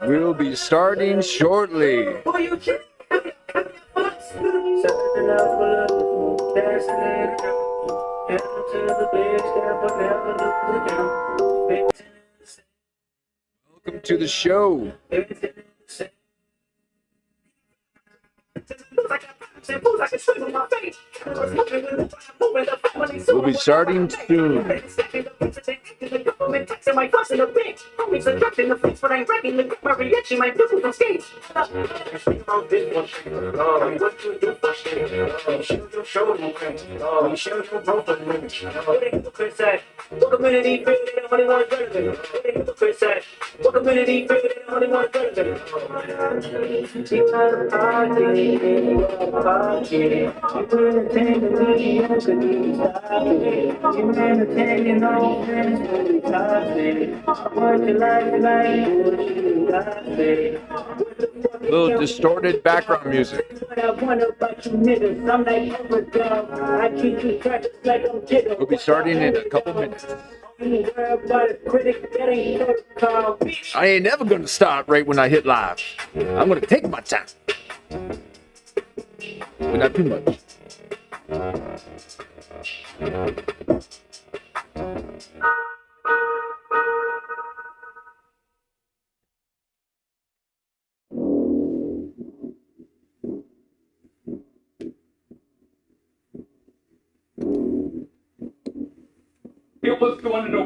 We'll be starting shortly. Welcome to the show. We'll be starting soon. A little distorted background music. We'll be starting in a couple minutes. I ain't never gonna stop right when I hit live. I'm gonna take my time, but not too much.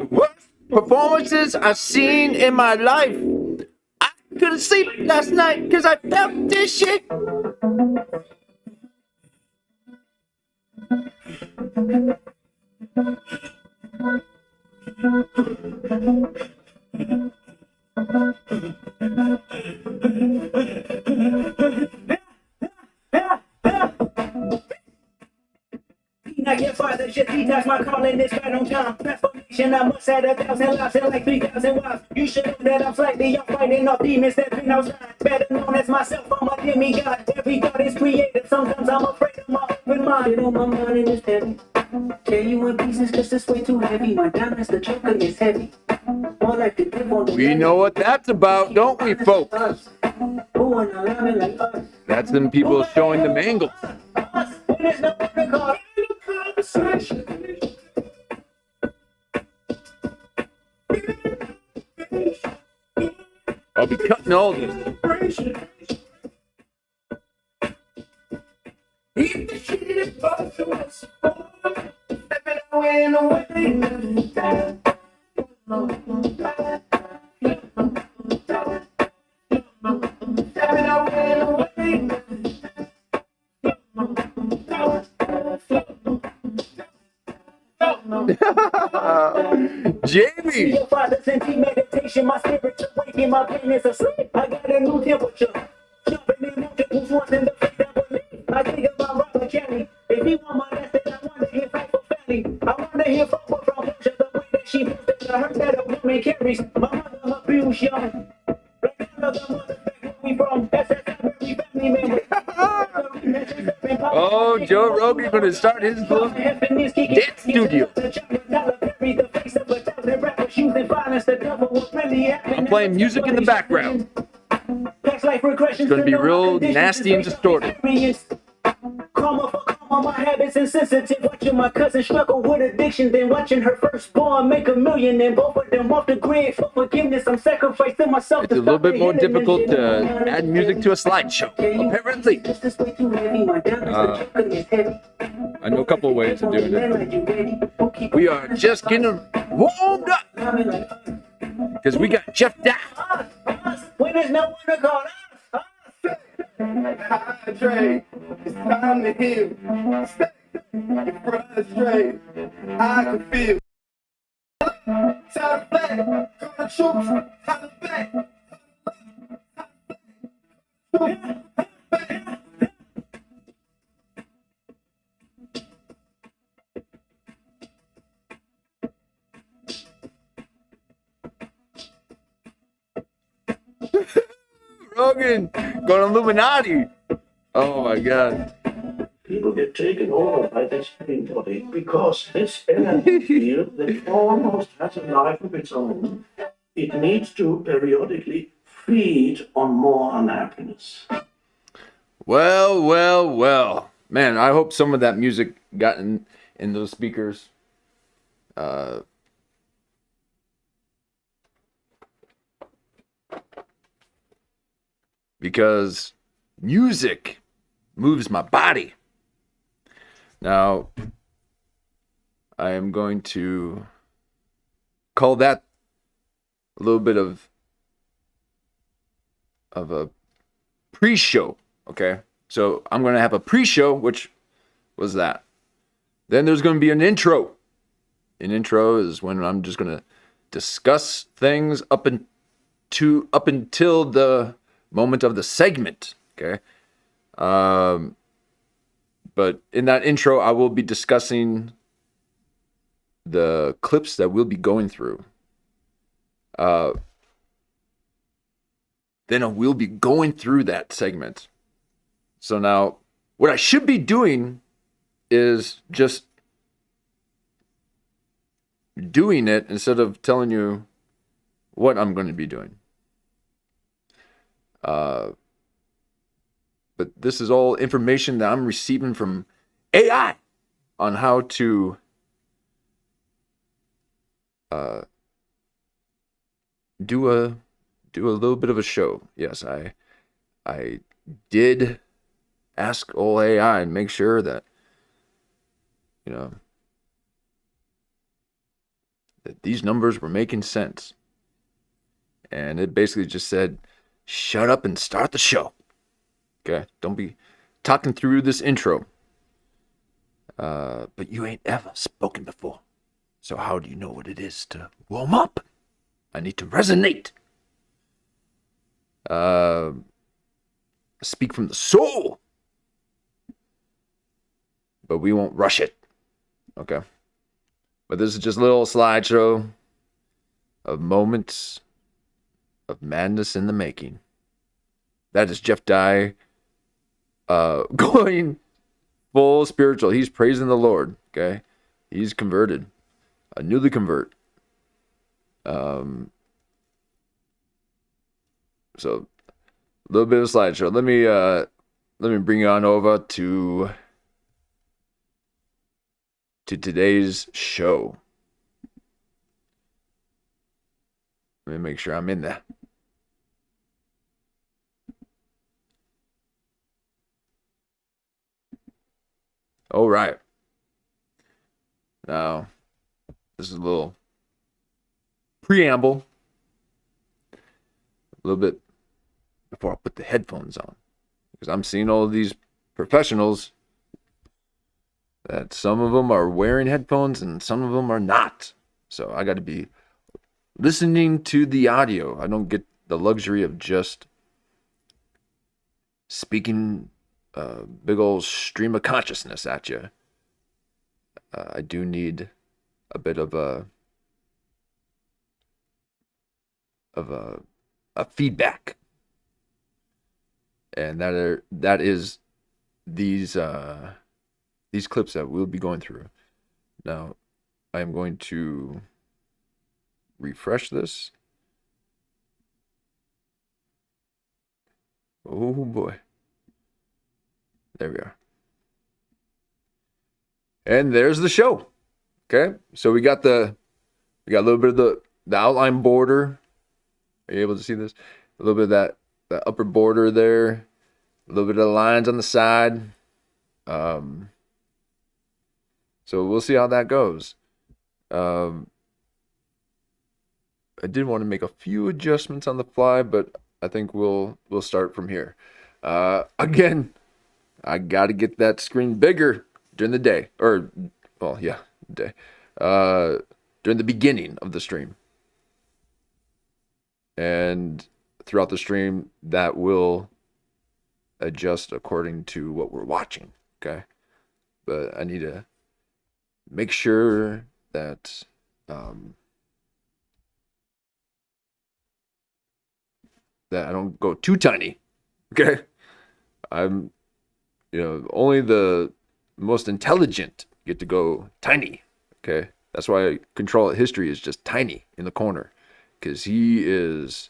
What performances I've seen in my life? I couldn't sleep last night because I felt this shit. Your father just detox my calling is right on time. Transformation, I must have 1,000 lives and like 3,000 wives. You should know that I'm slightly off fighting off demons that been outside. Better known as myself, I'm a demigod. Every god is creative, sometimes I'm afraid of my open mind. On my mind is heavy. Tear you in pieces cause it's way too heavy. My diamonds, the choker is heavy. More like the grip on the We know what that's about, don't we, folks? Who and I like us. That's them people showing the mangles. There's no one to call. I'll be cutting all this. Jamie! Your father sent me meditation, my spirit's awakening, my pain is asleep. I got a new temperature. Jumping in multiple forms in the face I believe. I think about Robert Kelly. If he want my last, then I want to hear fight for family. I want to hear from Russia, the way that she moves. I heard that a woman carries. My mother abused young. Like another motherfucker we from. That's every family member. Oh, Joe Rogan gonna start his little dance studio. I'm playing music in the background. It's gonna be real nasty and distorted. Karma for karma, my habits insensitive. Watching my cousin struggle with addiction, then watching her firstborn make $1 million, and both of them off the grid for forgiveness. I'm sacrificing myself. It's a little bit more difficult to add music to a slideshow, apparently. I know a couple of ways of doing it. We are just getting warmed up because we got Jeff down. When there's no one to call us. Hydrate, it's time to heal. Stay, you're frustrated, I can feel. Time back, call the troops, holla back. Rogan, going Illuminati. Oh my God. people get taken over by this pain body because this energy field that almost has a life of its own, it needs to periodically feed on more unhappiness. Well, well, well. Man, I hope some of that music got in those speakers. Because music moves my body. Now, I am going to call that a little bit of a pre-show, okay? So I'm going to have a pre-show, which was that. Then there's going to be an intro. An intro is when I'm just going to discuss things up until the moment of the segment, okay? But in that intro, I will be discussing the clips that we'll be going through. Then I will be going through that segment. So now, what I should be doing is just doing it instead of telling you what I'm going to be doing. But this is all information that I'm receiving from AI on how to do a little bit of a show. Yes, I did ask old AI and make sure that, you know, that these numbers were making sense. And it basically just said, shut up and start the show. Okay? Don't be talking through this intro. But you ain't ever spoken before. So how do you know what it is to warm up? I need to resonate. Speak from the soul. But we won't rush it. Okay? But this is just a little slideshow of moments of madness in the making. That is Jeff Dye going full spiritual. He's praising the Lord. Okay? He's converted. A newly convert. So a little bit of slideshow. Let me bring you on over to today's show. Let me make sure I'm in there. All right. Now, this is a little preamble. A little bit before I put the headphones on. Because I'm seeing all of these professionals that some of them are wearing headphones and some of them are not. So I got to be listening to the audio. I don't get the luxury of just speaking a big old stream of consciousness at you. I do need a bit of a feedback, and that is these clips that we'll be going through. Now, I am going to refresh this. Oh boy. There we are. And there's the show. Okay? So we got a little bit of the outline border. Are you able to see this? A little bit of that upper border there. A little bit of the lines on the side. So we'll see how that goes. I did want to make a few adjustments on the fly, but I think we'll start from here. Again, I got to get that screen bigger during the day. During the beginning of the stream. And throughout the stream, that will adjust according to what we're watching. Okay? But I need to make sure that that I don't go too tiny. Okay? I'm only the most intelligent get to go tiny. Okay, that's why Control History is just tiny in the corner, because he is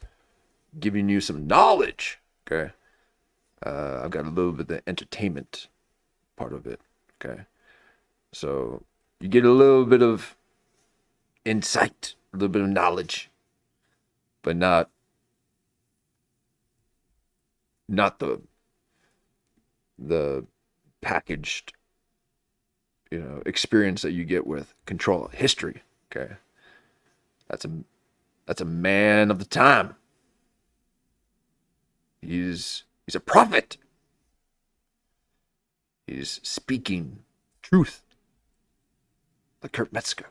giving you some knowledge. Okay, I've got a little bit of the entertainment part of it. Okay, so you get a little bit of insight, a little bit of knowledge, but not the packaged, experience that you get with Control History. Okay, that's a man of the time. He's a prophet. He's speaking truth, like Kurt Metzger.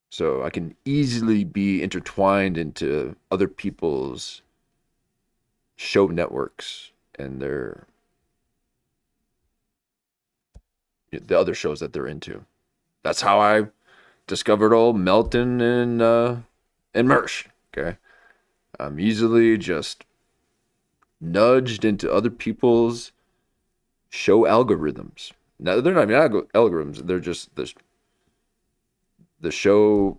So I can easily be intertwined into other people's show networks and the other shows that they're into. That's how I discovered old Melton and Mersch. Okay, I'm easily just nudged into other people's show algorithms. Now they're not even algorithms; they're just the show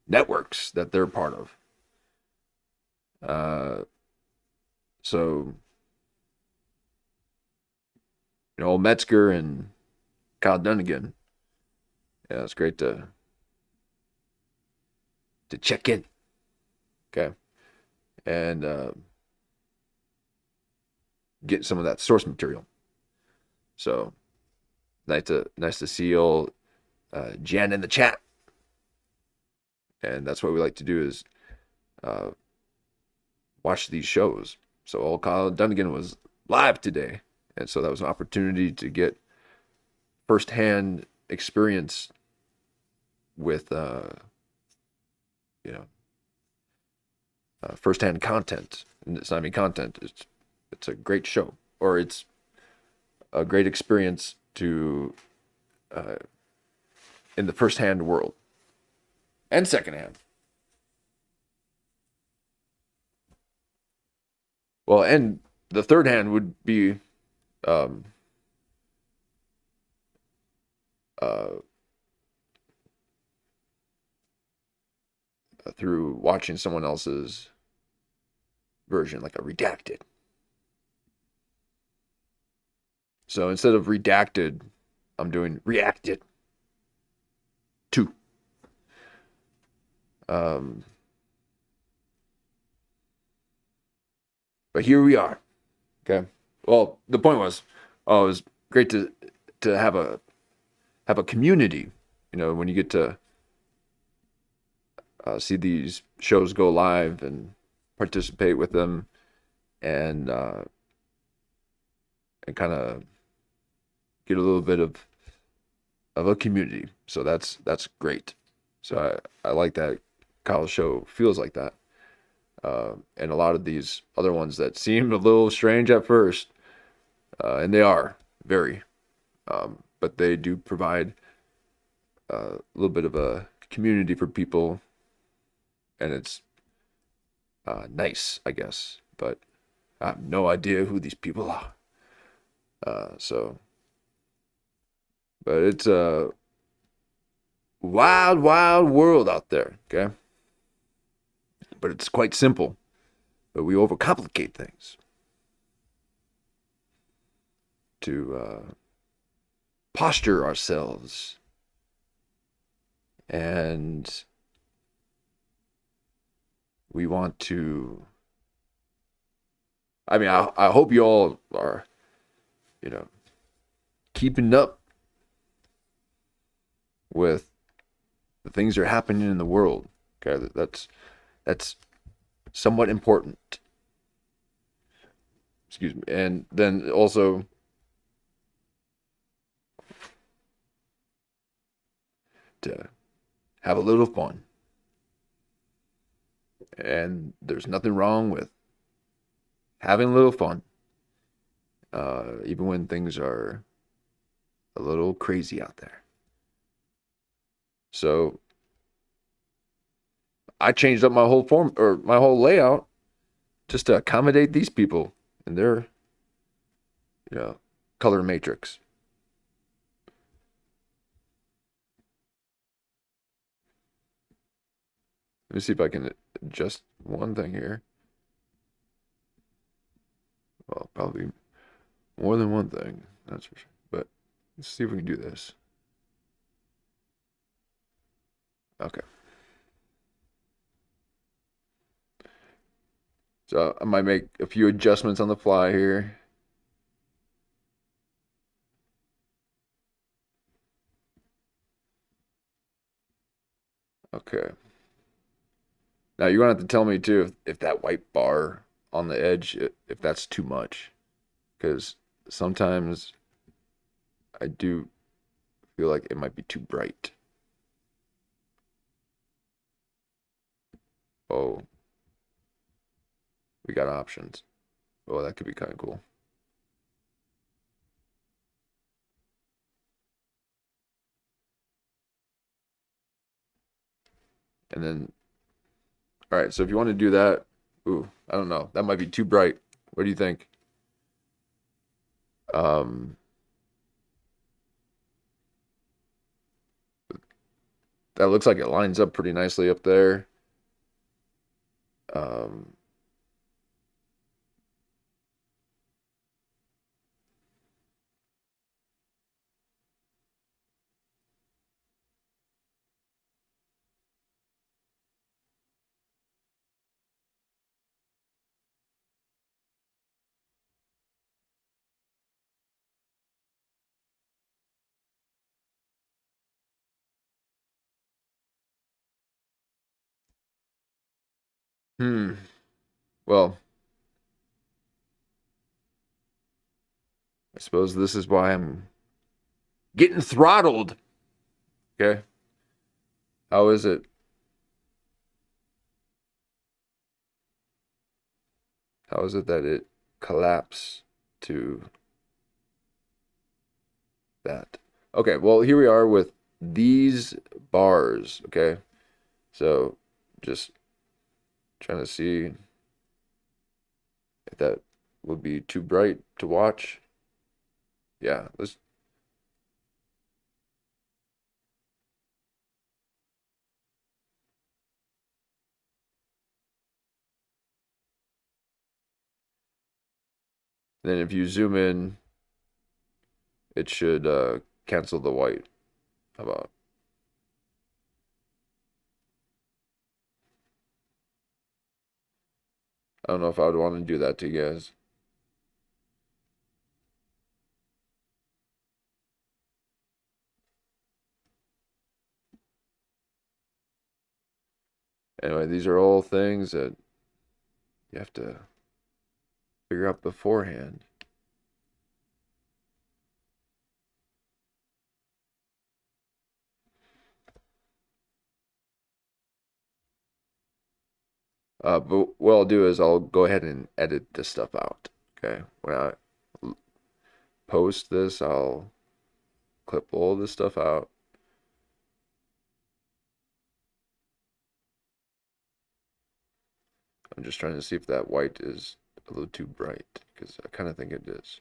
networks that they're part of. So old Metzger and Kyle Dunnigan. Yeah, it's great to check in. Okay. And get some of that source material. So nice to see old Jan in the chat. And that's what we like to do is watch these shows. So old Kyle Dunnigan was live today. And so that was an opportunity to get firsthand experience with firsthand content. And it's not even content, it's a great show, or it's a great experience to in the firsthand world and secondhand. Well, and the third hand would be through watching someone else's version, like a redacted. So instead of redacted, I'm doing reacted to. But here we are. Okay. Well, the point was, it was great to have a community. When you get to see these shows go live and participate with them, and kind of get a little bit of a community. So that's great. So I like that Kyle's show feels like that. And a lot of these other ones that seem a little strange at first, and they are very, but they do provide a little bit of a community for people, and it's nice, I guess. But I have no idea who these people are. But it's a wild, wild world out there, okay? But it's quite simple. But we overcomplicate things to posture ourselves, and we want to, I hope you all are, keeping up with the things that are happening in the world. Okay, that's somewhat important. Excuse me. And then also to have a little fun. And there's nothing wrong with having a little fun, even when things are a little crazy out there. So I changed up my whole form, or my whole layout, just to accommodate these people and their color matrix. Let me see if I can adjust one thing here. Well, probably more than one thing, that's for sure. But let's see if we can do this. Okay. So I might make a few adjustments on the fly here. Okay. Now you're gonna have to tell me too if that white bar on the edge, if that's too much, because sometimes I do feel like it might be too bright. Oh, we got options. Oh, that could be kind of cool. And then, all right, so if you want to do that, ooh, I don't know. That might be too bright. What do you think? That looks like it lines up pretty nicely up there. Um, Well, I suppose this is why I'm getting throttled. Okay. How is it? How is it that it collapsed to that? Okay, well, here we are with these bars, okay? So just trying to see if that would be too bright to watch. Yeah, let's. Then if you zoom in, it should cancel the white. How about? I don't know if I would want to do that to you guys. Anyway, these are all things that you have to figure out beforehand. But what I'll do is I'll go ahead and edit this stuff out. Okay, when I post this, I'll clip all this stuff out. I'm just trying to see if that white is a little too bright, because I kind of think it is.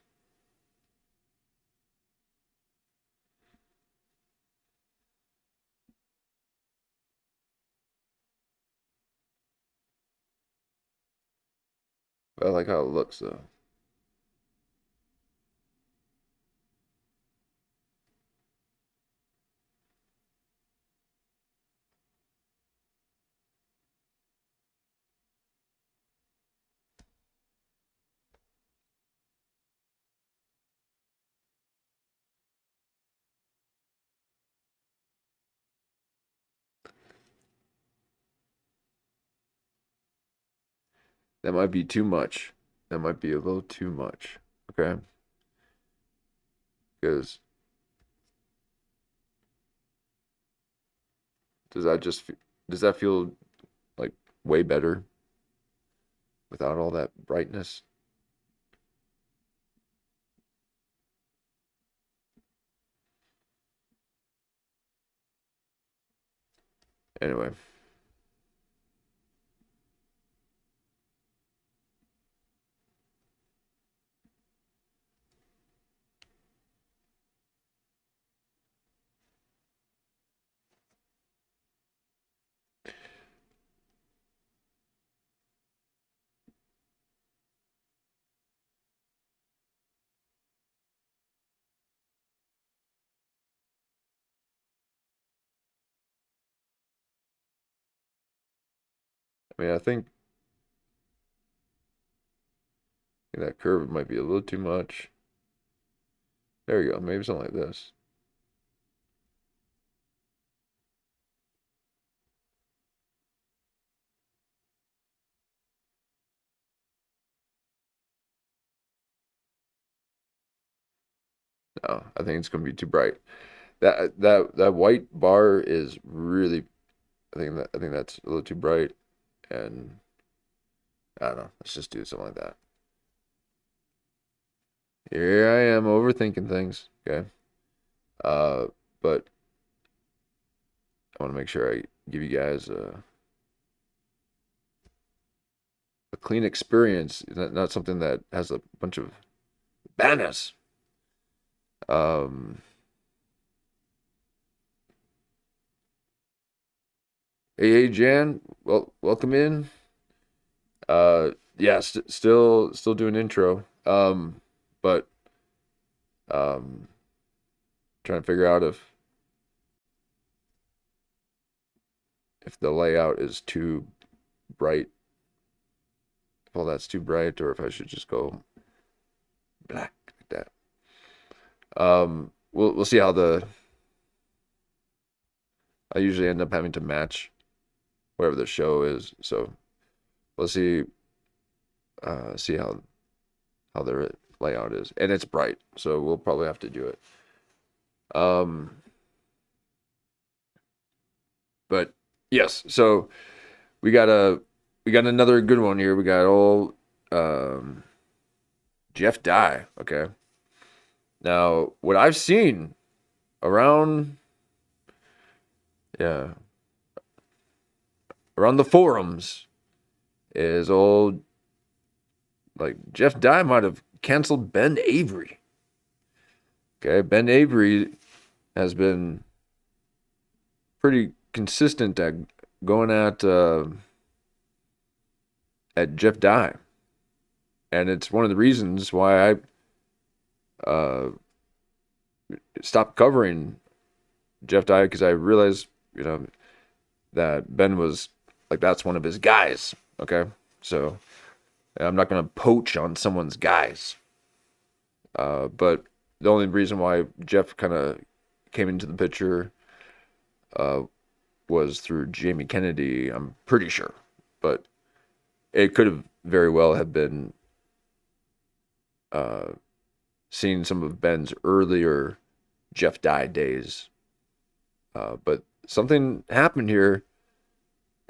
But I like how it looks though. That might be too much. That might be a little too much. Okay. Because does that feel like way better without all that brightness? Anyway. I mean, I think that curve might be a little too much. There you go. Maybe something like this. No, I think it's going to be too bright. That white bar is really, I think that's a little too bright, and I don't know. Let's just do something like that. Here I am overthinking things. Okay. But I want to make sure I give you guys a clean experience, not something that has a bunch of banners. Hey Jan, well, welcome in. Yeah, still doing intro. But trying to figure out if the layout is too bright, if all that's too bright, or if I should just go black like that. We'll see how I usually end up having to match whatever the show is, so we'll see how their layout is, and it's bright, so we'll probably have to do it. But yes, so we got another good one here. We got old Jeff Dye. Okay. Now, what I've seen around the forums is old, like, Jeff Dye might have canceled Ben Avery. Okay, Ben Avery has been pretty consistent at going at Jeff Dye, and it's one of the reasons why I stopped covering Jeff Dye, because I realized, that Ben was like, that's one of his guys. Okay, so I'm not gonna poach on someone's guys. But the only reason why Jeff kind of came into the picture was through Jamie Kennedy, I'm pretty sure. But it could have very well have been seeing some of Ben's earlier Jeff Dye days. But something happened here,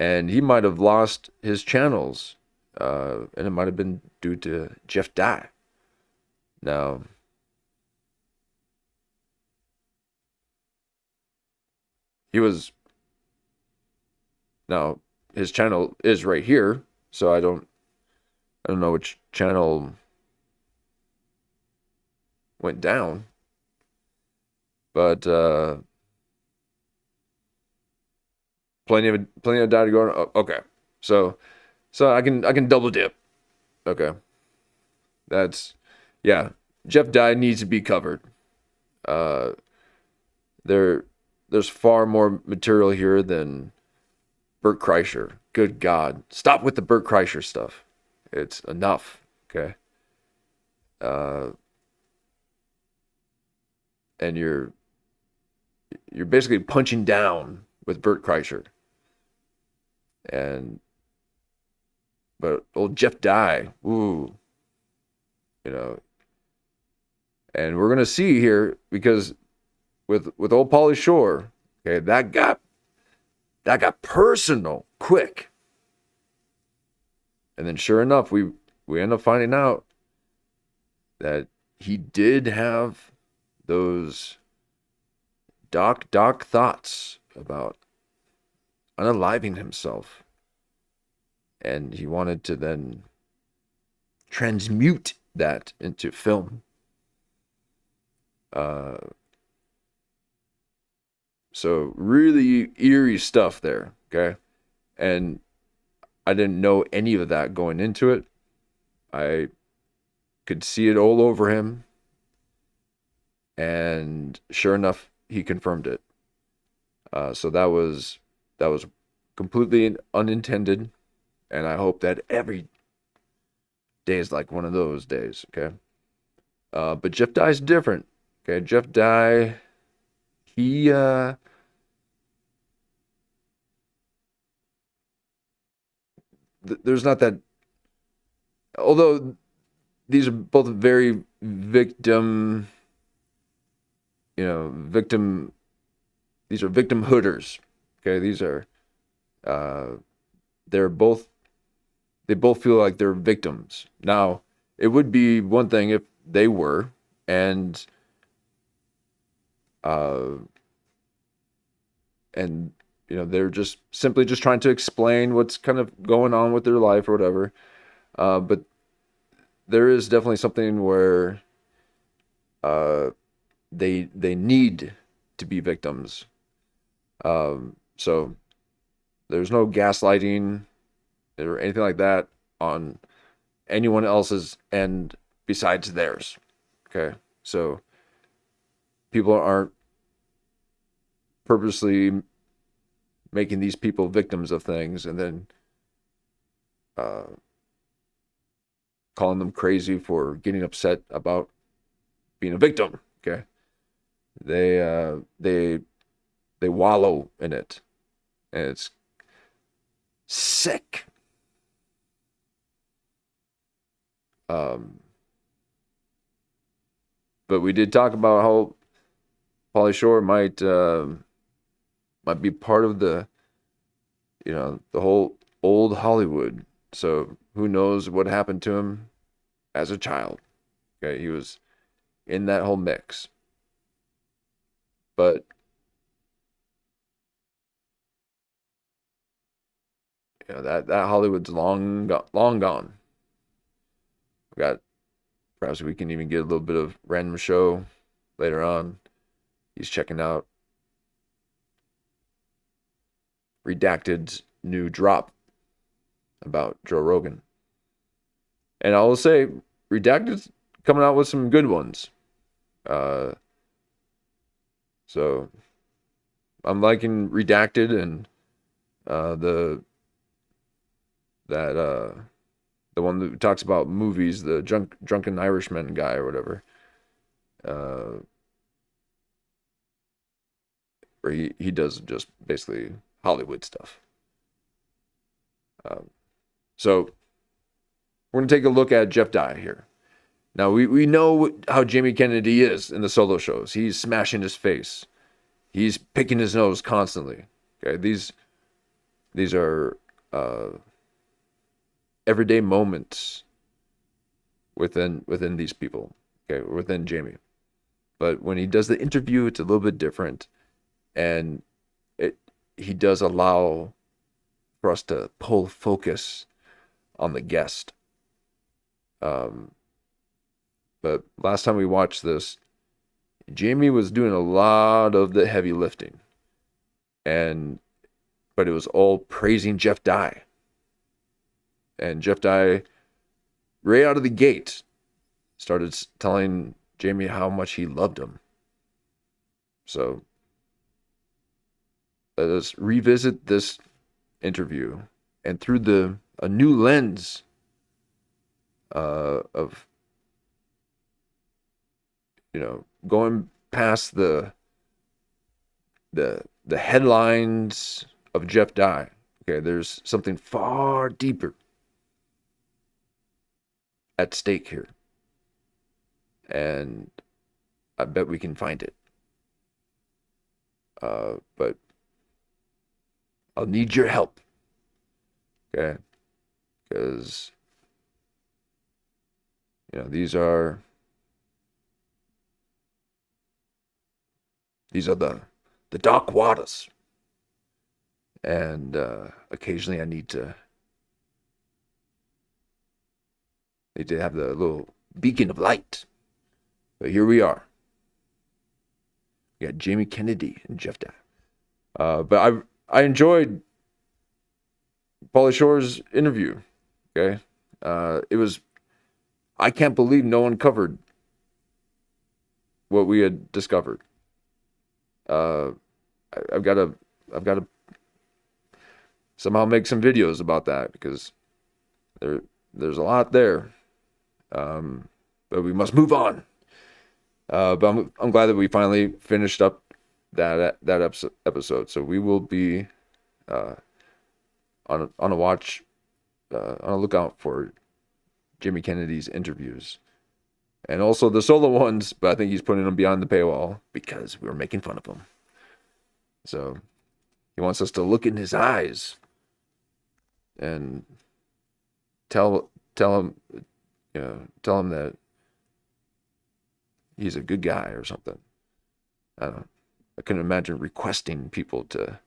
and he might have lost his channels, and it might have been due to Jeff Dye. Now, his channel is right here, so I don't know which channel went down, but plenty of data going. Oh, okay, so I can double dip. Okay, Jeff Dye needs to be covered. There's far more material here than Bert Kreischer. Good God, stop with the Bert Kreischer stuff. It's enough. Okay. And you're basically punching down with Bert Kreischer. But old Jeff Dye, ooh, and we're gonna see here, because with old Pauly Shore, okay, that got personal quick, and then sure enough, we end up finding out that he did have those dark thoughts about unaliving himself, and he wanted to then transmute that into film. So really eerie stuff there, okay? And I didn't know any of that going into it. I could see it all over him, and sure enough, he confirmed it. So that was completely unintended. And I hope that every day is like one of those days, okay? But Jeff Dye's different, okay? Jeff Dye, he, there's not that, although these are both very victim, these are victim hooders, okay? These are, they both feel like they're victims. Now, it would be one thing if they were, and they're just simply just trying to explain what's kind of going on with their life or whatever. But there is definitely something where they need to be victims. So there's no gaslighting or anything like that on anyone else's end besides theirs. Okay, so people aren't purposely making these people victims of things and then calling them crazy for getting upset about being a victim. Okay, they wallow in it, and it's sick. But we did talk about how Pauly Shore might be part of the whole old Hollywood. So who knows what happened to him as a child? Okay, he was in that whole mix. But that Hollywood's long gone. Perhaps we can even get a little bit of random show later on. He's checking out Redacted's new drop about Joe Rogan. And I will say, Redacted's coming out with some good ones. So I'm liking Redacted and the one that talks about movies, the drunken Irishman guy or whatever. Where he does just basically Hollywood stuff. So we're going to take a look at Jeff Dye here. Now, we know how Jamie Kennedy is in the solo shows. He's smashing his face. He's picking his nose constantly. Okay, these are everyday moments within these people. Okay, within Jamie. But when he does the interview, it's a little bit different, and he does allow for us to pull focus on the guest. But last time we watched this, Jamie was doing a lot of the heavy lifting, but it was all praising Jeff Dye. And Jeff Dye, right out of the gate, started telling Jamie how much he loved him. So let us revisit this interview, and through a new lens of going past the headlines of Jeff Dye. Okay, there's something far deeper at stake here, and I bet we can find it. But I'll need your help, okay? Because these are the dark waters, and occasionally I need to have the little beacon of light. But here we are. We got Jamie Kennedy and Jeff Dye. But I enjoyed Pauly Shore's interview. Okay, I can't believe no one covered what we had discovered. I've got to somehow make some videos about that, because there's a lot there, but we must move on. But I'm glad that we finally finished up that episode. So we will be on a watch, on a lookout for Jimmy Kennedy's interviews, and also the solo ones. But I think he's putting them behind the paywall because we were making fun of him. So he wants us to look in his eyes and tell him that he's a good guy or something. I couldn't imagine requesting people to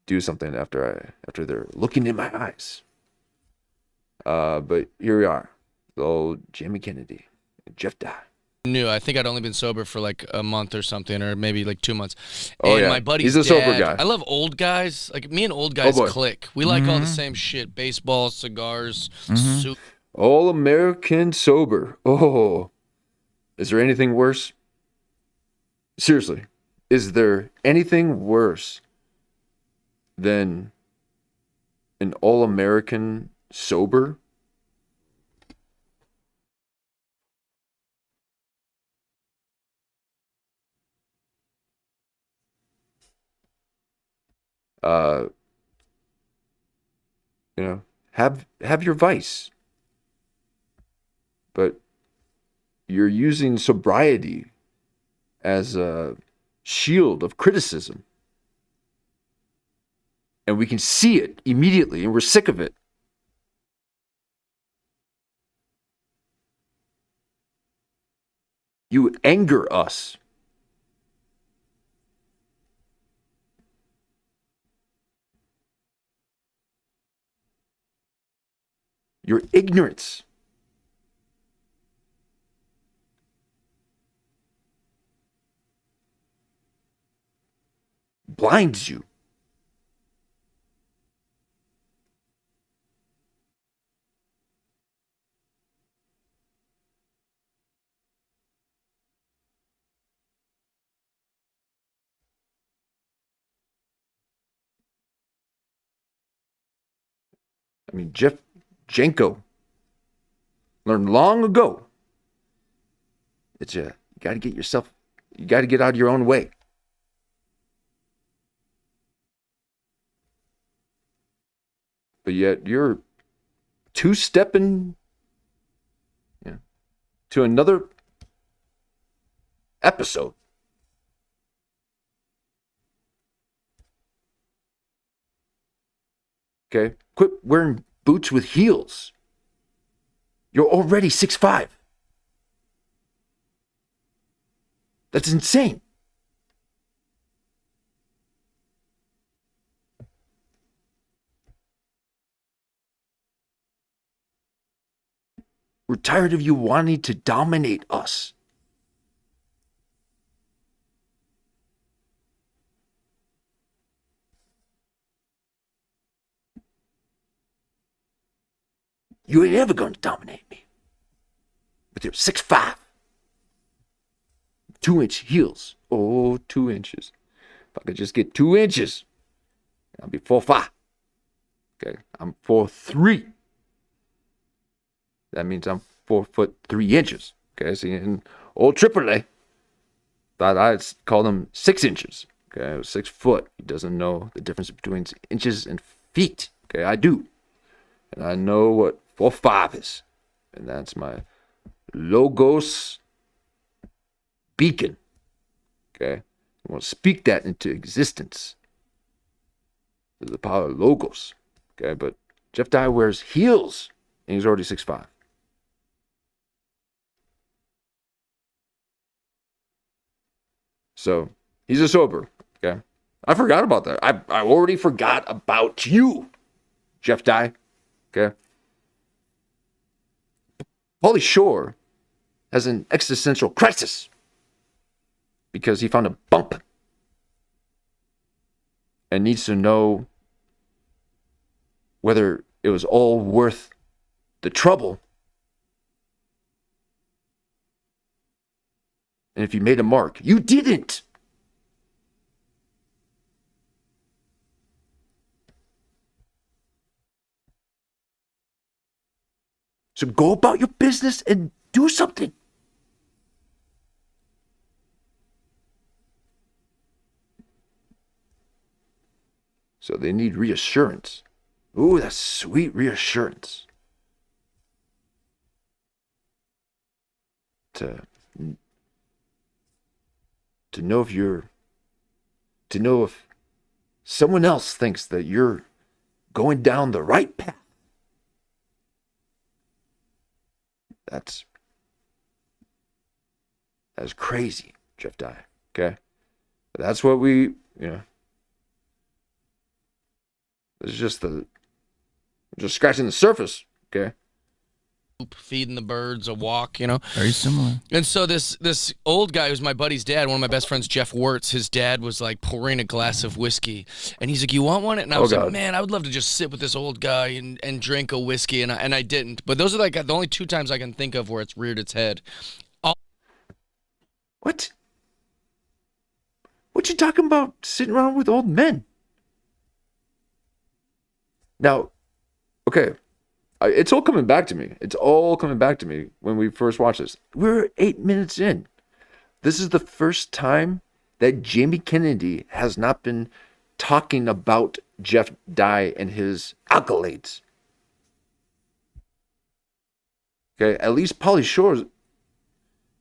do something after they're looking in my eyes. But here we are, the old Jimmy Kennedy and Jeff Dye. I think I'd only been sober for like a month or something, or maybe like 2 months. Oh, and yeah. my buddy's He's a sober dad, guy. I love old guys. Like me and old guys boy. click. We like all the same shit: baseball, cigars, soup. All American sober. Oh, is there anything worse? Seriously, is there anything worse than an all-American sober? Have your vice, but you're using sobriety as a shield of criticism, and we can see it immediately, and we're sick of it. You anger us. Your ignorance blinds you. I mean, Jeff Jenko learned long ago that you got to get out of your own way. But yet you're two-stepping to another episode. Okay? Quit wearing boots with heels. You're already 6'5". That's insane. We're tired of you wanting to dominate us. You ain't ever going to dominate me with your 6'5", 2-inch heels. Oh, 2 inches. If I could just get 2 inches, I'll be 4'5". Okay, I'm 4'3". That means I'm 4 foot 3 inches. Okay, see, in old AAA thought I'd call him 6 inches. Okay, I was 6 foot. He doesn't know the difference between inches and feet. Okay, I do. And I know what 4'5" is. And that's my logos beacon. Okay, I want to speak that into existence. The power of logos. Okay, but Jeff Dye wears heels, and he's already 6'5". So he's a sober. Okay, I forgot about that. I already forgot about you, Jeff Dye. Okay, Pauly Shore has an existential crisis because he found a bump and needs to know whether it was all worth the trouble. And if you made a mark, you didn't. So go about your business and do something. So they need reassurance. Ooh, that's sweet reassurance. To know if someone else thinks that you're going down the right path. That's crazy, Jeff Dye. Okay? But that's what we, it's just scratching the surface, okay? Feeding the birds a walk, Very similar. And so this old guy who's my buddy's dad, one of my best friends, Jeff Wirtz, his dad was like pouring a glass of whiskey, and he's like, "You want one?" And I was like, "Man, I would love to just sit with this old guy and drink a whiskey," and I didn't. But those are like the only 2 times I can think of where it's reared its head. What? What you talking about sitting around with old men? Now, okay, it's all coming back to me. It's all coming back to me when we first watched this. We're 8 minutes in. This is the first time that Jamie Kennedy has not been talking about Jeff Dye and his accolades. Okay, at least Pauly Shore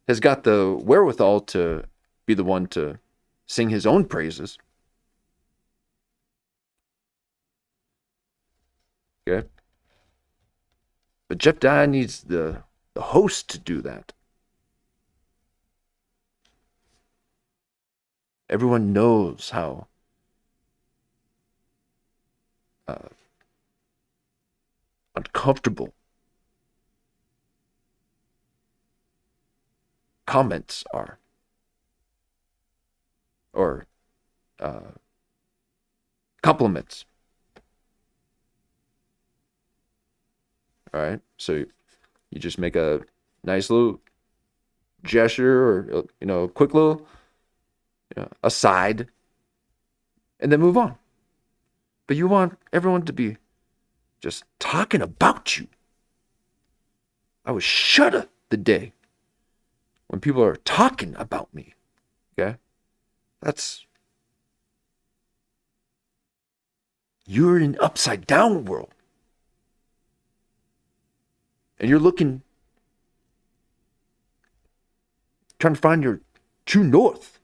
has got the wherewithal to be the one to sing his own praises. Okay. But Jeff Dye needs the host to do that. Everyone knows how uncomfortable comments are. Or compliments. All right, so you just make a nice little gesture or, a quick little aside and then move on. But you want everyone to be just talking about you. I was shudder the day when people are talking about me. Okay? You're in an upside down world. And you're trying to find your true north.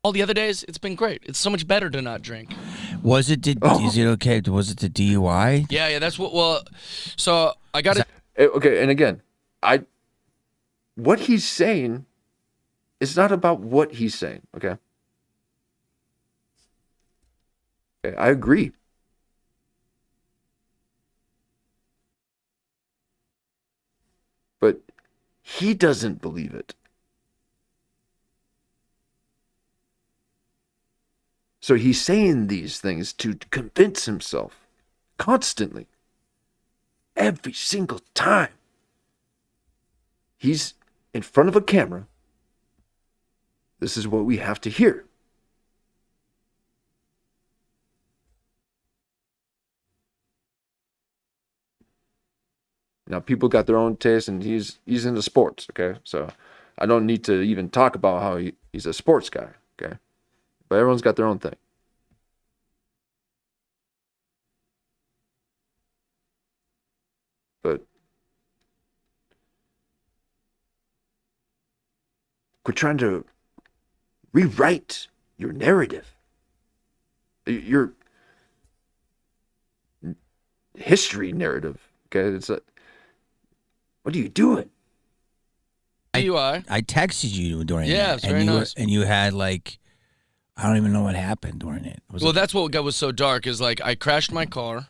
All the other days, it's been great. It's so much better to not drink. Is it okay? Was it the DUI? Yeah, that's what, so I got it. Okay, and again, what he's saying is not about what he's saying, okay? Okay, I agree. But he doesn't believe it. So he's saying these things to convince himself constantly. Every single time he's in front of a camera, this is what we have to hear. Now, people got their own taste, and he's into sports, okay? So I don't need to even talk about how he's a sports guy, okay? But everyone's got their own thing. But quit trying to rewrite your narrative. Your history narrative, okay? It's what are you doing? DUI. I texted you during Yeah, that. it's very nice. And you had I don't even know what happened during it. That's what was so dark is I crashed my car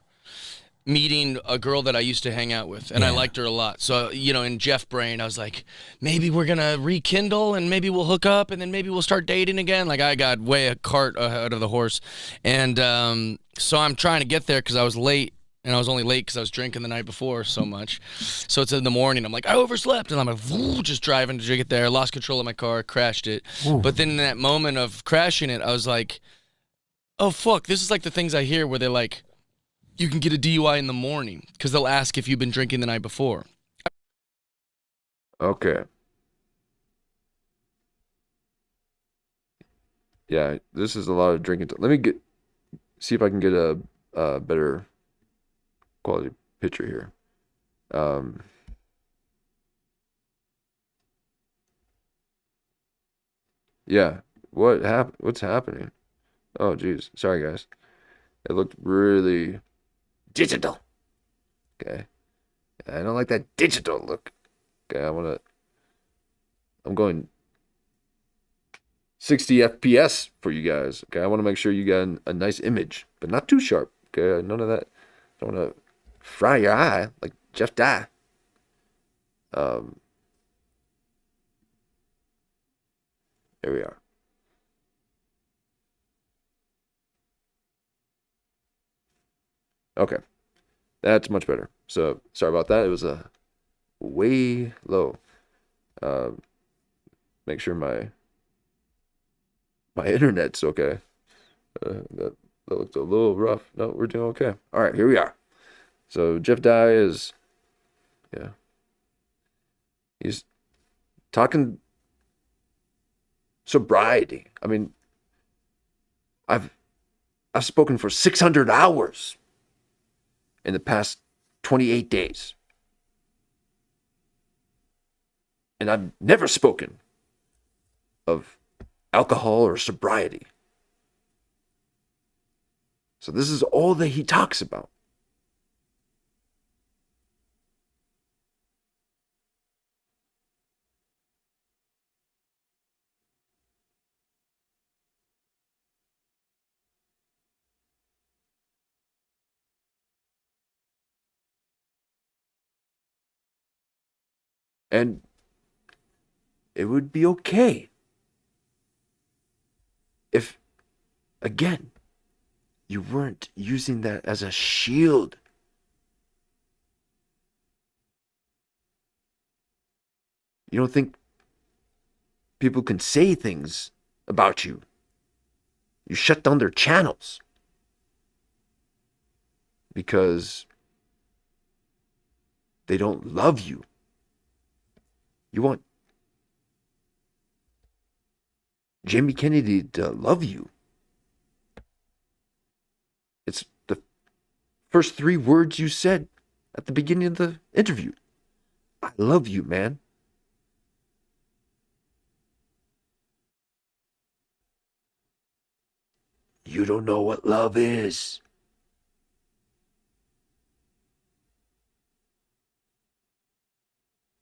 meeting a girl that I used to hang out with, and I liked her a lot. So, in Jeff brain, I was like, maybe we're going to rekindle, and maybe we'll hook up, and then maybe we'll start dating again. I got way a cart ahead of the horse. And so I'm trying to get there because I was late. And I was only late because I was drinking the night before so much. So it's in the morning. I'm like, I overslept. And I'm just driving to get there. Lost control of my car, crashed it. Ooh. But then in that moment of crashing it, I was like, oh, fuck. This is like the things I hear where they're like, you can get a DUI in the morning because they'll ask if you've been drinking the night before. Okay. Yeah, this is a lot of drinking. Let me see if I can get a better quality picture here. Yeah, what's happening? Oh, geez. Sorry, guys. It looked really digital. Okay. I don't like that digital look. Okay, I'm going 60 FPS for you guys. Okay, I want to make sure you got a nice image, but not too sharp. Okay, none of that. I don't want to fry your eye like Jeff Dye. There we are. Okay, that's much better. So sorry about that. It was way low. Make sure my internet's okay. That looked a little rough. No, we're doing okay. All right, here we are. So Jeff Dye is, yeah, he's talking sobriety. I mean, I've spoken for 600 hours in the past 28 days. And I've never spoken of alcohol or sobriety. So this is all that he talks about. And it would be okay if, again, you weren't using that as a shield. You don't think people can say things about you? You shut down their channels because they don't love you. You want Jamie Kennedy to love you. It's the first 3 words you said at the beginning of the interview. I love you, man. You don't know what love is.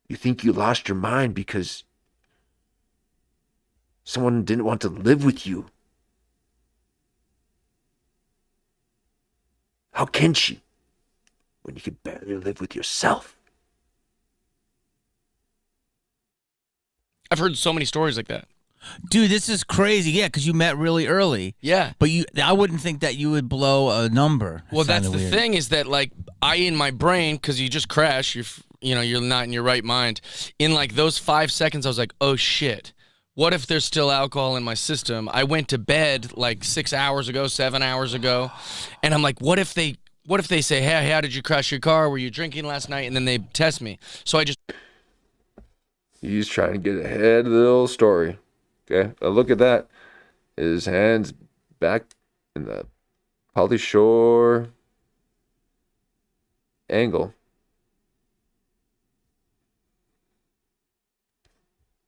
You think you lost your mind because someone didn't want to live with you. How can she when you can barely live with yourself? I've heard so many stories like that. Dude, this is crazy. Yeah, because you met really early. Yeah. But I wouldn't think that you would blow a number. Well, that's the thing is that, like, in my brain, because you just crash, you're not in your right mind. In, like, those 5 seconds, I was like, oh, shit. What if there's still alcohol in my system? I went to bed, like, 6 hours ago, 7 hours ago, and I'm like, what if they say, hey, how did you crash your car? Were you drinking last night? And then they test me. So I just... He's trying to get ahead of the little story. Okay, a look at that. His hands back in the Pauly Shore angle.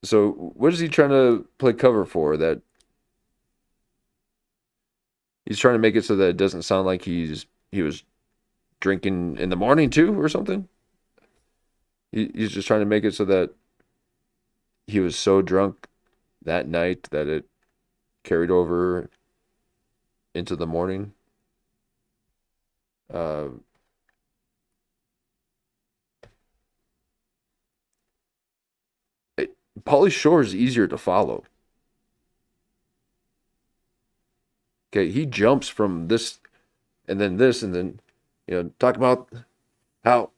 So what is he trying to play cover for? That he's trying to make it so that it doesn't sound like he was drinking in the morning too or something? He's just trying to make it so that he was so drunk that night that it carried over into the morning. Pauly Shore is easier to follow. Okay, he jumps from this, and then talk about how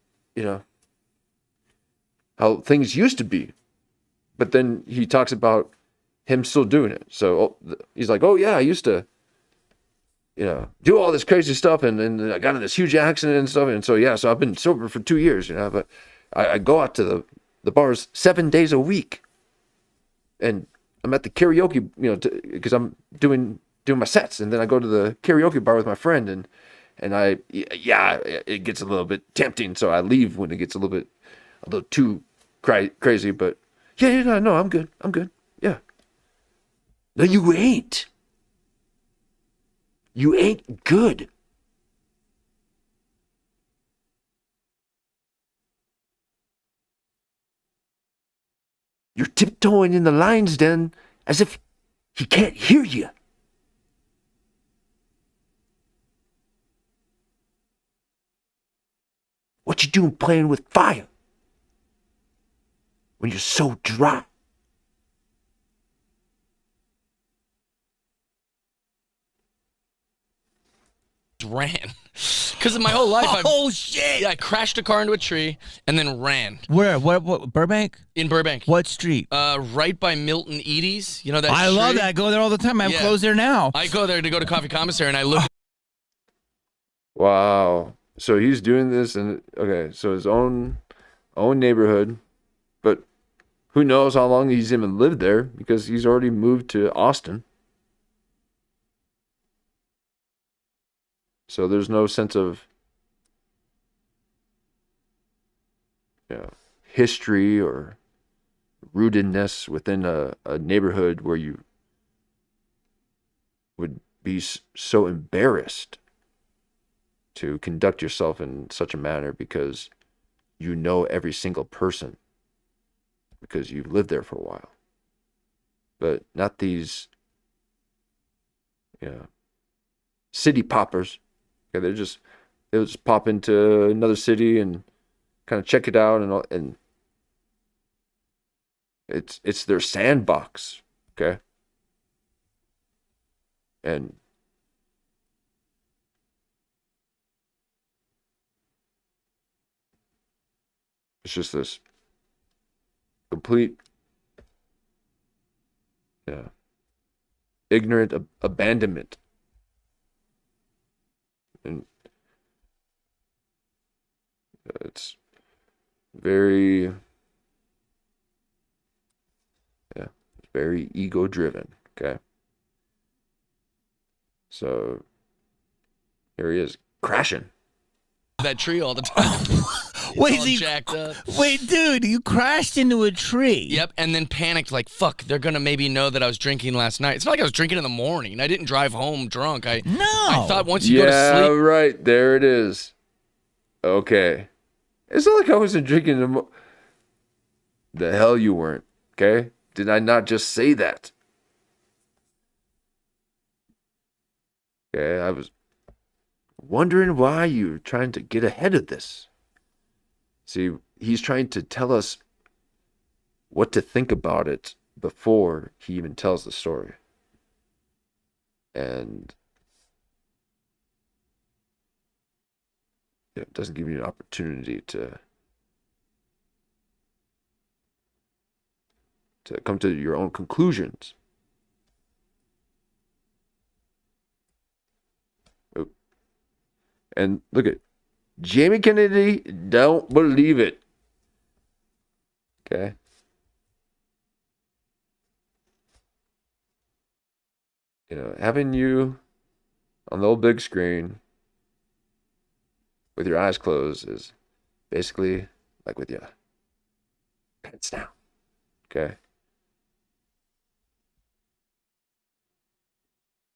how things used to be, but then he talks about him still doing it. So he's like, oh yeah, I used to do all this crazy stuff, and I got in this huge accident and stuff, and so I've been sober for 2 years, but I go out to the bars 7 days a week, and I'm at the karaoke, because I'm doing my sets, and then I go to the karaoke bar with my friend, and it gets a little bit tempting, so I leave when it gets a little too crazy, but no, I'm good, yeah. No, you ain't. You ain't good. You're tiptoeing in the lion's den as if he can't hear you. What you doing playing with fire when you're so dry? Ran. Because my whole life I crashed a car into a tree and then ran. Where? What? Burbank? In Burbank. What street? Right by Milton Edie's. You know that I street? love that. I go there all the time. I have clothes there now. I go there to go to Coffee Commissary, and I look. Wow. So he's doing this, and so his own neighborhood, but who knows how long he's even lived there, because he's already moved to Austin. So there's no sense of history or rootedness within a neighborhood where you would be so embarrassed to conduct yourself in such a manner, because you know every single person, because you've lived there for a while. But not these city poppers. They'll just pop into another city and kind of check it out, and it's their sandbox, okay? And it's just this complete ignorant abandonment. And it's very ego driven, okay? So here he is crashing that tree all the time. Jacked up. Wait, dude, you crashed into a tree. Yep, and then panicked like, fuck, they're going to maybe know that I was drinking last night. It's not like I was drinking in the morning. I didn't drive home drunk. I thought once you go to sleep. Yeah, right. There it is. Okay. It's not like I wasn't drinking in the The hell you weren't, okay? Did I not just say that? Okay, I was wondering why you're trying to get ahead of this. See, he's trying to tell us what to think about it before he even tells the story. And it doesn't give you an opportunity to come to your own conclusions. And look at Jamie Kennedy, don't believe it. Okay. You know, having you on the old big screen with your eyes closed is basically like with your pants down. Okay.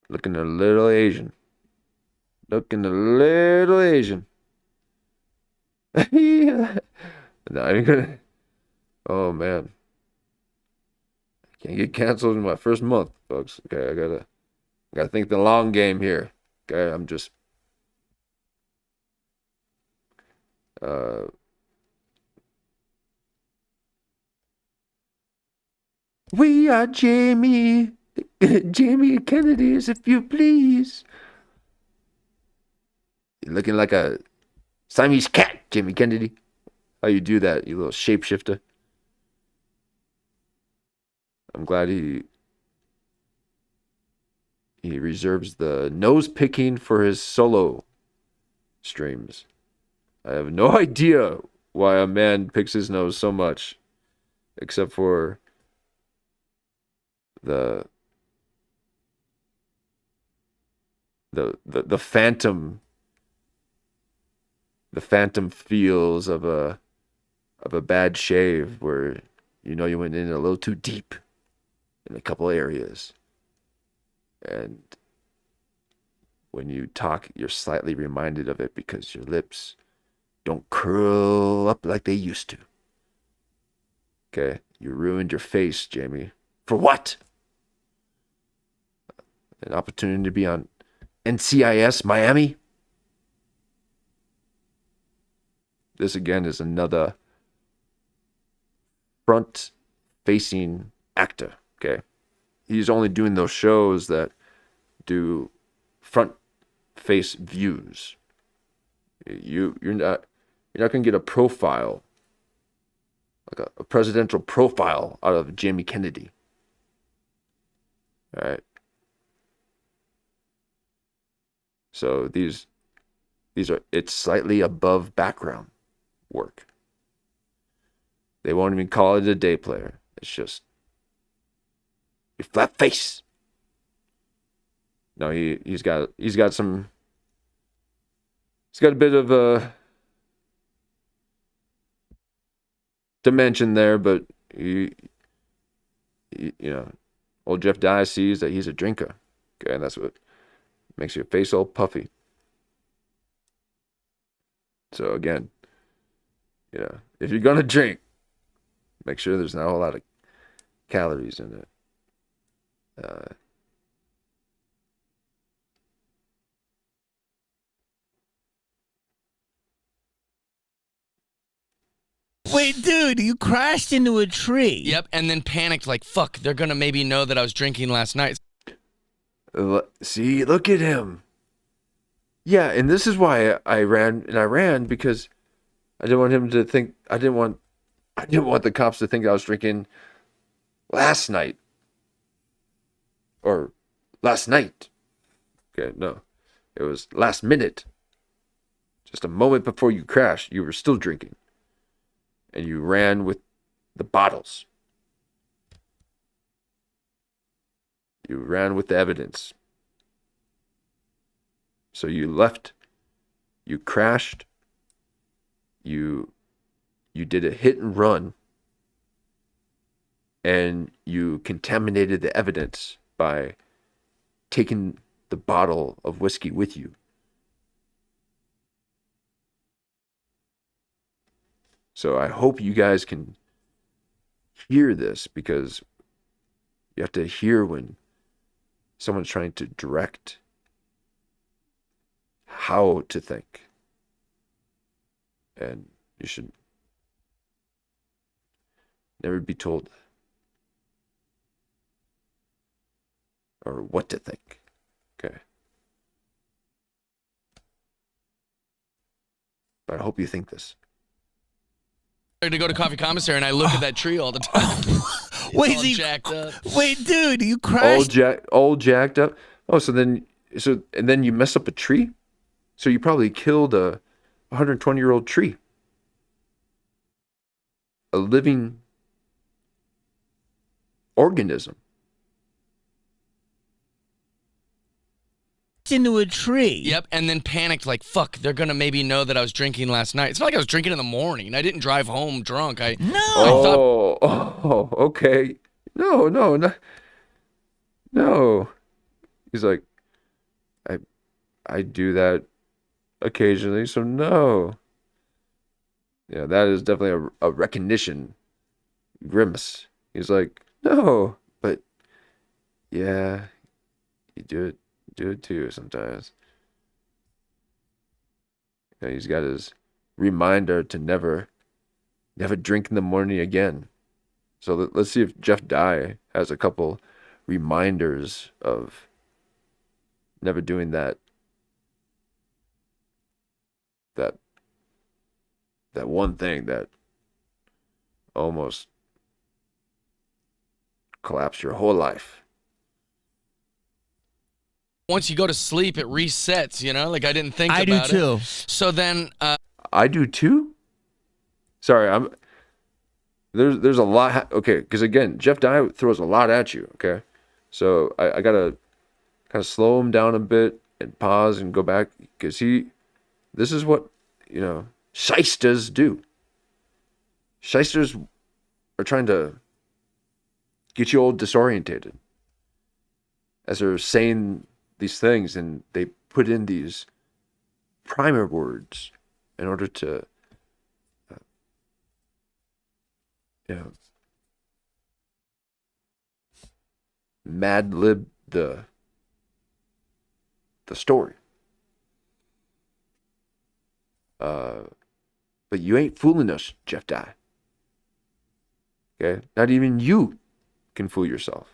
Looking a little Asian. Looking a little Asian. Not even gonna. Oh man. I can't get canceled in my first month, folks. Okay, I gotta think the long game here. Okay, I'm just we are Jamie Kennedys, if you please. You're looking like a Siamese cat, Jamie Kennedy. How you do that, you little shapeshifter? I'm glad he he reserves the nose picking for his solo streams. I have no idea why a man picks his nose so much, except for the phantom feels of a bad shave where you went in a little too deep in a couple areas, and when you talk you're slightly reminded of it because your lips don't curl up like they used to. Okay, you ruined your face, Jamie. For what? An opportunity to be on NCIS Miami? This again is another front-facing actor, okay? He's only doing those shows that do front-face views. You're not gonna get a profile, like a presidential profile out of Jamie Kennedy. All right. So these are, it's slightly above background work. They won't even call it a day player. It's just your flat face. No, he's got a bit of a dimension there, but old Jeff Dye sees that he's a drinker. Okay, and that's what makes your face all puffy. So again, if you're gonna drink, make sure there's not a whole lot of calories in it. Wait, dude, you crashed into a tree. Yep, and then panicked like, fuck, they're gonna maybe know that I was drinking last night. See, look at him. Yeah, and this is why I ran because I didn't want him to think I didn't want the cops to think I was drinking last night. Or last night. Okay, no. It was last minute. Just a moment before you crashed, you were still drinking. And you ran with the bottles. You ran with the evidence. So you left. You crashed. You did a hit and run. And you contaminated the evidence by taking the bottle of whiskey with you. So I hope you guys can hear this, because you have to hear when someone's trying to direct how to think. And you should never be told or what to think. Okay. But I hope you think this. To go to coffee commissary, and I look at that tree all the time. Wait, all jacked up. Wait, dude, you crashed. All jacked up. Oh, and then you mess up a tree. So you probably killed a 120-year-old tree, a living organism. Into a tree. Yep, and then panicked like, fuck, they're gonna maybe know that I was drinking last night. It's not like I was drinking in the morning. I didn't drive home drunk. Okay. No. He's like, I do that occasionally, so no. Yeah, that is definitely a recognition grimace. He's like, no, but yeah, you do it too sometimes. Yeah, he's got his reminder to never drink in the morning again. So let's see if Jeff Dye has a couple reminders of never doing that one thing that almost collapsed your whole life. once you go to sleep, it resets, you know? Like I didn't think I do about it. too. So then I do too. Sorry, there's a lot. Okay, because again, Jeff Dye throws a lot at you. Okay, so I gotta kind of slow him down a bit and pause and go back because this is what shysters do. Shysters are trying to get you all disorientated as they're saying these things, and they put in these primer words in order to mad lib the story. But you ain't fooling us, Jeff Dye. Okay? Not even you can fool yourself.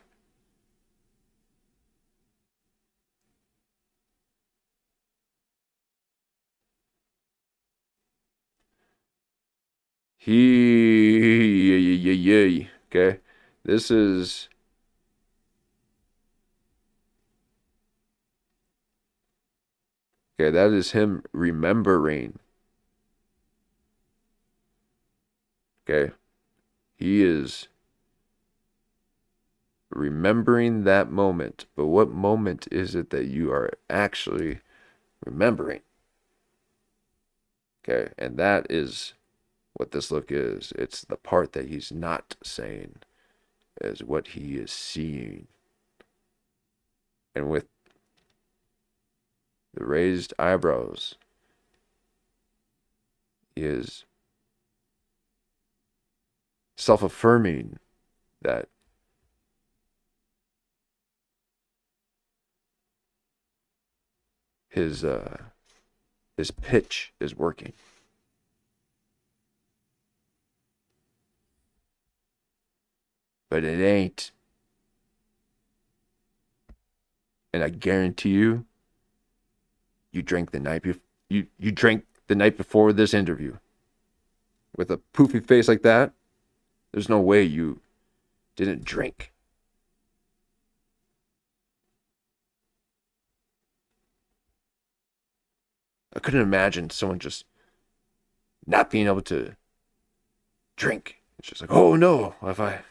Okay? This is okay, that is him remembering. Okay? He is remembering that moment. But what moment is it that you are actually remembering? Okay? And that is what this look is. It's the part that he's not saying, is what he is seeing. And with the raised eyebrows, he is self-affirming that his pitch is working. But it ain't. And I guarantee you, you drank the night you drank the night before this interview. With a poofy face like that, there's no way you didn't drink. I couldn't imagine someone just not being able to drink. It's just like, oh no, if I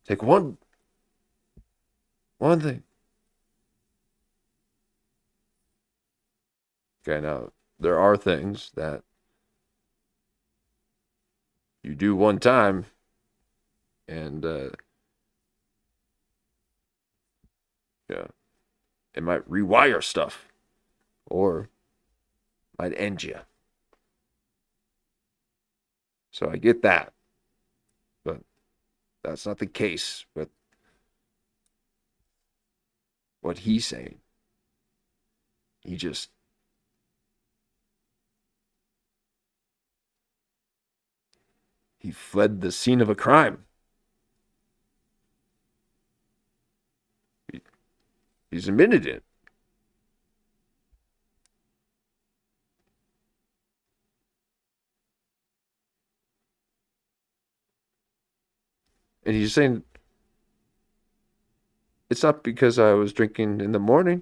take one thing. Okay, now there are things that you do one time and it might rewire stuff or might end you. So I get that. But that's not the case with what he's saying. He fled the scene of a crime. He's admitted it. And he's saying, it's not because I was drinking in the morning.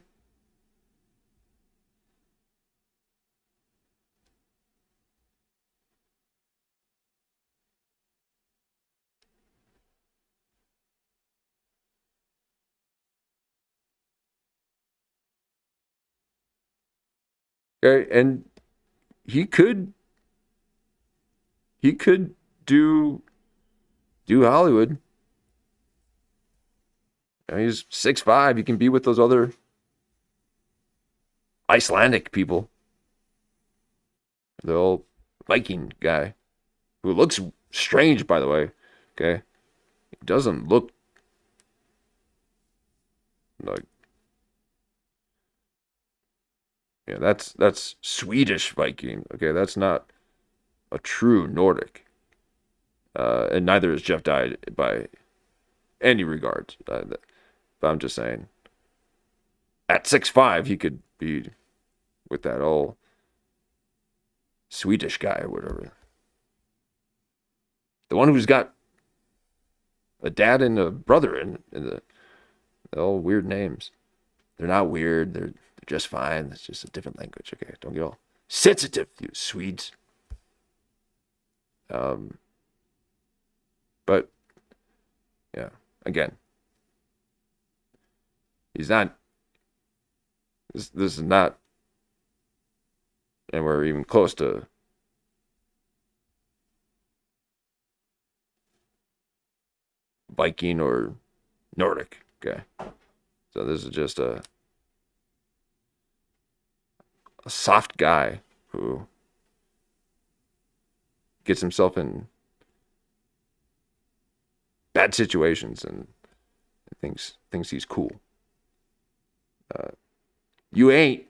Okay, and he could do Hollywood. He's 6'5". He can be with those other Icelandic people. The old Viking guy, who looks strange, by the way. Okay, he doesn't look like. Yeah, that's Swedish Viking. Okay, that's not a true Nordic. And neither is Jeff Dye by any regards. But I'm just saying, at 6'5", he could be with that old Swedish guy or whatever. The one who's got a dad and a brother in the all weird names. They're not weird. They're just fine. It's just a different language. Okay, don't get all sensitive, you Swedes. But yeah, again, he's not. This is not anywhere even close to Viking or Nordic. Okay, so this is just a soft guy who gets himself in bad situations and thinks he's cool. You ain't.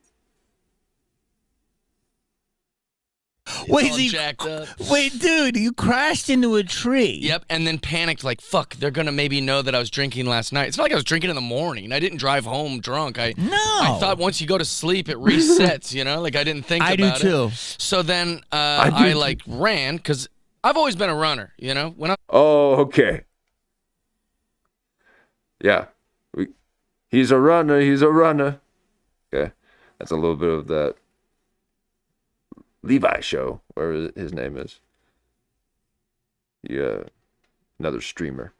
Wait, all jacked up. Wait, dude, you crashed into a tree. Yep, and then panicked like, fuck, they're going to maybe know that I was drinking last night. It's not like I was drinking in the morning. I didn't drive home drunk. I thought once you go to sleep, it resets, you know? Like, I didn't think about it. I do, too. So then I like, ran, because I've always been a runner, you know? Oh, okay. Yeah. He's a runner. He's a runner. Okay. That's a little bit of that Levi show, whatever his name is. Yeah. Another streamer.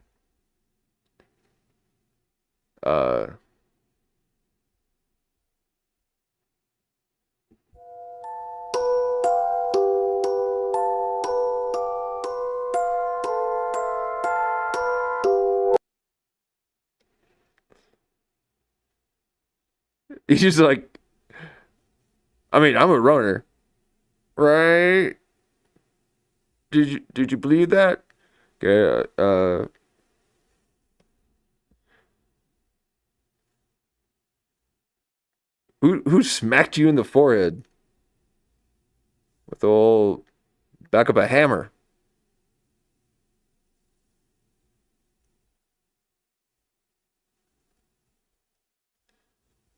He's just like, I mean, I'm a runner, right? Did you believe that? Okay, who smacked you in the forehead with the old back of a hammer?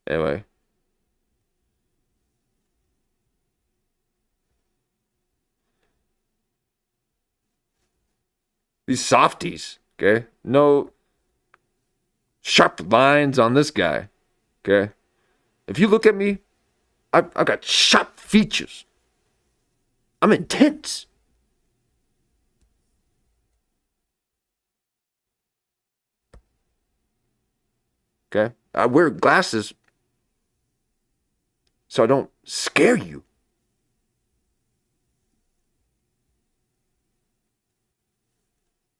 Anyway. These softies, okay? No sharp lines on this guy, okay? If you look at me, I've got sharp features. I'm intense. Okay? I wear glasses so I don't scare you.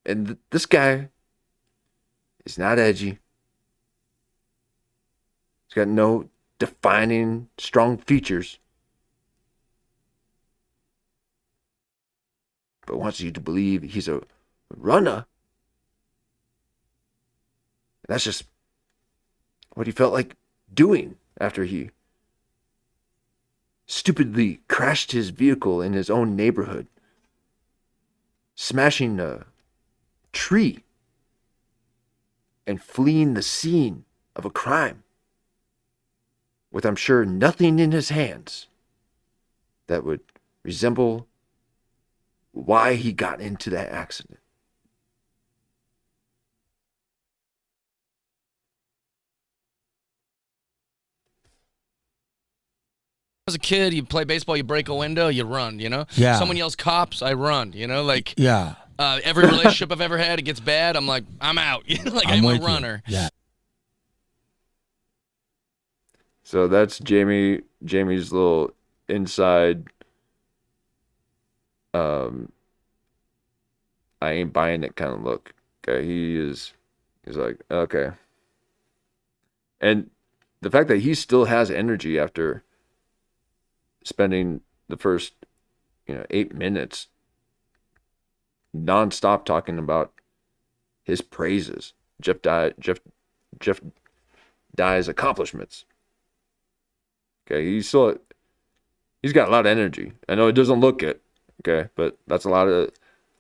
And this guy is not edgy. He's got no defining strong features. But wants you to believe he's a runner. And that's just what he felt like doing after he stupidly crashed his vehicle in his own neighborhood, smashing a tree and fleeing the scene of a crime with, I'm sure, nothing in his hands that would resemble why he got into that accident. As a kid, you play baseball, you break a window, you run, you know? Yeah. Someone yells cops, I run, you know? Like, Yeah. every relationship I've ever had, it gets bad, I'm like, I'm out. You know, like, I'm a with you. runner. Yeah. So that's Jamie's little inside I ain't buying it kind of look. Okay, he's like, okay. And the fact that he still has energy after spending the first 8 minutes nonstop talking about his praises, Jeff Dye's accomplishments. Okay, he's got a lot of energy. I know it doesn't look it, okay, but that's a lot of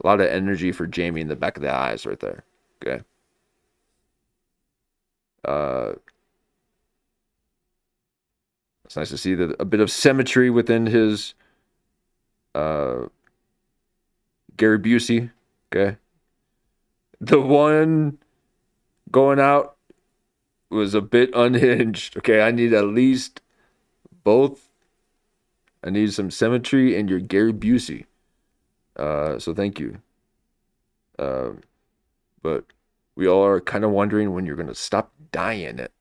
energy for Jamie in the back of the eyes right there. Okay. It's nice to see a bit of symmetry within his Gary Busey. Okay. The one going out was a bit unhinged. Okay, I need at least both. I need some symmetry and your Gary Busey. So thank you. But we all are kind of wondering when you're gonna stop dying it.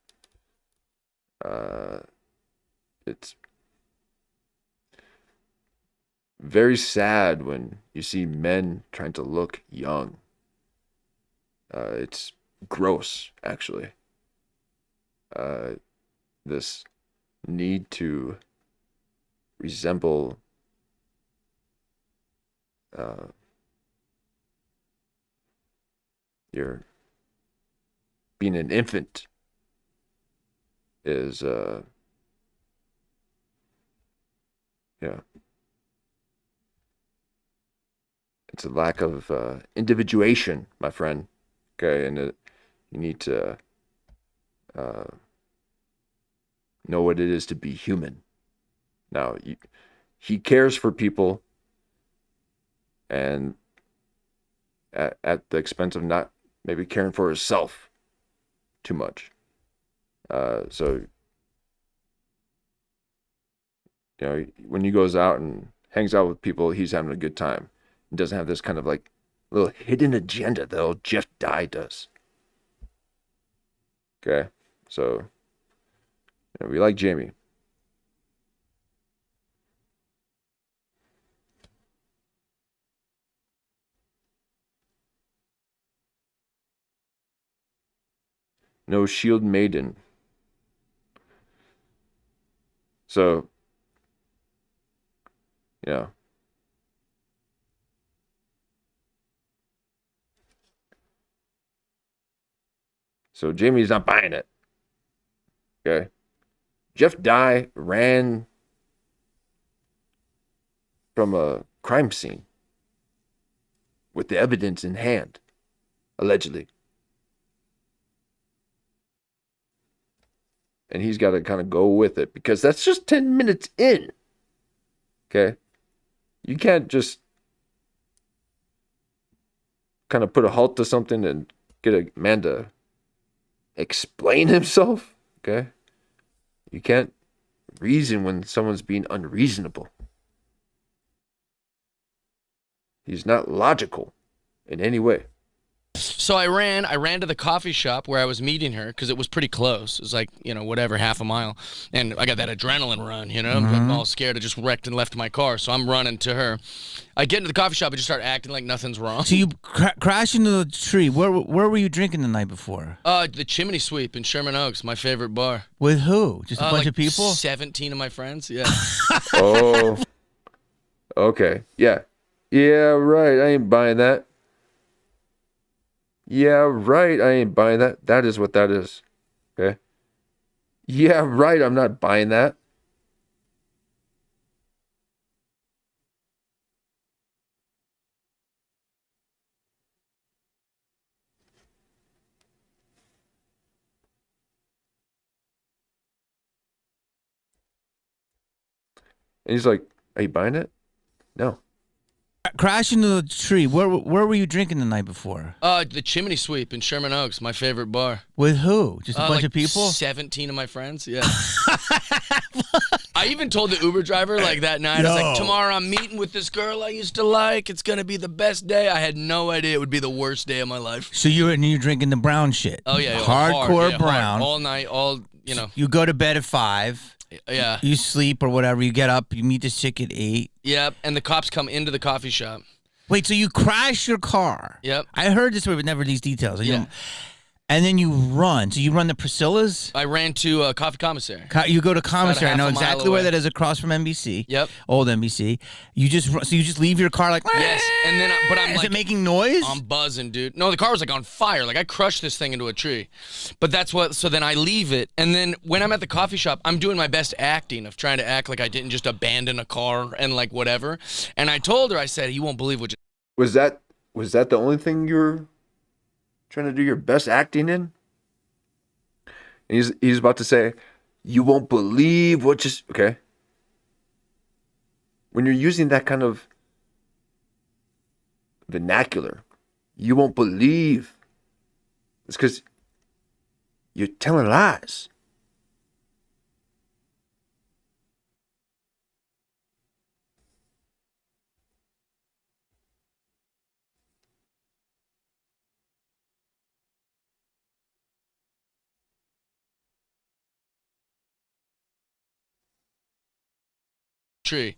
It's very sad when you see men trying to look young. It's gross, actually. This need to resemble your being an infant is yeah, it's a lack of individuation, my friend. Okay, and you need to know what it is to be human. Now, he cares for people, and at the expense of not maybe caring for himself too much. So, you know, when he goes out and hangs out with people, he's having a good time. He doesn't have this kind of like little hidden agenda that old Jeff Dye does. Okay, so you know, we like Jamie. No shield maiden. So, yeah. So Jamie's not buying it. Okay. Jeff Dye ran from a crime scene with the evidence in hand, allegedly. And he's got to kind of go with it because that's just 10 minutes in. Okay. You can't just kind of put a halt to something and get a man to explain himself. Okay. You can't reason when someone's being unreasonable. He's not logical in any way. So I ran to the coffee shop where I was meeting her because it was pretty close. It was like, you know, whatever, half a mile. And I got that adrenaline run, you know? I'm all scared. I just wrecked and left my car. So I'm running to her. I get into the coffee shop and just start acting like nothing's wrong. So you crash into the tree. Where were you drinking the night before? The Chimney Sweep in Sherman Oaks, my favorite bar. With who? Just a bunch like of people? 17 of my friends, yeah. Oh. Okay. Yeah. Yeah, right. I ain't buying that. Yeah, right. I ain't buying that. That is what that is. Okay. Yeah, right. I'm not buying that. And he's like, are you buying it? No. Crash into the tree. Where were you drinking the night before? The Chimney Sweep in Sherman Oaks, my favorite bar. With who? Just a bunch like of people? 17 of my friends, yeah. I even told the Uber driver like that night, I was like, tomorrow I'm meeting with this girl I used to like. It's going to be the best day. I had no idea it would be the worst day of my life. So you're drinking the brown shit. Oh, yeah. Hardcore hard, brown. Hard, all night, you know. You go to bed at 5. Yeah. You sleep or whatever. You get up. You meet this chick at 8. Yep. And the cops come into the coffee shop. Wait, so you crash your car? Yep. I heard this story, but never these details. Yeah. And then you run. So you run the Priscilla's? I ran to Coffee Commissary. You go to Commissary. I know half a mile exactly where away. that is, across from NBC. Yep. Old NBC. You just leave your car like, yes. And then, but I'm is like, it making noise? I'm buzzing, dude. No, the car was like on fire. Like I crushed this thing into a tree. But that's what, so then I leave it. And then when I'm at the coffee shop, I'm doing my best acting of trying to act like I didn't just abandon a car and like whatever. And I told her, I said, you won't believe what you. Was that the only thing you were trying to do your best acting in? And he's about to say, you won't believe what just okay. When you're using that kind of vernacular, you won't believe. It's because You're telling lies. tree.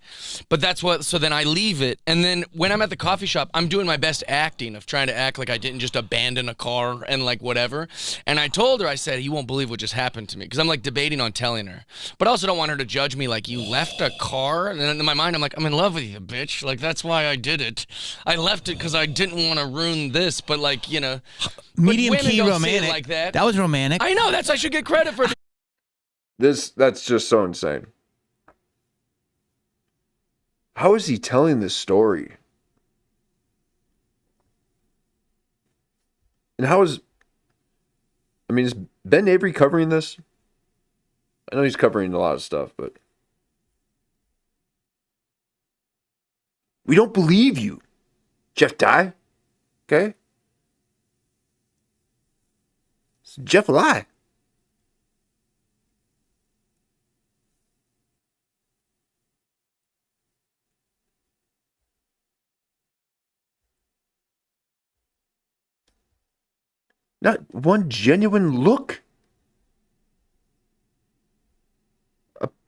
But that's what, so then I leave it, and then when I'm at the coffee shop, I'm doing my best acting of trying to act like I didn't just abandon a car and like whatever. And I told her, I said, you won't believe what just happened to me, because I'm like debating on telling her. But I also don't want her to judge me like, you left a car? And then in my mind, I'm like, I'm in love with you, bitch. Like, that's why I did it. I left it because I didn't want to ruin this, but like, you know. Medium women key don't see it romantic. like that. That was romantic. I know, I should get credit for it. That's just so insane. How is he telling this story? And how is... I mean, is Ben Avery covering this? I know he's covering a lot of stuff, but... We don't believe you, Jeff Dye. Okay? It's Jeff lie. Not one genuine look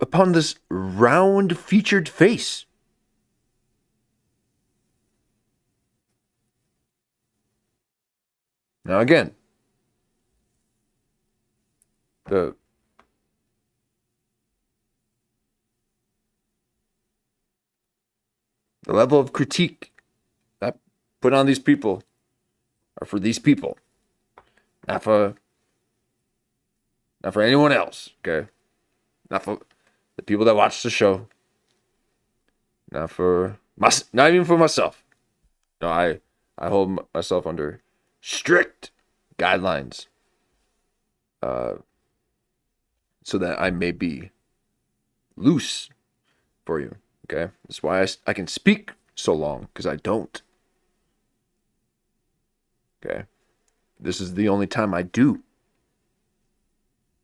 upon this round-featured face. Now again, the level of critique I put on these people are for these people. Not for anyone else, okay? Not for the people that watch the show. Not even for myself. No, I hold myself under strict guidelines, so that I may be loose for you, okay? That's why I can speak so long, because I don't. Okay? This is the only time I do.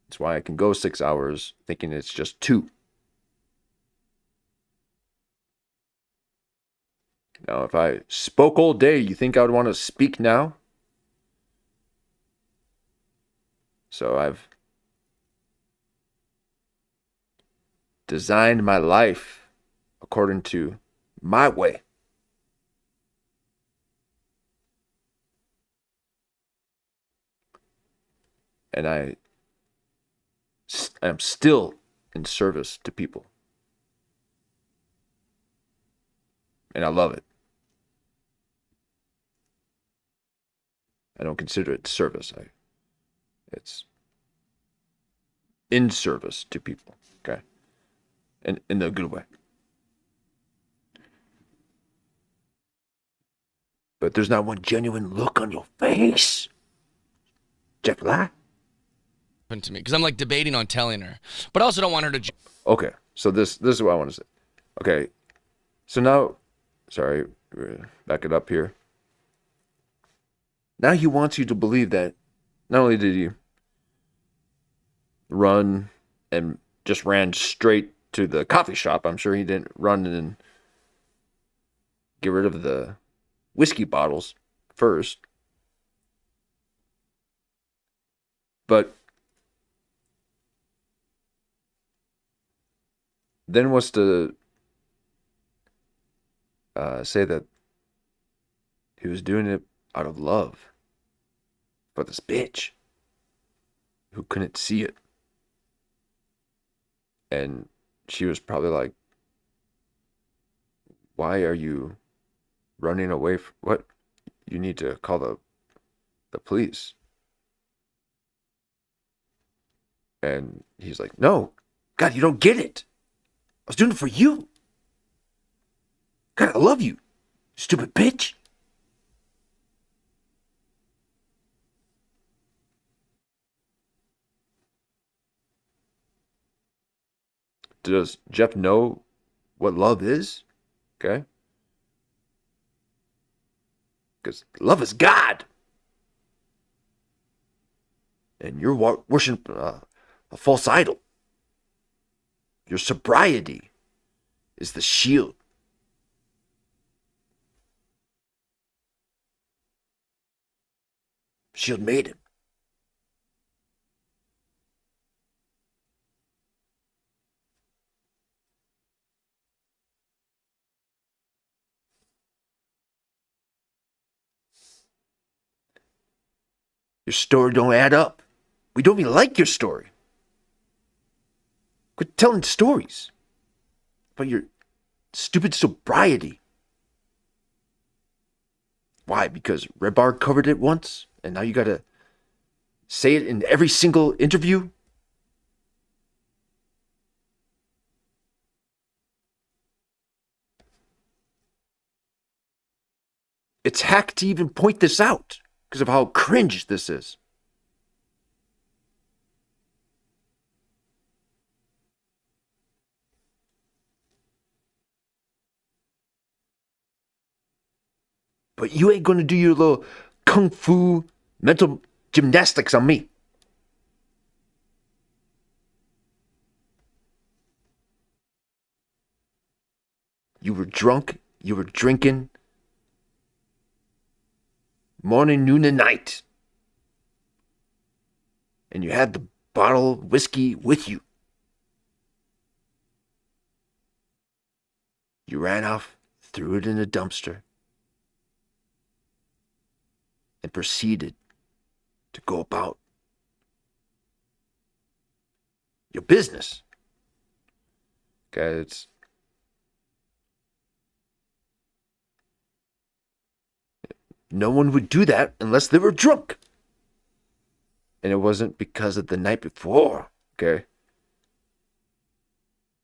That's why I can go 6 hours thinking it's just 2. Now, if I spoke all day, you think I would want to speak now? So I've designed my life according to my way. And I am still in service to people. And I love it. I don't consider it service. It's in service to people, okay? And in a good way. But there's not one genuine look on your face. Jeff Lie. To me, because I'm like debating on telling her, but I also don't want her to. Okay, so this is what I want to say. Okay, so now, sorry, back it up here. Now he wants you to believe that not only did he run and just ran straight to the coffee shop, I'm sure he didn't run and get rid of the whiskey bottles first. But then wants to say that he was doing it out of love for this bitch who couldn't see it. And she was probably like, why are you running away from what? You need to call the police. And he's like, no, God, you don't get it. I was doing it for you. God, I love you, stupid bitch. Does Jeff know what love is? Okay. Because love is God. and you're worshiping a false idol. Your sobriety is the shield. Shield made him. Your story don't add up. We don't even like your story. Quit telling stories about your stupid sobriety. Why? Because Red Bar covered it once, and now you gotta say it in every single interview? It's hack to even point this out because of how cringe this is. But you ain't gonna do your little kung fu mental gymnastics on me. You were drunk, you were drinking, morning, noon, and night. And you had the bottle of whiskey with you. You ran off, threw it in a dumpster, and proceeded to go about your business. Okay, it's no one would do that unless they were drunk. And it wasn't because of the night before, okay?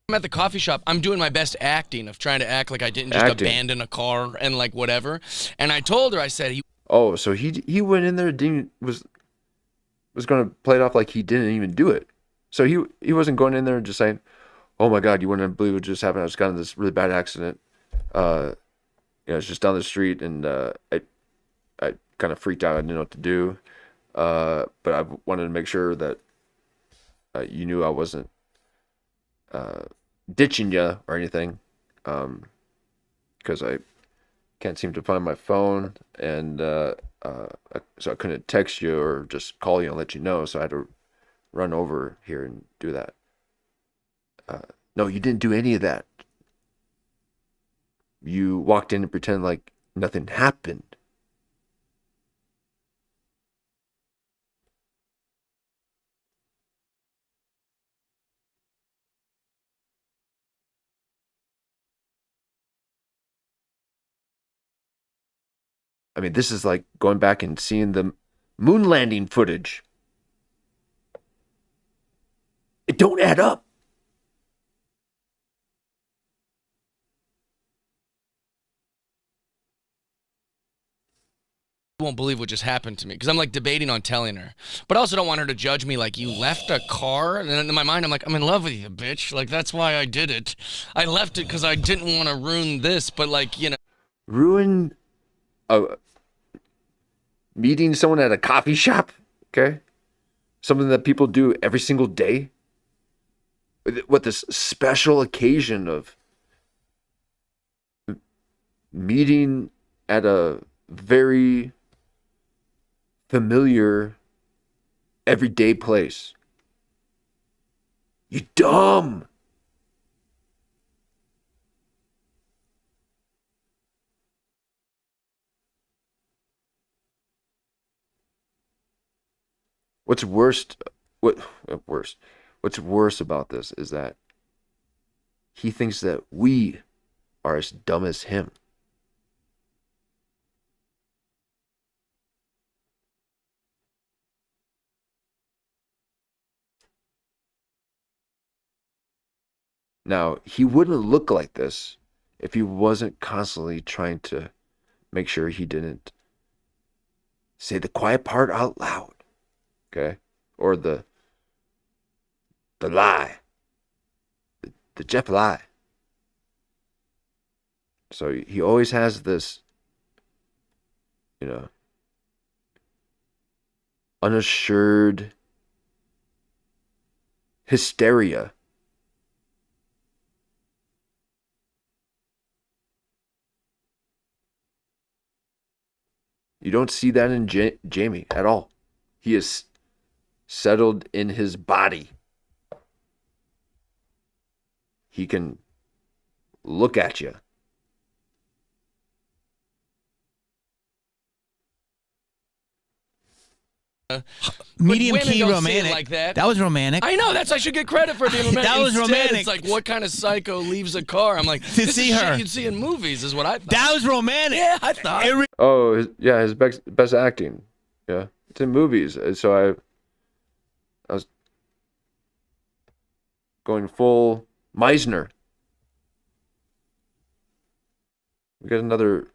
I'm at the coffee shop. I'm doing my best acting of trying to act like I didn't just abandon a car and like whatever. And I told her, I said, oh, so he went in there and was going to play it off like he didn't even do it. So he wasn't going in there and just saying, "Oh my God, you wouldn't believe what just happened. I just got in this really bad accident. It's just down the street, and I kind of freaked out. I didn't know what to do. But I wanted to make sure that you knew I wasn't ditching you or anything, because I can't seem to find my phone, and so I couldn't text you or just call you and let you know. So I had to run over here and do that." No, you didn't do any of that. You walked in and pretended like nothing happened. I mean, this is like going back and seeing the moon landing footage. It don't add up. won't believe what just happened to me, because I'm like debating on telling her, but I also don't want her to judge me like, you left a car, and then in my mind I'm like, I'm in love with you, bitch, like that's why I did it. I left it because I didn't want to ruin this, but like, you know, Ruin meeting someone at a coffee shop, okay? Something that people do every single day. What this special occasion of meeting at a very familiar, everyday place. You dumb. What's worse about this is that he thinks that we are as dumb as him. Now, he wouldn't look like this if he wasn't constantly trying to make sure he didn't say the quiet part out loud, okay? Or the lie, the Jeff lie. So he always has this, unassured hysteria. You don't see that in Jamie at all. He is settled in his body. He can look at you. Medium women key don't see it romantic. like that. That was romantic. I know, I should get credit for being romantic. That was Instead, romantic. It's like, what kind of psycho leaves a car? I'm like, To this see is her. shit you'd see in movies, is what I thought. That was romantic. Yeah, I thought. Oh, his best acting. Yeah, it's in movies. So I was going full Meisner. We got another.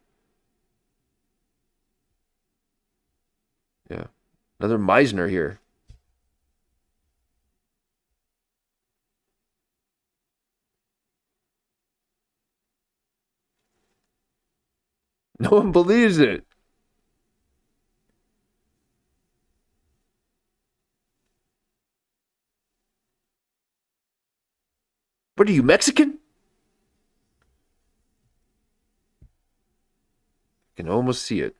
Yeah, another Meisner here. No one believes it. What are you, Mexican? I can almost see it,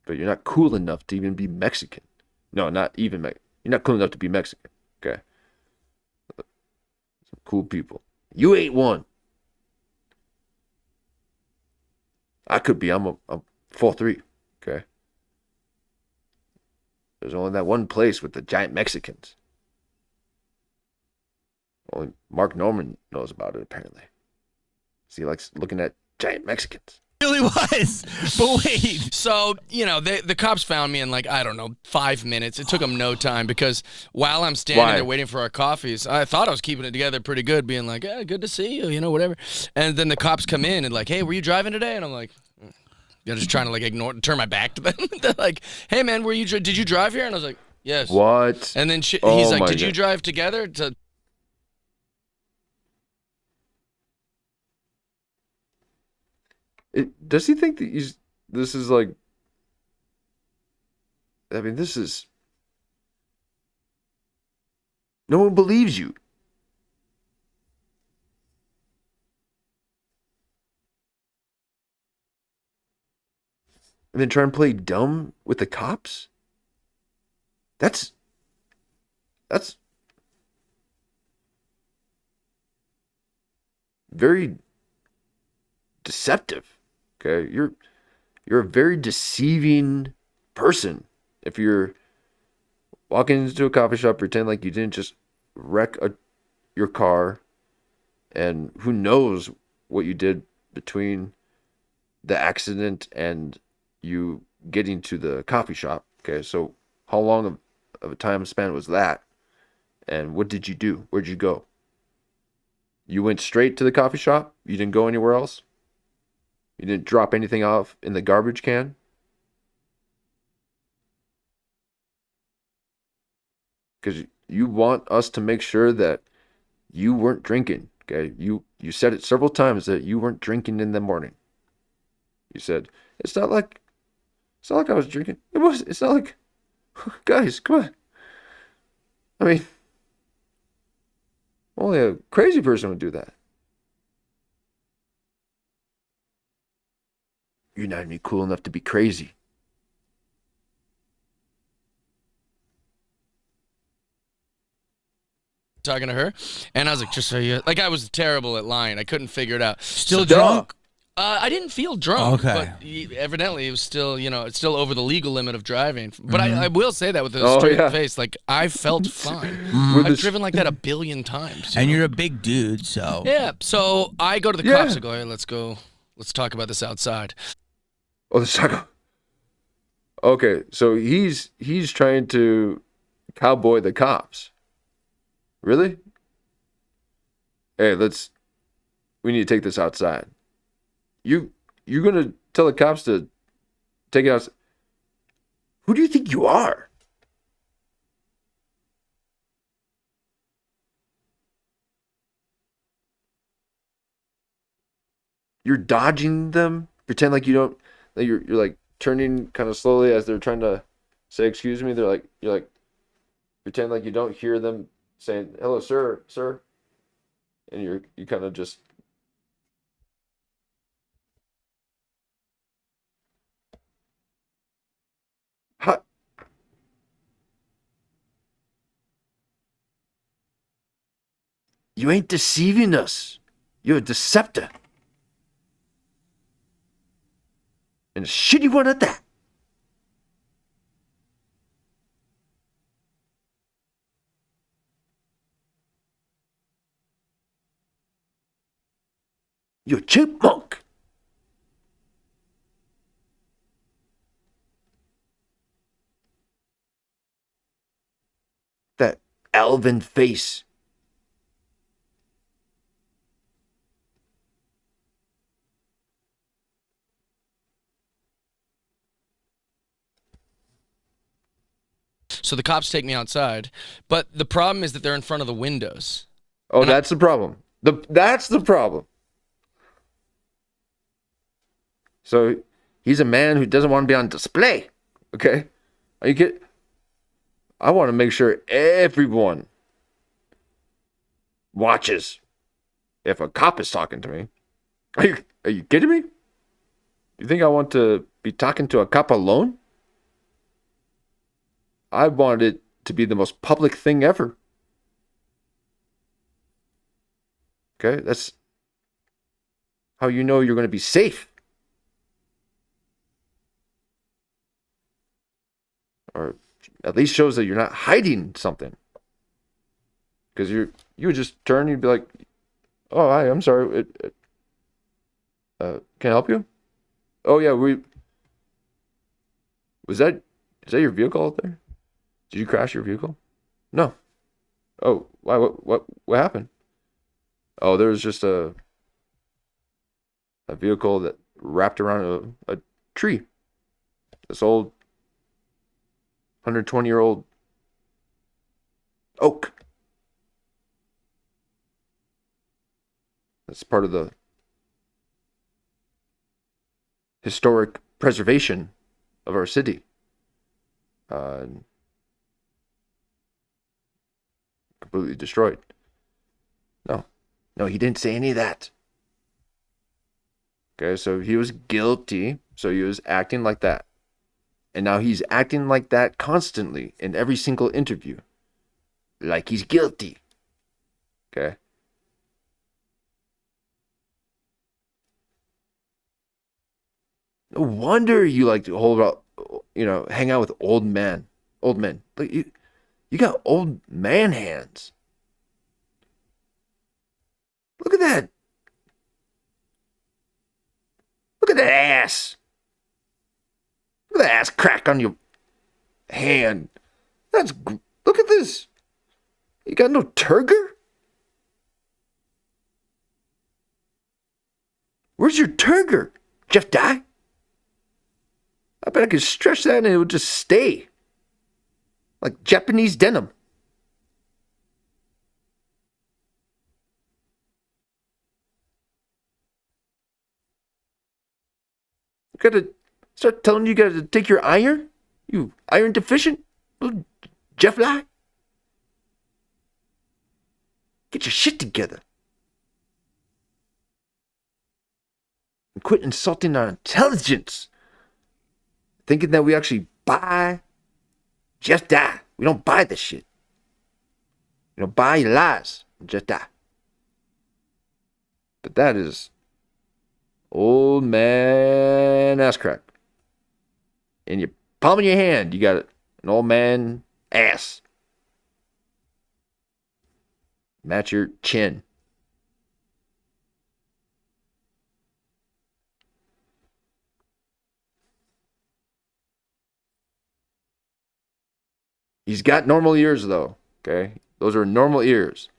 but you're not cool enough to even be Mexican. No, not even You're not cool enough to be Mexican. Okay. Some cool people. You ain't one. I could be. I'm 4'3". Okay. There's only that one place with the giant Mexicans. Only Mark Norman knows about it, apparently. So he likes looking at giant Mexicans. It really was. But wait. So, the cops found me in, like, I don't know, 5 minutes. It took them no time because while I'm standing Why? there waiting for our coffees, I thought I was keeping it together pretty good, being like, yeah, good to see you, whatever. And then the cops come in and like, hey, were you driving today? And I'm like, they're just trying to, like, turn my back to them. They're like, hey, man, did you drive here? And I was like, yes. What? And then he's Oh like, my did you God. drive together? Does he think that this is like, I mean, this is, no one believes you. And then try and play dumb with the cops? That's very deceptive. Okay, you're a very deceiving person if you're walking into a coffee shop, pretend like you didn't just wreck your car, and who knows what you did between the accident and you getting to the coffee shop. Okay, so how long of a time span was that? And what did you do? Where'd you go? You went straight to the coffee shop? You didn't go anywhere else? You didn't drop anything off in the garbage can? Because you want us to make sure that you weren't drinking. Okay, you said it several times that you weren't drinking in the morning. You said it's not like I was drinking. It's not like, guys, come on. I mean, only a crazy person would do that. You're not even cool enough to be crazy. talking to her, and I was like, just so you, like, I was terrible at lying. I couldn't figure it out. Still drunk? I didn't feel drunk, Okay. but evidently it was still, it's still over the legal limit of driving. But I will say that with a Oh, straight yeah. face, like, I felt fine. With I've this- driven like that a billion times. And you're a big dude, so. Yeah, so I go to the Yeah. cops and go, hey, let's talk about this outside. Oh, the psycho. Okay, so he's trying to cowboy the cops. Really? Hey, we need to take this outside. You're gonna tell the cops to take it outside? Who do you think you are? You're dodging them. Pretend like you don't. Like you're like turning kind of slowly as they're trying to say excuse me. You're like pretend like you don't hear them saying, "Hello, sir, sir," and you kind of just "Huh, you ain't deceiving us. You're a deceptor. And a shitty one at that." You're a chipmunk. That elven face. So the cops take me outside, but the problem is that they're in front of the windows. Oh, that's the problem. That's the problem. So he's a man who doesn't want to be on display. Okay? Are you kidding? I want to make sure everyone watches if a cop is talking to me. Are you kidding me? You think I want to be talking to a cop alone? I wanted it to be the most public thing ever. Okay? That's how you know you're going to be safe. Or at least shows that you're not hiding something. Because you would just turn and you'd be like, "Oh, hi, I'm sorry. Can I help you? Oh yeah, is that your vehicle out there? Did you crash your vehicle? No. Oh, why? What happened? Oh, there was just a vehicle that wrapped around a tree. This old 120-year-old oak. That's part of the historic preservation of our city. Completely destroyed. No, he didn't say any of that. Okay, so he was guilty, so he was acting like that. And now he's acting like that constantly in every single interview. Like he's guilty. Okay? No wonder you like to hang out with old men. Like you got old man hands. Look at that. Look at that ass. Look at that ass crack on your hand. Look at this. You got no turgor? Where's your turgor? Jeff die? I bet I could stretch that and it would just stay. Like Japanese denim. You gotta start telling you gotta take your iron? You iron deficient? Little Jeff Lie? Get your shit together. And quit insulting our intelligence. Thinking that we actually buy Jeff Die. We don't buy this shit. We don't buy your lies. Just die. But that is old man ass crack. In your palm of your hand, you got an old man ass. Match your chin. He's got normal ears though. Okay, those are normal ears.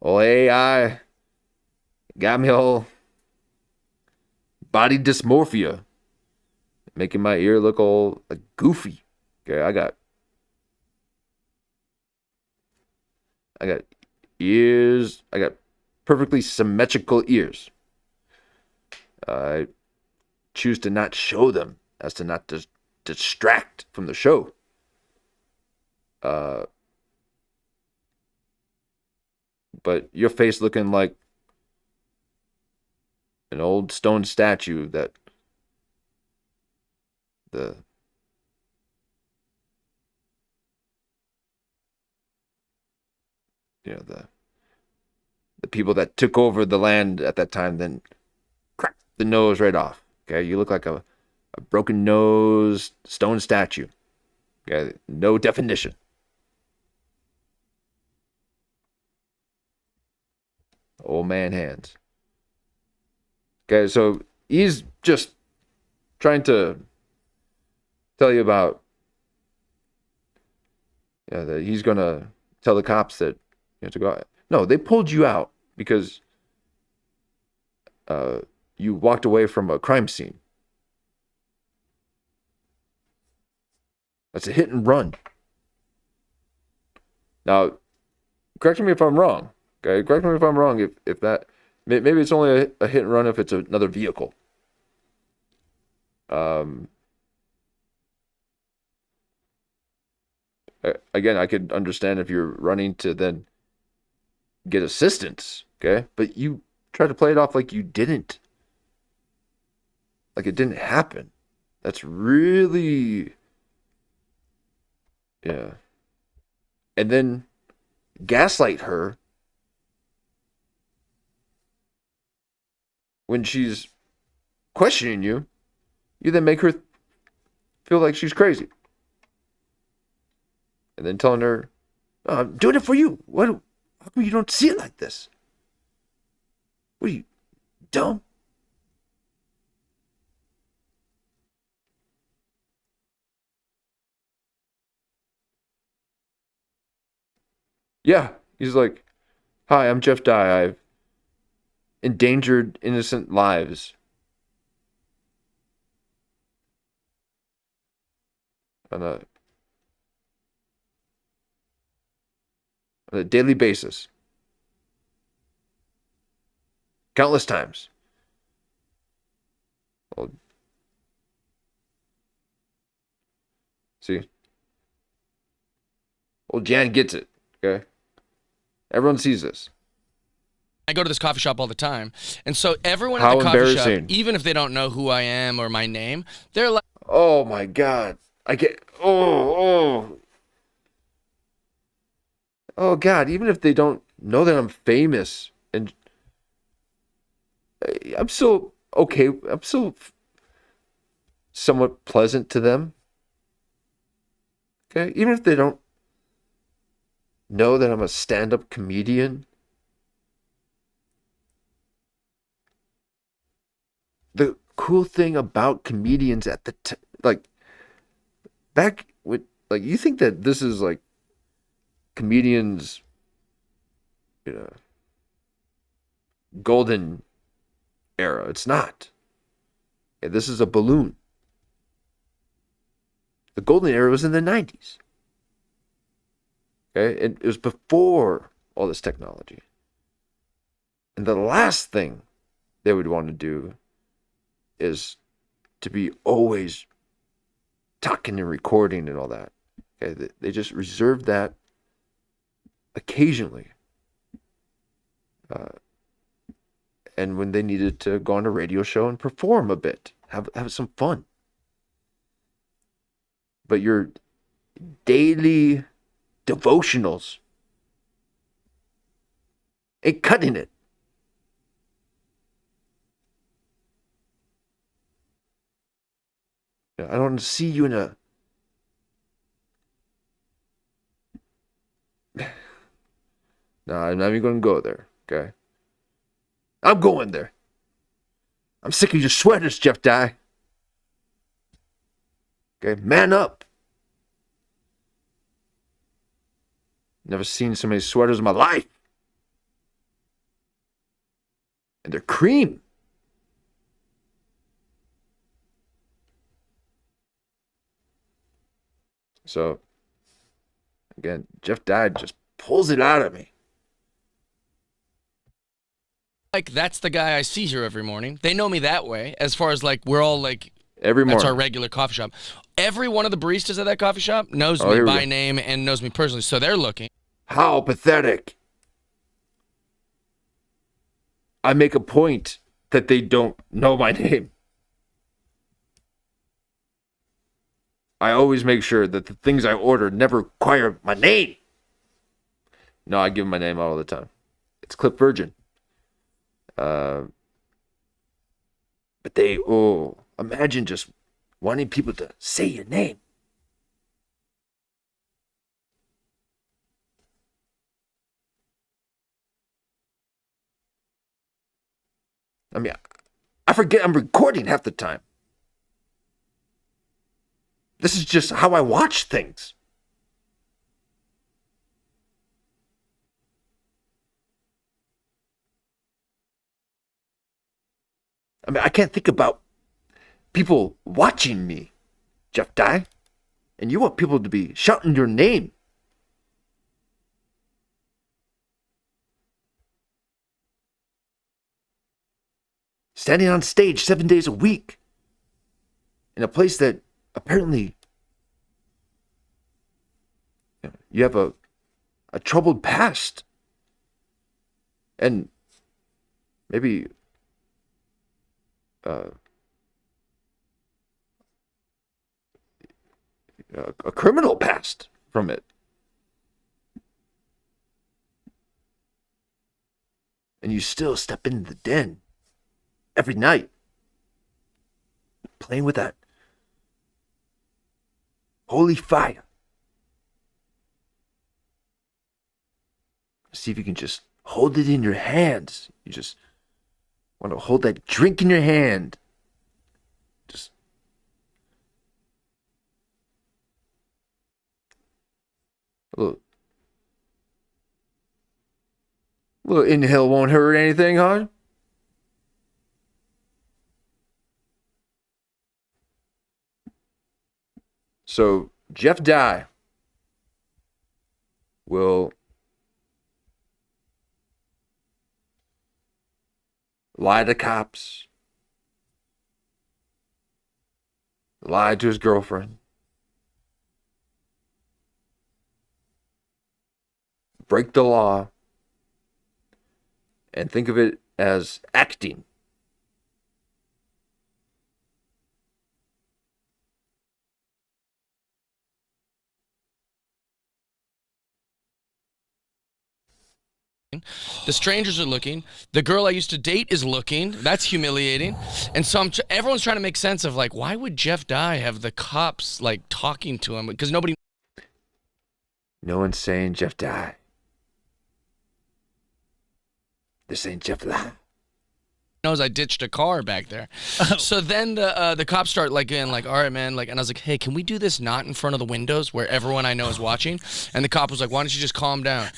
Oh, AI got me all body dysmorphia, making my ear look all like goofy. Okay, I got ears. I got perfectly symmetrical ears. I choose to not show them as to not distract from the show. but your face looking like an old stone statue that the the people that took over the land at that time then cracked the nose right off. Okay, you look like a broken nose stone statue. Okay, no definition. Old man hands. Okay, so he's just trying to tell you about that he's gonna tell the cops that you have to go out. No, they pulled you out because you walked away from a crime scene. That's a hit and run. Now, correct me if I'm wrong. Okay, correct me if I'm wrong. If that maybe it's only a hit and run if it's another vehicle. Again, I could understand if you're running to then get assistance, okay? But you try to play it off like you didn't. Like it didn't happen. That's really... Yeah. And then gaslight her when she's questioning you. You then make her feel like she's crazy. And then telling her, oh, I'm doing it for you. How come you don't see it like this? What are you, dumb? Yeah, he's like, hi, I'm Jeff Dye. I've endangered innocent lives. On a daily basis. Countless times. Well, see? Old Jan gets it, okay? Everyone sees this. I go to this coffee shop all the time. And so everyone How at the coffee shop, embarrassing. even if they don't know who I am or my name, they're like, Oh my God. Oh God, even if they don't know that I'm famous and I'm still okay, I'm still somewhat pleasant to them. Okay, even if they don't know that I'm a stand-up comedian. The cool thing about comedians at the back with you think that this is like comedians, golden era. It's not. Okay, this is a balloon. The golden era was in the 90s. Okay, it was before all this technology. And the last thing they would want to do is to be always talking and recording and all that. Okay, they just reserved that occasionally. And when they needed to go on a radio show and perform a bit, have some fun. But your daily devotionals ain't cutting it. I don't see you in a... No, I'm not even going to go there, okay? I'm going there. I'm sick of your sweaters, Jeff Dye. Okay, man up. Never seen so many sweaters in my life. And they're cream. So, again, Jeff Dye just pulls it out of me. like, that's the guy I see here every morning. They know me that way, as far as, like, we're all, like, Every morning. that's our regular coffee shop. Every one of the baristas at that coffee shop knows Oh, me here we by go. name and knows me personally, so they're looking. How pathetic. I make a point that they don't know my name. I always make sure that the things I order never require my name. No, I give them my name all the time. It's ClipVirgin. But they, imagine just wanting people to say your name. I mean, I forget I'm recording half the time. This is just how I watch things. I mean, I can't think about people watching me, Jeff Dye. And you want people to be shouting your name. Standing on stage 7 days a week. In a place that apparently you have a troubled past. And maybe a criminal past from it. And you still step into the den every night, playing with that holy fire. See if you can just hold it in your hands. You just want to hold that drink in your hand. Just a little inhale won't hurt anything, huh? So Jeff Dye will lie to cops, lie to his girlfriend, break the law, and think of it as acting. The strangers are looking. The girl I used to date is looking. That's humiliating. And so everyone's trying to make sense of, like, why would Jeff Dye have the cops, like, talking to him? Because nobody... No one's saying Jeff Dye. They're saying Jeff Dye. knows I ditched a car back there. So then the cops start like getting like, all right, man, like, and I was like, hey, can we do this not in front of the windows where everyone I know is watching? And the cop was like, why don't you just calm down?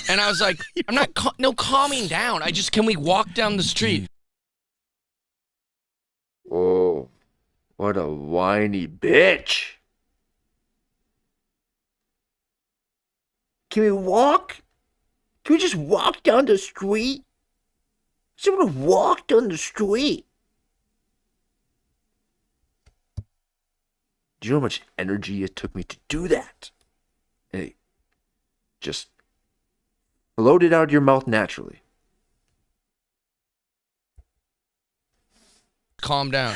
And I was like, I'm not, no calming down. Can we walk down the street? Oh, what a whiny bitch. Can we walk? Can we just walk down the street? I just want to walk down the street. Do you know how much energy it took me to do that? And it just floated out of your mouth naturally. Calm down.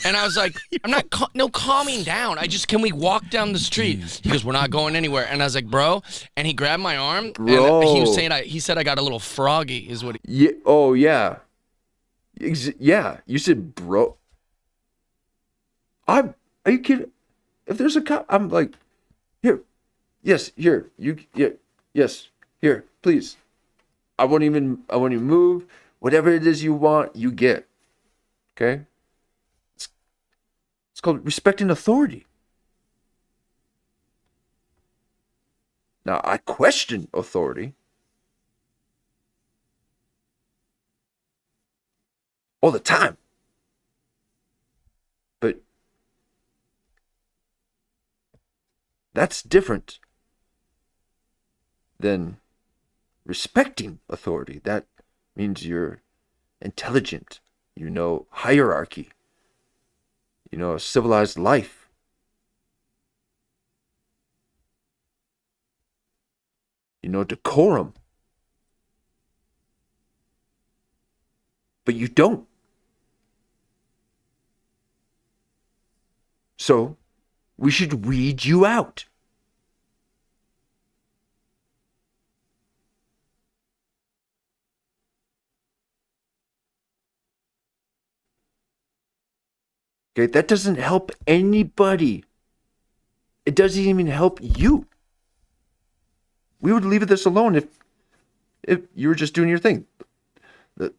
And I was like, I'm not, no calming down. Can we walk down the street? He goes, we're not going anywhere. And I was like, bro. And he grabbed my arm. Bro. And he was saying, he said I got a little froggy is what he. Yeah. Oh, yeah. Yeah. You said, bro. Are you kidding? If there's a cop, I'm like, here. Yes, here. Yes, here, please. I won't even move. Whatever it is you want, you get. Okay? It's called respecting authority. Now, I question authority all the time. But that's different than respecting authority. That means you're intelligent. You know hierarchy. You know, a civilized life. You know, decorum. but you don't. So we should weed you out. Okay, that doesn't help anybody. It doesn't even help you. We would leave this alone if you were just doing your thing. The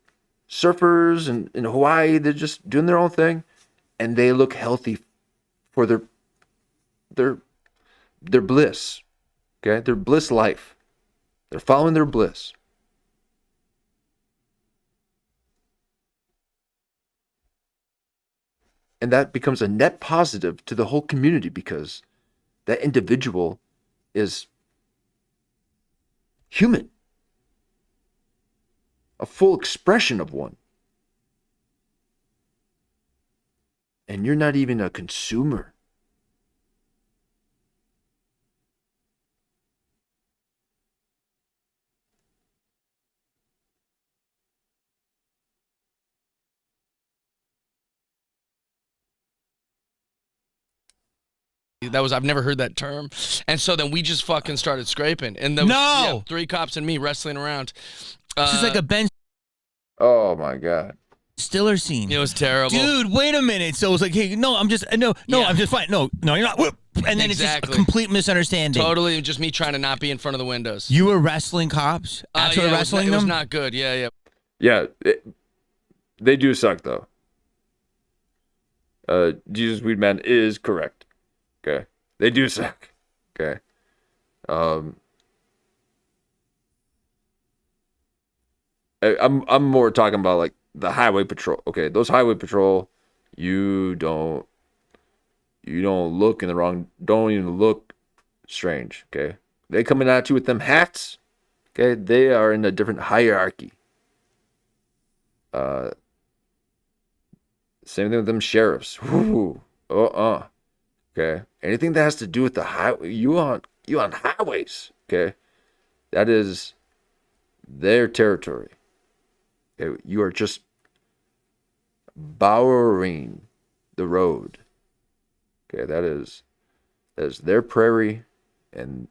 surfers in Hawaii, they're just doing their own thing, and they look healthy for their bliss. Okay, their bliss life. They're following their bliss. And that becomes a net positive to the whole community because that individual is human, a full expression of one. And you're not even a consumer. I've never heard that term. And so then we just fucking started scraping. And No! 3 cops and me wrestling around. This is like a Ben Oh my God. Stiller scene. It was terrible. Dude, wait a minute. So it was like, hey, no, I'm just, no, Yeah. I'm just fine. No, you're not. Whoop. And then it's just a Exactly. complete misunderstanding. Totally just me trying to not be in front of the windows. You were wrestling cops? Actually Yeah, wrestling it was them? not good. Yeah. Yeah, they do suck though. Jesus Weedman is correct. Okay, they do suck. Okay, I'm more talking about like the highway patrol. Okay, those highway patrol, you don't look in the wrong. Don't even look strange. Okay, they coming at you with them hats. Okay, they are in a different hierarchy. Same thing with them sheriffs. Whoo. Okay. Anything that has to do with the highway, you on highways. Okay. That is their territory. Okay. You are just bowering the road. Okay. That is their prairie, and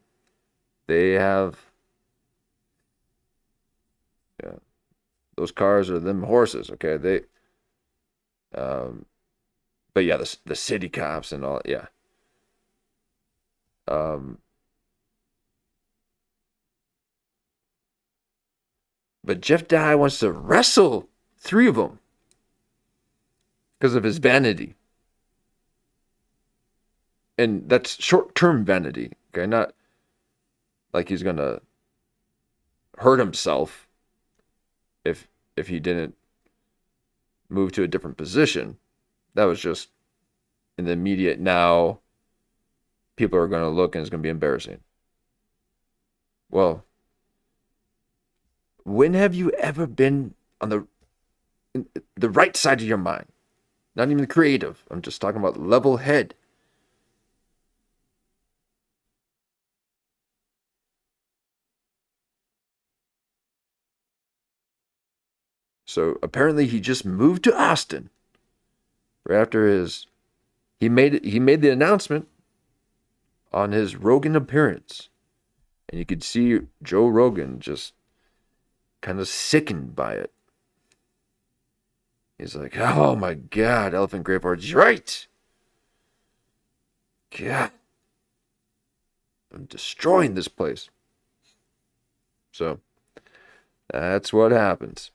they have, yeah, those cars are them horses. Okay. But yeah, the city cops and all, yeah. But Jeff Dye wants to wrestle 3 of them because of his vanity. And that's short-term vanity, okay? Not like he's gonna hurt himself if he didn't move to a different position. That was just in the immediate now. People are going to look and it's going to be embarrassing. Well, when have you ever been on the right side of your mind? Not even creative. I'm just talking about level head. So apparently he just moved to Austin right after he made the announcement on his Rogan appearance. And you could see Joe Rogan just kind of sickened by it. He's like, oh my God, Elephant Graveheart's right. God, I'm destroying this place. So that's what happens.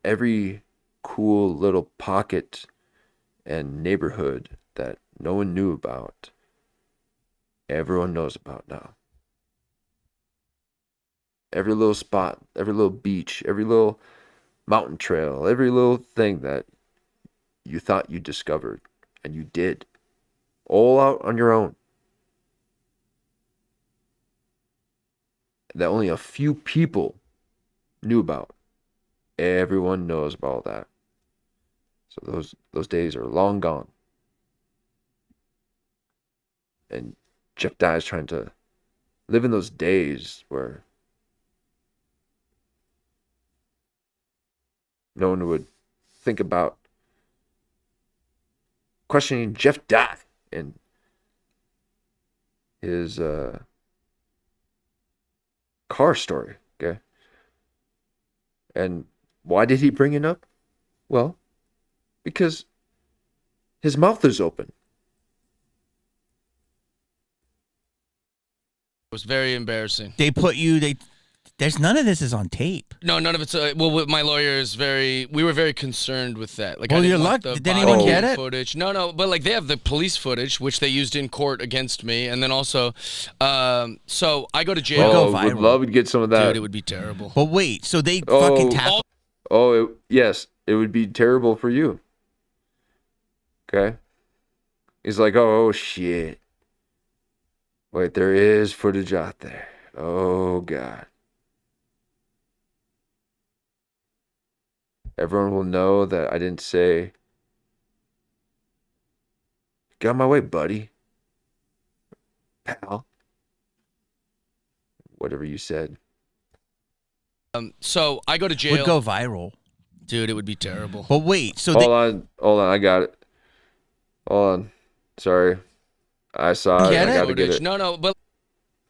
Every cool little pocket and neighborhood that no one knew about, everyone knows about now. Every little spot, every little beach, every little mountain trail, every little thing that you thought you discovered, and you did, all out on your own, that only a few people knew about. Everyone knows about that. So those days are long gone. And Jeff Dye is trying to live in those days where no one would think about questioning Jeff Dye and his car story, okay? And why did he bring it up? Well, because his mouth is open. It was very embarrassing. They put you. There's none of this is on tape. No, none of it's. Well, my lawyer is very. We were very concerned with that. Like, Well, I didn't you're want lucky. the Did anyone body get it? footage. No, but like they have the police footage, which they used in court against me, and then also, so I go to jail. go Oh, would viral. love to get some of that. Dude, it would be terrible. But wait, so they fucking tap. Yes, it would be terrible for you. Okay? He's like, oh, shit. Wait, there is footage out there. Oh, God. Everyone will know that I didn't say, get out my way, buddy. Pal. Whatever you said. So I go to jail. Would go viral. Dude, it would be terrible. But wait, so Hold on, I got it. Hold on. Sorry. I saw it. Get I it? gotta get it. No, but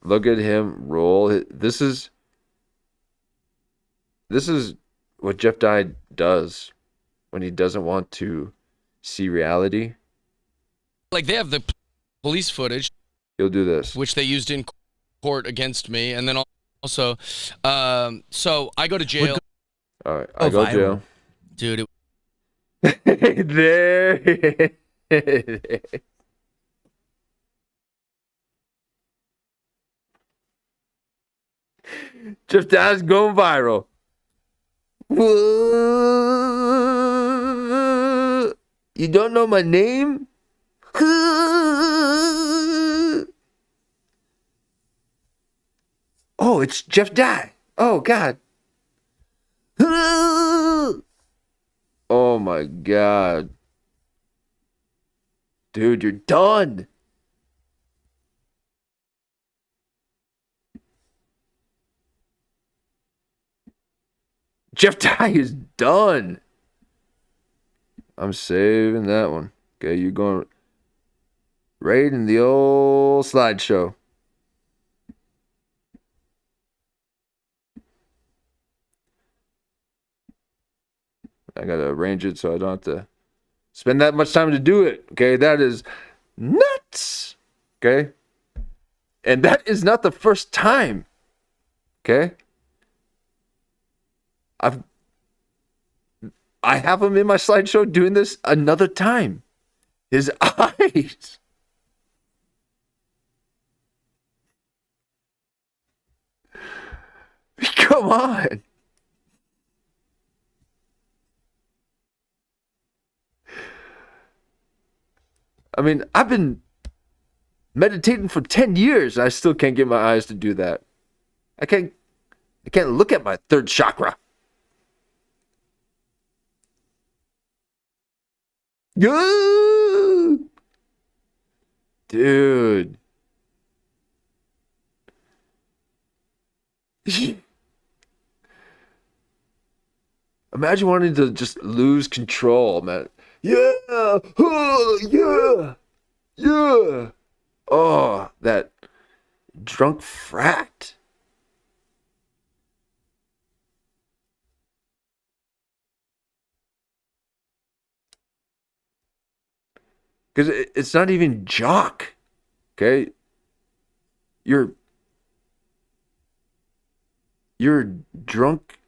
Look at him roll. This is what Jeff Dye does when he doesn't want to see reality. like they have the police footage, He'll do this. which they used in court against me, and then also, so I go to jail. All right, I go viral. jail. Dude, There. Jeff Dye's going viral. Whoa. You don't know my name? Oh, it's Jeff Dye. Oh, God. Oh, my God. Dude, you're done. Jeff Dye is done. I'm saving that one. Okay, you're going right in the old slideshow. I gotta arrange it so I don't have to spend that much time to do it. Okay, that is nuts. Okay, and that is not the first time. Okay, I have him in my slideshow doing this another time. His eyes. Come on. I mean, I've been meditating for 10 years. I still can't get my eyes to do that. I can't look at my third chakra. Dude. Imagine wanting to just lose control, man. Yeah. Yeah. Yeah. Oh, that drunk frat. Because it's not even jock. Okay? You're drunk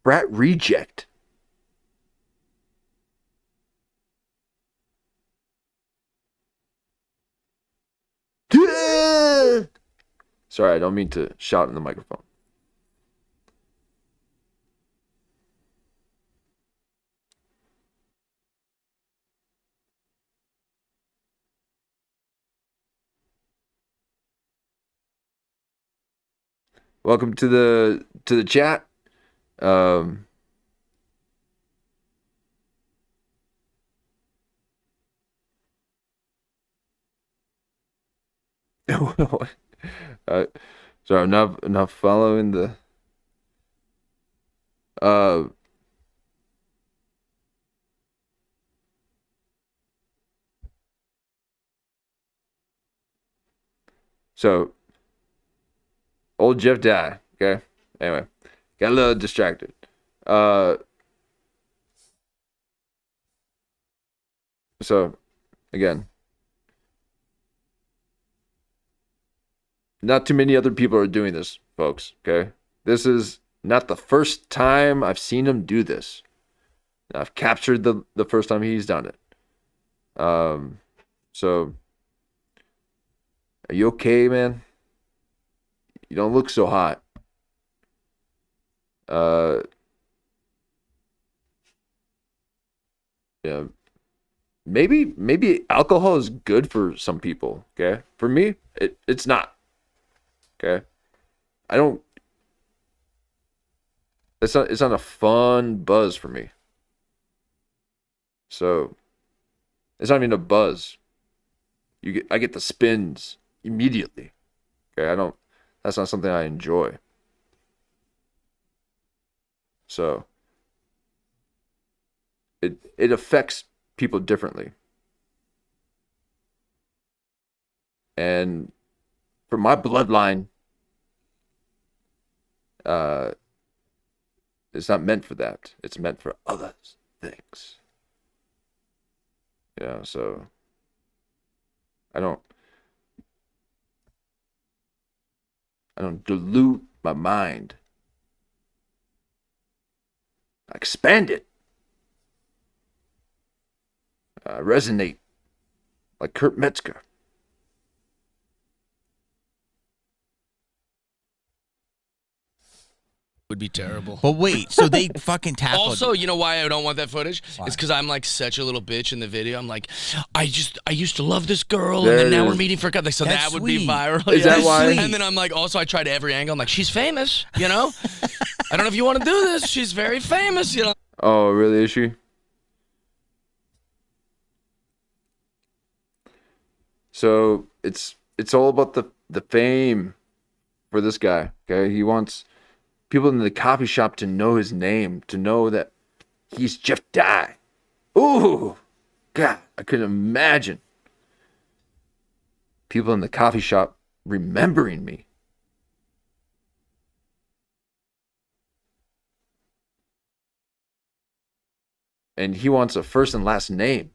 frat reject. Sorry, I don't mean to shout in the microphone. Welcome to the chat. Sorry, I'm not following the. Uh, so old Jeff died. Okay. Anyway, got a little distracted. Uh, so again, not too many other people are doing this, folks. Okay. This is not the first time I've seen him do this. I've captured the first time he's done it. So are you okay, man? You don't look so hot. Yeah. Maybe alcohol is good for some people, okay? For me, it's not. Okay? I don't it's not a fun buzz for me. So it's not even a buzz. I get the spins immediately. Okay, that's not something I enjoy. So it affects people differently. And for my bloodline, it's not meant for that. It's meant for other things. Yeah, so I don't dilute my mind. I expand it. I resonate like Kurt Metzger. Would be terrible. But wait, so they fucking tackled. Also, you know why I don't want that footage? It's because I'm like such a little bitch in the video. I'm like, I used to love this girl, There and then it now is. we're meeting for a couple. So That's that would be sweet. viral. Is that why? And then I'm like, also I tried every angle. I'm like, she's famous, you know. I don't know if you want to do this. She's very famous, you know. Oh, really? Is she? So it's all about the fame for this guy. Okay, he wants people in the coffee shop to know his name, to know that he's Jeff Dye. Ooh, God, I couldn't imagine people in the coffee shop remembering me. And he wants a first and last name.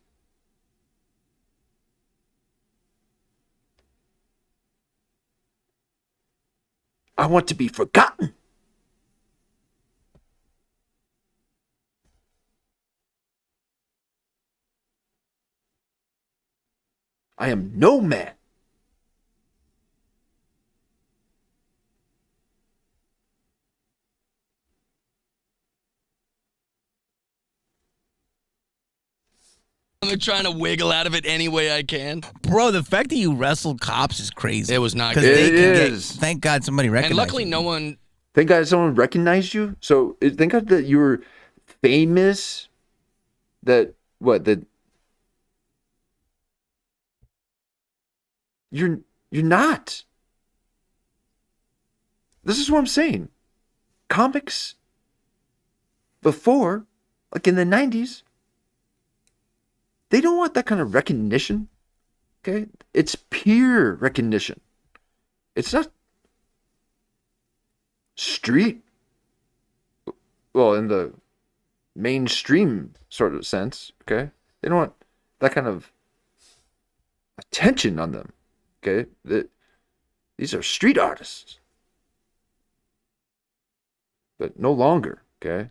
I want to be forgotten. I am no man. I'm trying to wiggle out of it any way I can. Bro, the fact that you wrestled cops is crazy. It was not because good. they It can is. get. Thank God somebody recognized. And luckily, you. no one. Thank God someone recognized you. So thank God that you were famous. That you're not. This is what I'm saying. Comics before, like in the 90s, they don't want that kind of recognition. Okay? It's peer recognition. It's not street. Well, in the mainstream sort of sense, okay? They don't want that kind of attention on them. Okay? These are street artists. But no longer, okay?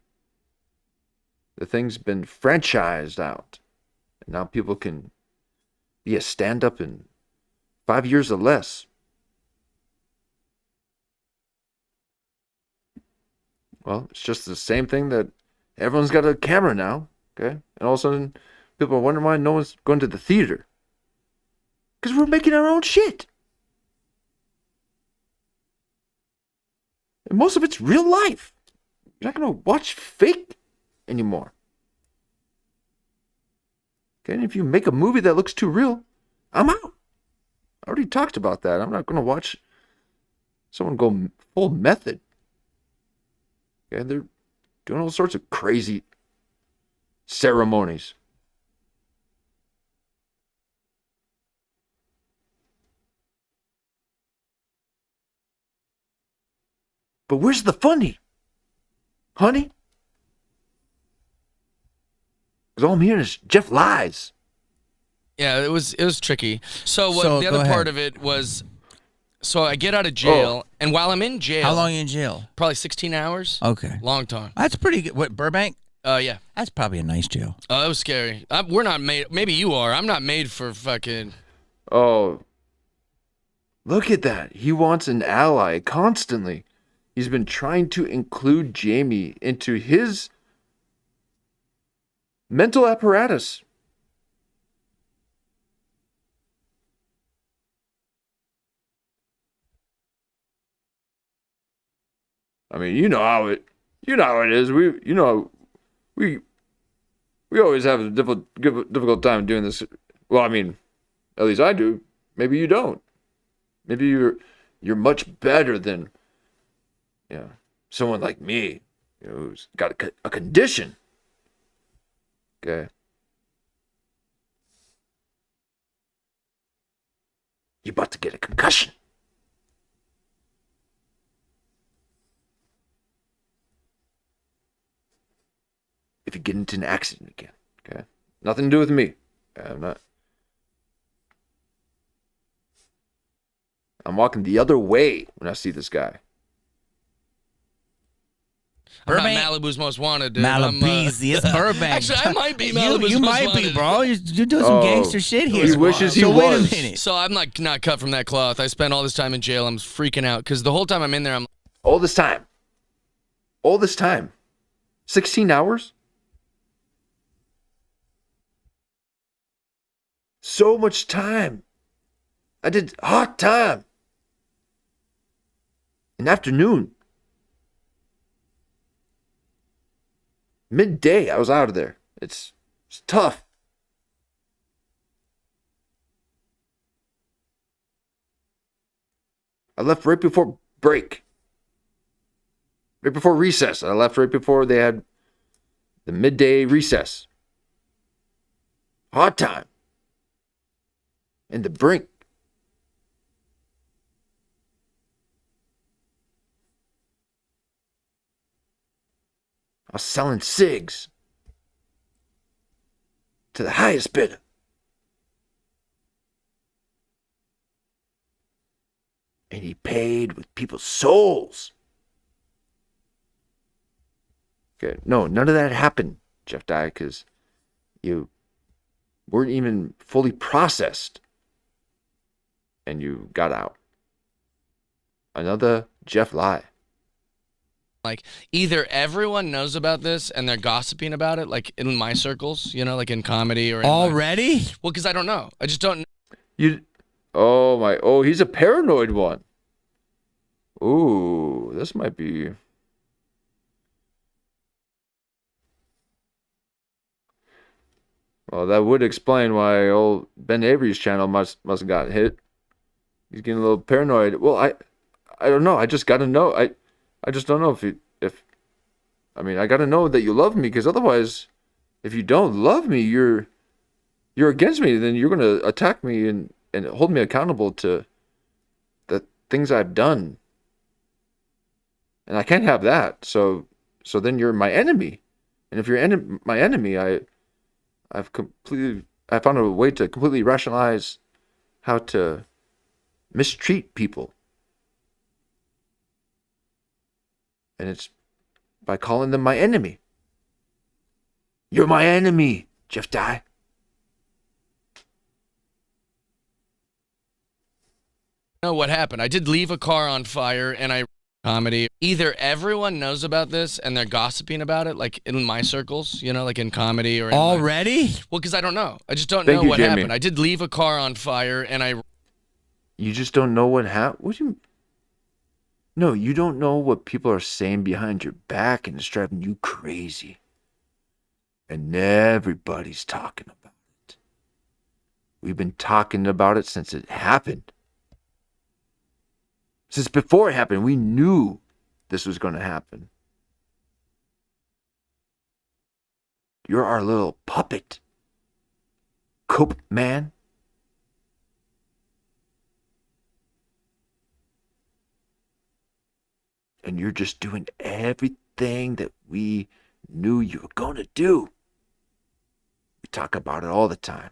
The thing's been franchised out. And now people can be a stand-up in 5 years or less. Well, it's just the same thing that everyone's got a camera now, okay? And all of a sudden, people are wondering why no one's going to the theater. Because we're making our own shit. And most of it's real life. You're not going to watch fake anymore. Okay, and if you make a movie that looks too real, I'm out. I already talked about that. I'm not going to watch someone go full method. Okay, they're doing all sorts of crazy ceremonies. But where's the funny? Honey? Because all I'm hearing is Jeff lies. Yeah, it was tricky. So So, the go other part ahead. of it was, so I get out of jail, and while I'm in jail, How long are you in jail? Probably 16 hours. Okay. Long time. That's pretty good. What, Burbank? Yeah. That's probably a nice jail. It was scary. We're not made. Maybe you are. I'm not made for fucking. Oh, look at that. He wants an ally constantly. He's been trying to include Jamie into his mental apparatus. I mean, you know how it is. We always have a difficult time doing this. Well, I mean, at least I do. Maybe you don't. Maybe you're much better than, someone like me, who's got a condition. Okay. You're about to get a concussion. If you get into an accident again, okay? Nothing to do with me. I'm walking the other way when I see this guy. I'm not Burbank? Malibu's most wanted, dude. Malibu's, it's Burbank. Actually, I might be Malibu's You most might wanted. be, bro. You're doing some gangster shit here. He wishes he so wait was. a minute. So I'm like not cut from that cloth. I spent all this time in jail. I'm freaking out because the whole time I'm in there, I'm All this time. 16 hours? So much time. I did hot time. An afternoon. Midday, I was out of there. It's tough. I left right before break. Right before recess. I left right before they had the midday recess. Hot time. And the brink. I was selling cigs to the highest bidder. And he paid with people's souls. Okay, no, none of that happened, Jeff Dye, because you weren't even fully processed. And you got out. Another Jeff lie. like, either everyone knows about this and they're gossiping about it, like in my circles, like in comedy or in Already? well, because I don't know. I just don't. He's a paranoid one. Ooh, this might be. Well, that would explain why old Ben Avery's channel must have got hit. He's getting a little paranoid. Well, I don't know. I just gotta know. I just don't know I gotta know that you love me, because otherwise, if you don't love me, you're against me. Then you're gonna attack me and hold me accountable to the things I've done. And I can't have that. So then you're my enemy. And if you're my enemy, I found a way to completely rationalize how to mistreat people. And it's by calling them my enemy. You're my enemy, Jeff Dye. Know what happened. I did leave a car on fire, and I comedy. Either everyone knows about this and they're gossiping about it, like in my circles, like in comedy or in Already? well, because I don't know. I just don't Thank know you, what Jamie. happened. I did leave a car on fire, and I. You just don't know what happened? What do you... No, you don't know what people are saying behind your back, and it's driving you crazy. And everybody's talking about it. We've been talking about it since it happened. Since before it happened, we knew this was going to happen. You're our little puppet. Cope man. And you're just doing everything that we knew you were going to do. We talk about it all the time.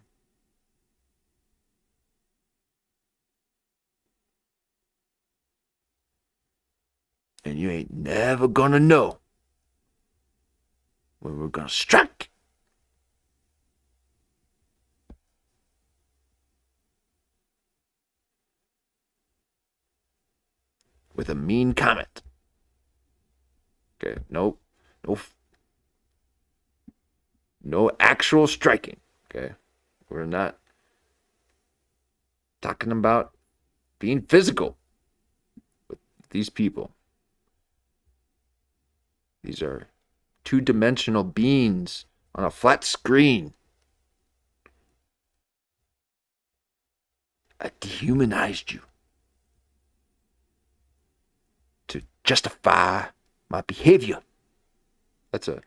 And you ain't never going to know when we're going to strike. With a mean comment. Okay, no actual striking. Okay, we're not talking about being physical with these people. These are two-dimensional beings on a flat screen. I dehumanized you to justify my behavior. That's a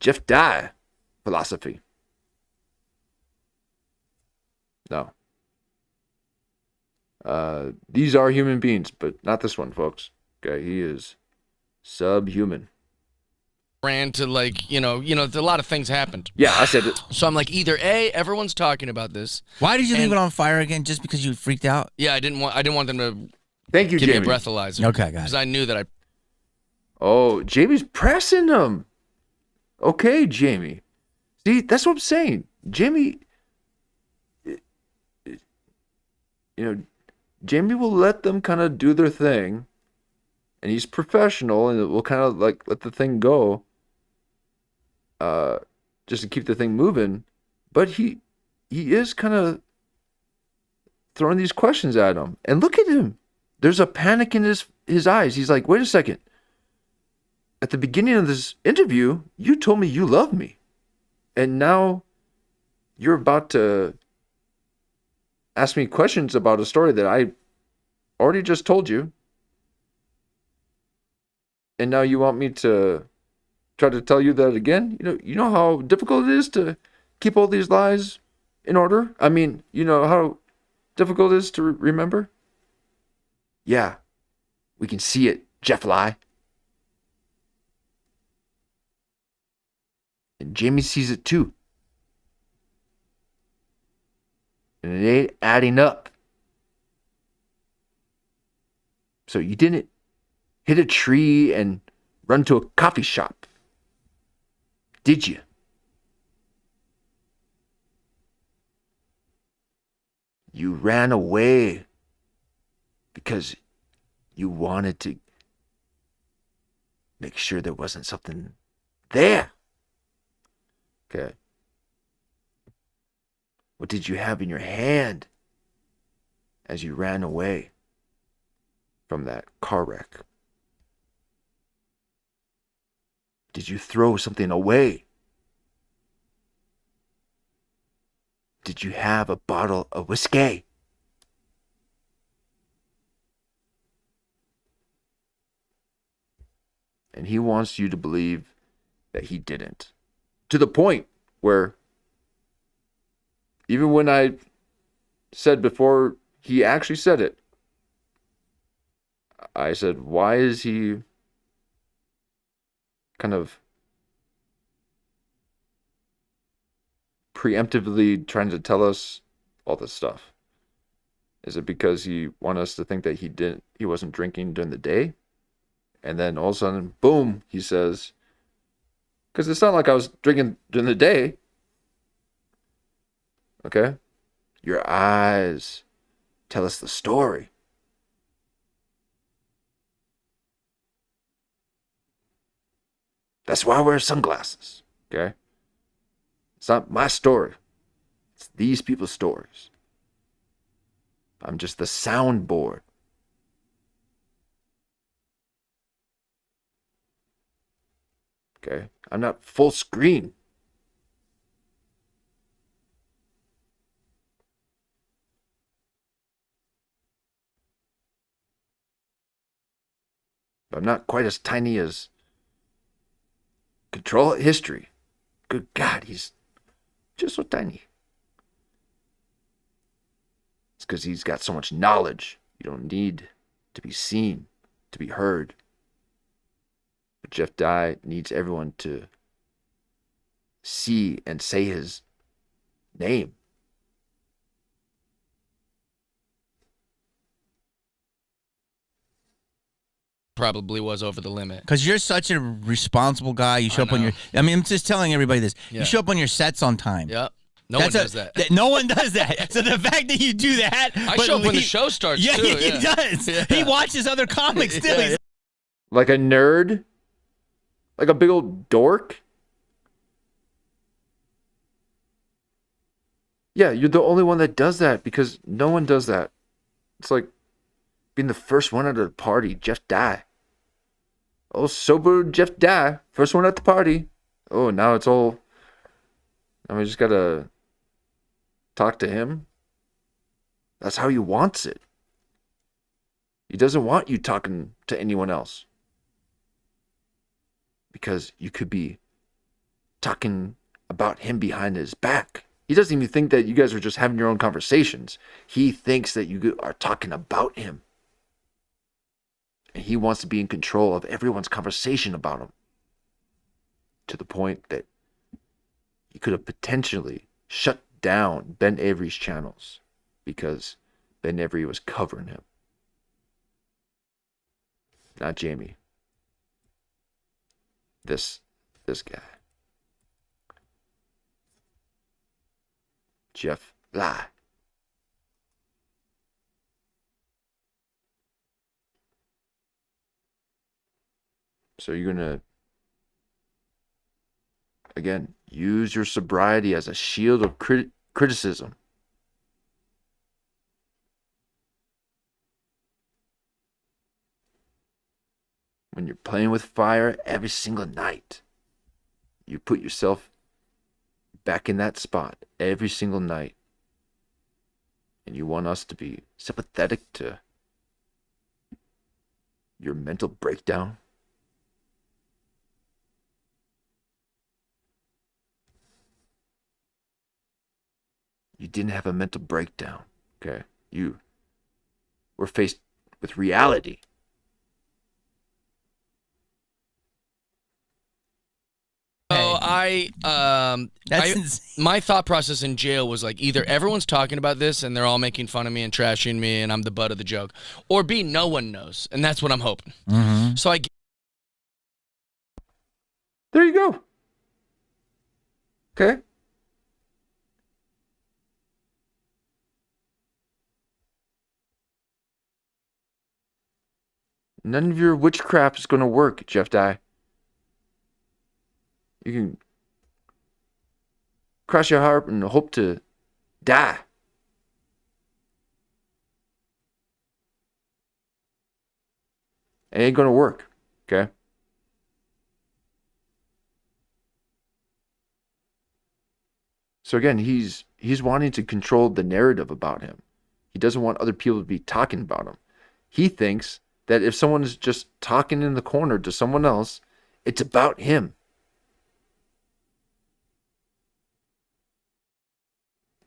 Jeff Dye philosophy. No. These are human beings, but not this one, folks. Okay, he is subhuman. Ran to like, you know, a lot of things happened. Yeah, I said it. So I'm like, either A, everyone's talking about this. Why did you leave it on fire again? Just because you freaked out? Yeah, I didn't want them to Thank you, give Jamie. me a breathalyzer. Okay, got it. Because I knew that I. Oh, Jamie's pressing them. Okay, Jamie. See, that's what I'm saying. Jamie, Jamie will let them kind of do their thing, and he's professional, and will kind of like let the thing go, just to keep the thing moving. But he is kind of throwing these questions at him, and look at him. There's a panic in his eyes. He's like, wait a second. At the beginning of this interview, you told me you love me. And now you're about to ask me questions about a story that I already just told you. And now you want me to try to tell you that again? You know how difficult it is to keep all these lies in order? I mean, you know how difficult it is to remember? Yeah, we can see it, Jeff Lie. And Jamie sees it too. And it ain't adding up. So you didn't hit a tree and run to a coffee shop, did you? You ran away because you wanted to make sure there wasn't something there. Okay. What did you have in your hand as you ran away from that car wreck? Did you throw something away? Did you have a bottle of whiskey? And he wants you to believe that he didn't. To the point where even when I said before he actually said it, I said, why is he kind of preemptively trying to tell us all this stuff? Is it because he wants us to think that he wasn't drinking during the day? And then all of a sudden, boom, he says, because it's not like I was drinking during the day. Okay? Your eyes tell us the story. That's why I wear sunglasses. Okay? It's not my story. It's these people's stories. I'm just the soundboard. Okay? I'm not full screen. I'm not quite as tiny as Control History. good God, he's just so tiny. It's because he's got so much knowledge. You don't need to be seen, to be heard. But Jeff Dye needs everyone to see and say his name. Probably was over the limit. Because you're such a responsible guy. You show up on know. your. I mean, I'm just telling everybody this. Yeah. You show up on your sets on time. Yep. No one does that. No one does that. So the fact that you do that, I show up when the show starts, yeah, too. he does. Yeah. He watches other comics too. Yeah. Like a nerd? Like a big old dork? Yeah, you're the only one that does that because no one does that. It's like being the first one at a party, Jeff Dye. Oh, sober Jeff Dye, first one at the party. Oh, now it's all. Now we just gotta talk to him. That's how he wants it. He doesn't want you talking to anyone else. Because you could be talking about him behind his back. He doesn't even think that you guys are just having your own conversations. He thinks that you are talking about him. And he wants to be in control of everyone's conversation about him. To the point that he could have potentially shut down Ben Avery's channels because Ben Avery was covering him. Not Jamie. This guy. Jeff Dye. So you're going to, again, use your sobriety as a shield of criticism. When you're playing with fire every single night, you put yourself back in that spot every single night. And you want us to be sympathetic to your mental breakdown? You didn't have a mental breakdown, okay? You were faced with reality. So That's insane. my thought process in jail was like either everyone's talking about this and they're all making fun of me and trashing me and I'm the butt of the joke, or B, no one knows, and that's what I'm hoping. So There you go. Okay. None of your witchcraft is going to work, Jeff Dye. You can cross your heart and hope to die. It ain't going to work, okay? So again, he's wanting to control the narrative about him. He doesn't want other people to be talking about him. He thinks that if someone is just talking in the corner to someone else, it's about him.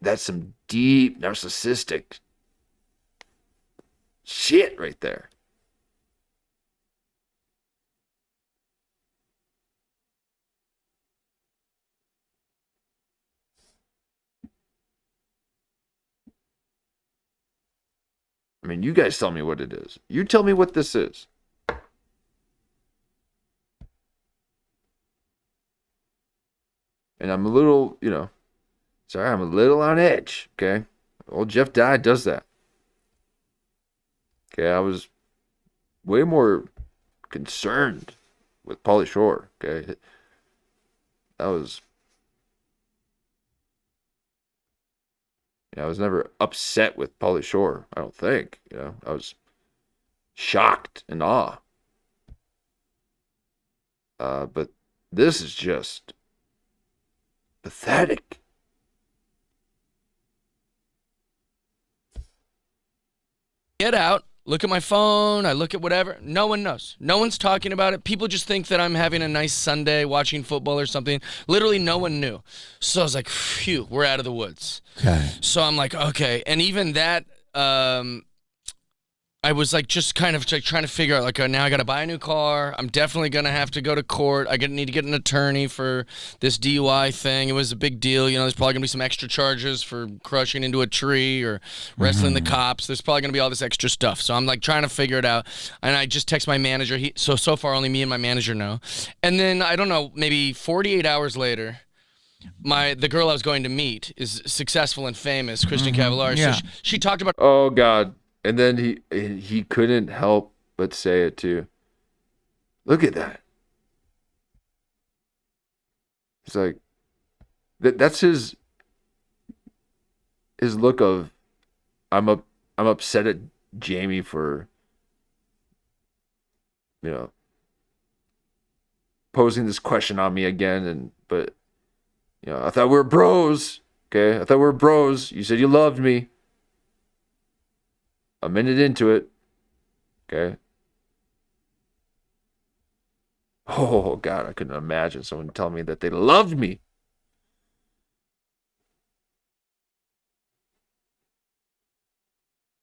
That's some deep narcissistic shit right there. I mean, you guys tell me what it is. You tell me what this is. And I'm a little, sorry, I'm a little on edge, okay? Old Jeff Dye does that. Okay, I was way more concerned with Pauly Shore, okay? I was never upset with Pauly Shore, I don't think. I was shocked and awe. But this is just pathetic. get out, look at my phone, I look at whatever. No one knows. No one's talking about it. People just think that I'm having a nice Sunday watching football or something. Literally no one knew. So I was like, phew, we're out of the woods. Okay. So I'm like, okay. And even that, I was like just kind of like trying to figure out like now I got to buy a new car. I'm definitely going to have to go to court. Need to get an attorney for this DUI thing. It was a big deal. You know, there's probably going to be some extra charges for crushing into a tree or wrestling the cops. There's probably going to be all this extra stuff. So I'm like trying to figure it out. And I just text my manager. So far only me and my manager know. And then I don't know, maybe 48 hours later, the girl I was going to meet is successful and famous, Kristen Cavallari. Yeah. So she talked about Oh God. And then he couldn't help but say it too. Look at that. It's like that's his look of I'm upset at Jamie for, you know, posing this question on me again, but you know, I thought we were bros. Okay? I thought we were bros. You said you loved me. A minute into it, okay. Oh God, I couldn't imagine someone telling me that they loved me.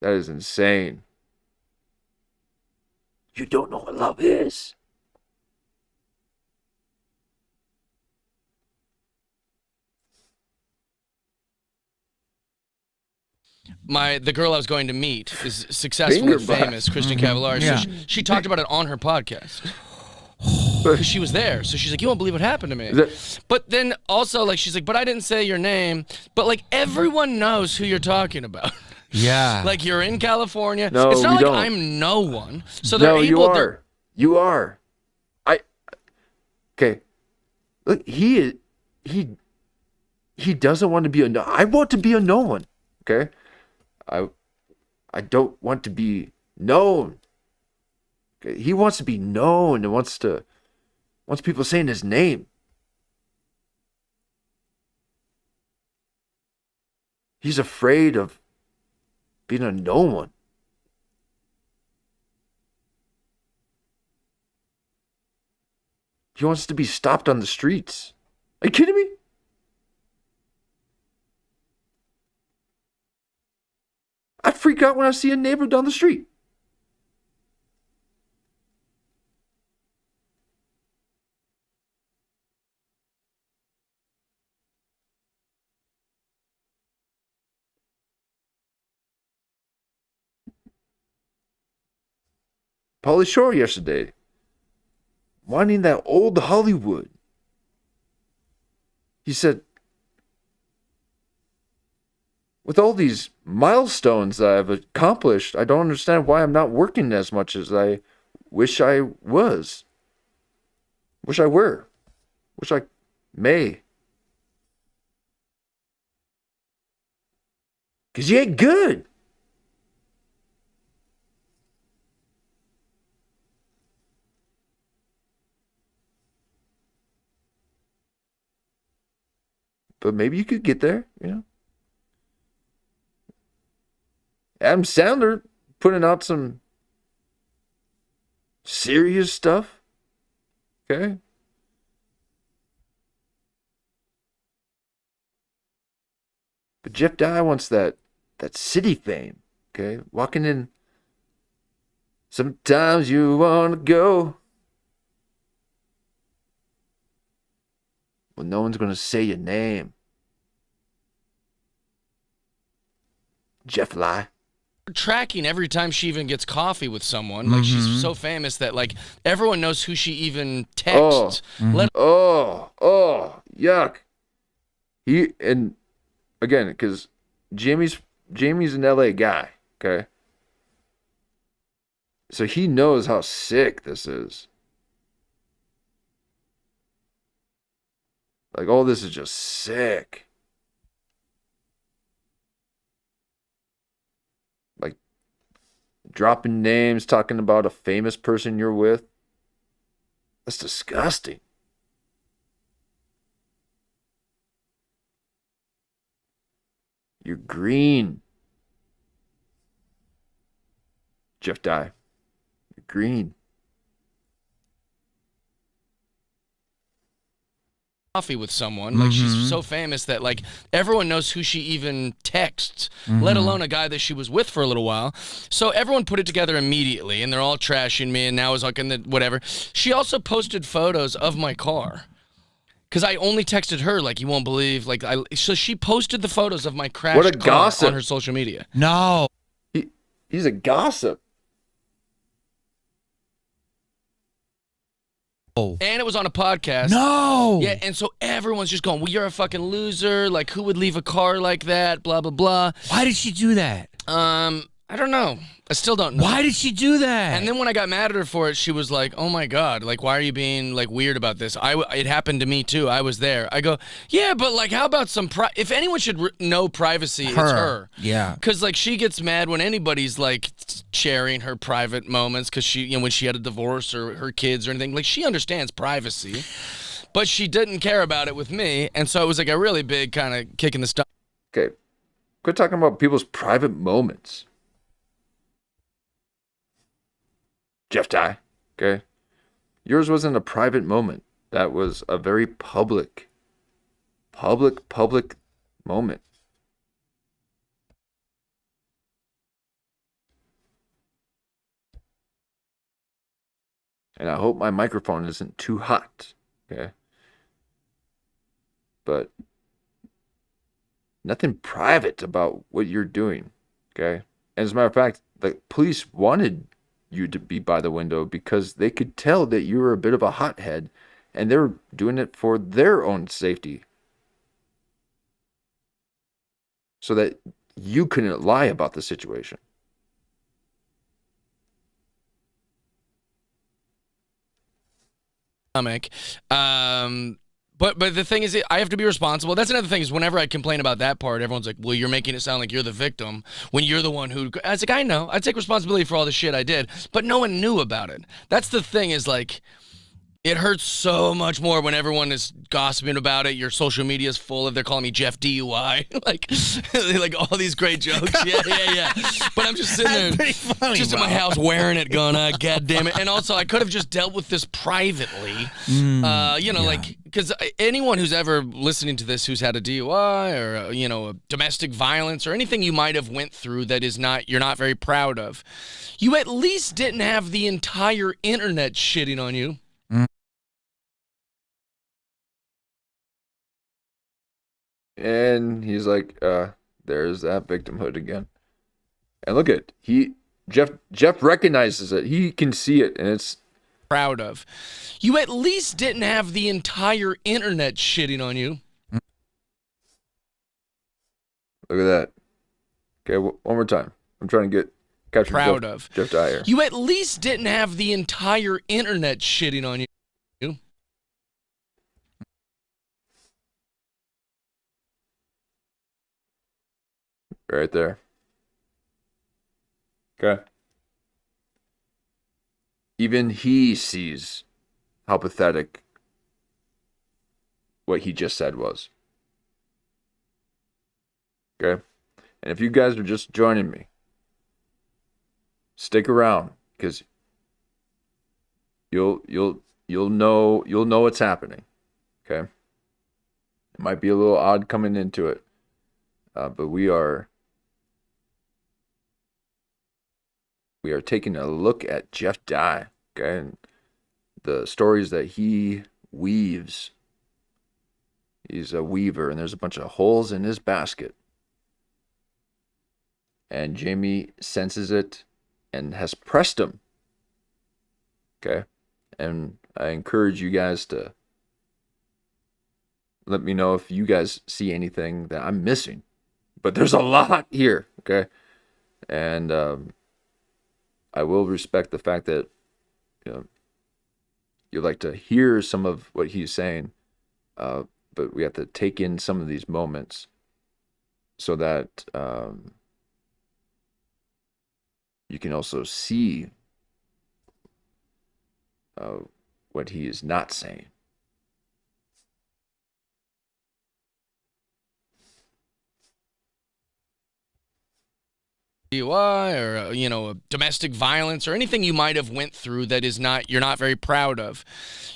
That is insane. You don't know what love is. the girl I was going to meet is successful Finger and famous, Kristen Cavallari. Yeah. So she talked about it on her podcast. Because she was there. So she's like, you won't believe what happened to me. But then also, like, she's like, but I didn't say your name. But, like, everyone knows who you're talking about. Yeah. Like, you're in California. No, it's not we like don't. I'm no one. So they're No, able you to... are. You are. Okay. Look, he doesn't want to be a no. I want to be a no one. Okay. I don't want to be known. Okay. He wants to be known and wants people saying his name. He's afraid of being a no one. He wants to be stopped on the streets. Are you kidding me? I freak out when I see a neighbor down the street. Pauly Shore yesterday, wanting that old Hollywood. He said, with all these milestones that I've accomplished, I don't understand why I'm not working as much as I wish I was. Wish I were. Wish I may. Because you ain't good. But maybe you could get there, you know? Adam Sandler putting out some serious stuff. Okay? But Jeff Dye wants that city fame. Okay? Walking in. Sometimes you want to go. Well, no one's going to say your name. Jeff Lie. Tracking every time she even gets coffee with someone. Like, she's so famous that, like, everyone knows who she even texts. Yuck. And again, because Jamie's an LA guy, okay? So he knows how sick this is. Like, all this is just sick. Like, dropping names, talking about a famous person you're with. That's disgusting. You're green. Jeff Dye. You're green. Coffee with someone. Like, she's so famous that, like, everyone knows who she even texts, let alone a guy that she was with for a little while. So everyone put it together immediately, and they're all trashing me, and now it's like in the whatever. She also posted photos of my car. Because I only texted her, like, you won't believe, like, so she posted the photos of my crashed What a car gossip. on her social media. No. He's a gossip. Oh. And it was on a podcast. No. Yeah, and so everyone's just going, well, you're a fucking loser. Like, who would leave a car like that? Blah, blah, blah. Why did she do that? I don't know. I still don't know. Why did she do that? And then when I got mad at her for it, she was like, oh my God, like, why are you being, like, weird about this? It happened to me, too. I was there. I go, yeah, but, like, how about some, if anyone should know privacy, it's her. Yeah. Because, like, she gets mad when anybody's, like, sharing her private moments because she, you know, when she had a divorce or her kids or anything. Like, she understands privacy, but she didn't care about it with me. And so it was, like, a really big kind of kick in the stomach. Okay. Quit talking about people's private moments. Jeff Dye, okay? Yours wasn't a private moment. That was a very public moment. And I hope my microphone isn't too hot, okay? But nothing private about what you're doing, okay? And as a matter of fact, the police wanted you to be by the window because they could tell that you were a bit of a hothead and they were doing it for their own safety. So that you couldn't lie about the situation. But the thing is, I have to be responsible. That's another thing is whenever I complain about that part, everyone's like, well, you're making it sound like you're the victim when you're the one who... I was like, I know. I take responsibility for all the shit I did, but no one knew about it. That's the thing is, like, it hurts so much more when everyone is gossiping about it. Your social media is full of, they're calling me Jeff DUI. like all these great jokes. Yeah. But I'm just sitting there, pretty funny, just in my house wearing it, going, God damn it. And also, I could have just dealt with this privately. Like, because anyone who's ever listening to this who's had a DUI or, a domestic violence or anything you might have went through that is not, you're not very proud of, you at least didn't have the entire internet shitting on you. And he's like, there's that victimhood again. And look at Jeff recognizes it. He can see it, and it's proud of. You at least didn't have the entire internet shitting on you. Look at that. Okay, one more time. I'm trying to capture Proud of. Jeff Dyer. You at least didn't have the entire internet shitting on you. Right there. Okay. Even he sees how pathetic what he just said was. Okay? And if you guys are just joining me, stick around because you'll know what's happening. Okay? It might be a little odd coming into it. But we are taking a look at Jeff Dye, okay, and the stories that he weaves. He's a weaver, and there's a bunch of holes in his basket. And Jamie senses it and has pressed him. Okay, and I encourage you guys to let me know if you guys see anything that I'm missing. But there's a lot here, okay? And I will respect the fact that you like to hear some of what he's saying, but we have to take in some of these moments so that you can also see what he is not saying. DUI or domestic violence or anything you might have went through that you're not very proud of,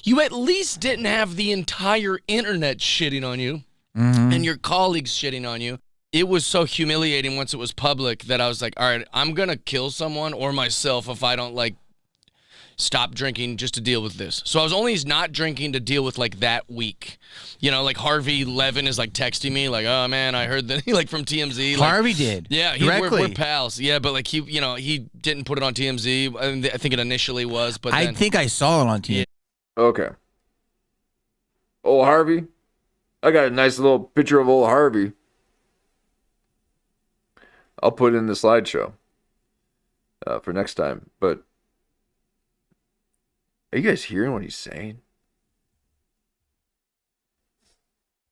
you at least didn't have the entire internet shitting on you and your colleagues shitting on you. It was so humiliating once it was public that I was like, all right, I'm gonna kill someone or myself if I don't stop drinking just to deal with this. So I was only not drinking to deal with that week. Harvey Levin is texting me oh man, I heard that from TMZ. Harvey did. Yeah, we're pals. Yeah, but he didn't put it on TMZ. I think it initially was, but I think I saw it on TMZ. Okay. Old Harvey. I got a nice little picture of old Harvey. I'll put it in the slideshow for next time. But are you guys hearing what he's saying?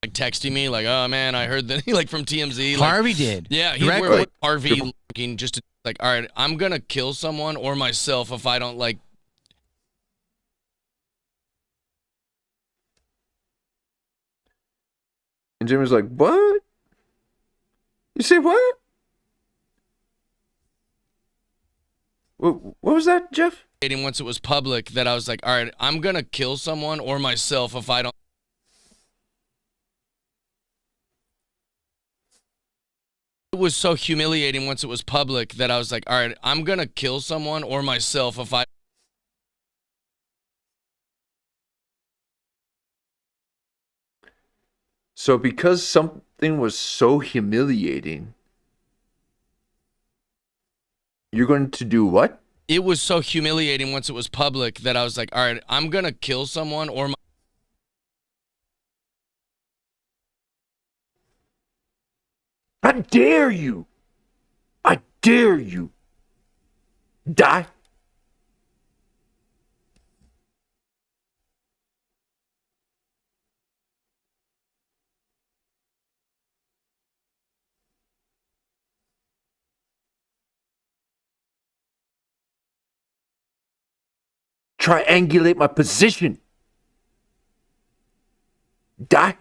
Texting me oh man, I heard that from TMZ. Harvey did. Yeah, directly. Harvey just to, all right, I'm gonna kill someone or myself if I don't And Jim was like, what? You say what? What was that, Jeff? Once it was public that I was like, all right, I'm gonna kill someone or myself if I don't. It was so humiliating once it was public that I was like, all right, I'm gonna kill someone or myself if I. So because something was so humiliating, you're going to do what? It was so humiliating once it was public that I was like, all right, I'm gonna kill someone or. I dare you. I dare you. Die. Triangulate my position. Die.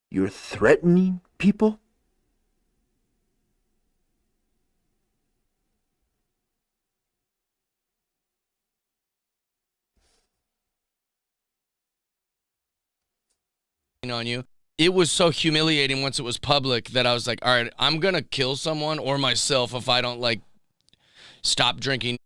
You're threatening people? On you. It was so humiliating once it was public that I was like, all right, I'm gonna kill someone or myself if I don't stop drinking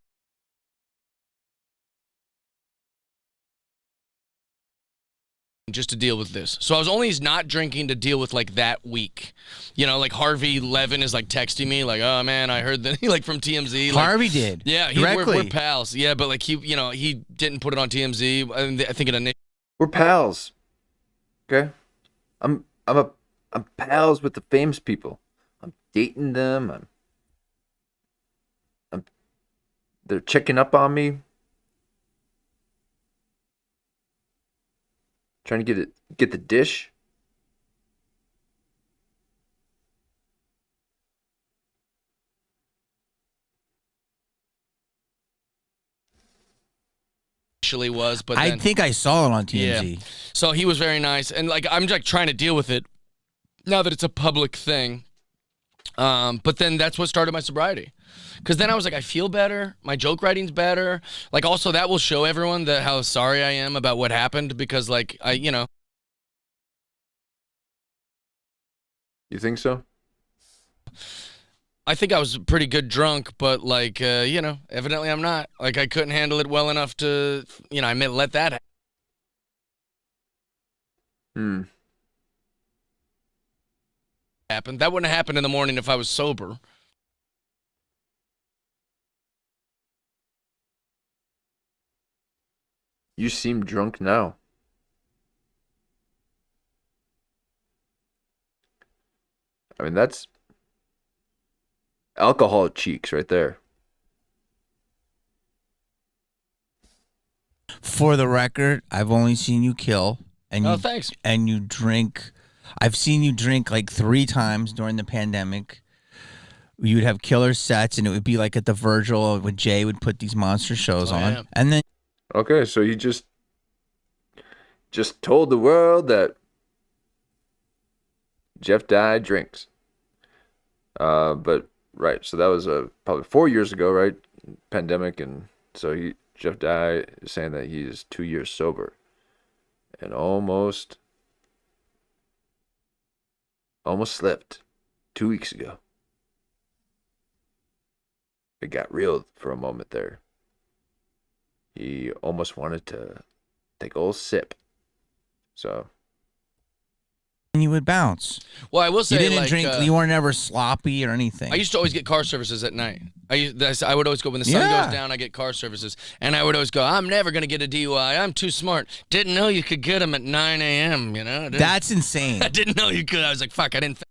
just to deal with this. So I was only not drinking to deal with that week. Harvey Levin is texting me oh man, I heard that from TMZ. Harvey did. Yeah, directly. We're pals. Yeah, but he didn't put it on TMZ. I think it initially. We're pals. Okay? I'm pals with the famous people. I'm dating them. They're checking up on me. Trying to get the dish. Was, but I then, think I saw it on TMZ. Yeah. So he was very nice, and I'm trying to deal with it now that it's a public thing. But then that's what started my sobriety, because then I was like, I feel better, my joke writing's better. Also that will show everyone how sorry I am about what happened, because You think so? I think I was a pretty good drunk, but evidently I'm not. I couldn't handle it well enough to, I let that happen. That wouldn't have happened in the morning if I was sober. You seem drunk now. I mean, that's alcohol cheeks right there. For the record, I've only seen you kill, and Oh, thanks. And you drink I've seen you drink like 3 times during the pandemic. You'd have killer sets, and it would be like at the Virgil when Jay would put these monster shows on. yeah. And then Okay, so you just told the world that Jeff Dye drinks. But right, so that was probably 4 years ago, right? Pandemic, and so Jeff Dye is saying that he's 2 years sober, and almost slipped 2 weeks ago. It got real for a moment there. He almost wanted to take a little sip. So you would bounce. Well, I will say, You didn't like, drink. You weren't ever sloppy or anything. I used to always get car services at night. I would always go when the sun goes down. I get car services, and I would always go, I'm never gonna get a DUI. I'm too smart. Didn't know you could get them at 9 a.m. You know, That's insane. I didn't know you could. I was like, fuck, I didn't.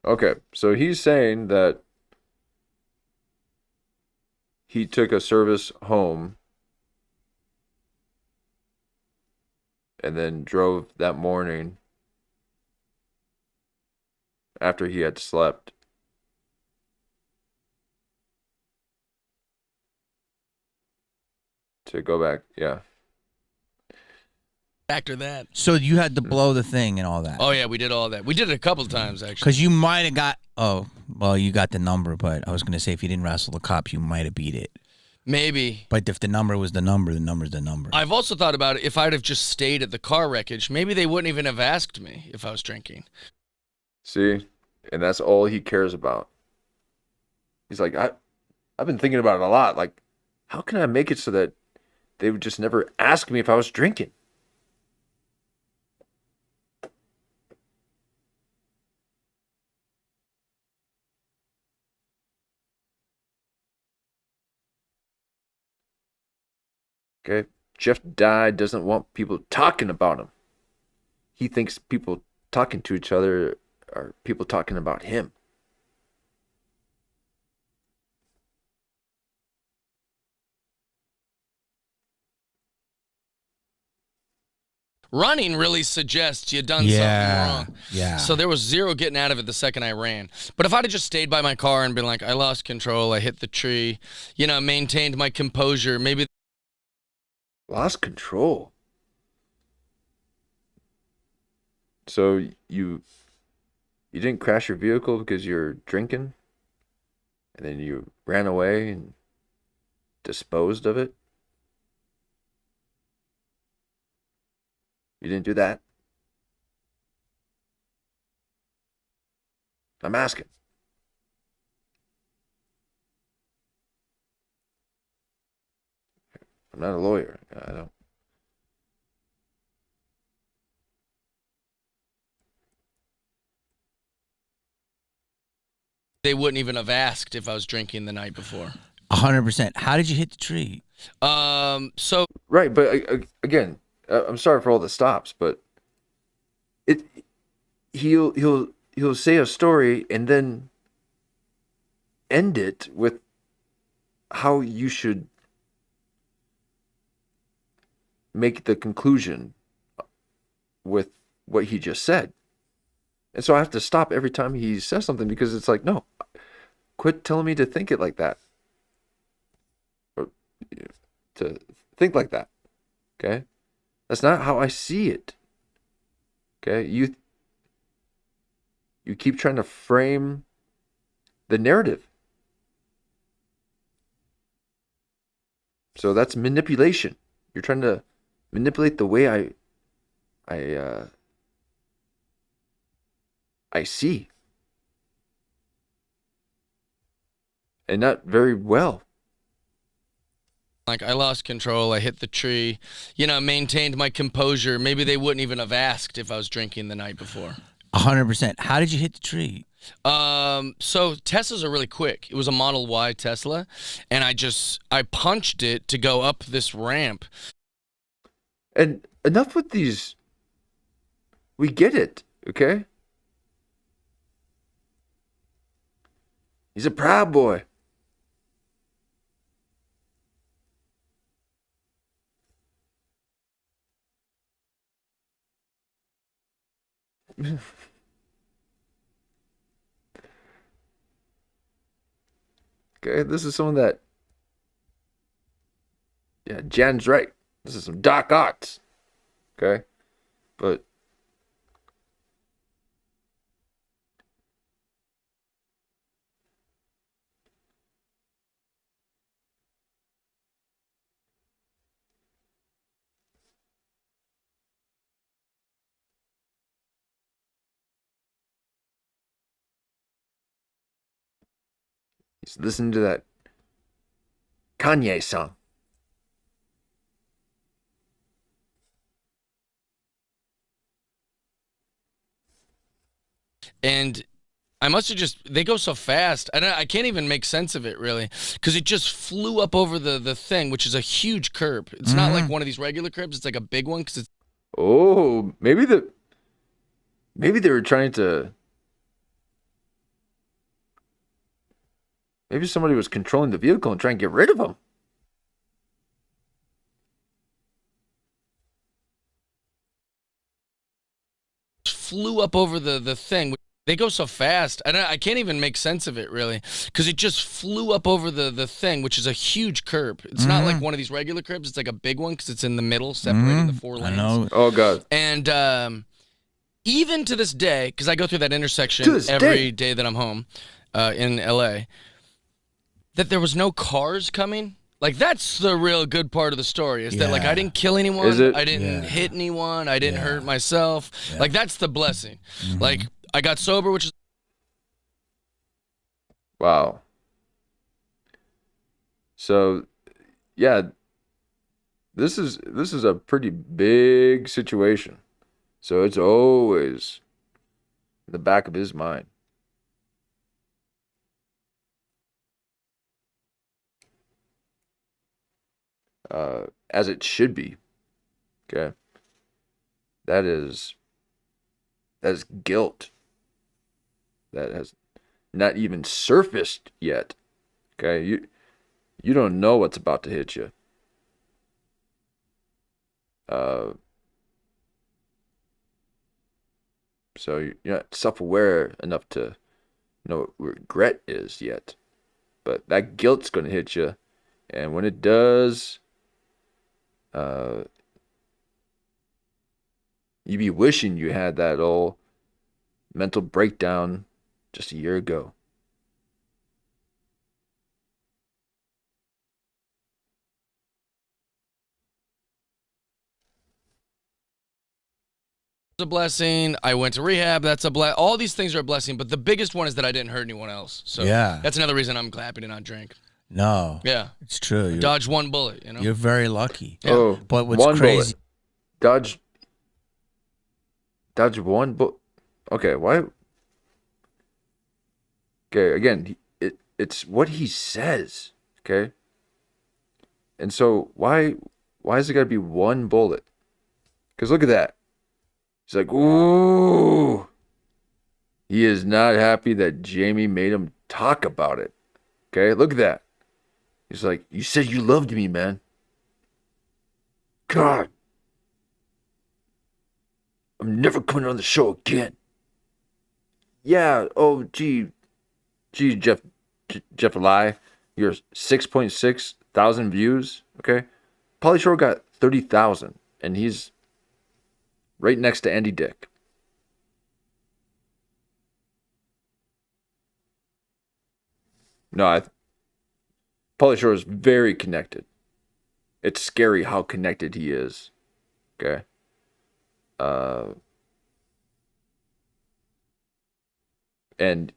Okay, so he's saying that he took a service home and then drove that morning after he had slept. To go back, yeah. After that. So you had to blow the thing and all that. Oh yeah, we did all that. We did it a couple of times actually. Because you might have got. Oh, well, you got the number, but I was gonna say if you didn't wrestle the cops, you might have beat it. Maybe. But if the number was the number, the number's the number. I've also thought about it. If I'd have just stayed at the car wreckage, maybe they wouldn't even have asked me if I was drinking. See, and that's all he cares about. He's like, I've been thinking about it a lot. Like, how can I make it so that they would just never ask me if I was drinking? Okay, Jeff Dye doesn't want people talking about him. He thinks people talking to each other are people talking about him. Running really suggests you done something wrong. Yeah. So there was zero getting out of it the second I ran. But if I'd have just stayed by my car and been like, I lost control, I hit the tree, you know, maintained my composure, maybe. Lost control. So you didn't crash your vehicle because you're drinking? And then you ran away and disposed of it? You didn't do that? I'm asking. I'm not a lawyer. I don't. They wouldn't even have asked if I was drinking the night before. 100%. How did you hit the tree? So Right, but again, I'm sorry for all the stops, but he'll say a story and then end it with how you should make the conclusion with what he just said. And so I have to stop every time he says something because it's like, no, quit telling me to think it like that. Or to think like that. Okay? That's not how I see it. Okay? You keep trying to frame the narrative. So that's manipulation. You're trying to manipulate the way I see. And not very well. like, I lost control, I hit the tree, you know, maintained my composure. Maybe they wouldn't even have asked if I was drinking the night before. 100%. How did you hit the tree? So Teslas are really quick. It was a Model Y Tesla, and I punched it to go up this ramp. And enough with these. We get it, okay? He's a proud boy. Okay, this is someone that, yeah, Jan's right. This is some dark arts. Okay, but he's listening to that Kanye song. And I must have just, they go so fast. I can't even make sense of it really, because it just flew up over the thing, which is a huge curb. It's not like one of these regular curbs. It's like a big one because it's. Oh, maybe they were trying to. Maybe somebody was controlling the vehicle and trying to get rid of him. Flew up over the thing. They go so fast. I can't even make sense of it really, because it just flew up over the thing, which is a huge curb. It's not like one of these regular curbs. It's like a big one because it's in the middle, separating the 4 lanes. I know. Oh God. And even to this day, because I go through that intersection every day that I'm home in LA, that there was no cars coming. Like, that's the real good part of the story, is that, like, I didn't kill anyone. Is it? I didn't hit anyone. I didn't hurt myself. Like, that's the blessing. Like, I got sober, which is. Wow. So, yeah, this is a pretty big situation. So it's always in the back of his mind. As it should be. Okay. That's guilt that has not even surfaced yet. Okay, you don't know what's about to hit you. So you're not self-aware enough to know what regret is yet. But that guilt's going to hit you, and when it does, you be wishing you had that old mental breakdown just a year ago. A blessing. I went to rehab. That's a blessing. All these things are a blessing, but the biggest one is that I didn't hurt anyone else. So that's another reason I'm happy to not drink. No. Yeah. It's true. I dodged one bullet, you know? You're very lucky. Yeah. Oh, But what's one crazy? bullet. Dodge one bullet. Okay, why? Okay, again, it's what he says. Okay, and so why is it gotta be one bullet? Because look at that. He's like, ooh. He is not happy that Jamie made him talk about it. Okay, look at that. He's like, you said you loved me, man. God. I'm never coming on the show again. Yeah, oh, gee, Jeff Lie. You're 6.6 thousand views, okay? Pauly Shore got 30,000, and he's right next to Andy Dick. No, Pauly Shore is very connected. It's scary how connected he is. Okay. And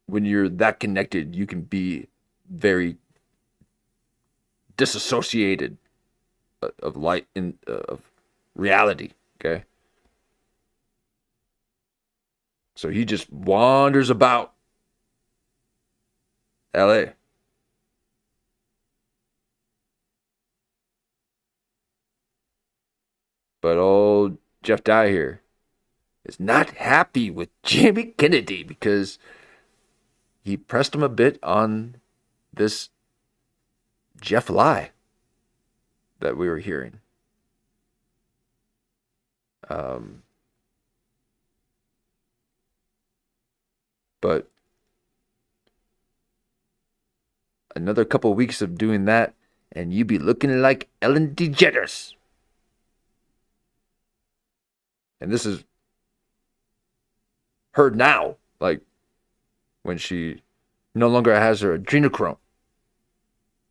when you're that connected, you can be very disassociated of light of reality. Okay. So he just wanders about LA. But old Jeff Dye here is not happy with Jamie Kennedy because he pressed him a bit on this Jeff lie that we were hearing. But another couple weeks of doing that, and you be looking like Ellen DeGeneres. And this is her now, like when she no longer has her adrenochrome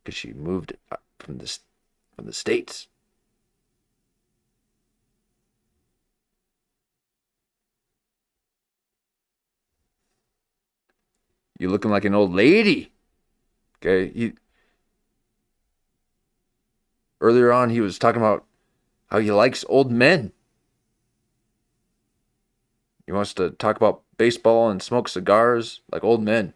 because she moved from the States. You're looking like an old lady. Okay. Earlier on, he was talking about how he likes old men. He wants to talk about baseball and smoke cigars like old men.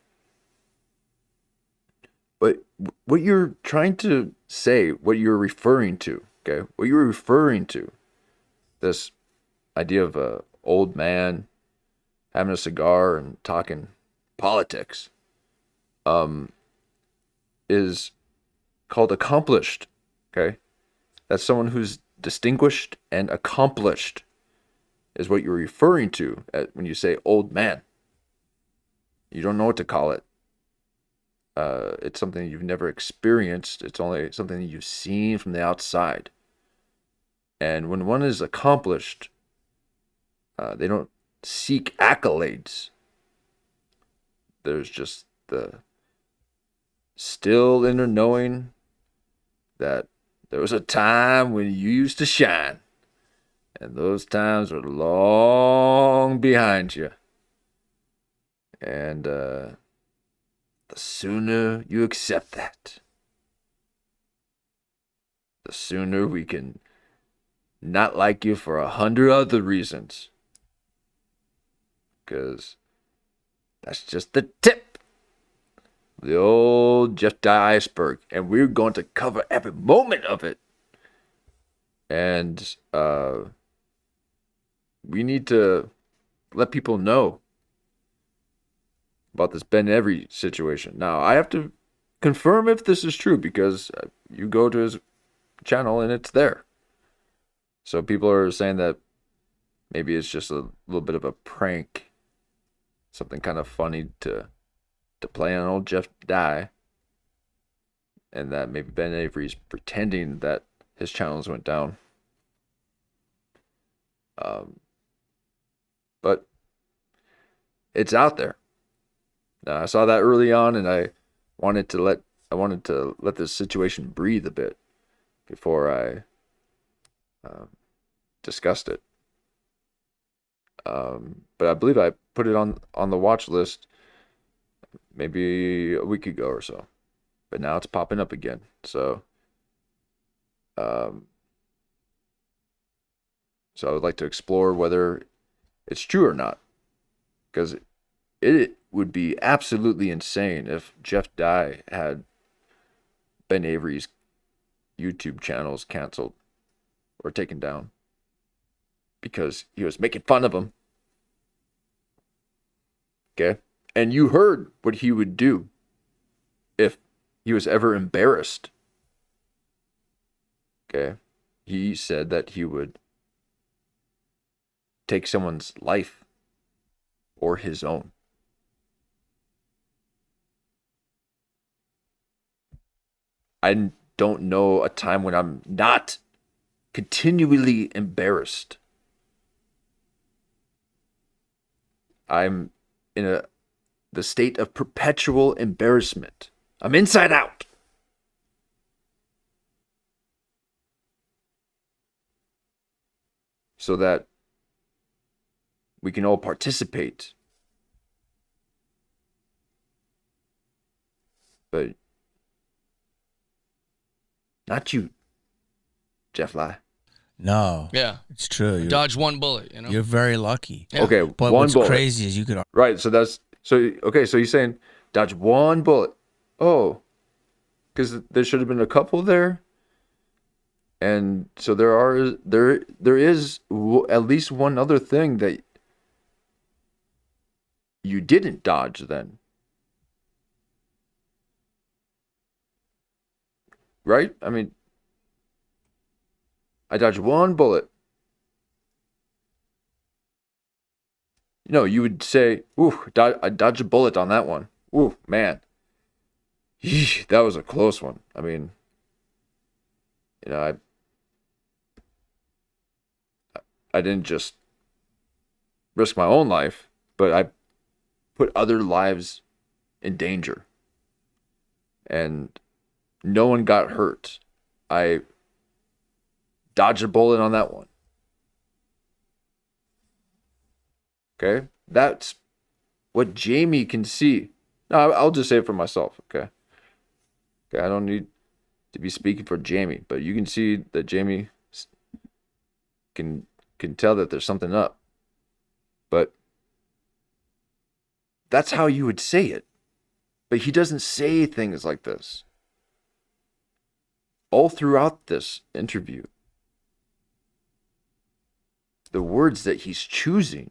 But what you're trying to say, what you're referring to, okay, what you're referring to, this idea of a old man having a cigar and talking politics, is called accomplished. Okay, that's someone who's distinguished and accomplished, is what you're referring to when you say old man. You don't know what to call it. It's something you've never experienced. It's only something that you've seen from the outside. And when one is accomplished, they don't seek accolades. There's just the still inner knowing that there was a time when you used to shine, and those times are long behind you. And the sooner you accept that, the sooner we can not like you for 100 other reasons. Because that's just the tip. The old Jeff Dye iceberg. And we're going to cover every moment of it. And we need to let people know about this Ben Every situation. Now, I have to confirm if this is true because you go to his channel and it's there. So people are saying that maybe it's just a little bit of a prank, something kind of funny to play on old Jeff Dye, and that maybe Ben Avery's pretending that his channels went down. But it's out there. Now, I saw that early on, and I wanted to let this situation breathe a bit before I discussed it. But I believe I put it on the watch list maybe a week ago or so. But now it's popping up again. So I would like to explore whether it's true or not. Because it would be absolutely insane if Jeff Dye had Ben Avery's YouTube channels canceled or taken down because he was making fun of him. Okay? And you heard what he would do if he was ever embarrassed. Okay? He said that he would take someone's life or his own. I don't know a time when I'm not continually embarrassed. I'm in the state of perpetual embarrassment. I'm inside out. So that we can all participate. But not you, Jeff Lie. No. Yeah. It's true. You're, Dodge one bullet, you know? you're very lucky. Yeah. Okay, But one what's bullet. crazy is you could. Right, so okay, so you're saying dodge one bullet. Oh, because there should have been a couple there. And so there is at least one other thing that you didn't dodge then. Right? I mean, I dodged one bullet. You would say, ooh, I dodged a bullet on that one. Ooh, man. Yeesh, that was a close one. I mean, I didn't just risk my own life, but I put other lives in danger. And no one got hurt. I dodged a bullet on that one. Okay? That's what Jamie can see. No, I'll just say it for myself, okay? Okay, I don't need to be speaking for Jamie, but you can see that Jamie can tell that there's something up. But that's how you would say it. But he doesn't say things like this. All throughout this interview, the words that he's choosing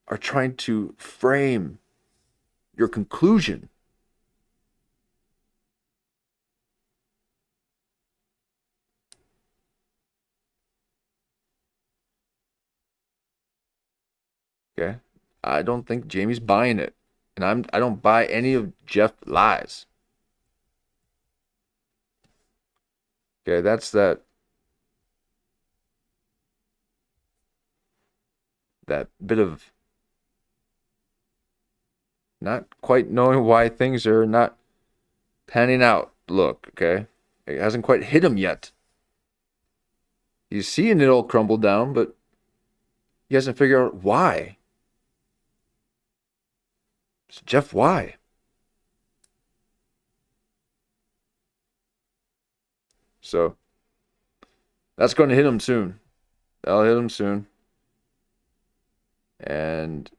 are trying to frame your conclusion. Okay? I don't think Jamie's buying it. And I don't buy any of Jeff's lies. Okay, that's that bit of not quite knowing why things are not panning out look, okay? It hasn't quite hit him yet. He's seeing it all crumble down, but he hasn't figured out why. So Jeff, why? So that's going to hit him soon. That'll hit him soon. And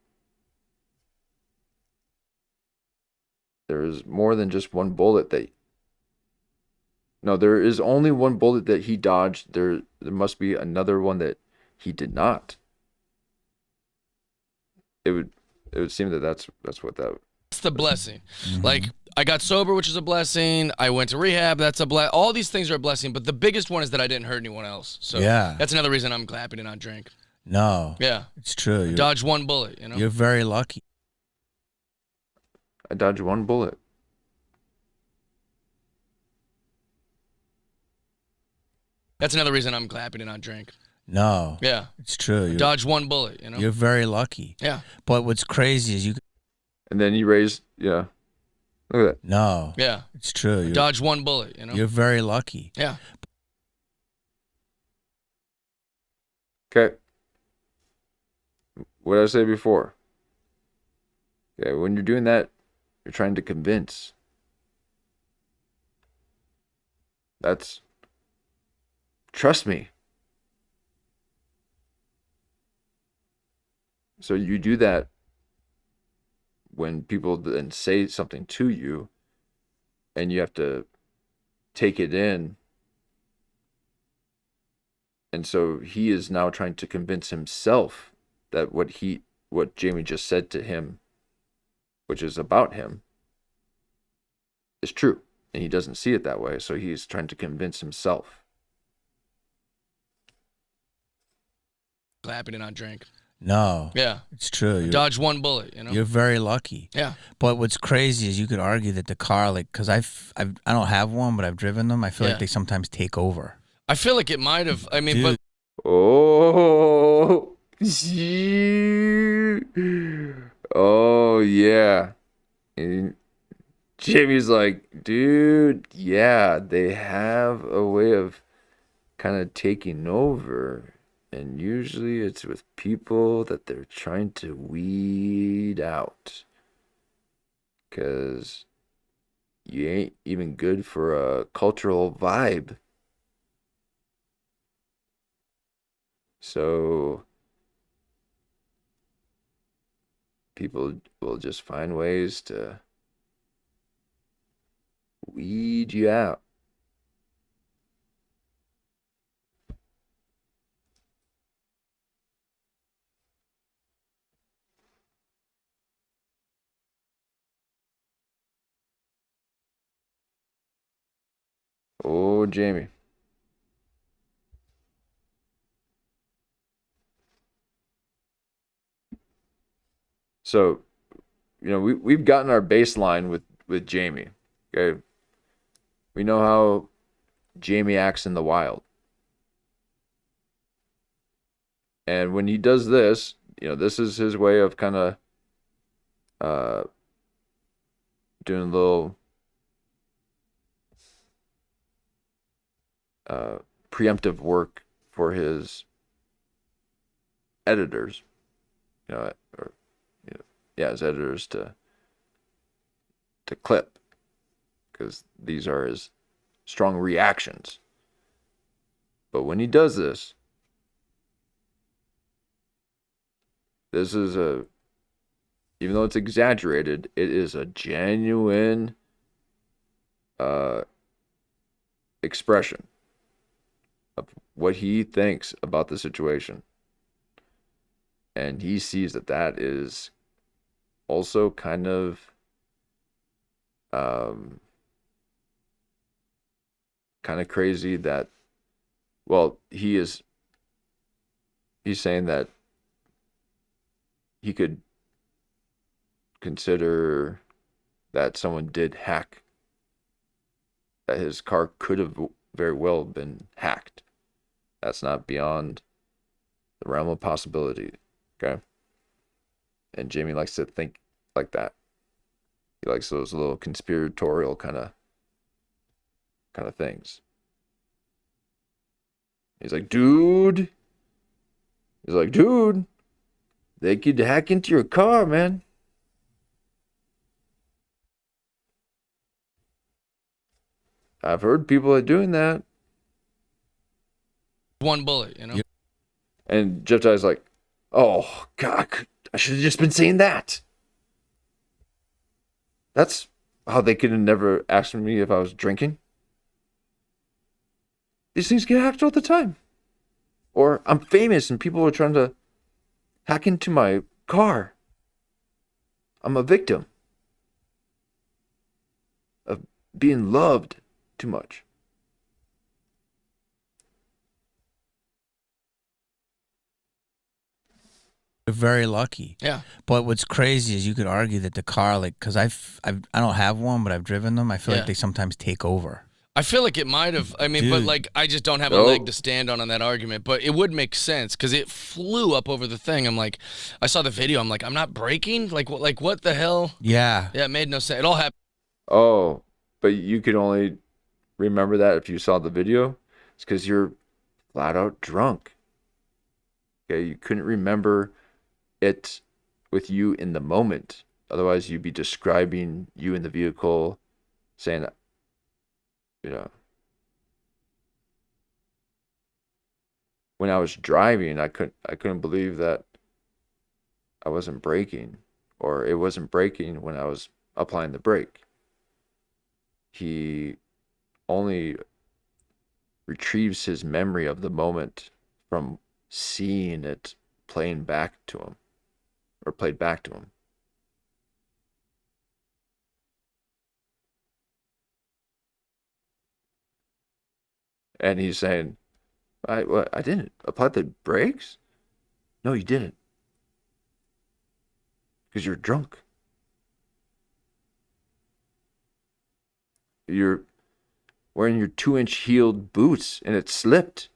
there is more than just one bullet that... No, there is only one bullet that he dodged. There must be another one that he did not. It would seem that that's what that... That's the blessing. Like, I got sober, which is a blessing. I went to rehab. That's a blessing. All these things are a blessing, but the biggest one is that I didn't hurt anyone else. So Yeah. that's another reason I'm happy to not drink. No. Yeah. It's true. Dodge one bullet, you know? You're very lucky. I dodged one bullet. That's another reason I'm happy to not drink. No. Yeah. It's true. Dodge one bullet, you know? You're very lucky. Yeah. But what's crazy is you... And then you raised... Yeah. Look at that. No. Yeah. It's true. Dodge one bullet, you know? You're very lucky. Yeah. Okay. What did I say before? Okay, when you're doing that, you're trying to convince. That's... Trust me. So you do that when people then say something to you, and you have to take it in. And so he is now trying to convince himself that what Jamie just said to him, which is about him, is true. And he doesn't see it that way, so he's trying to convince himself. Happy to not drink. No. Yeah. It's true. Dodge one bullet, you know? You're very lucky. Yeah. But what's crazy is you could argue that the car, like, because I don't have one, but I've driven them. I feel like they sometimes take over. I feel like it might have. I mean, Dude. but Oh, oh yeah. And Jamie's like, dude, yeah, they have a way of kind of taking over. And usually it's with people that they're trying to weed out. Because you ain't even good for a cultural vibe. So people will just find ways to weed you out. with Jamie. So, you know, we've gotten our baseline with Jamie. Okay. We know how Jamie acts in the wild. And when he does this, you know, this is his way of kind of doing a little preemptive work for his editors, you know, or yeah, his editors to clip, because these are his strong reactions. But when he does this, this is even though it's exaggerated, it is a genuine expression of what he thinks about the situation. And he sees that is also kind of crazy that, well, he's saying that he could consider that someone did hack, that his car could have very well been hacked. That's not beyond the realm of possibility. Okay. And Jamie likes to think like that. He likes those little conspiratorial kind of things. He's like, dude, they could hack into your car, man. I've heard people are doing that. One bullet, you know? And Jeff Dye's like, oh, God, I should have just been saying that. That's how they could have never asked me if I was drinking. These things get hacked all the time. Or I'm famous and people are trying to hack into my car. I'm a victim of being loved too much. You're very lucky. Yeah. But what's crazy is you could argue that the car, like, because I don't have one, but I've driven them. I feel like they sometimes take over. I feel like it might have. I mean, Dude. but like, I just don't have a leg to stand on that argument. But it would make sense because it flew up over the thing. I'm like, I saw the video. I'm like, I'm not braking. Like what the hell? Yeah. Yeah, it made no sense. It all happened. Oh, but you could only remember that if you saw the video. It's because you're flat out drunk. Okay, you couldn't remember it with you in the moment. Otherwise, you'd be describing you in the vehicle, saying that, you know, when I was driving, I couldn't believe that I wasn't braking, or it wasn't braking when I was applying the brake. He only retrieves his memory of the moment from seeing it playing back to him, or played back to him. And he's saying, I didn't apply the brakes? No, you didn't. Because you're drunk. You're wearing your 2-inch heeled boots and it slipped.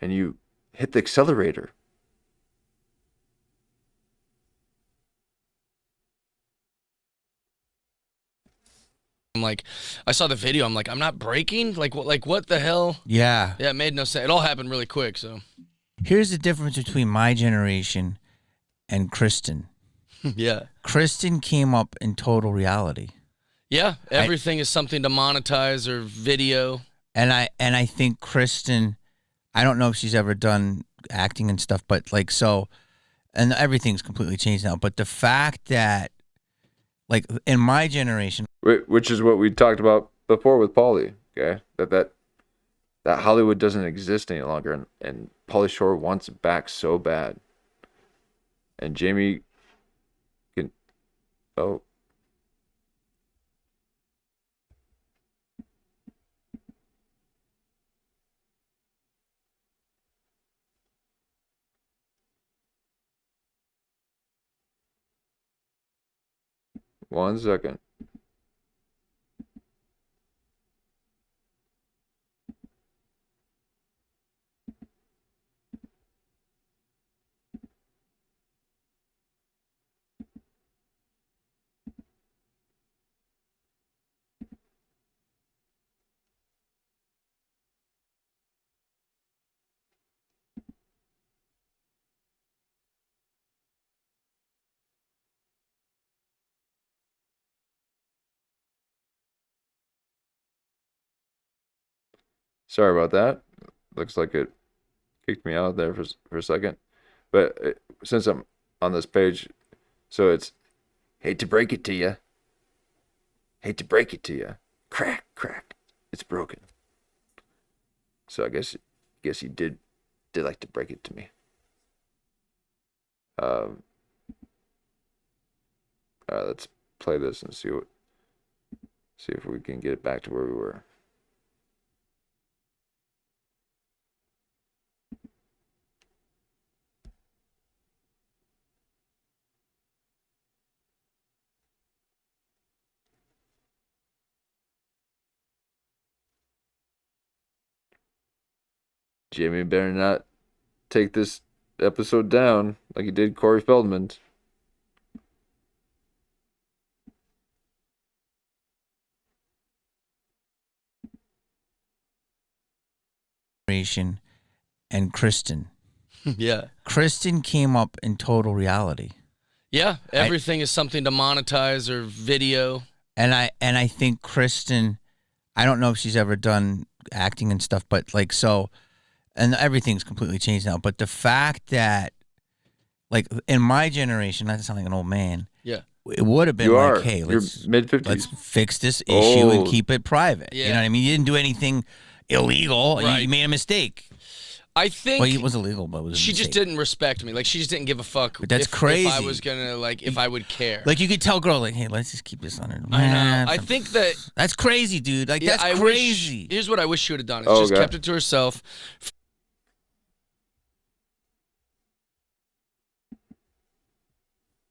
And you hit the accelerator. I'm like, I saw the video. I'm like, I'm not braking. Like what the hell? Yeah. Yeah, it made no sense. It all happened really quick. So Here's the difference between my generation and Kristen. yeah. Kristen came up in total reality. Yeah, everything is something to monetize or video. And I think Kristen, I don't know if she's ever done acting and stuff, but like, so, and everything's completely changed now. But the fact that, like, in my generation, Which is what we talked about before with Pauly, okay? That Hollywood doesn't exist any longer, and Pauly Shore wants it back so bad. And Jamie can, oh. 1 second. Sorry about that. Looks like it kicked me out there for a second. But since I'm on this page, so it's hate to break it to you. Hate to break it to you. Crack, crack. It's broken. So I guess he did like to break it to me. All right, let's play this and see if we can get it back to where we were. Jimmy better not take this episode down like he did Corey Feldman. And Kristen. Yeah. Kristen came up in total reality. Yeah. Everything is something to monetize or video. And I think Kristen, I don't know if she's ever done acting and stuff, but like so, and everything's completely changed now. But the fact that, like in my generation, not to sound like an old man, Yeah. it would have been You like, are. hey, You're let's mid-50s. fix this issue and Oh. keep it private. Yeah. You know what I mean? You didn't do anything illegal. Right. You made a mistake. I think Well, it was illegal, but it was a she just mistake. didn't respect me. Like she just didn't give a fuck. But that's if crazy. I was gonna if I would care. Like you could tell girl, like, hey, let's just keep this under. I know. I think that that's crazy, dude. Like that's I crazy. Wish, here's what I wish she would have done. Is Oh, just okay. kept it to herself.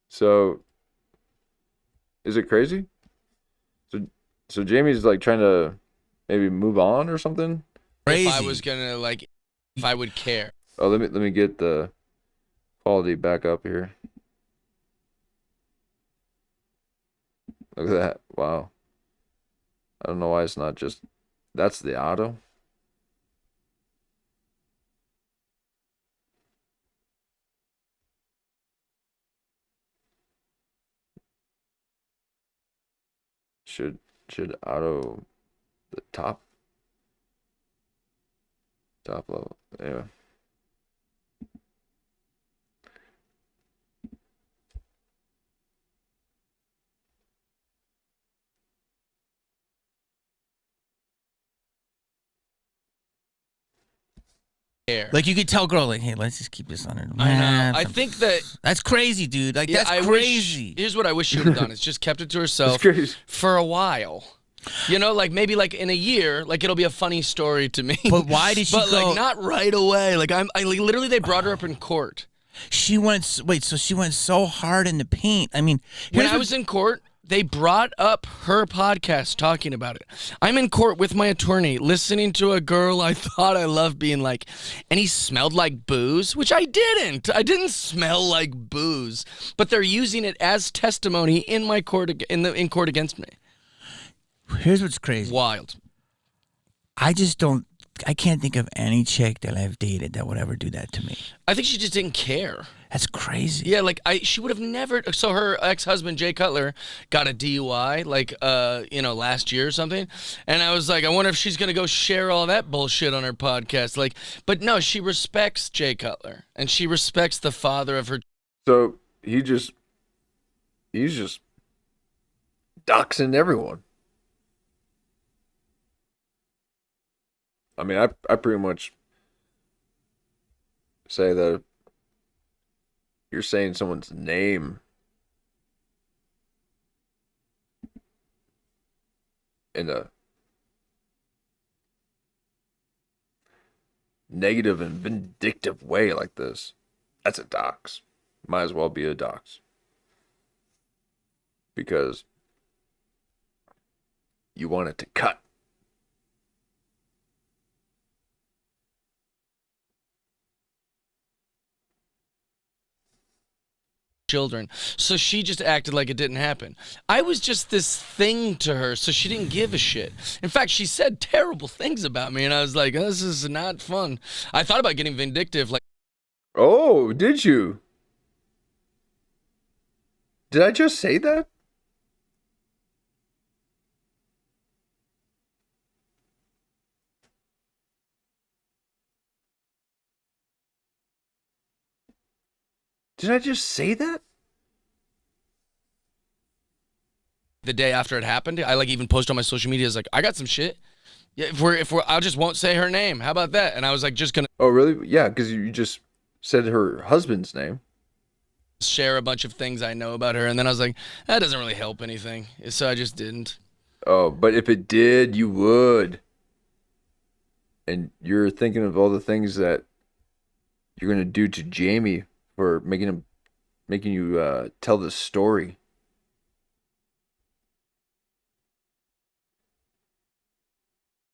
So, is it crazy? So Jamie's like trying to maybe move on or something. Crazy. If I was gonna if I would care. Oh, let me get the quality back up here. Look at that! Wow. I don't know why it's not just. That's the auto. Should auto the top level. Anyway. Care. Like you could tell girl, like, hey, let's just keep this under. I know. I think that that's crazy, dude. Like that's I crazy. Here's what I wish she would have done. Is just kept it to herself That's crazy. for a while. You know, like maybe like in a year, like it'll be a funny story to me. But why did she But go? like not right away. Like literally they brought her up in court. She went. So she went so hard in the paint. I mean, When here's I was in court, they brought up her podcast talking about it. I'm in court with my attorney listening to a girl I thought I loved being like, and he smelled like booze, which I didn't. I didn't smell like booze, but they're using it as testimony in my court in court against me. here's what's crazy. Wild. I just don't. I can't think of any chick that I've dated that would ever do that to me. I think she just didn't care. That's crazy. Yeah, like she would have never. So her ex-husband Jay Cutler got a DUI like last year or something, and I was like, I wonder if she's gonna go share all that bullshit on her podcast. Like, but no, she respects Jay Cutler and she respects the father of her. So he's just doxing everyone. I mean, I pretty much say that if you're saying someone's name in a negative and vindictive way like this, that's a dox. Might as well be a dox. because you want it to cut. children. So she just acted like it didn't happen. I was just this thing to her, so she didn't give a shit. In fact, she said terrible things about me, and I was like, oh, this is not fun. I thought about getting vindictive, like, Oh, did you? Did I just say that? Did I just say that? the day after it happened. I like even posted on my social media, like, I got some shit. Yeah, if we're, I just won't say her name. How about that? And I was like, just gonna Oh, really? Yeah, because you just said her husband's name. share a bunch of things I know about her, and then I was like, that doesn't really help anything. So I just didn't. Oh, but if it did, you would. And you're thinking of all the things that you're gonna do to Jamie for making you tell this story.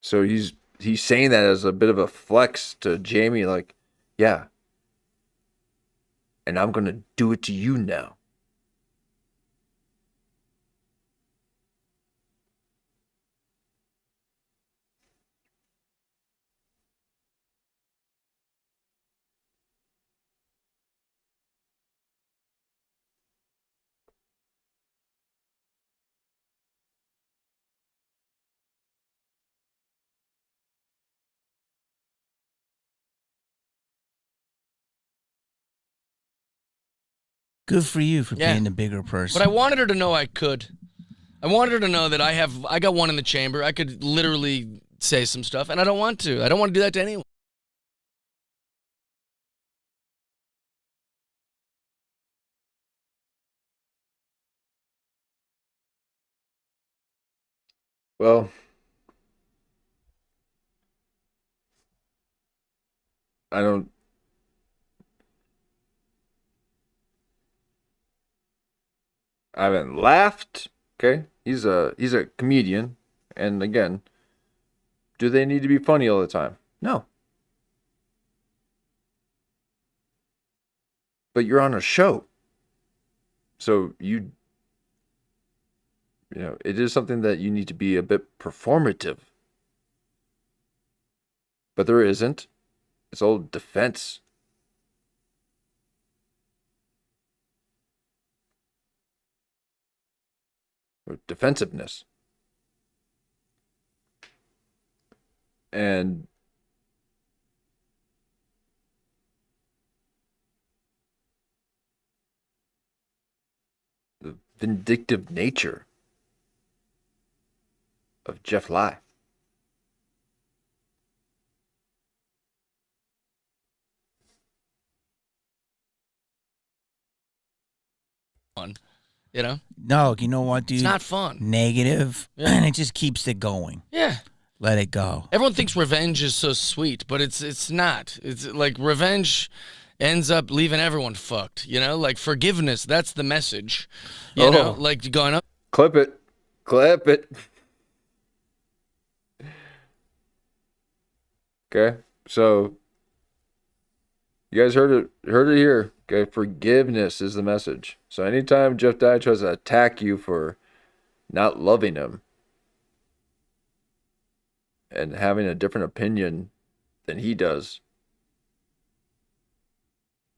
So he's saying that as a bit of a flex to Jamie, like, yeah, and I'm gonna do it to you now. Good for you for Yeah. being the bigger person. But I wanted her to know I could. I wanted her to know that I got one in the chamber. I could literally say some stuff, and I don't want to. I don't want to do that to anyone. Well, I don't. I haven't laughed. Okay, he's a comedian, and again, do they need to be funny all the time? No. But you're on a show, so you know it is something that you need to be a bit performative. But there isn't. It's all defense. Or defensiveness. And the vindictive nature of Jeff Lai. Fun, you know? No, you know what, dude? It's not fun. Negative, Yeah. and it just keeps it going. Yeah. Let it go. Everyone thinks revenge is so sweet, but it's not. It's like revenge ends up leaving everyone fucked, you know? Like forgiveness, that's the message. You know, like going up. Clip it. Clip it. Okay. So you guys heard it here. Okay, forgiveness is the message. So anytime Jeff Dye tries to attack you for not loving him and having a different opinion than he does,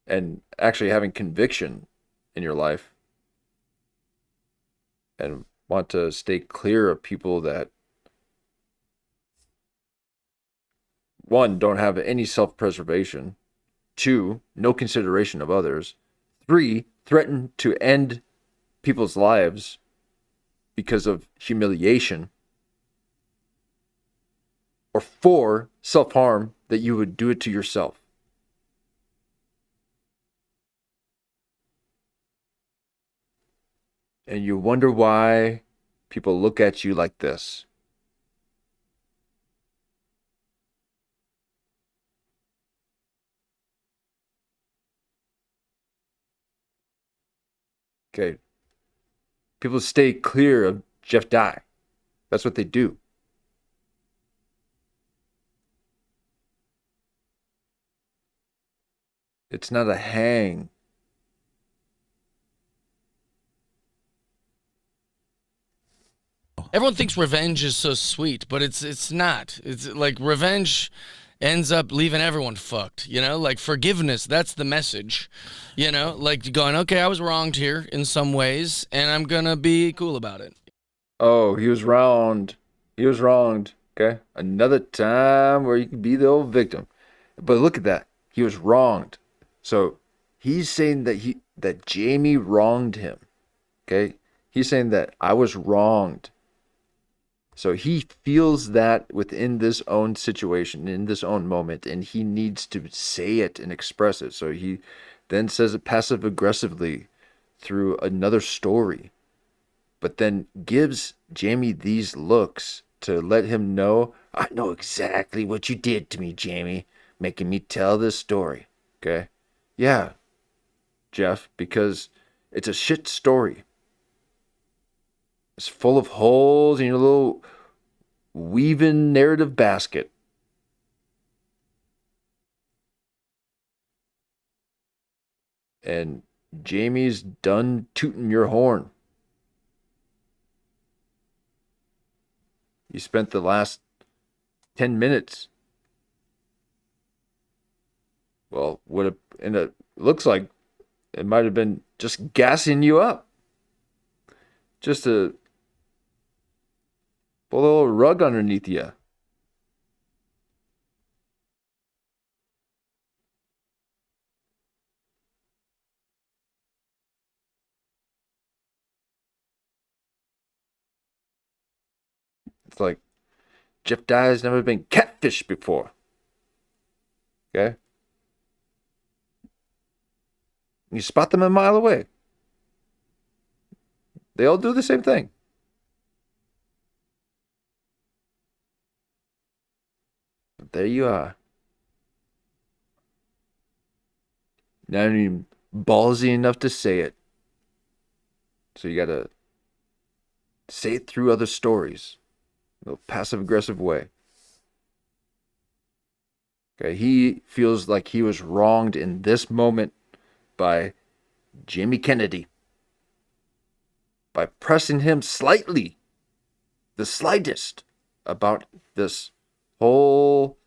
and actually having conviction in your life, and want to stay clear of people that, one, don't have any self-preservation, two, no consideration of others, three, threaten to end people's lives because of humiliation, or four, self-harm, that you would do it to yourself. And you wonder why people look at you like this. Okay. People stay clear of Jeff Dye. That's what they do. It's not a hang. Everyone thinks revenge is so sweet, but it's not. It's like revenge ends up leaving everyone fucked, you know? Like forgiveness, that's the message. You know, like going, okay, I was wronged here in some ways, and I'm gonna be cool about it. Oh, he was wronged. He was wronged. Okay. Another time where you can be the old victim. But look at that. He was wronged. So he's saying that Jamie wronged him. Okay. He's saying that I was wronged. So he feels that within this own situation, in this own moment, and he needs to say it and express it. So he then says it passive aggressively through another story, but then gives Jamie these looks to let him know, I know exactly what you did to me, Jamie, making me tell this story. Okay? Yeah, Jeff, because it's a shit story. It's full of holes in your little weaving narrative basket. And Jamie's done tooting your horn. You spent the last 10 minutes. Well, it looks like it might have been just gassing you up. Just to pull a little rug underneath you. It's like Jeff Dye has never been catfished before. Okay? You spot them a mile away. They all do the same thing. But there you are. Not even ballsy enough to say it. So you gotta say it through other stories. In a passive-aggressive way. Okay, he feels like he was wronged in this moment by Jamie Kennedy. By pressing him slightly, the slightest, about this whole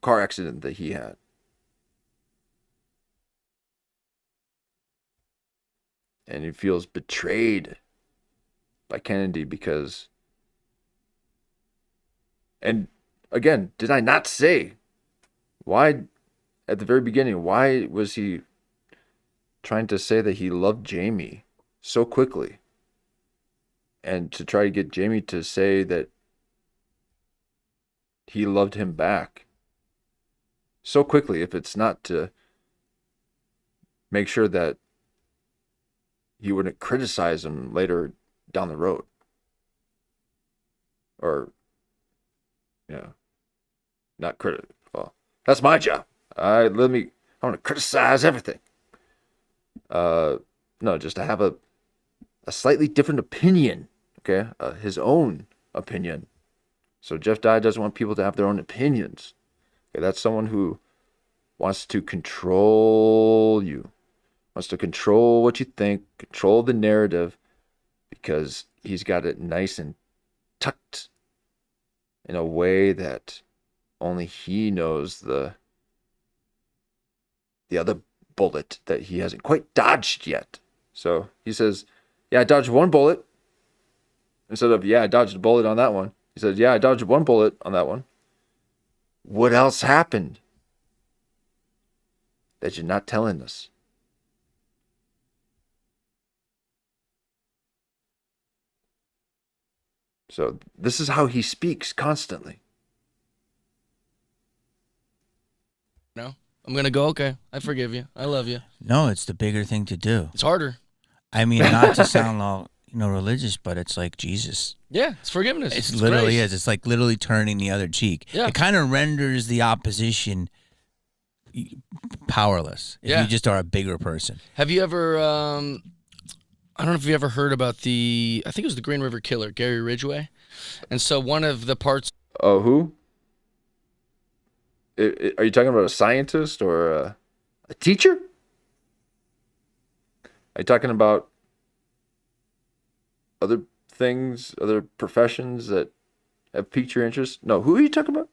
car accident that he had. And he feels betrayed by Kennedy because, and again, did I not say why at the very beginning, why was he trying to say that he loved Jamie so quickly? And to try to get Jamie to say that he loved him back so quickly, if it's not to make sure that he wouldn't criticize him later down the road. Or, not critical. Well, that's my job. I want to criticize everything. No, just to have a slightly different opinion. Okay, his own opinion. So Jeff Dye doesn't want people to have their own opinions. Okay, that's someone who wants to control you, wants to control what you think, control the narrative, because he's got it nice and tucked in a way that only he knows the other bullet that he hasn't quite dodged yet. So he says, yeah, I dodged one bullet. Instead of, yeah, I dodged a bullet on that one. He says, yeah, I dodged one bullet on that one. What else happened that you're not telling us? So this is how he speaks constantly. No, I'm going to go, okay, I forgive you. I love you. No, it's the bigger thing to do. It's harder. I mean, not to sound all, religious, but it's like Jesus. Yeah, it's forgiveness. It's literally grace. is. It's like literally turning the other cheek. Yeah. It kind of renders the opposition powerless if Yeah. you just are a bigger person. Have you ever? I don't know if you ever heard about I think it was the Green River Killer, Gary Ridgway. And so one of the parts. Oh, who? Are you talking about a scientist or a teacher? Are you talking about other things, other professions that have piqued your interest? No, who are you talking about?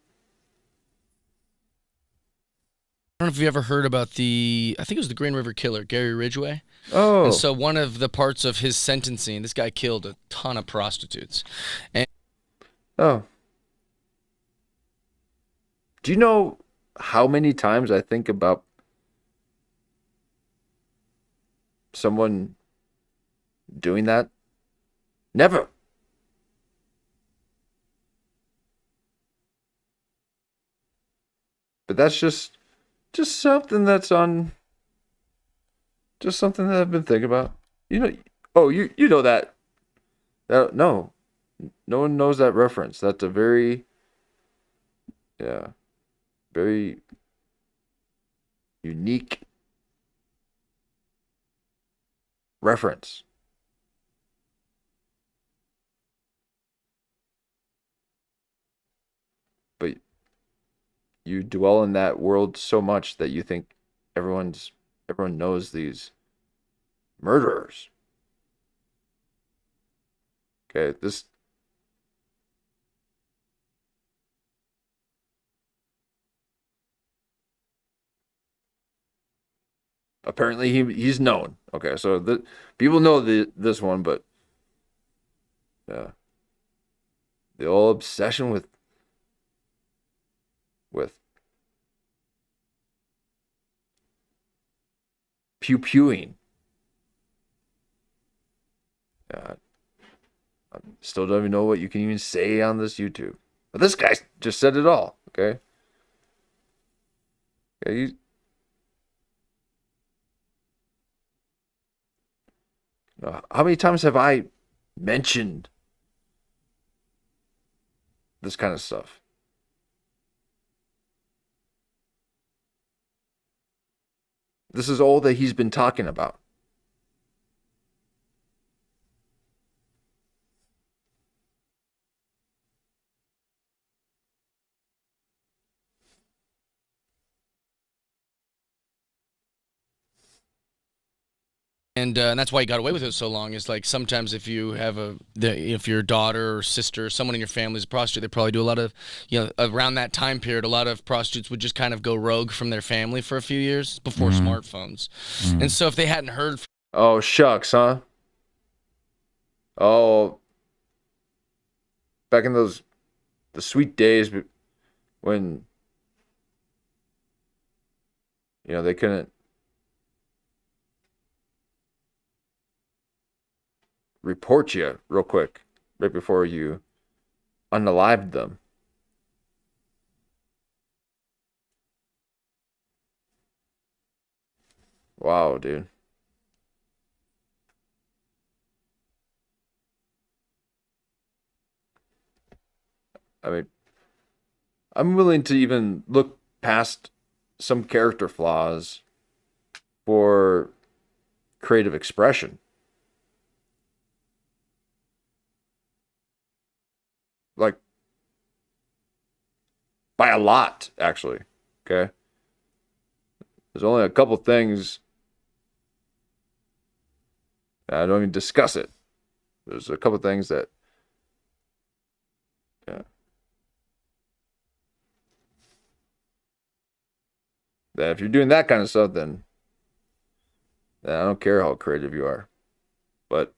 I don't know if you ever heard about I think it was the Green River Killer, Gary Ridgway. Oh. And so one of the parts of his sentencing, this guy killed a ton of prostitutes. Oh. Do you know how many times I think about someone doing that? Never. But that's just something that's on, just something that I've been thinking about. You know, oh, you know that. No one knows that reference. That's a very, yeah, very unique reference. But you dwell in that world so much that you think everyone knows these murderers. Okay, this apparently he's known. Okay, so the people know this one, but yeah, the old obsession with pew-pewing. Yeah, I still don't even know what you can even say on this YouTube. But this guy just said it all. Okay. Yeah, how many times have I mentioned this kind of stuff? This is all that he's been talking about. And that's why he got away with it so long. Is like sometimes if you have if your daughter or sister, or someone in your family is a prostitute, they probably do a lot of, around that time period, a lot of prostitutes would just kind of go rogue from their family for a few years before smartphones. And so if they hadn't heard. Oh, shucks, huh? Oh, back in the sweet days when, they couldn't report you real quick right before you unalived them. Wow, dude. I mean, I'm willing to even look past some character flaws for creative expression. Like, by a lot, actually. Okay? There's only a couple things. I don't even discuss it. There's a couple things that, yeah, that if you're doing that kind of stuff, then I don't care how creative you are. But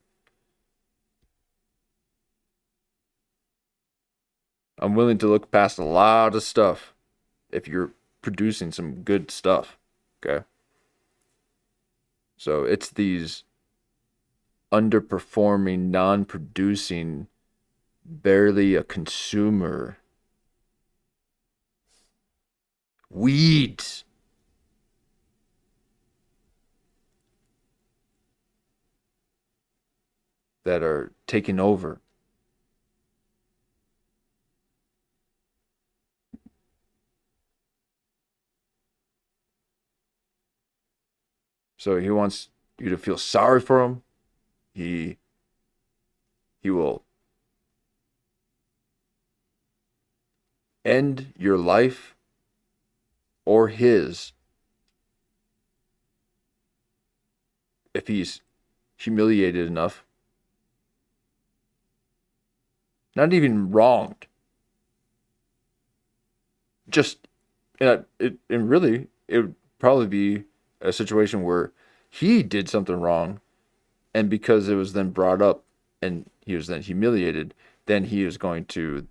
I'm willing to look past a lot of stuff if you're producing some good stuff. Okay? So it's these underperforming, non-producing, barely a consumer weeds that are taking over. So he wants you to feel sorry for him. He will end your life or his if he's humiliated enough. Not even wronged. Just, and really, it would probably be a situation where he did something wrong, and because it was then brought up and he was then humiliated, then he is going to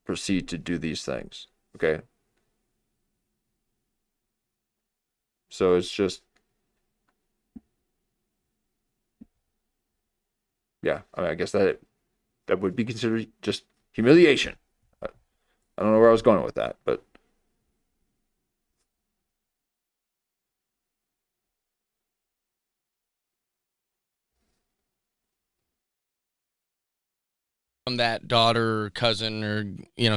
proceed to do these things. Okay? So it's just, yeah, I mean, I guess that would be considered just humiliation. I don't know where I was going with that, but from that daughter or cousin or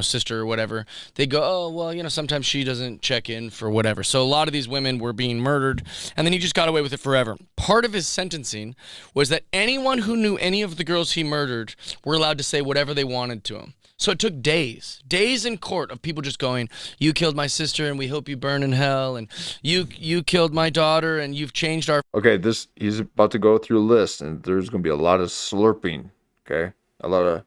sister or whatever, they go, oh well, sometimes she doesn't check in for whatever. So a lot of these women were being murdered, and then he just got away with it forever. Part of his sentencing was that anyone who knew any of the girls he murdered were allowed to say whatever they wanted to him. So it took days in court of people just going, you killed my sister and we hope you burn in hell, and you killed my daughter and you've changed our. okay, he's about to go through a list, and there's going to be a lot of slurping. Okay, a lot of.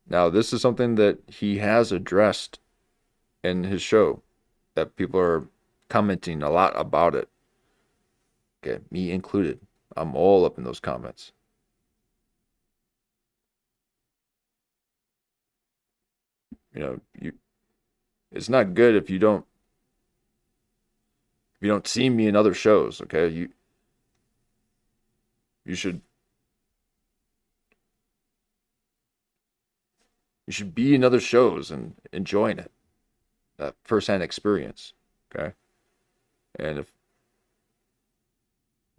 Now, this is something that he has addressed in his show, that people are commenting a lot about it. Okay, me included. I'm all up in those comments. It's not good if you don't see me in other shows. Okay, you should be in other shows and enjoying it, that firsthand experience. Okay, and if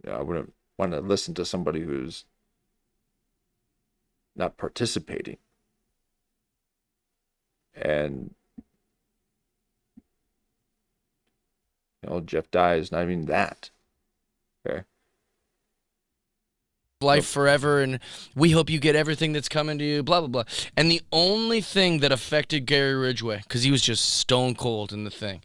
I wouldn't want to listen to somebody who's not participating. And Jeff Dye is not even that. Okay. Life forever, and we hope you get everything that's coming to you, blah blah blah. And the only thing that affected Gary Ridgway, because he was just stone cold in the thing,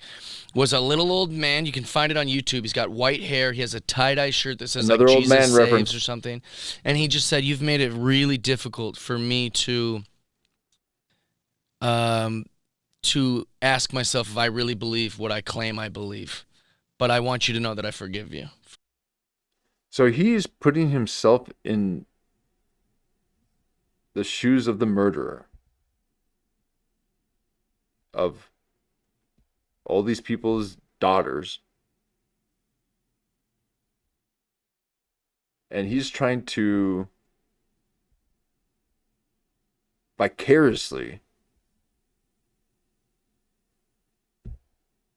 was a little old man. You can find it on YouTube. He's got white hair. He has a tie-dye shirt that says Another like old Jesus man saves reference. or something. And he just said, you've made it really difficult for me to ask myself if I really believe what I claim I believe. But I want you to know that I forgive you. So he's putting himself in the shoes of the murderer, of all these people's daughters. And he's trying to vicariously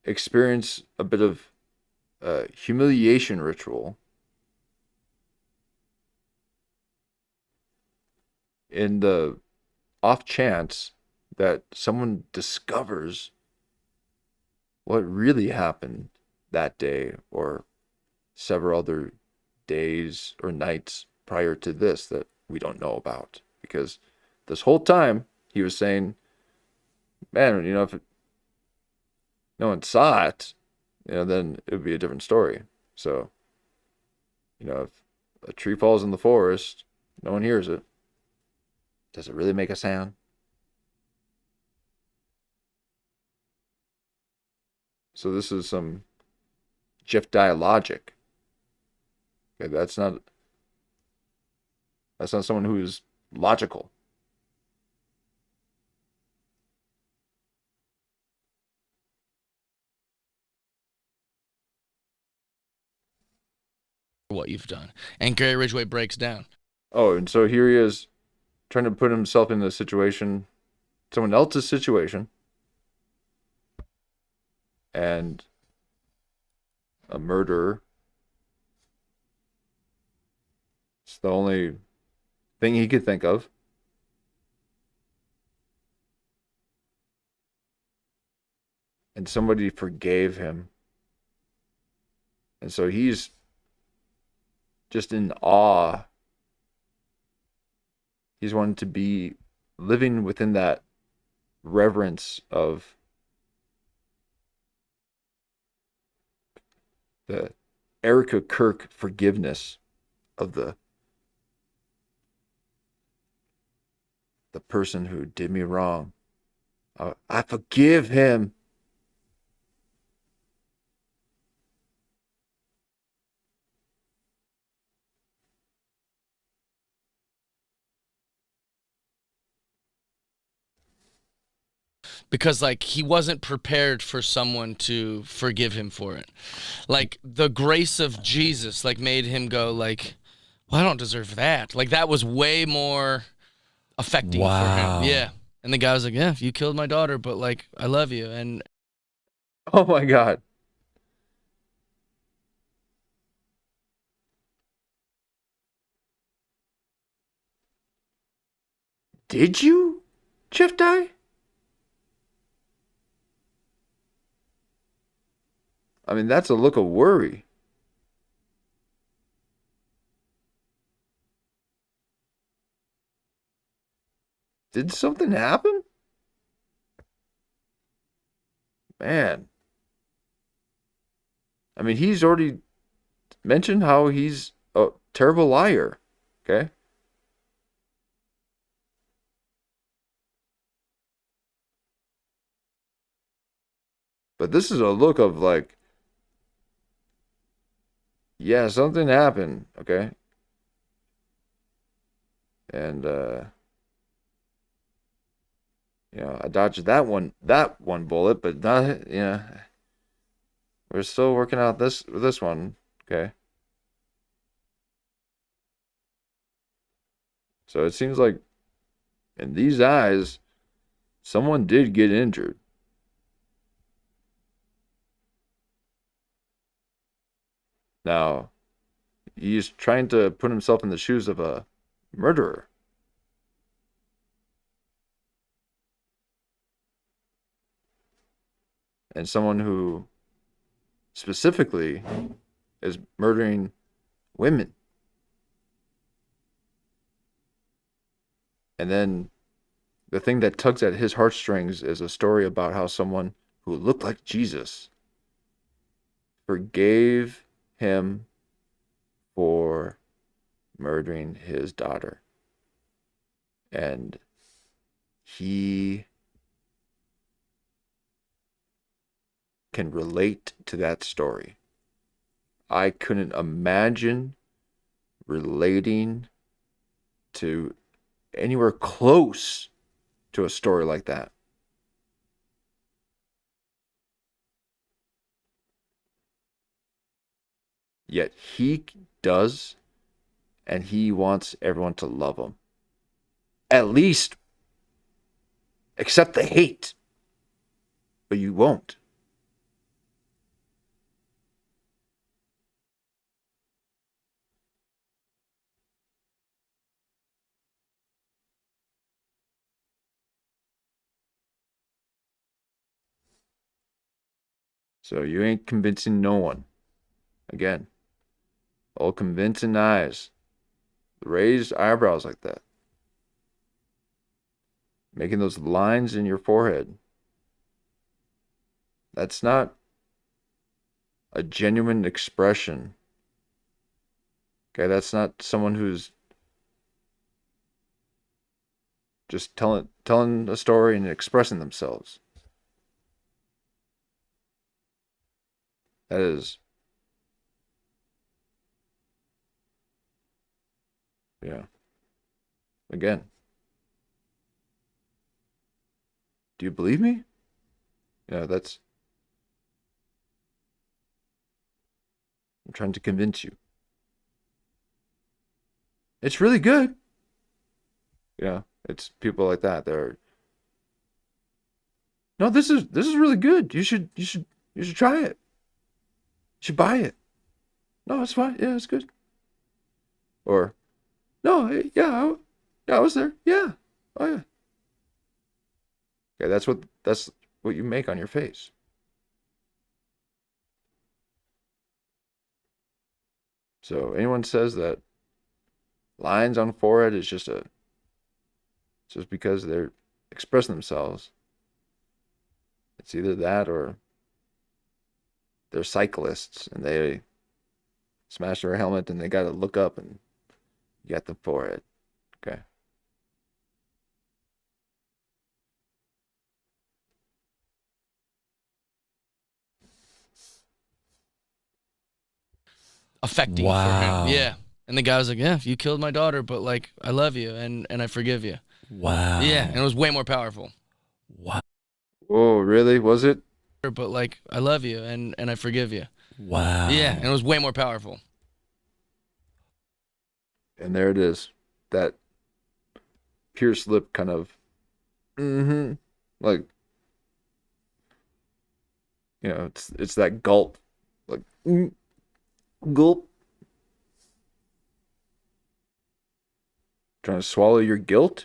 experience a bit of humiliation ritual in the off chance that someone discovers what really happened that day or several other days or nights prior to this that we don't know about. Because this whole time he was saying, man, if no one saw it, then it would be a different story. So, if a tree falls in the forest, no one hears it. Does it really make a sound? So this is some Jeff Dye logic. Okay, that's not someone who is logical. What you've done. And Gary Ridgway breaks down. Oh, and so here he is trying to put himself in the situation, someone else's situation, and a murderer. It's the only thing he could think of. And somebody forgave him. And so he's just in awe. He's wanting to be living within that reverence of the Erica Kirk forgiveness of the person who did me wrong. I forgive him. Because like he wasn't prepared for someone to forgive him for it. Like the grace of Jesus like made him go like, well, I don't deserve that. Like that was way more affecting for Wow. him. Yeah. And the guy was like, yeah, you killed my daughter, but like I love you. And Oh my God. Did you, Jeff Dye? I mean, that's a look of worry. Did something happen? Man. I mean, he's already mentioned how he's a terrible liar. Okay? But this is a look of like, yeah, something happened. Okay? And, I dodged that one bullet, but not, we're still working out this one. Okay? So it seems like in these eyes, someone did get injured. Now, he's trying to put himself in the shoes of a murderer. And someone who specifically is murdering women. And then the thing that tugs at his heartstrings is a story about how someone who looked like Jesus forgave him for murdering his daughter. And he can relate to that story. I couldn't imagine relating to anywhere close to a story like that. Yet he does, and he wants everyone to love him. At least accept the hate. But you won't. So you ain't convincing no one. Again, all convincing eyes, raised eyebrows like that, making those lines in your forehead. That's not a genuine expression. Okay, that's not someone who's just telling a story and expressing themselves. That is, again, do you believe me? That's, I'm trying to convince you. It's really good. It's people like that. No, this is really good. You should try it. You should buy it. No, it's fine. Yeah, it's good. Or, no, yeah, I was there. Yeah. Oh yeah. Okay, that's what you make on your face. So anyone says that lines on forehead is just because they're expressing themselves, it's either that or they're cyclists and they smash their helmet and they got to look up and you got the forehead. Okay. affecting Wow. for him. Yeah. And the guy was like, yeah, you killed my daughter, but like, I love you and I forgive you. Wow. Yeah. And it was way more powerful. Wow. Oh, really? Was it? But like, I love you and I forgive you. Wow. Yeah. And it was way more powerful. And there it is. That pierced lip kind of, like, you know, it's that gulp, like, gulp. Trying to swallow your guilt?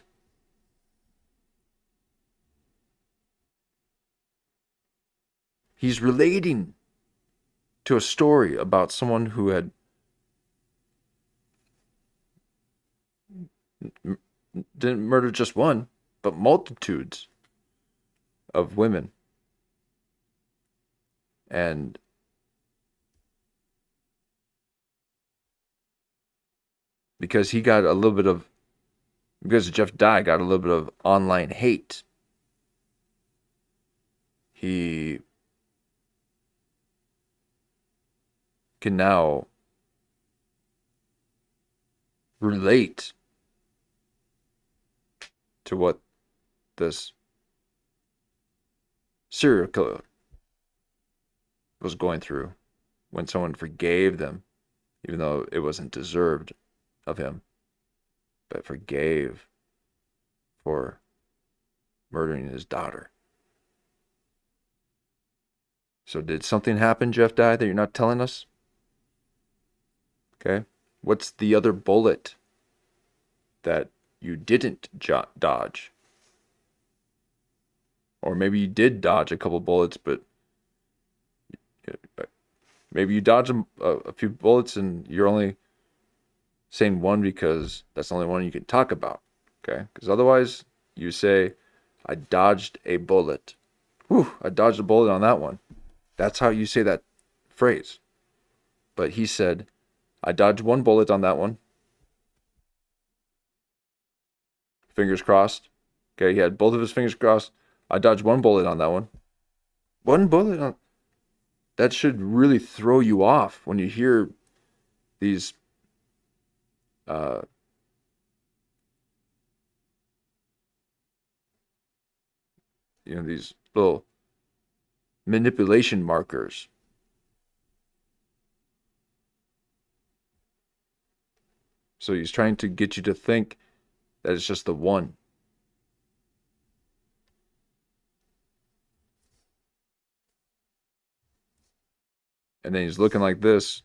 He's relating to a story about someone who had didn't murder just one, but multitudes of women. And because he got a little bit of, because Jeff Dye got a little bit of online hate, he can now relate to what this serial killer was going through when someone forgave them, even though it wasn't deserved of him, but forgave for murdering his daughter. So did something happen, Jeff Dye, that you're not telling us? Okay. What's the other bullet that you didn't dodge? Or maybe you did dodge a couple bullets, but maybe you dodged a few bullets and you're only saying one because that's the only one you can talk about. Okay? Because otherwise, you say, I dodged a bullet. Whew, I dodged a bullet on that one. That's how you say that phrase. But he said, I dodged one bullet on that one. Fingers crossed. Okay, he had both of his fingers crossed. I dodged one bullet on that one. One bullet on... That should really throw you off when you hear these these little manipulation markers. So he's trying to get you to think that it's just the one. And then he's looking like this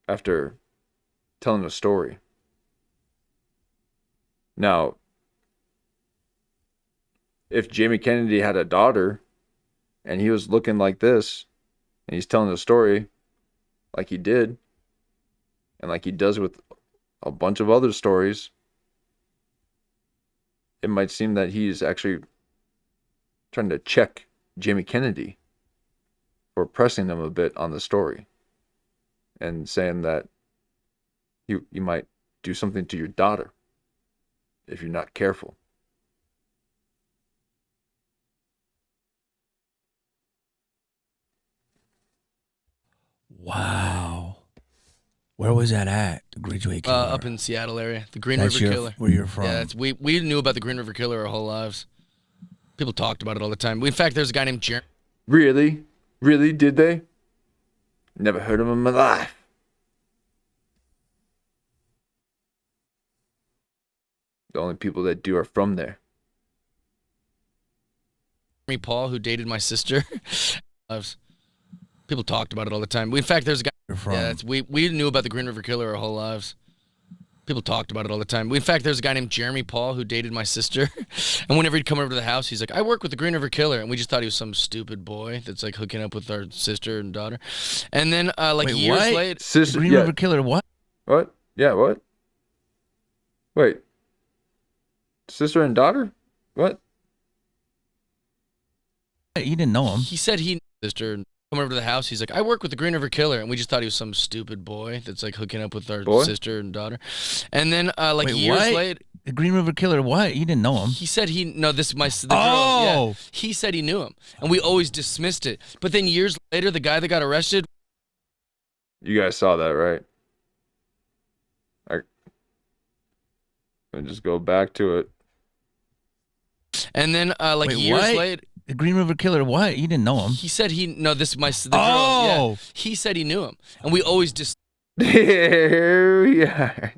after telling a story. Now, if Jamie Kennedy had a daughter and he was looking like this and he's telling a story like he did and like he does with a bunch of other stories, it might seem that he's actually trying to check Jamie Kennedy for pressing him a bit on the story and saying that you might do something to your daughter if you're not careful. Wow. Where was that at? The Ridgeway Killer. Up in Seattle area, the Green That's River Killer. Where you're from? Yeah, we knew about the Green River Killer our whole lives. People talked about it all the time. In fact, there's a guy named Jeremy. Really? Really? Did they? Never heard of him in my life. The only people that do are from there. Paul, who dated my sister. People talked about it all the time. In fact, there's a guy. You're from? Yeah, we knew about the Green River Killer our whole lives. People talked about it all the time. In fact, there's a guy named Jeremy Paul who dated my sister, and whenever he'd come over to the house, he's like, "I work with the Green River Killer," and we just thought he was some stupid boy that's like hooking up with our sister and daughter. And then like Wait, years what? later, Sister, Green yeah. River Killer, what? What? Yeah, what? Wait. Sister and daughter? What? You didn't know him. he said he sister and come over to the house. He's like, "I work with the Green River Killer," and we just thought he was some stupid boy that's like hooking up with our Boy? sister and daughter. And then like Wait, years what? later, The Green River Killer, what? You didn't know him. he said the girl. Oh! Yeah, he said he knew him, and we always dismissed it. But then years later, the guy that got arrested. You guys saw that, right? And just go back to it. And then like Wait, years what? later, The Green River Killer, what? You didn't know him. he said the girl. Oh! Yeah, he said he knew him, and we always There we are.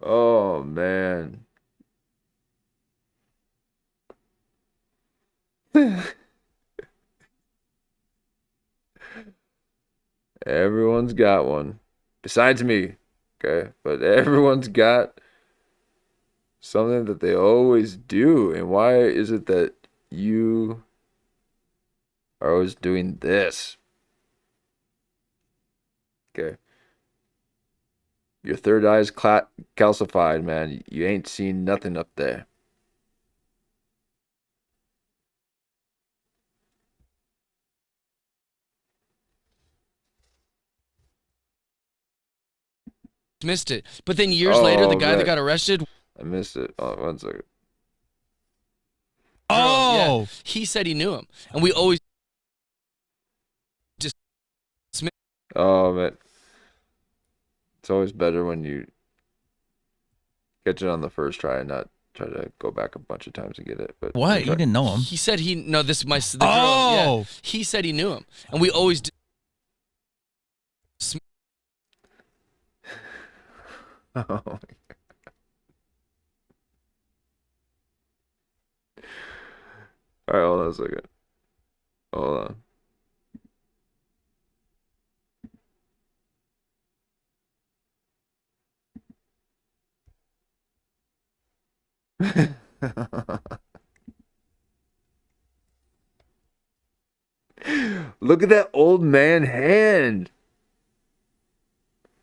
Oh man. Everyone's got one. Besides me. Okay? But everyone's got something that they always do. And why is it that you are always doing this? Okay. Your third eye is calcified, man. You ain't seen nothing up there. dismissed it. But then years later, the guy right. that got arrested. I missed it. Oh, 1 second. Oh! Yeah, he said he knew him, and we always Oh, man. It's always better when you catch it on the first try and not try to go back a bunch of times to get it. But What? You didn't know him. He said the girl. Oh! Yeah, he said he knew him, and we always. Oh, my God. All right, hold on a second. Hold on. Look at that old man hand.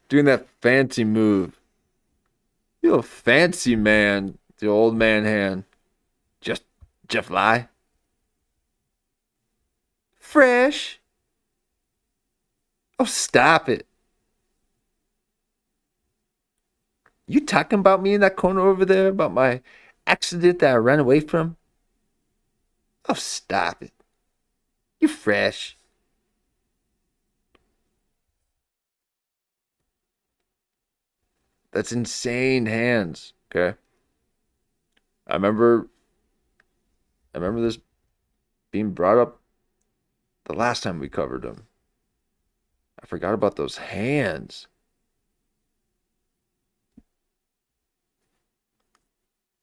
Doing that fancy move. You a fancy man, the old man hand. Just Jeff Lie. Fresh. Oh, stop it. You talking about me in that corner over there about my accident that I ran away from? Oh, stop it. You fresh. That's insane hands, okay? I remember this being brought up the last time we covered them. I forgot about those hands.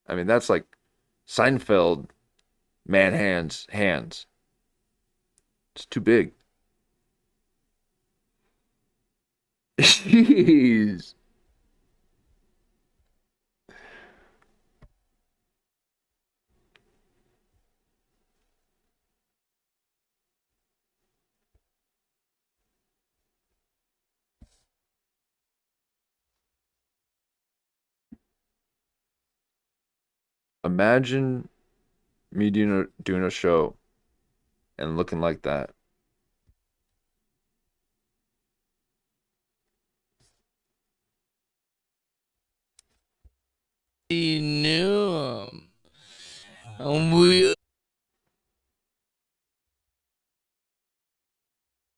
I mean, that's like Seinfeld man hands. It's too big. Jeez. Imagine me doing a show and looking like that. He knew him, and we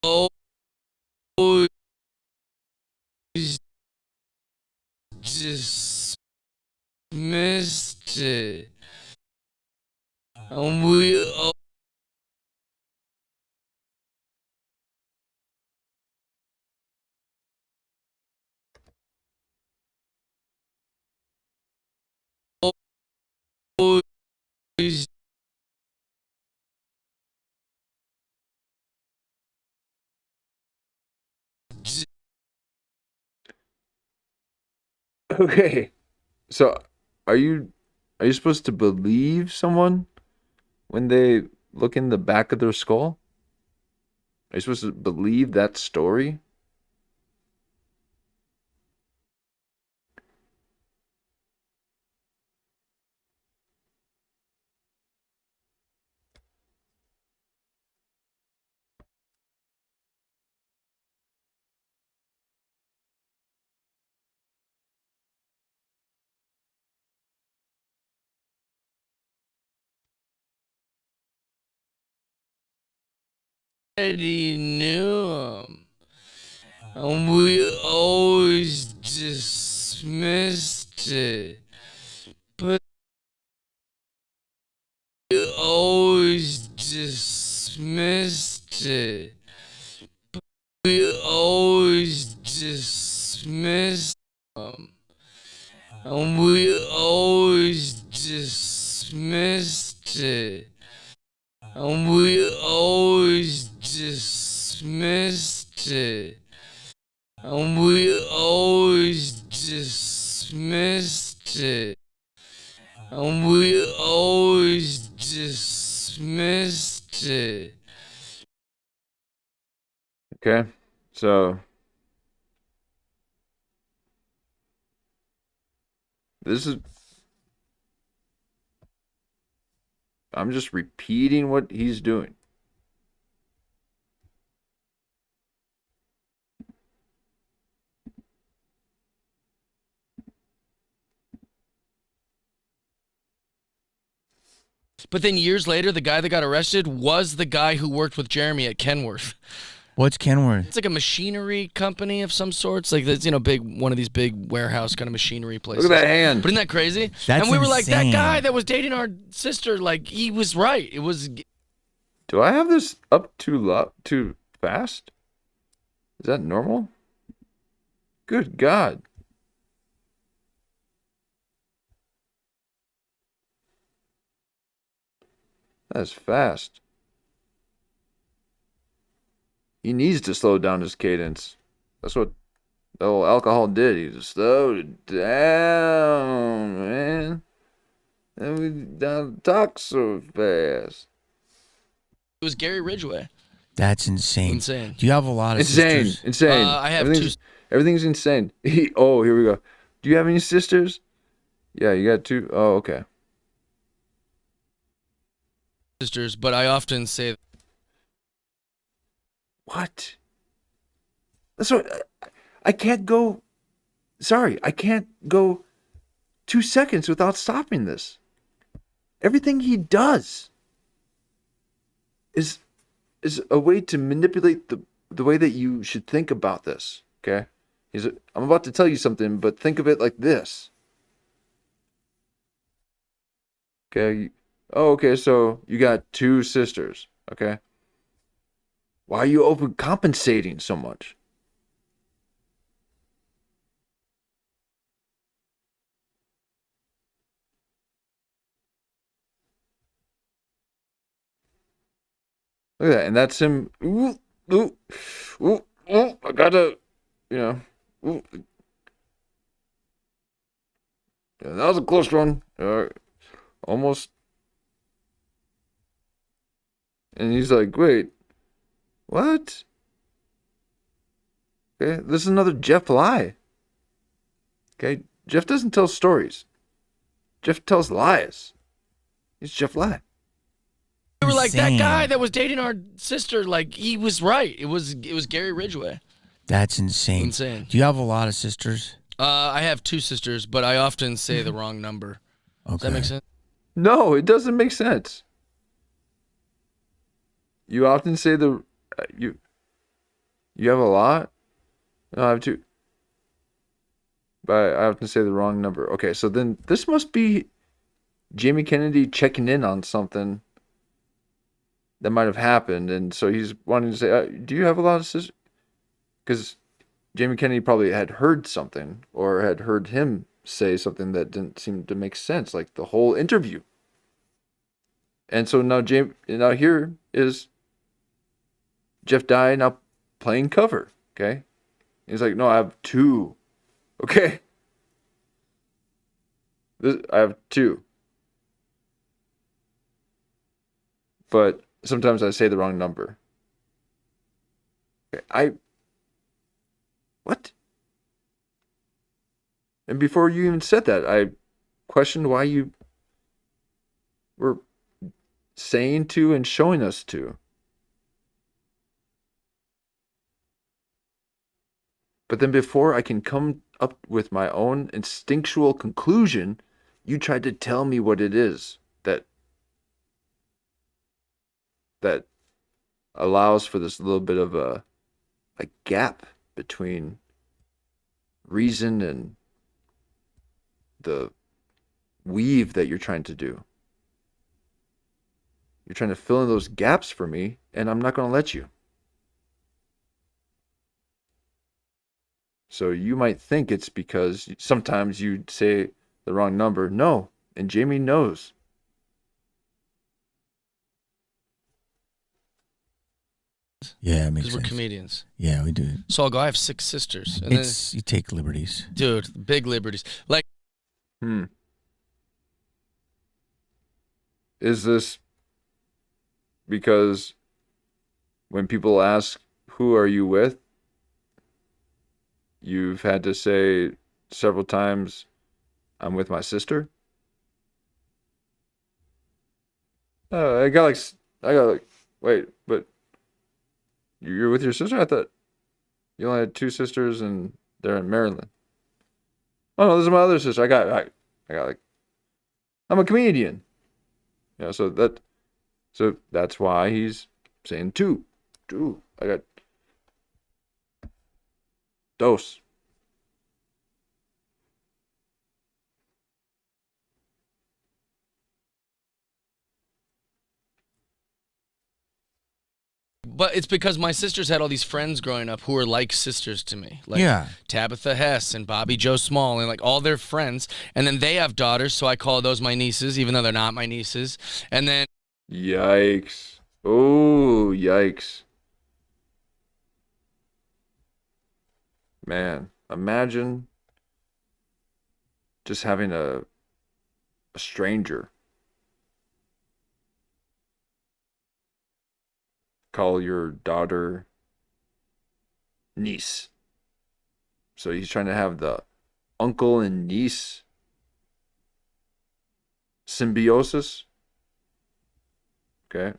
always dismissed it, and we always Okay. So are you supposed to believe someone when they look in the back of their skull? Are you supposed to believe that story? Already knew him. And we always dismissed it. But we always dismissed it. We always dismissed him. And we always dismissed it. And we always dismissed it. And we always dismissed it. And we always dismissed it. Okay. So this is I'm just repeating what he's doing. But then years later, the guy that got arrested was the guy who worked with Jeremy at Kenworth. What's Kenworth? It's like a machinery company of some sorts, like that's one of these big warehouse kind of machinery places. Look at that hand. But isn't that crazy? That's and we were like, that insane. guy that was dating our sister, like he was right. It was. Do I have this up too fast? Is that normal? Good God. That's fast. He needs to slow down his cadence. That's what the old alcohol did. He just slowed it down, man. And we don't talk so fast. It was Gary Ridgway. That's insane. Insane. Do you have a lot of sisters? Insane. I have Everything's insane. Oh, here we go. Do you have any sisters? Yeah, you got two. Oh, okay. sisters, but I often say What? That's what I can't go. Sorry, I can't go 2 seconds without stopping this. Everything he does is a way to manipulate the way that you should think about this. Okay, I'm about to tell you something, but think of it like this. Okay. Oh, okay. So you got two sisters. Okay. Why are you overcompensating so much? Look at that, and that's him. Ooh, ooh, ooh, ooh, I gotta, you know. Ooh. Yeah, that was a close one. Almost. And he's like, wait, what? Okay, this is another Jeff lie. Okay, Jeff doesn't tell stories. Jeff tells lies. He's Jeff Lie. we were like that Insane. guy that was dating our sister. Like he was right. It was Gary Ridgway. That's insane. Insane. Do you have a lot of sisters? I have two sisters, but I often say the wrong number. Okay. Does that make sense? No, it doesn't make sense. You often say you have a lot? No, I have two. But I often say the wrong number. Okay, so then this must be Jamie Kennedy checking in on something that might have happened. And so he's wanting to say, do you have a lot of sisters? Because Jamie Kennedy probably had heard something or had heard him say something that didn't seem to make sense, like the whole interview. And so now here is Jeff Dye now playing cover, okay? He's like, no, I have two. Okay. I have two. But sometimes I say the wrong number. Okay, what? And before you even said that, I questioned why you were saying to and showing us to. But then before I can come up with my own instinctual conclusion, you tried to tell me what it is that allows for this little bit of a gap between reason and the weave that you're trying to do. You're trying to fill in those gaps for me, and I'm not going to let you. So you might think it's because sometimes you say the wrong number. No, and Jamie knows. Yeah, it makes Because we're sense. comedians. Yeah, we do. So I'll go, I have 6 sisters. And It's you take liberties. dude, big liberties. Like, Is this because when people ask, who are you with? You've had to say several times, I'm with my sister? Wait, but you're with your sister? I thought you only had 2 sisters and they're in Maryland. Oh no, this is my other sister. I got I'm a comedian. Yeah, so that's why he's saying 2. 2. I got dos. but it's because my sisters had all these friends growing up who were like sisters to me. Like Yeah. Tabitha Hess and Bobby Joe Small and like all their friends. And then they have daughters, so I call those my nieces, even though they're not my nieces. And then Yikes. Oh, yikes. Man, imagine just having a stranger call your daughter niece. So he's trying to have the uncle and niece symbiosis. Okay.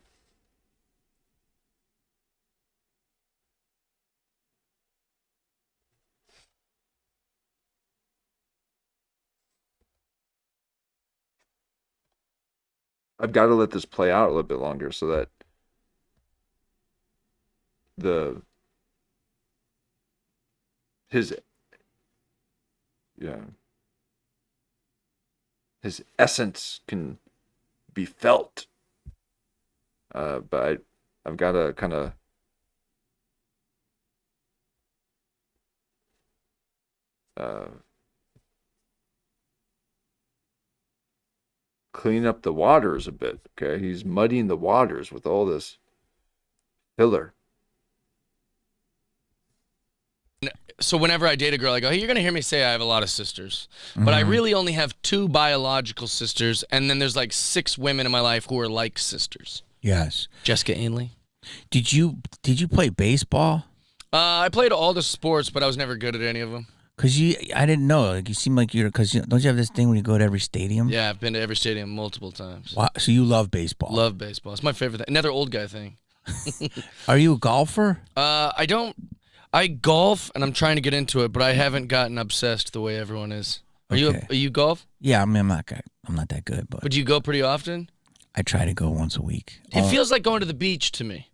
I've got to let this play out a little bit longer so that his essence can be felt. But I've got to kind of clean up the waters a bit. Okay, he's muddying the waters with all this filler. so whenever I date a girl, I go, hey, you're going to hear me say I have a lot of sisters. But I really only have 2 biological sisters, and then there's like 6 women in my life who are like sisters. Yes. Jessica Ainley. Did you play baseball? I played all the sports, but I was never good at any of them. Cause I didn't know. Like you seem like don't you have this thing where you go to every stadium? Yeah, I've been to every stadium multiple times. Wow. So you love baseball? Love baseball. It's my favorite thing. Another old guy thing. Are you a golfer? I don't. I golf, and I'm trying to get into it, but I haven't gotten obsessed the way everyone is. Are you golf? Yeah, I mean, I'm not that good, but do you go pretty often? I try to go once a week. It feels like going to the beach to me.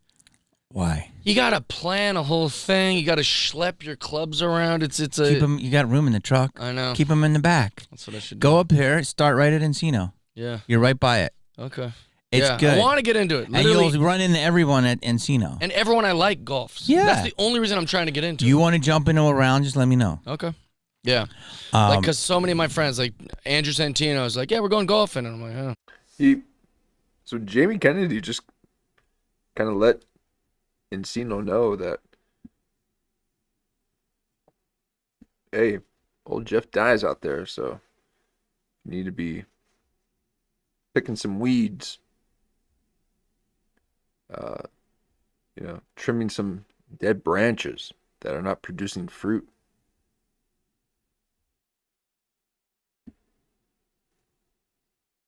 Why? You gotta plan a whole thing. You gotta schlep your clubs around. Keep them. You got room in the truck. I know. Keep them in the back. That's what I should Go up here. Start right at Encino. Yeah. You're right by it. Okay. It's yeah, good. I want to get into it. And you'll run into everyone at Encino. And everyone I like golfs. Yeah. That's the only reason I'm trying to get into it. You want to jump into a round? Just let me know. Okay. Yeah. Like, because so many of my friends, like Andrew Santino, is like, yeah, we're going golfing. And I'm like, oh. So Jamie Kennedy just kind of let Encino know that, hey, old Jeff dies out there, so You need to be picking some weeds. Trimming some dead branches that are not producing fruit.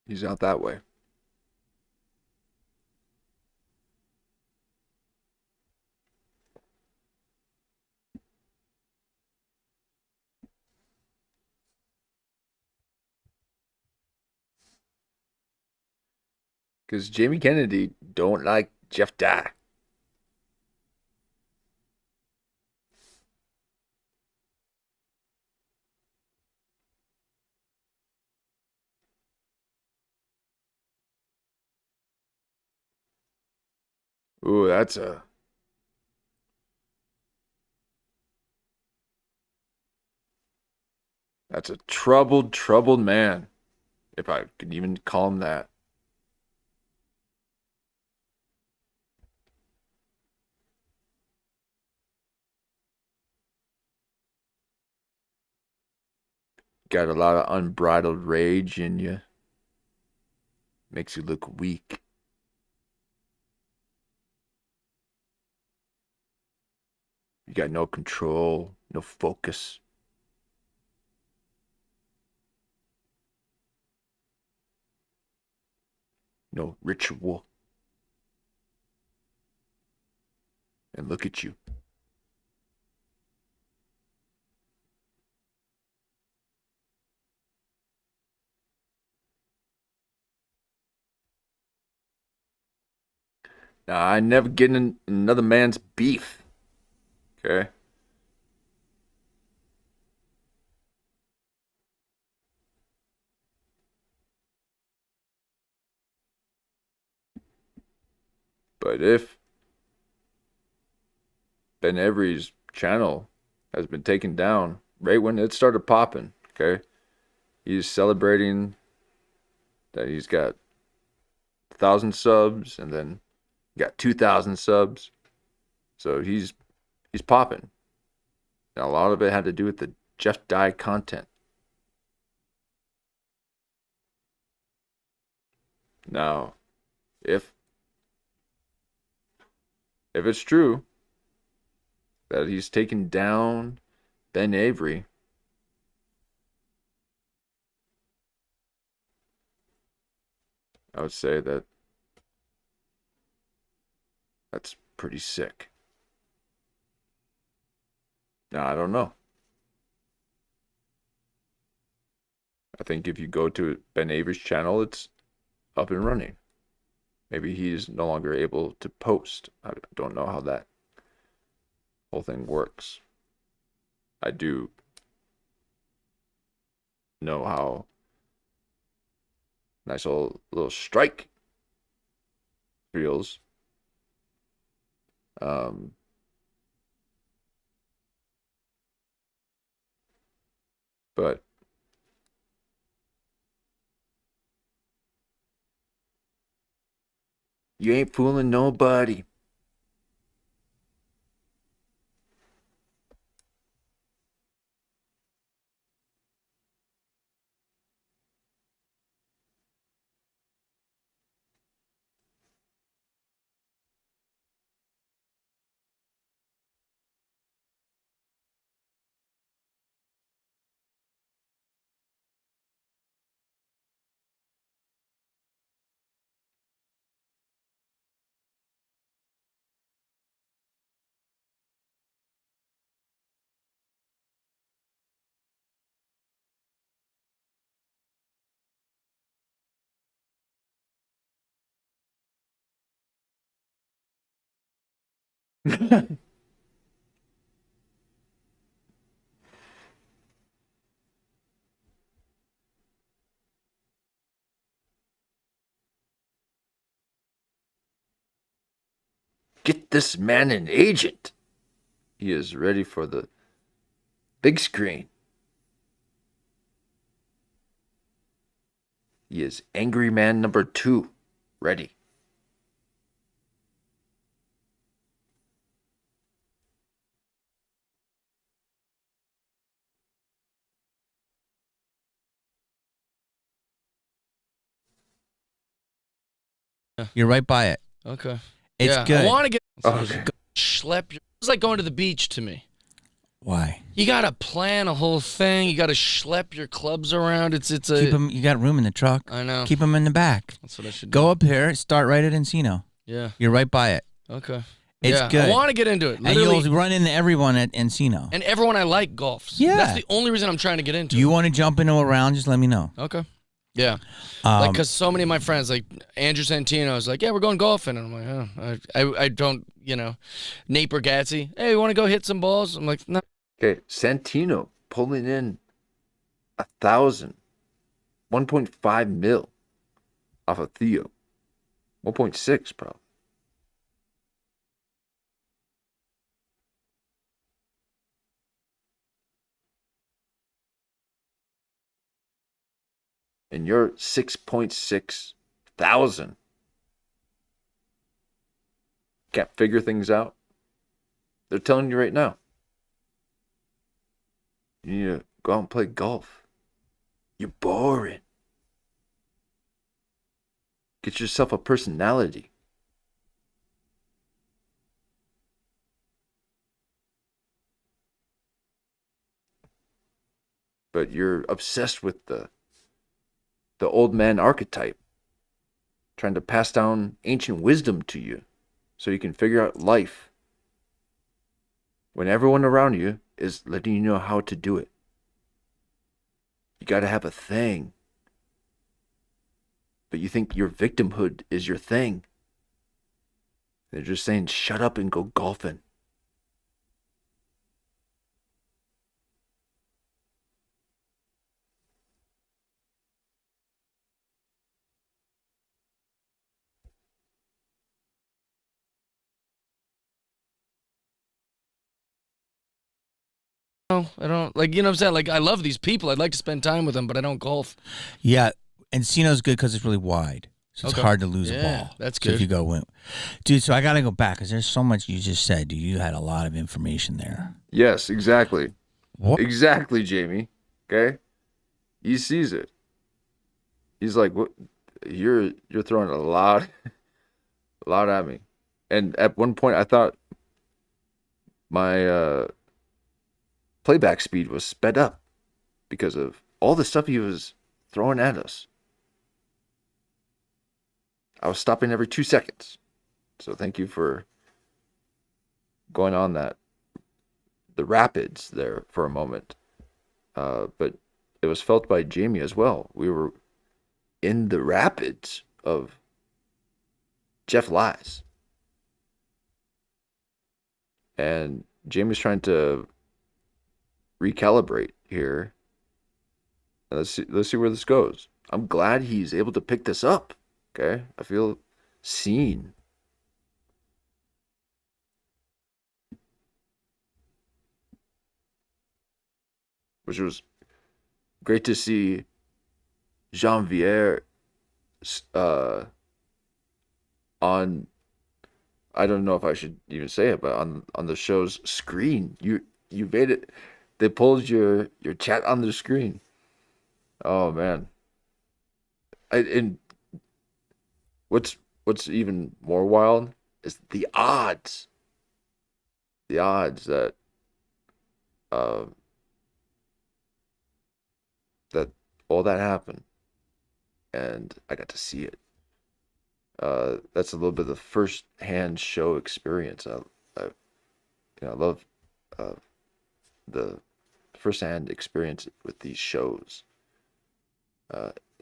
He's out that way. Because Jamie Kennedy don't like Jeff Dye. Ooh, that's a troubled man, if I could even call him that. Got a lot of unbridled rage in you. Makes you look weak. You got no control, no focus. No ritual. And look at you. Now, I never get in another man's beef. Okay? But if Ben Avery's channel has been taken down right when it started popping, okay? He's celebrating that he's got 1,000 subs and then got 2,000 subs. So he's popping. And a lot of it had to do with the Jeff Dye content. Now, if it's true that he's taken down Ben Avery, I would say that that's pretty sick. Now, I don't know. I think if you go to Ben Avery's channel, it's up and running. Maybe he's no longer able to post. I don't know how that whole thing works. I do know how nice old little strike feels. But you ain't fooling nobody. Get this man an agent. He is ready for the big screen. He is Angry Man number 2. Ready. You're right by it. Okay. It's yeah, good. I want to get Okay. schlep. It's like going to the beach to me. Why? You gotta plan a whole thing. You gotta schlep your clubs around. It's Keep a. them. You got room in the truck. I know. Keep them in the back. That's what I should Go do. up here. Start right at Encino. Yeah. You're right by it. Okay. It's yeah, good. I want to get into it. And Literally, you'll run into everyone at Encino. and everyone I like golfs. Yeah. That's the only reason I'm trying to get into You it. want to jump into a round? Just let me know. Okay. Yeah. Um, Because so many of my friends, like Andrew Santino, is like, yeah, we're going golfing. And I'm like, oh, I don't, Nate Bargatze, hey, you want to go hit some balls? I'm like, no. Okay, Santino pulling in 1,000, 1.5 mil off of Theo. 1.6 probably. And you're 6.6 thousand. Can't figure things out. They're telling you right now. You need to go out and play golf. You're boring. Get yourself a personality. But you're obsessed with the old man archetype, trying to pass down ancient wisdom to you so you can figure out life when everyone around you is letting you know how to do it. You got to have a thing. But you think your victimhood is your thing. They're just saying, shut up and go golfing. I don't, like, you know what I'm saying? Like, I love these people. I'd like to spend time with them, but I don't golf. Yeah, Encino's good because it's really wide, so it's Okay. hard to lose a Yeah, ball. that's So if good. you go, dude. So I gotta go back because there's so much you just said. Dude, you had a lot of information there. Yes, exactly. What? Exactly, Jamie. Okay? He sees it. He's like, "What? You're throwing a lot at me." And at one point, I thought my playback speed was sped up because of all the stuff he was throwing at us. I was stopping every 2 seconds. So thank you for going on the rapids there for a moment. But it was felt by Jamie as well. We were in the rapids of Jeff Lies. And Jamie's trying to recalibrate here. And let's see where this goes. I'm glad he's able to pick this up. Okay? I feel seen. Which was great to see Janvier on, I don't know if I should even say it, but on the show's screen. You made it. They pulled your chat on the screen. Oh man. And what's even more wild is the odds. The odds that that all that happened, and I got to see it. That's a little bit of the first-hand show experience. I love the first-hand experience with these shows,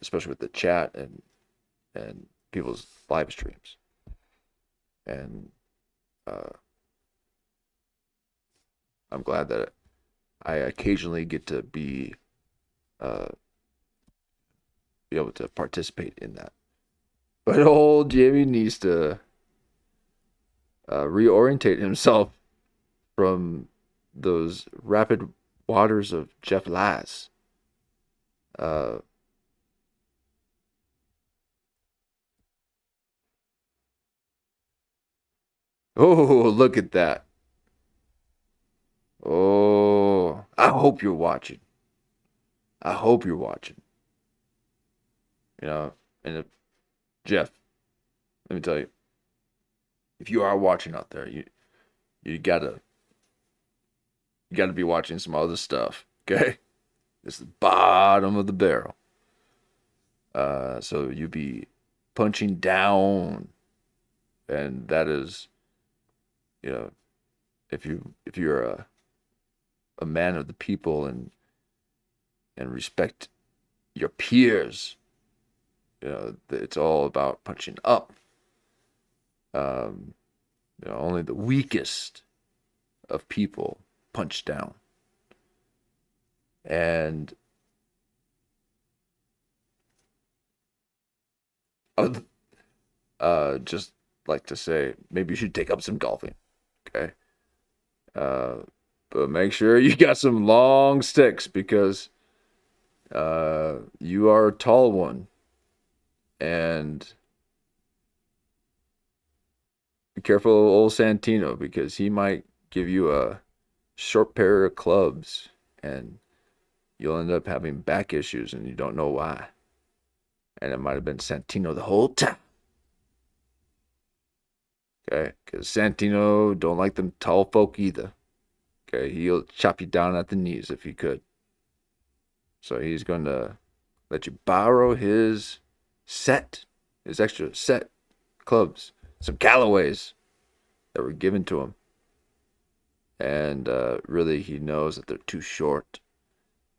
especially with the chat and people's live streams. And I'm glad that I occasionally get to be able to participate in that. But old Jamie needs to reorientate himself from those rapid waters of Jeff Lies. Oh, look at that. Oh, I hope you're watching. I hope you're watching. And if Jeff, let me tell you, if you are watching out there, you gotta be watching some other stuff. Okay, this is the bottom of the barrel. So you be punching down, and that is, if you're a man of the people and respect your peers, it's all about punching up. Only the weakest of people punch down. And just like to say, maybe you should take up some golfing. Okay. But make sure you got some long sticks, because you are a tall one. And be careful of old Santino, because he might give you a short pair of clubs and you'll end up having back issues and you don't know why. And it might have been Santino the whole time. Okay, because Santino don't like them tall folk either. Okay, he'll chop you down at the knees if he could. So he's going to let you borrow his extra set clubs, some Callaways that were given to him. And really, he knows that they're too short,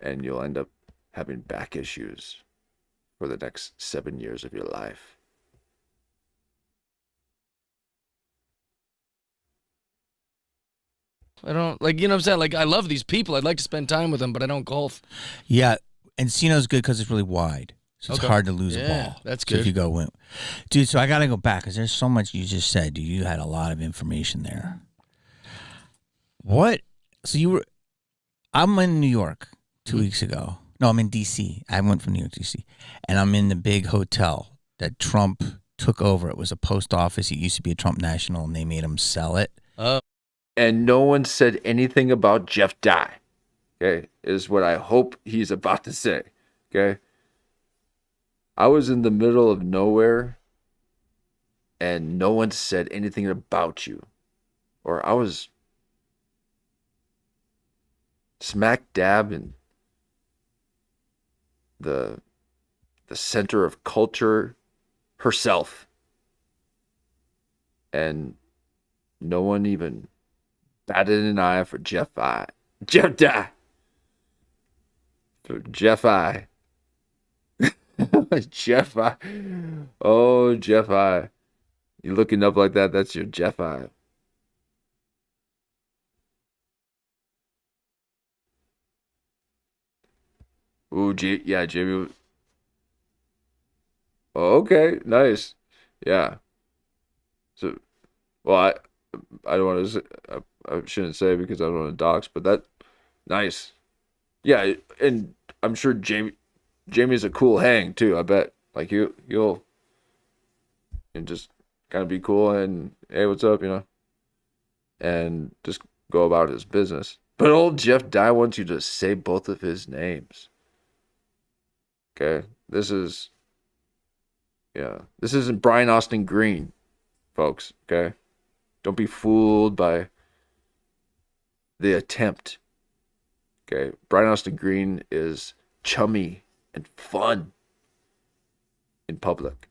and you'll end up having back issues for the next 7 years of your life. I don't like, you know what I'm saying? Like, I love these people. I'd like to spend time with them, but I don't golf. Yeah, Encino's good because it's really wide, so it's hard to lose a ball. That's So good. if you go, dude. So I got to go back because there's so much you just said. Dude, you had a lot of information there. What? So I'm in New York 2 weeks ago. No, I'm in D.C. I went from New York to D.C. And I'm in the big hotel that Trump took over. It was a post office. It used to be a Trump National, and they made him sell it. And no one said anything about Jeff Dye. Okay, is what I hope he's about to say. Okay, I was in the middle of nowhere, and no one said anything about you, or I was smack dab in the center of culture herself, and no one even batted an eye for Jeff Dye. For Jeff I. Jeff I. Oh, Jeff I. You looking up like that? That's your Jeff I. Ooh, yeah, Jamie. Oh, okay, nice. Yeah. So, well, I don't want to say, I shouldn't say because I don't want to dox, but that, nice. Yeah, and I'm sure Jamie's a cool hang too. I bet, like you'll and just kind of be cool and hey, what's up, and just go about his business. But old Jeff Dye wants you to say both of his names. Okay, this isn't Brian Austin Green, folks. Okay, don't be fooled by the attempt. Okay, Brian Austin Green is chummy and fun in public.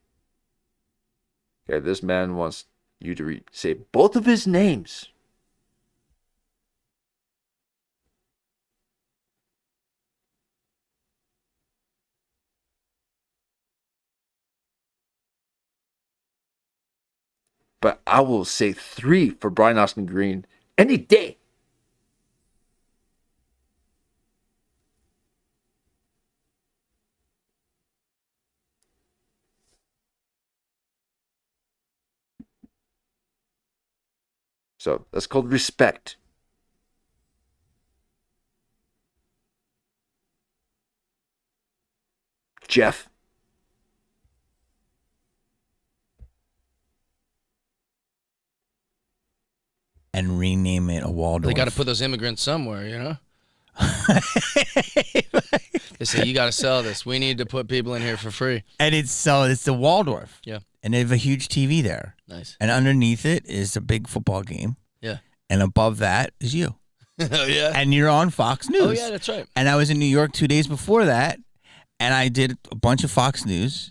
Okay, this man wants you to say both of his names. But I will say 3 for Brian Austin Green any day. So that's called respect. Jeff. And rename it a Waldorf. They got to put those immigrants somewhere, They say, you got to sell this. We need to put people in here for free. And it's the Waldorf. Yeah. And they have a huge TV there. Nice. And underneath it is a big football game. Yeah. And above that is you. Oh, yeah. And you're on Fox News. Oh, yeah, that's right. And I was in New York 2 days before that, and I did a bunch of Fox News,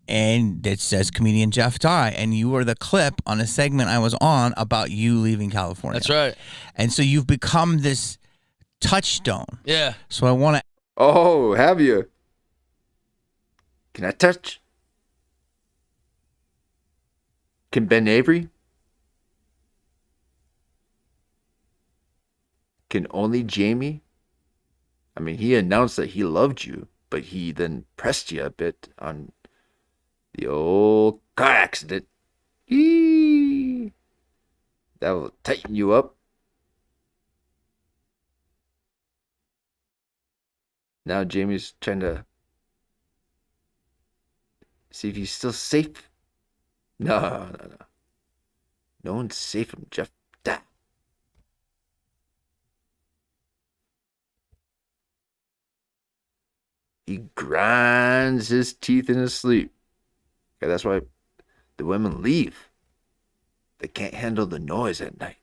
and it says comedian Jeff Dye, and you were the clip on a segment I was on about you leaving California. That's right. And so you've become this touchstone. Yeah. So I want to. Oh, have you? Can I touch? Can Ben Avery? Can only Jamie? I mean, he announced that he loved you, but he then pressed you a bit on the old car accident. Eee! That will tighten you up. Now Jamie's trying to see if he's still safe. No. No one's safe from Jeff. He grinds his teeth in his sleep. Okay, that's why the women leave. They can't handle the noise at night.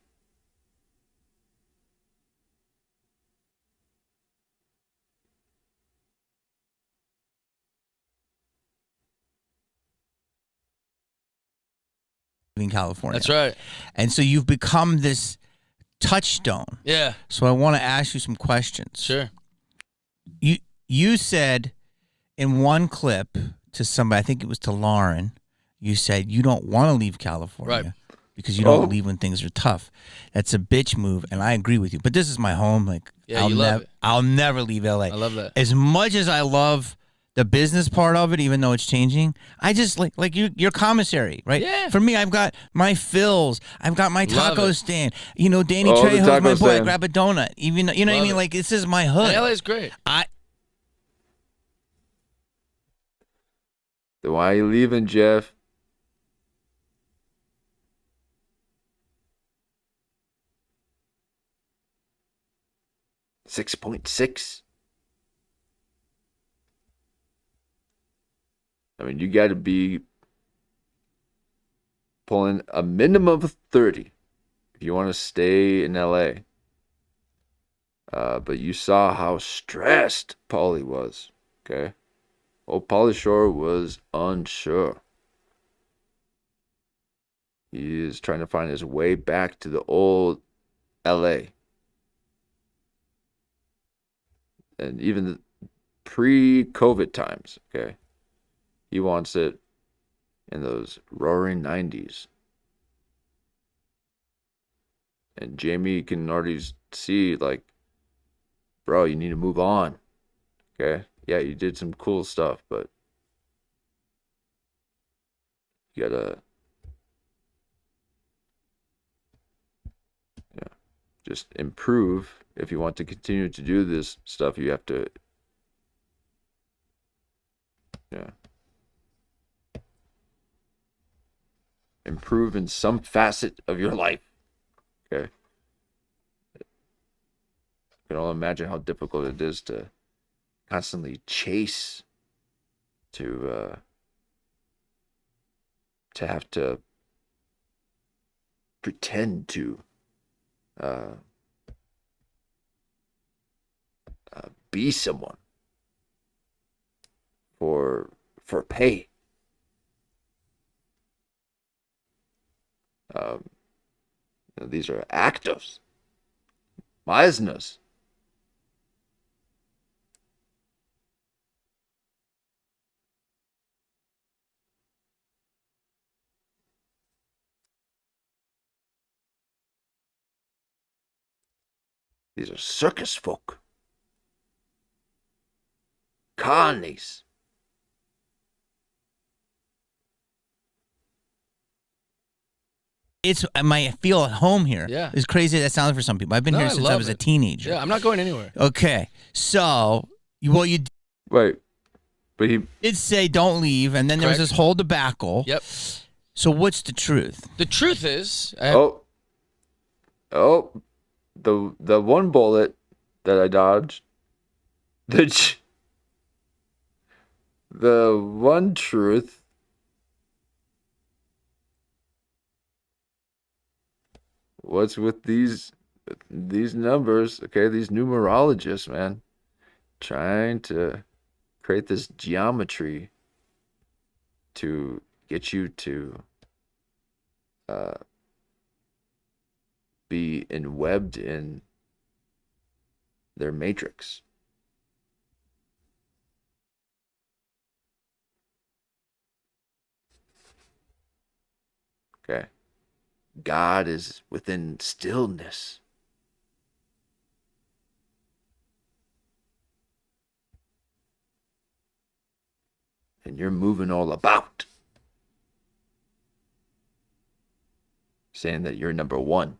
In California. That's right. And so you've become this touchstone. Yeah. So I want to ask you some questions. Sure. You said in one clip to somebody, I think it was to Lauren, you said you don't want to leave California Right. because you don't leave when things are tough. That's a bitch move, and I agree with you. But this is my home. Like, Yeah, you love it. I'll never leave LA. I love that. As much as I love the business part of it, even though it's changing, I just like your commissary, right? Yeah. For me, I've got my Phil's, I've got my Love taco it. stand. You know, Danny Oh, the Trejo's taco my boy. I stand. grab a donut. Even you know what I Love mean? it. Like, this is my hood. And LA's great. Then why are you leaving, Jeff? $6.6. I mean, you got to be pulling a minimum of 30 if you want to stay in LA. But you saw how stressed Pauly was, okay? Old Pauly Shore was unsure. He is trying to find his way back to the old LA. And even the pre-COVID times, okay? He wants it in those roaring 90s. And Jamie can already see, like, bro, you need to move on, okay? Yeah, you did some cool stuff, but you gotta, just improve. If you want to continue to do this stuff, you have to, improve in some facet of your life, okay? You can all imagine how difficult it is to constantly chase, to have to pretend to be someone for pay. These are actors, Meisners. These are circus folk. Carnies. I feel at home here. Yeah. As crazy as that sounds for some people. I've been here I since I love was a it. teenager. Yeah, I'm not going anywhere. Okay. So, you Wait, but he did say don't leave, and then there was Correct. this whole debacle. Yep. So what's the truth? The truth is, the one bullet that I dodged, the one truth. What's with these numbers? Okay, these numerologists, man, trying to create this geometry to get you to be enwebbed in their matrix. Okay. God is within stillness. And you're moving all about, saying that you're number one.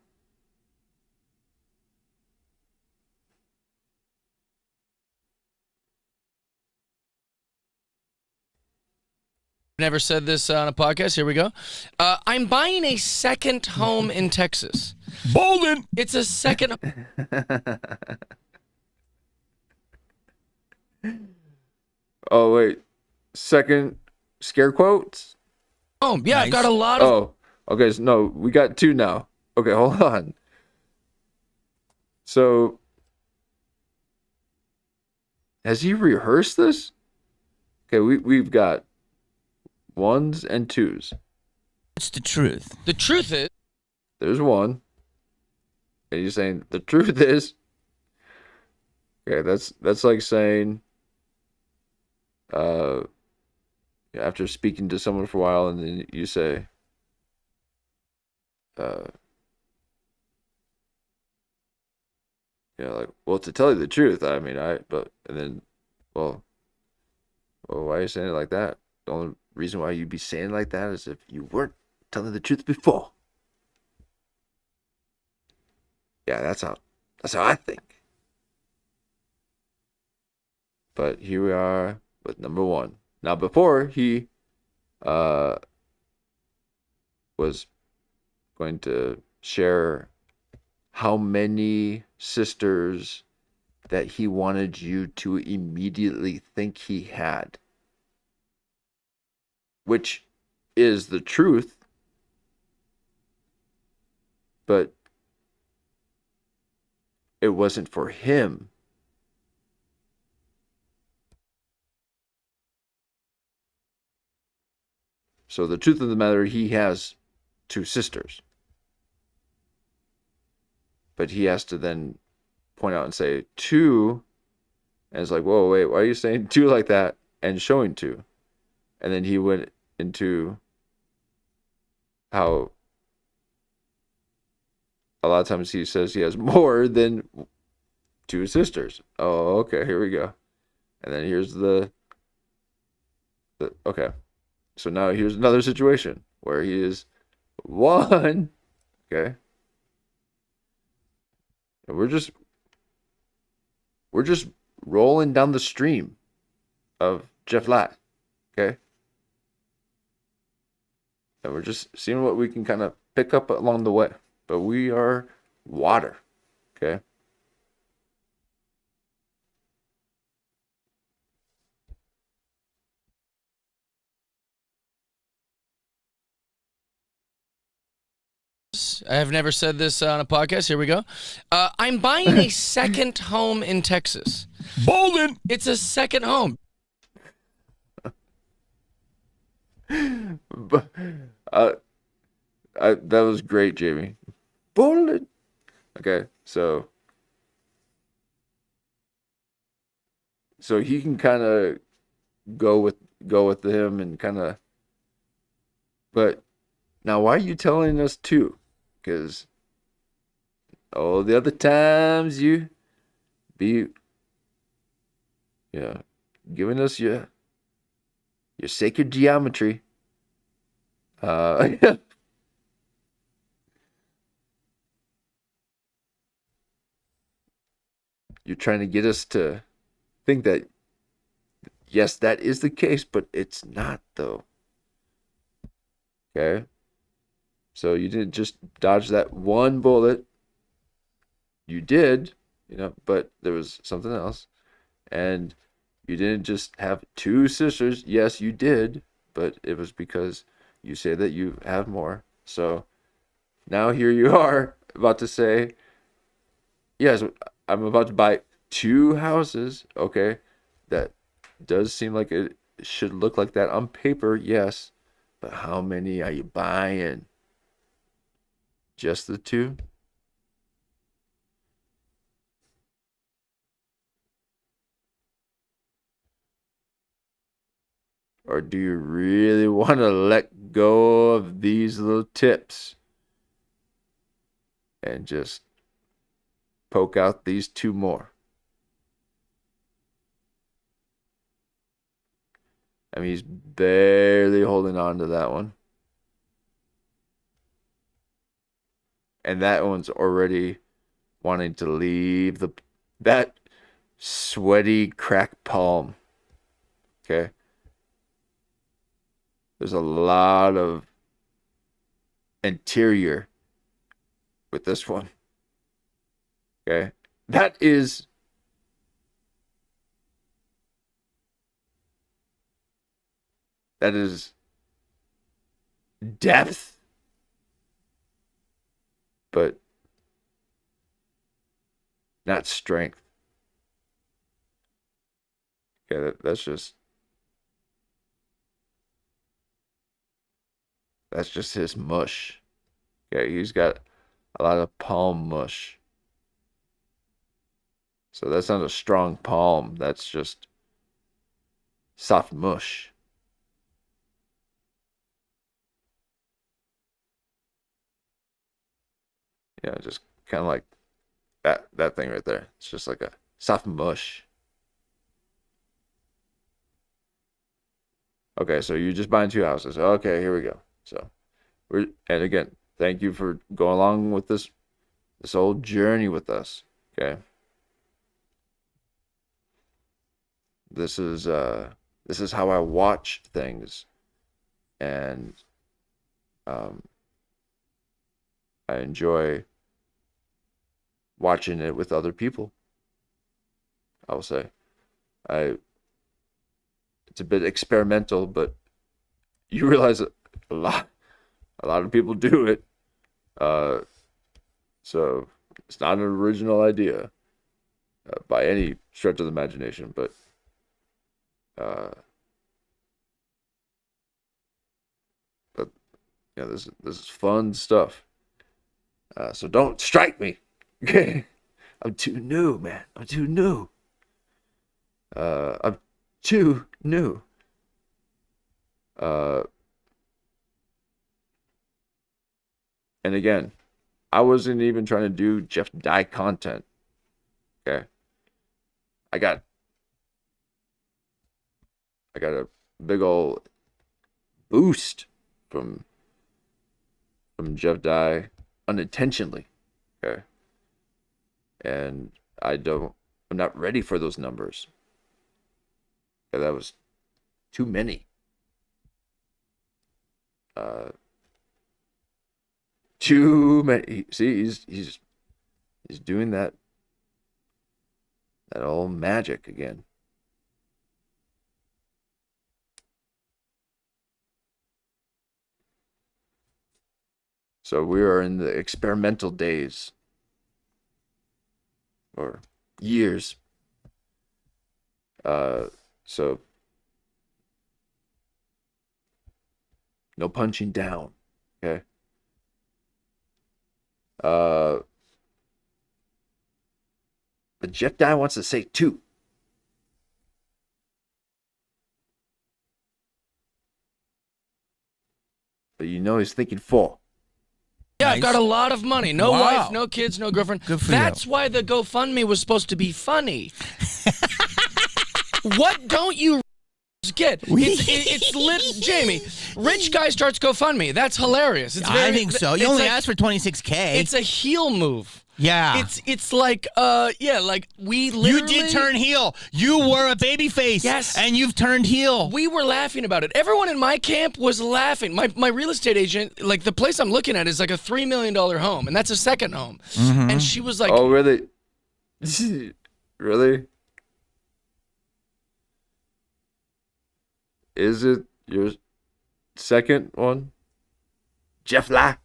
Never said this on a podcast. Here we go. I'm buying a second home in Texas. Bolden. It's a second. Oh, wait. Second scare quotes? Oh, yeah, I've got a lot of. Oh, okay. So no, we got two now. Okay, hold on. So, has he rehearsed this? Okay, we've got ones and twos. It's the truth. The truth is. There's one. And you're saying the truth is. Okay, that's like saying after speaking to someone for a while and then you say like, well, to tell you the truth, I mean, and then, well, why are you saying it like that? The only reason why you'd be saying it like that is if you weren't telling the truth before. Yeah, that's how I think. But here we are with number one. Now, before he was going to share how many sisters that he wanted you to immediately think he had, which is the truth, but it wasn't for him. So the truth of the matter, he has two sisters. But he has to then point out and say two. And it's like, whoa, wait, why are you saying two like that and showing two? And then he went into how a lot of times he says he has more than two sisters. Oh, okay, here we go. And then here's the okay. So now here's another situation where he is one, okay? And we're just rolling down the stream of Jeff Latt, okay? And we're just seeing what we can kind of pick up along the way. But we are water, okay? I have never said this on a podcast. Here we go. I'm buying a second home in Texas. Bolden. It's a second home. But that was great, Jamie. Bullet. Okay, so he can kind of go with him and kind of. But now, why are you telling us two? Because all the other times you be, giving us your sacred geometry. You're trying to get us to think that, yes, that is the case, but it's not, though. Okay? So you didn't just dodge that one bullet. You did, but there was something else. And You didn't just have 2 sisters. Yes, you did, but it was because you say that you have more. So now here you are about to say, yes, I'm about to buy 2 houses. Okay, that does seem like it should look like that on paper, yes, but how many are you buying? Just the 2? Or do you really want to let go of these little tips and just poke out these 2 more? I mean, he's barely holding on to that one. And that one's already wanting to leave that sweaty cracked palm. Okay? There's a lot of interior with this one. Okay? That is depth, but not strength. Okay, that's just his mush. Okay, he's got a lot of palm mush. So that's not a strong palm. That's just soft mush. Yeah, just kind of like that thing right there. It's just like a soft mush. Okay, so you're just buying 2 houses. Okay, here we go. So and again, thank you for going along with this whole journey with us. Okay. This is how I watch things, and I enjoy watching it with other people. I will say, it's a bit experimental, but you realize a lot of people do it. So it's not an original idea by any stretch of the imagination, but yeah, this is fun stuff. So don't strike me. Okay, I'm too new, man. I'm too new. I'm too new. And again, I wasn't even trying to do Jeff Dye content. Okay, I got a big old boost from Jeff Dye unintentionally. Okay, and I'm not ready for those numbers. Okay, that was too many. Too many. See, he's doing that old magic again. So we are in the experimental days, or years. So no punching down, okay? But Jeff Dye wants to say 2. But you know he's thinking 4. Yeah, Nice. I've got a lot of money. No Wow. wife, no kids, no girlfriend. Good for That's you. why the GoFundMe was supposed to be funny. What don't you get? It's lit, Jamie. Rich guy starts GoFundMe. That's hilarious. It's I think so. You it's only like- asked for $26K. It's a heel move. Yeah. It's like like we literally You did turn heel. You were a baby face. Yes. And you've turned heel. We were laughing about it. Everyone in my camp was laughing. My real estate agent, like the place I'm looking at is like a $3 million home, and that's a second home. Mm-hmm. And she was like, Oh, really? Really? Is it your second one? Jeff La?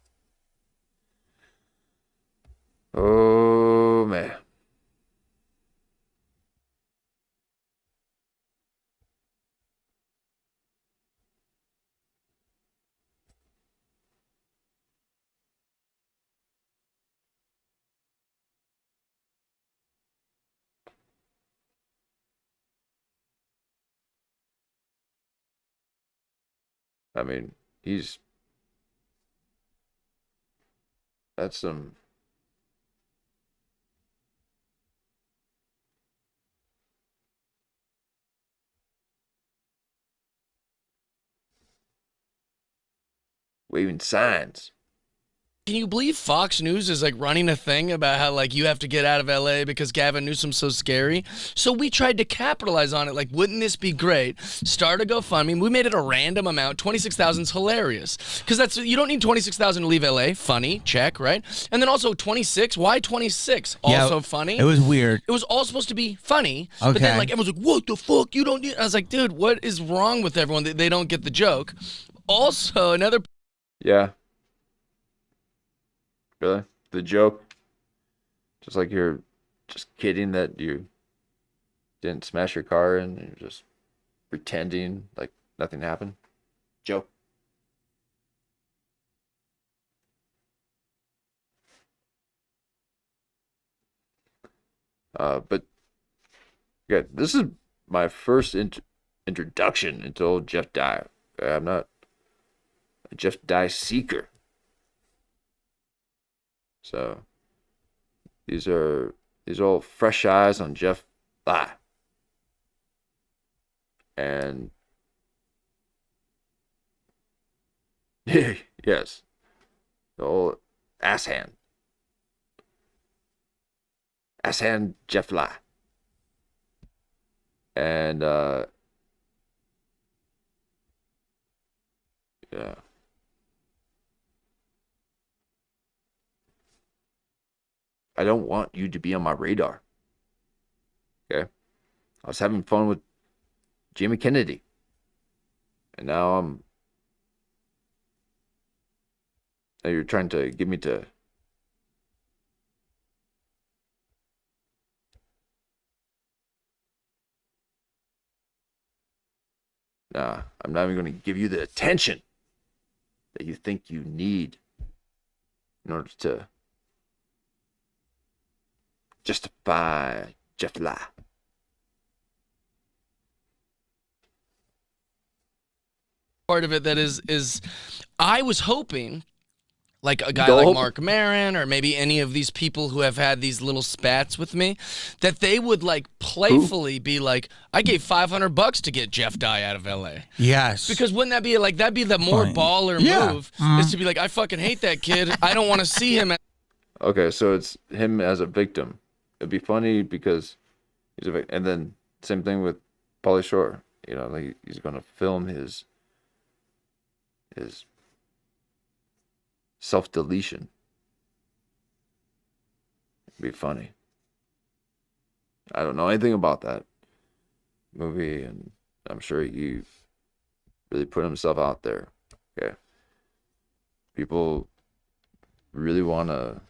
Oh, man. I mean, that's some. Waving signs. Can you believe Fox News is like running a thing about how like you have to get out of LA because Gavin Newsom's so scary? So we tried to capitalize on it. Like, wouldn't this be great? Start a GoFundMe. We made it a random amount. 26,000 is hilarious because you don't need 26,000 to leave LA. Funny, check, right? And then also 26. Why 26? Also funny. It was weird. It was all supposed to be funny, but then like everyone's like, "What the fuck? You don't need." I was like, "Dude, what is wrong with everyone? They don't get the joke." Also, another. Yeah. Really? The joke? Just like you're just kidding that you didn't smash your car and you're just pretending like nothing happened? Joke. But yeah, this is my first introduction into old Jeff Dye. I'm not a Jeff Dye seeker. So these are all fresh eyes on Jeff Dye. And yes, the old ass hand Jeff Dye. And yeah. I don't want you to be on my radar. Okay? I was having fun with Jamie Kennedy. And now you're trying to get me to Nah, I'm not even going to give you the attention that you think you need in order to justify Jeff Dye. Part of it that is I was hoping like a guy like Mark Maron or maybe any of these people who have had these little spats with me, that they would like playfully be like, I gave $500 to get Jeff Dye out of LA. Yes. Because wouldn't that be like, that'd be the more baller move is to be like, I fucking hate that kid. I don't want to see him. Okay, so it's him as a victim. It'd be funny because he's a victim. And then same thing with Pauly Shore. You know, like he's going to film his self-deletion. It'd be funny. I don't know anything about that movie, and I'm sure he really put himself out there. Okay. People really want to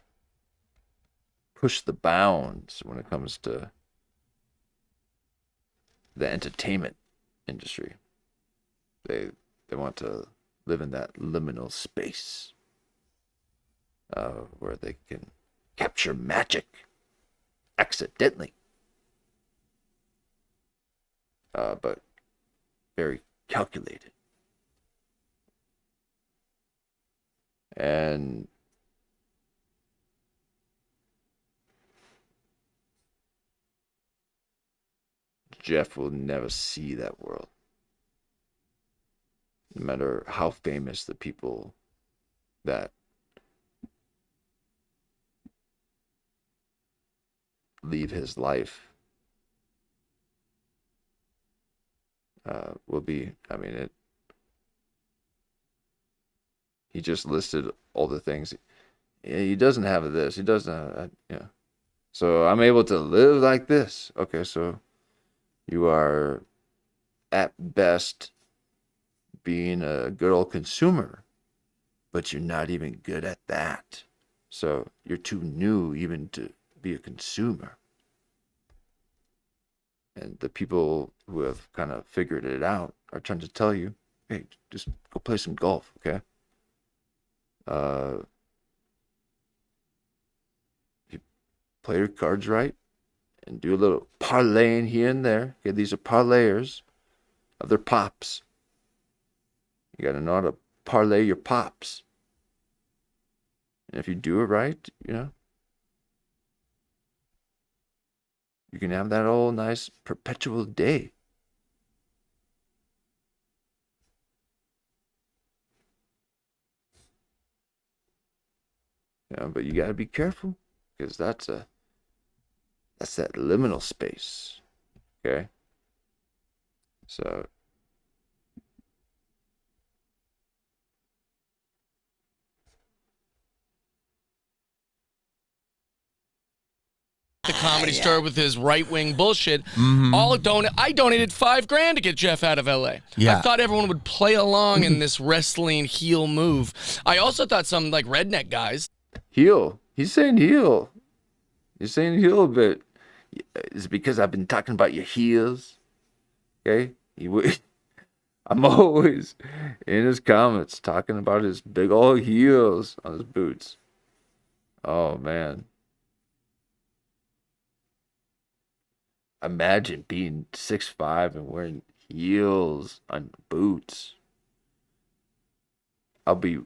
push the bounds when it comes to the entertainment industry. They want to live in that liminal space where they can capture magic accidentally, but very calculated. And Jeff will never see that world. No matter how famous the people that leave his life will be. I mean, he just listed all the things. He doesn't have this. He doesn't have, yeah. So I'm able to live like this. Okay, so you are at best being a good old consumer, but you're not even good at that. So you're too new even to be a consumer. And the people who have kind of figured it out are trying to tell you, hey, just go play some golf, okay? You play your cards right and do a little parlaying here and there. Okay, these are parlayers of their pops. You got to know how to parlay your pops. And if you do it right, you can have that old nice perpetual day. But you got to be careful, because that's that liminal space. Okay? So the Comedy Store with his right-wing bullshit. I donated $5,000 to get Jeff out of LA. Yeah. I thought everyone would play along in this wrestling heel move. I also thought some like redneck guys. heel. He's saying heel. You're saying heel a bit. Is it because I've been talking about your heels? Okay? I'm always in his comments talking about his big old heels on his boots. Oh, man. Imagine being 6'5" and wearing heels on boots. I'll be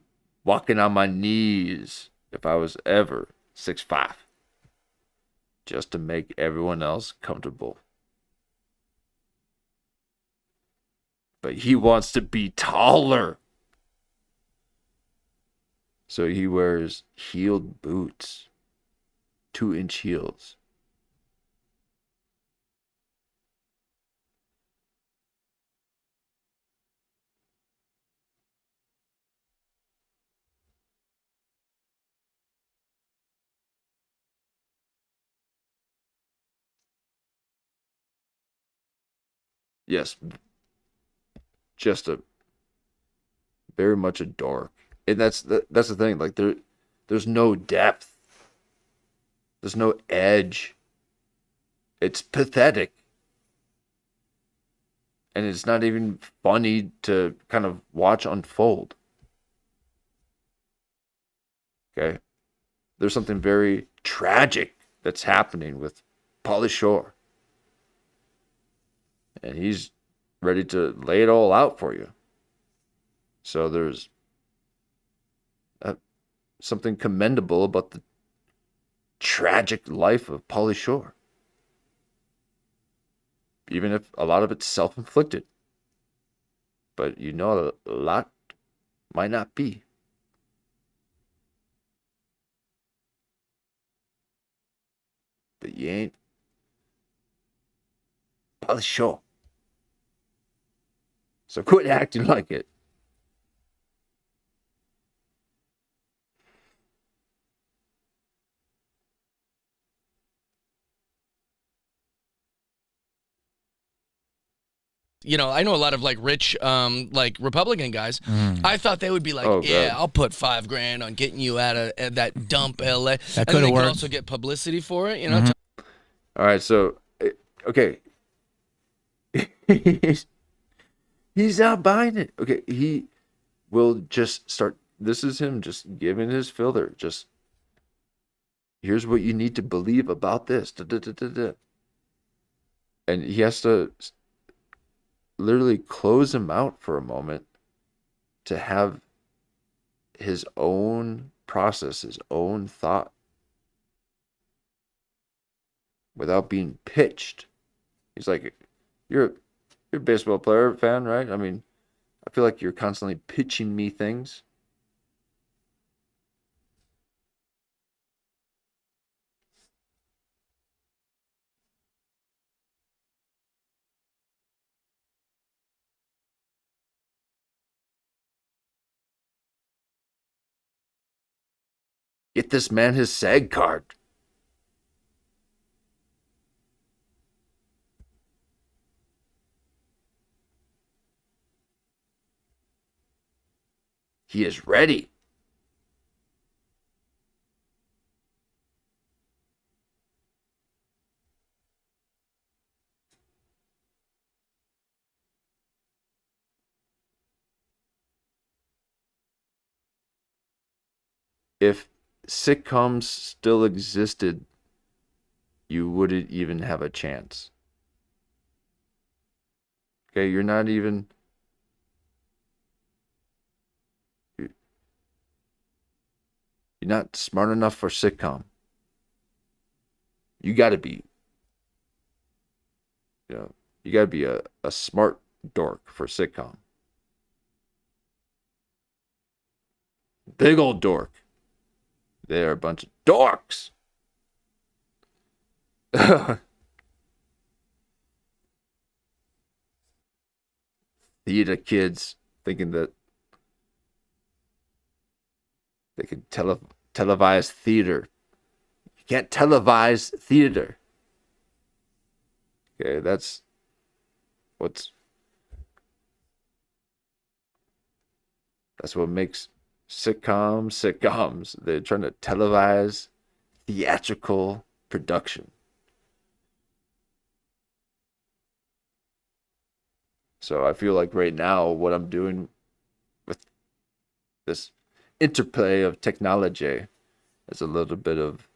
walking on my knees if I was ever 6'5", just to make everyone else comfortable. But he wants to be taller, so he wears heeled boots, 2-inch heels. Yes, just very much a dork, and that's the thing. Like there's no depth, there's no edge. It's pathetic, and it's not even funny to kind of watch unfold. Okay, there's something very tragic that's happening with Pauly Shore, and he's ready to lay it all out for you. So there's something commendable about the tragic life of Pauly Shore, even if a lot of it's self-inflicted. But a lot might not be. But you ain't Pauly Shore. So quit acting like it. I know a lot of like rich, like Republican guys. I thought they would be like, Oh, yeah, God. I'll put $5,000 on getting you out of that dump LA. That and could then they have could worked. also get publicity for it, All right, so okay. He's not buying it. Okay, he will just start. This is him just giving his filler. Just here's what you need to believe about this. Da, da, da, da, da. And he has to literally close him out for a moment to have his own process, his own thought, without being pitched. He's like, you're a baseball player fan, right? I mean, I feel like you're constantly pitching me things. Get this man his SAG card. He is ready. If sitcoms still existed, you wouldn't even have a chance. Okay, you're not even. You're not smart enough for sitcom. You got to be. You got to be a smart dork for sitcom. Big old dork. They're a bunch of dorks. Theater kids thinking that they could televise theater. You can't televise theater. Okay, that's what makes sitcoms. They're trying to televise theatrical production. So I feel like right now what I'm doing with this interplay of technology is a little bit of,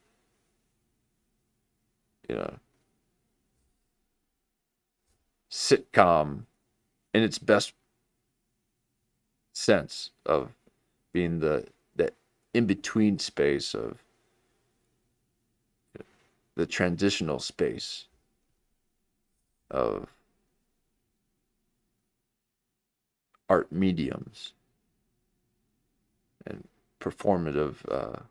sitcom in its best sense of being the in-between space of the transitional space of art mediums and performative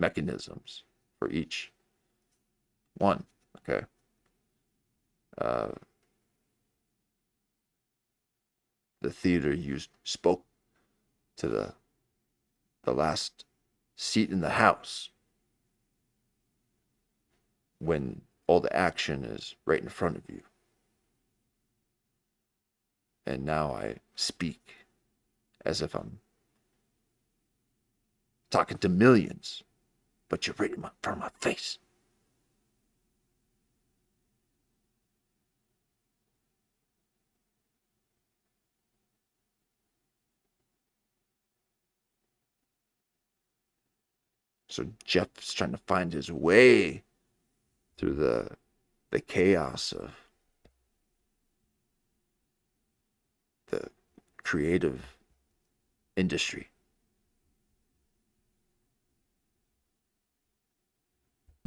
mechanisms for each one. Okay. The theater spoke to the last seat in the house when all the action is right in front of you. And now I speak as if I'm talking to millions, but you're right in front of my face. So Jeff's trying to find his way through the chaos of the creative industry.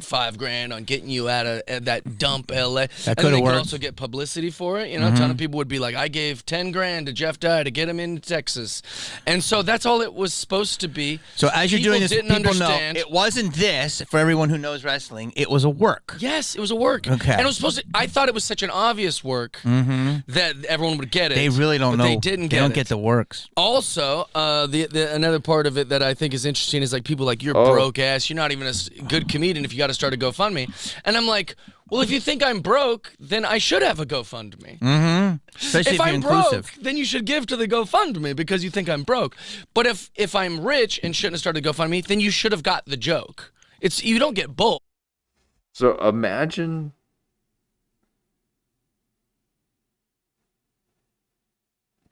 $5,000 on getting you out of that dump LA. That and could then they have could worked. also get publicity for it. A ton of people would be like, I gave $10,000 to Jeff Dye to get him into Texas. And so that's all it was supposed to be. So as you're doing this, didn't people know understand. it wasn't this, for everyone who knows wrestling, it was a work. Yes, it was a work. Okay. And it was supposed to, I thought it was such an obvious work that everyone would get it. They really don't but know. They didn't They get don't it. get the works. Also, another part of it that I think is interesting is like people like, you're broke ass, you're not even a good comedian if you got to start a GoFundMe. And I'm like, well, if you think I'm broke, then I should have a GoFundMe. Especially if If you're I'm inclusive. broke, then you should give to the GoFundMe because you think I'm broke. But if I'm rich and shouldn't have started a GoFundMe, then you should have got the joke. You don't get both. So imagine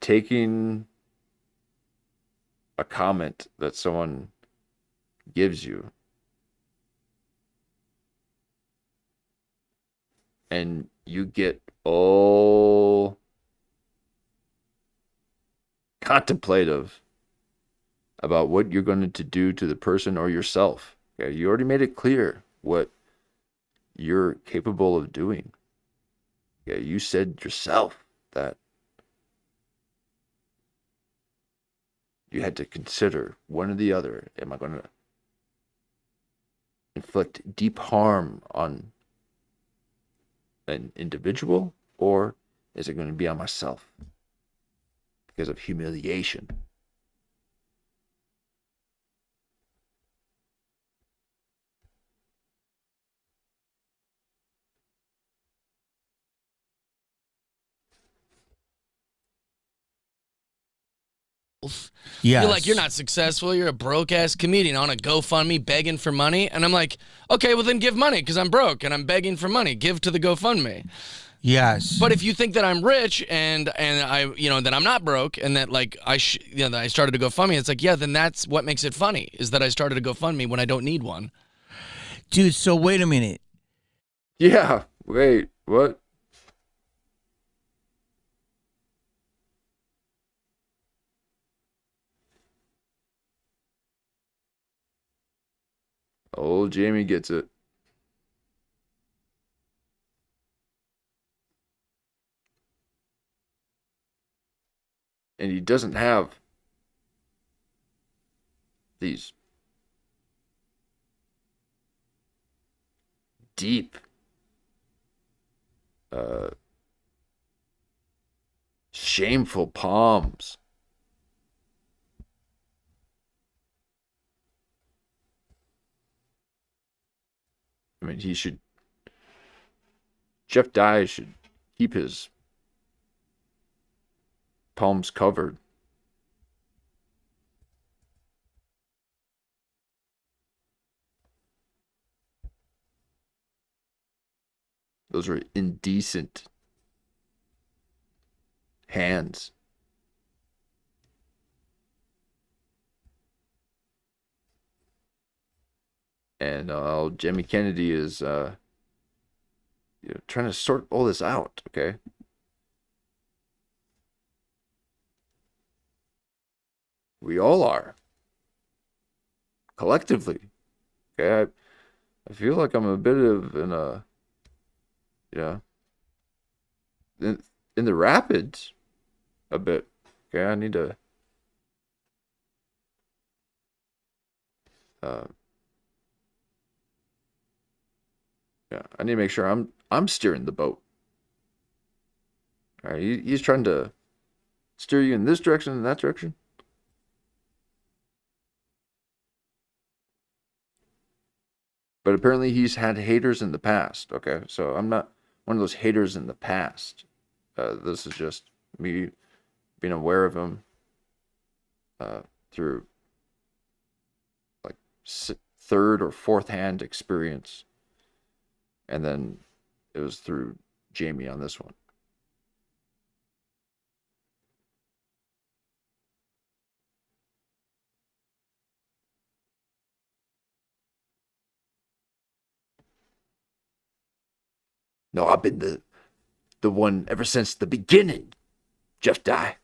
taking a comment that someone gives you and you get all contemplative about what you're going to do to the person or yourself. Okay, you already made it clear what you're capable of doing. Okay, you said yourself that you had to consider one or the other. Am I going to inflict deep harm on an individual, or is it going to be on myself because of humiliation? Yes. You're like, you're not successful. You're a broke ass comedian on a GoFundMe begging for money. And I'm like, okay, well then give money because I'm broke and I'm begging for money. Give to the GoFundMe. Yes. But if you think that I'm rich and I, that I'm not broke and that like that I started a GoFundMe, it's like, yeah, then that's what makes it funny is that I started a GoFundMe when I don't need one. Dude, so wait a minute. Yeah. Wait. What? Old Jamie gets it. And he doesn't have these deep, shameful palms. I mean, Jeff Dye should keep his palms covered. Those are indecent hands. And Jimmy Kennedy is trying to sort all this out, okay? We all are. Collectively. Okay, I feel like I'm a bit of in the rapids a bit. Okay, I need to I need to make sure I'm steering the boat. All right, he's trying to steer you in this direction and that direction. But apparently he's had haters in the past. Okay, so I'm not one of those haters in the past. This is just me being aware of him through like third or fourth hand experience. And then it was through Jamie on this one. No, I've been the one ever since the beginning, Jeff Dye.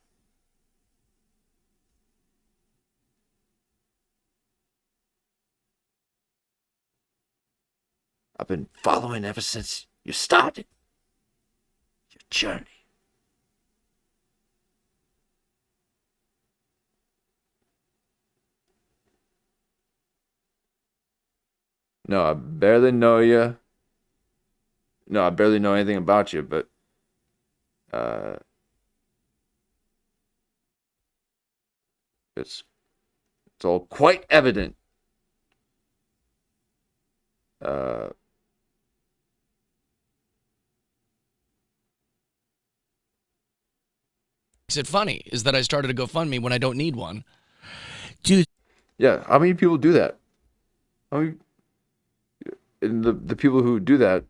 I've been following ever since you started your journey. No, I barely know you. No, I barely know anything about you, but it's all quite evident. Makes it funny is that I started a GoFundMe when I don't need one. Dude. Yeah, how many people do that? And the people who do that,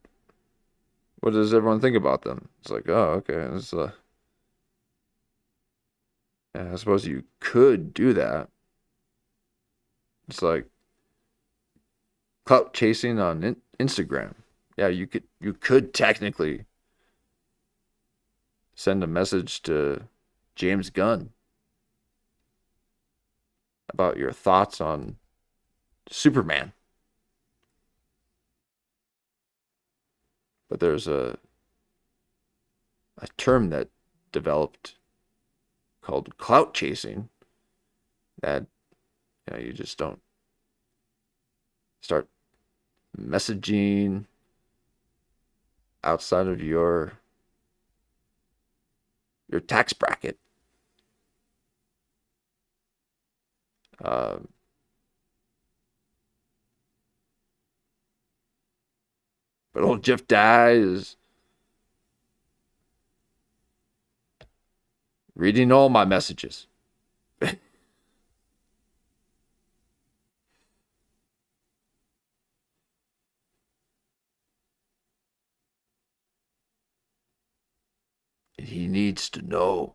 what does everyone think about them? It's like, oh, okay. It's, yeah, I suppose you could do that. It's like clout chasing on Instagram. Yeah, you could technically send a message to James Gunn about your thoughts on Superman. But there's a term that developed called clout chasing that you just don't start messaging outside of your tax bracket. But old Jeff Dye is reading all my messages. he needs to know.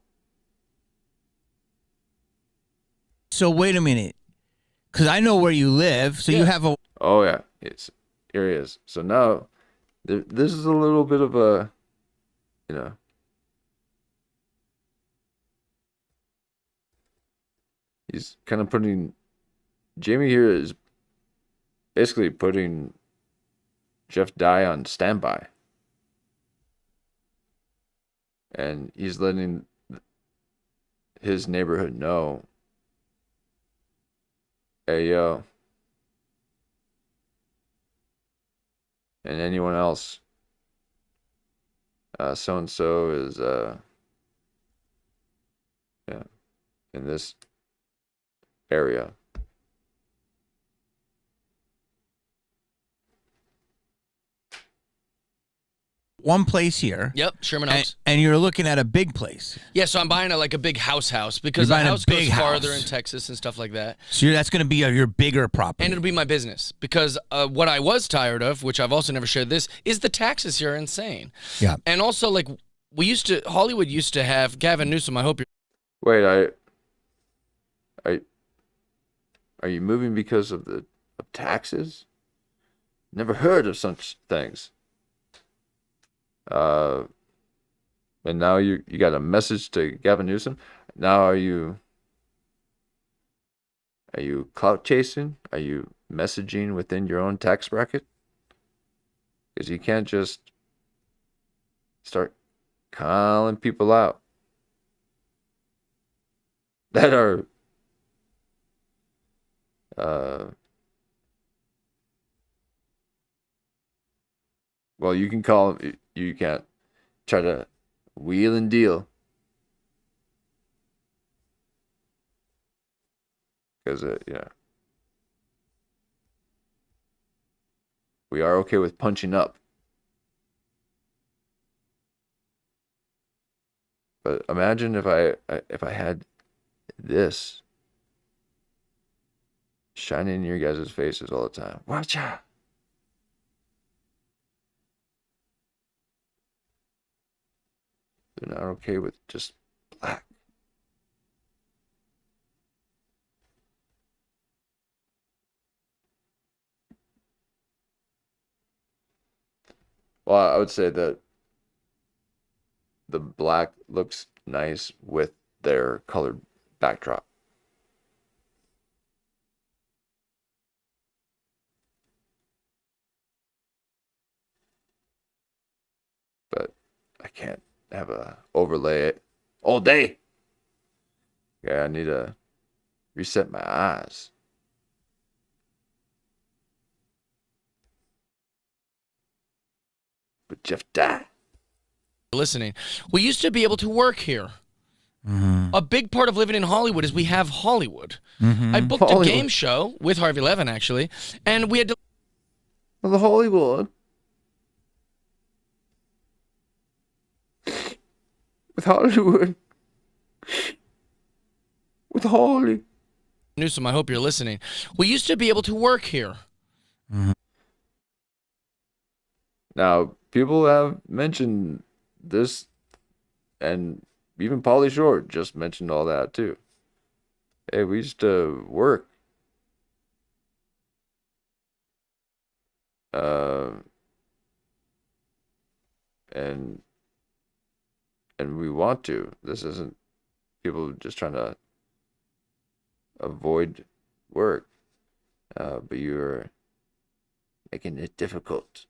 So wait a minute, because I know where you live. So you Yeah. have a. Oh yeah, here he is. So now, this is a little bit of a, you know, he's kind of putting, Jamie here is basically putting Jeff Dye on standby. And he's letting his neighborhood know, hey, yo, and anyone else, so-and-so is, yeah, in this area. One place here. Yep, Sherman And, Oaks. and you're looking at a big place. Yeah, so I'm buying a big house because You're the buying a house goes big farther house. in Texas and stuff like that. So that's going to be your bigger property. And it'll be my business because what I was tired of, which I've also never shared this, is the taxes here are insane. Yeah. And also, like, Hollywood used to have Gavin Newsom. I hope you're. Wait, are you moving because of taxes? Never heard of such things. And now you got a message to Gavin Newsom. Now are you clout chasing? Are you messaging within your own tax bracket? Because you can't just start calling people out that are well, you can call, you can't try to wheel and deal. Because, yeah. We are okay with punching up. But imagine if I had this shining in your guys' faces all the time. Watch out. They're not okay with just black. Well, I would say that the black looks nice with their colored backdrop. But I can't have a overlay it all day. Yeah, I need to reset my eyes. But Jeff died. Listening. We used to be able to work here. Mm-hmm. A big part of living in Hollywood is we have Hollywood. Mm-hmm. I booked Hollywood. a game show with Harvey Levin, actually, and we had to. The Hollywood. With Hollywood. With Holly. Newsom, I hope you're listening. We used to be able to work here. Now, people have mentioned this, and even Pauly Shore just mentioned all that too. Hey, we used to work. And we want to. This isn't people just trying to avoid work, but you're making it difficult.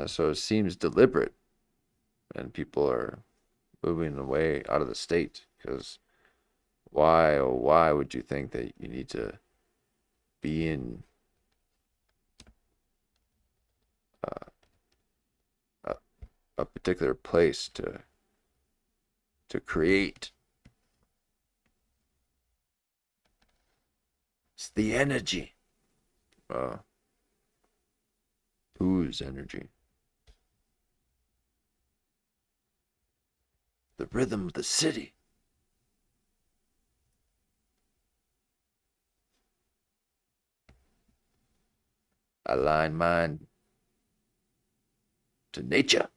So it seems deliberate, and people are moving away out of the state because why would you think that you need to be in a particular place to create? It's the energy. Whose energy? The rhythm of the city. Align mind to nature.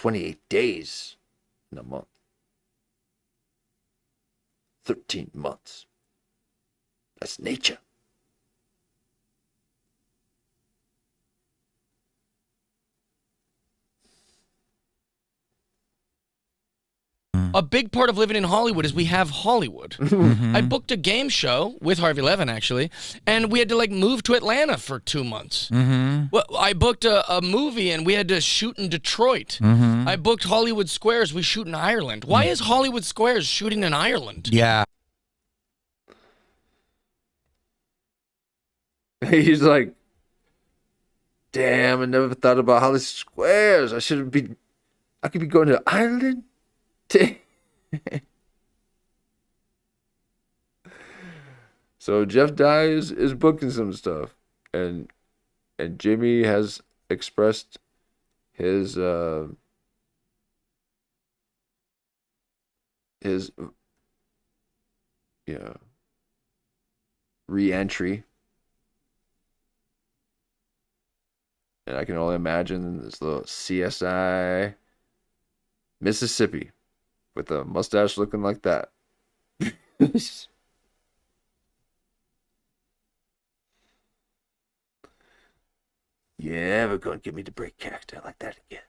28 days in a month. 13 months. That's nature. A big part of living in Hollywood is we have Hollywood. I booked a game show with Harvey Levin, actually, and we had to like move to Atlanta for 2 months. Well, I booked a movie and we had to shoot in Detroit. I booked Hollywood Squares. We shoot in Ireland. Why is Hollywood Squares shooting in Ireland? Yeah. He's like, damn, I never thought about Hollywood Squares. I could be going to Ireland. So Jeff Dye is booking some stuff, and Jimmy has expressed his re-entry, and I can only imagine this little CSI Mississippi with a mustache looking like that. You're never gonna get me to break character like that again.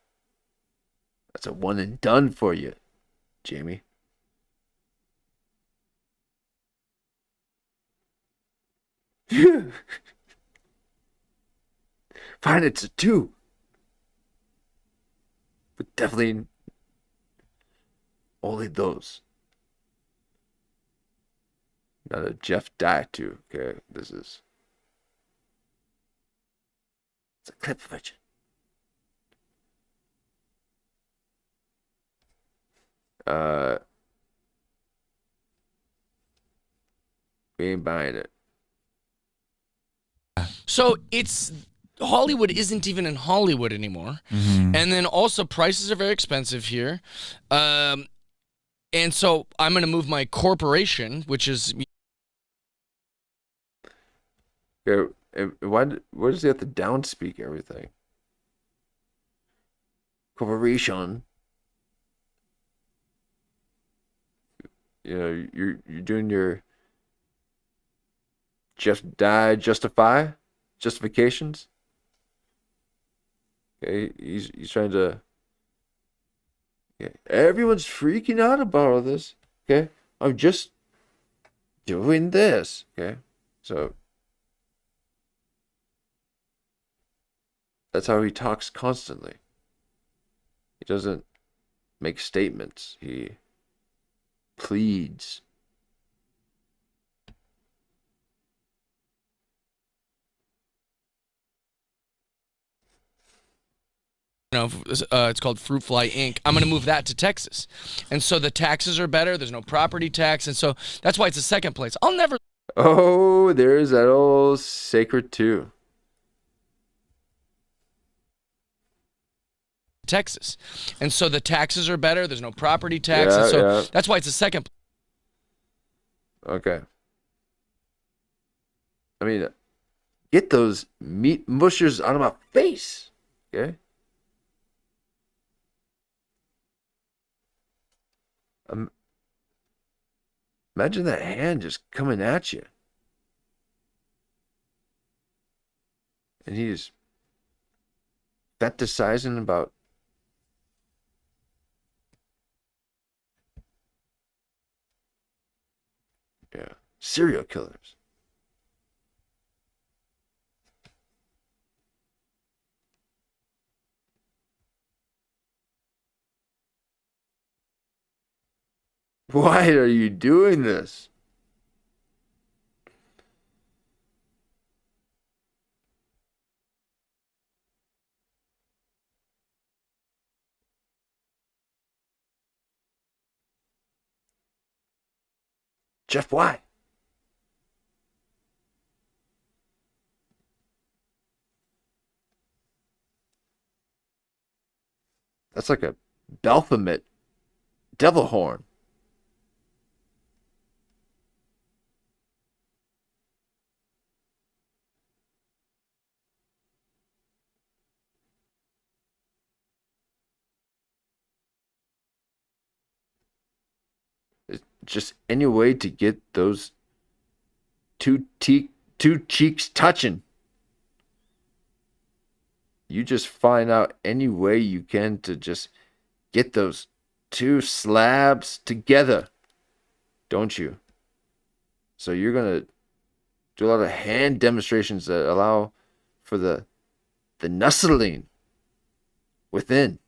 That's a one and done for you, Jamie. Fine, it's a 2. But definitely only those. Not a Jeff Dye 2. Okay, it's a ClipVirgin. We ain't buying it. So it's Hollywood isn't even in Hollywood anymore, and then also prices are very expensive here, and so I'm going to move my corporation, which is. Okay, why does he have to downspeak everything? Corporation. You know, you're doing your Jeff Dye justifications. Okay, he's trying to. Yeah, everyone's freaking out about all this. Okay, I'm just doing this. Okay, so that's how he talks constantly. He doesn't make statements. He pleads. It's called Fruit Fly Inc. I'm going to move that to Texas. And so the taxes are better. There's no property tax. And so that's why it's a second place. I'll never. Oh, there's that old sacred 2. Texas. And so the taxes are better. There's no property tax. Yeah, and so yeah. that's why it's a second. Okay. I mean, get those meat mushers out of my face. Okay. Imagine that hand just coming at you. And he's fantasizing about serial killers. Why are you doing this? Jeff, why? That's like a Baphomet devil horn. just any way to get those two cheeks touching. You just find out any way you can to just get those two slabs together, don't you? So you're gonna do a lot of hand demonstrations that allow for the nuzzling within.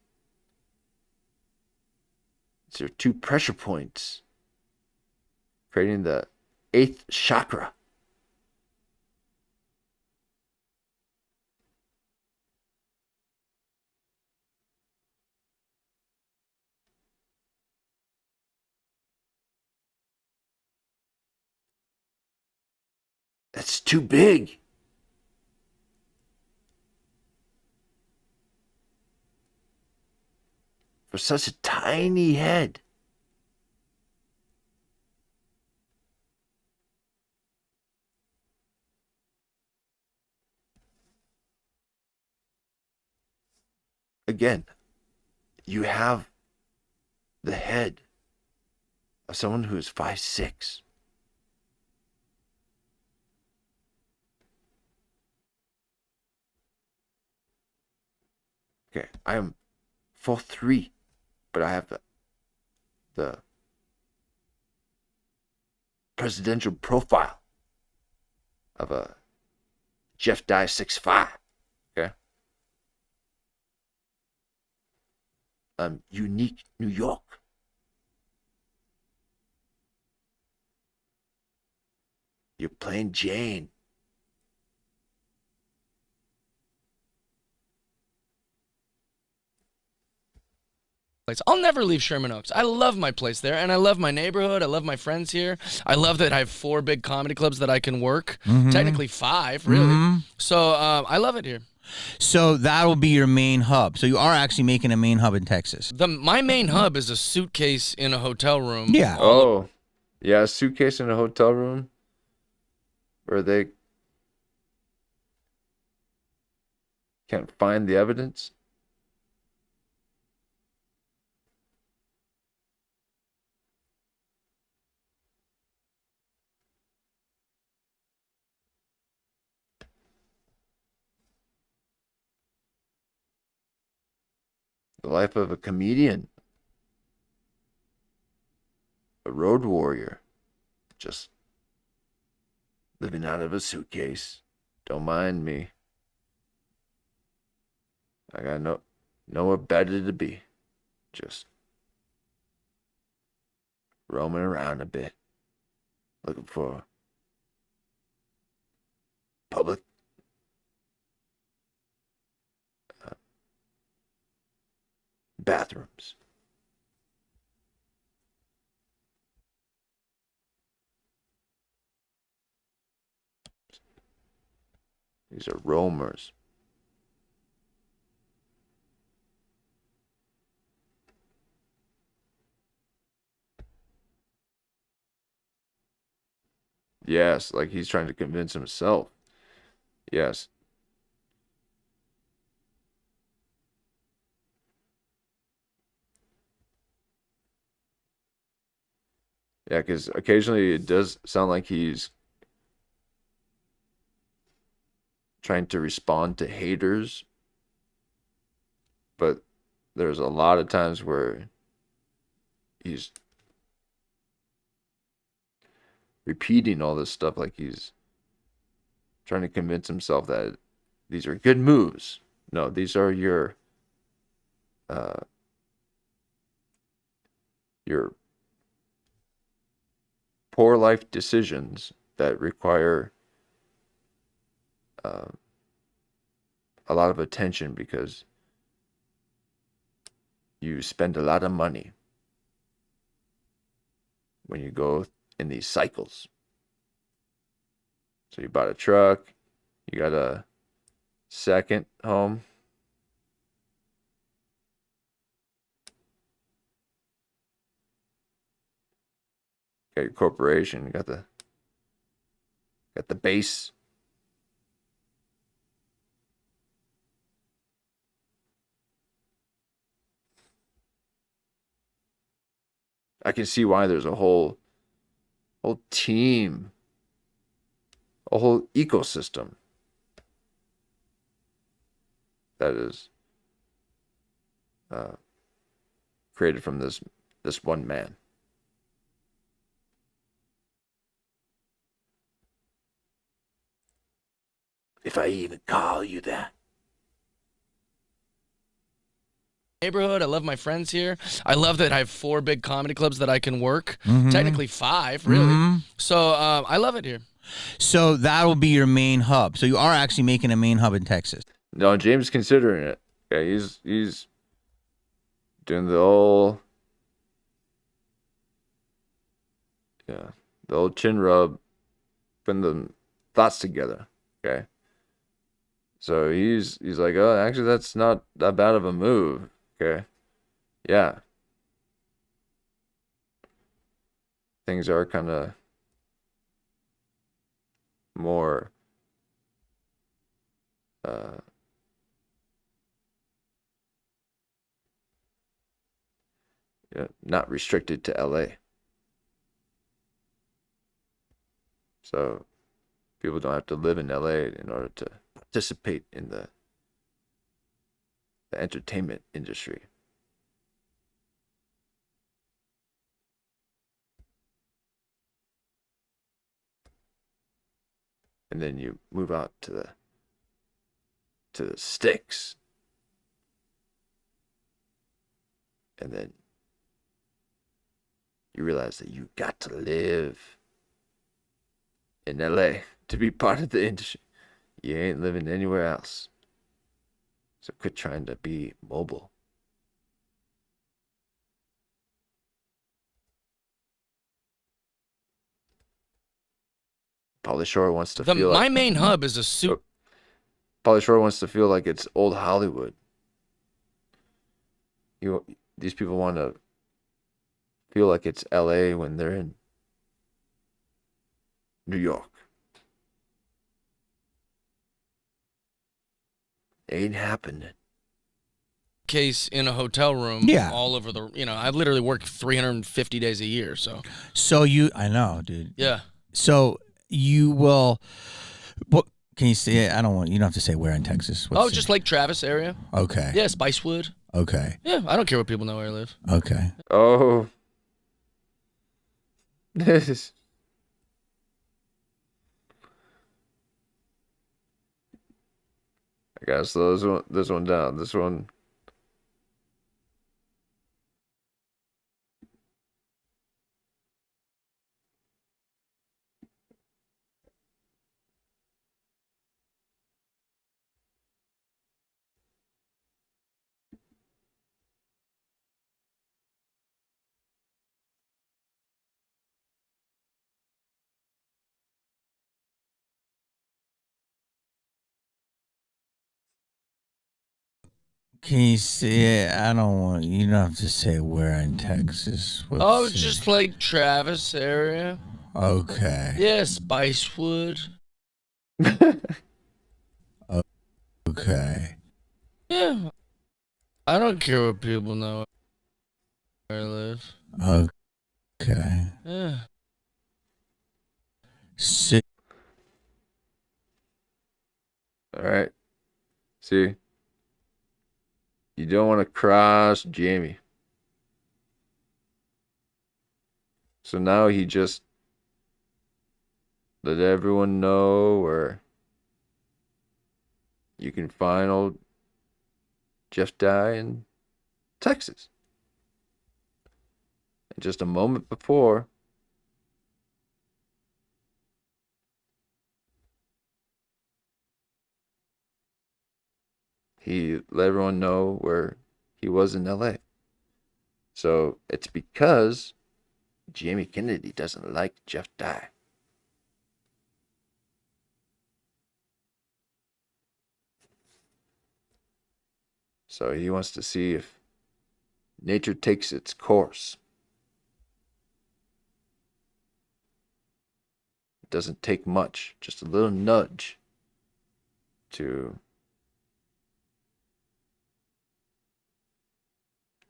It's your two pressure points, creating the 8th chakra. That's too big. For such a tiny head. Again, you have the head of someone who is 5'6". Okay, I am 4'3", but I have the presidential profile of a Jeff Dye 6'5". Okay, unique New York. You're playing Jane. I'll never leave Sherman Oaks. I love my place there, and I love my neighborhood. I love my friends here. I love that I have 4 big comedy clubs that I can work. Technically 5, really. So I love it here. So that'll be your main hub. So you are actually making a main hub in Texas. My main hub is a suitcase in a hotel room. Yeah. Oh, yeah, a suitcase in a hotel room where they can't find the evidence. The life of a comedian, a road warrior, just living out of a suitcase. Don't mind me. I got nowhere better to be. Just roaming around a bit, looking for public bathrooms. These are roamers. Yes, like he's trying to convince himself. Yes. Yeah, because occasionally it does sound like he's trying to respond to haters, but there's a lot of times where he's repeating all this stuff, like he's trying to convince himself that these are good moves. No, these are your poor life decisions that require a lot of attention because you spend a lot of money when you go in these cycles. So you bought a truck, you got a second home. Got your corporation, you got the base. I can see why there's a whole whole team, a whole ecosystem that is created from this one man. If I even call you that. Neighborhood. I love my friends here. I love that I have 4 big comedy clubs that I can work. Mhm. Technically 5, really. Mhm. So I love it here. So that will be your main hub. So you are actually making a main hub in Texas. No, James is considering it. Yeah, he's doing the old chin rub, putting the thoughts together. Okay. So he's like, oh, actually, that's not that bad of a move. Okay. Yeah. Things are kind of more not restricted to LA. So people don't have to live in LA in order to participate in the entertainment industry. And then you move out to the sticks. And then you realize that you got to live in LA to be part of the industry. You ain't living anywhere else. So quit trying to be mobile. Pauly Shore wants to feel My like main hub is a suit. Pauly Shore wants to feel like it's old Hollywood. These people want to feel like it's LA when they're in New York. Ain't happening. Case in a hotel room. Yeah. All over the. I literally work 350 days a year. So. I know, dude. Yeah. So you will. What can you say? I don't want. You don't have to say where in Texas. Just Lake Travis area. Okay. Yeah, Spicewood. Okay. Yeah, I don't care what people know where I live. Okay. Oh. This. I gotta slow this one down. This one. Can you say? I don't want. You don't have to say where in Texas. What city? Just Lake Travis area. Okay. Yeah, Spicewood. Okay. Yeah. I don't care what people know where I live. Okay. Yeah. All right. See? You don't want to cross Jamie. So now he just let everyone know where you can find old Jeff Dye in Texas. And just a moment before, he let everyone know where he was in LA. So it's because Jamie Kennedy doesn't like Jeff Dye. So he wants to see if nature takes its course. It doesn't take much, just a little nudge to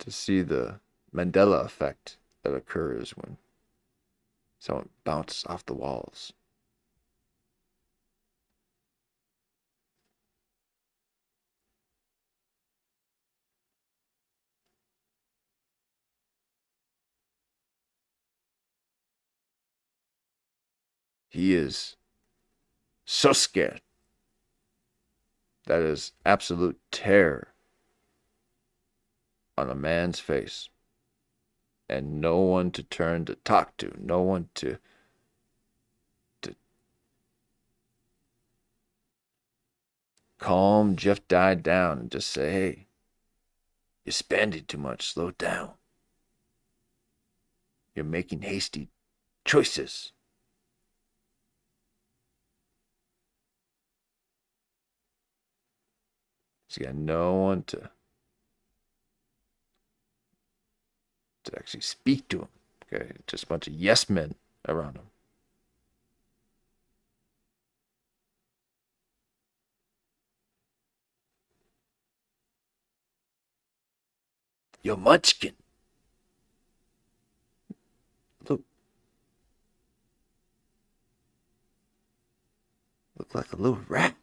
see the Mandela effect that occurs when So it bounced off the walls. He is so scared. That is absolute terror on a man's face. And no one to turn to talk to. No one to calm Jeff Dye down and just say, hey, you're spending too much. Slow down. You're making hasty choices. He's got no one to actually speak to him. Okay, just a bunch of yes men around him. Yo, Munchkin. Look like a little rat.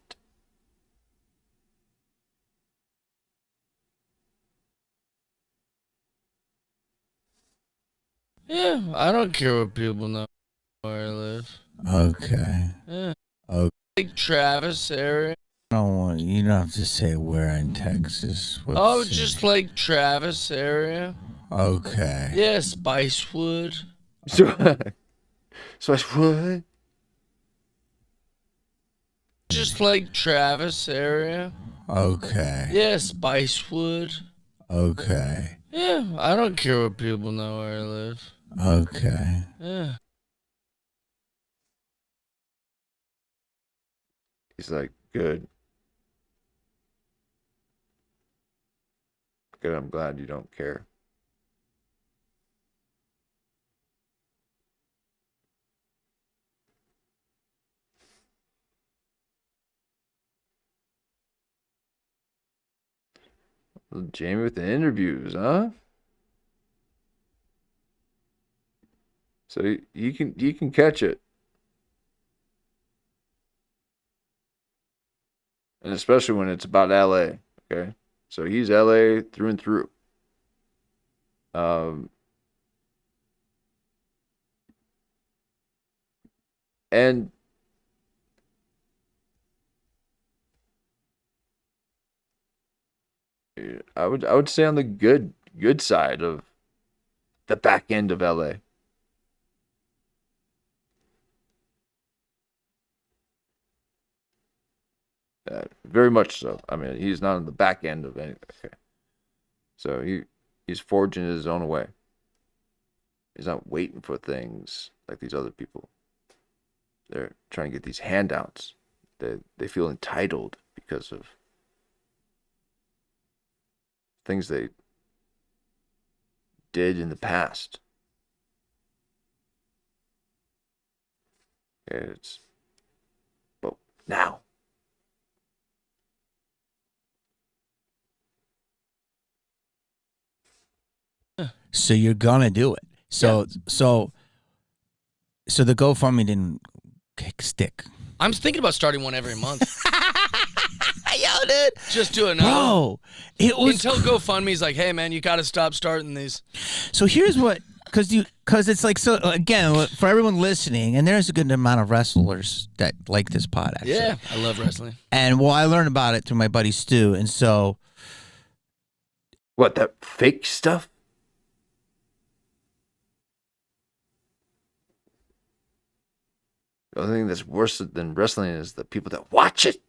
Yeah, I don't care what people know where I live. Okay. Yeah. Okay. Like Travis area. I don't want you don't have to say where in Texas. What Oh, city? just like Travis area. Okay. Yeah, Spicewood. So I what? Just like Travis area. Okay. Yeah, Spicewood. Okay. Yeah, I don't care what people know where I live. Okay. Yeah. He's like, good. Good, I'm glad you don't care. Little Jamie with the interviews, huh? So you can catch it. And especially when it's about LA, okay? So he's LA through and through. And I would say on the good side of the back end of LA. Very much so. I mean, he's not on the back end of anything. Okay. So he's forging his own way. He's not waiting for things like these other people. They're trying to get these handouts. They feel entitled because of things they did in the past. But now. So you're gonna do it. So the GoFundMe didn't stick. I'm thinking about starting one every month. Yo, dude. Just do another. Bro, it was Until GoFundMe's like, hey man, you gotta stop starting these. So here's what, because it's like, so again, for everyone listening, and there's a good amount of wrestlers that like this pod, actually. Yeah, I love wrestling. And well, I learned about it through my buddy Stu, and so. What, that fake stuff? The only thing that's worse than wrestling is the people that watch it.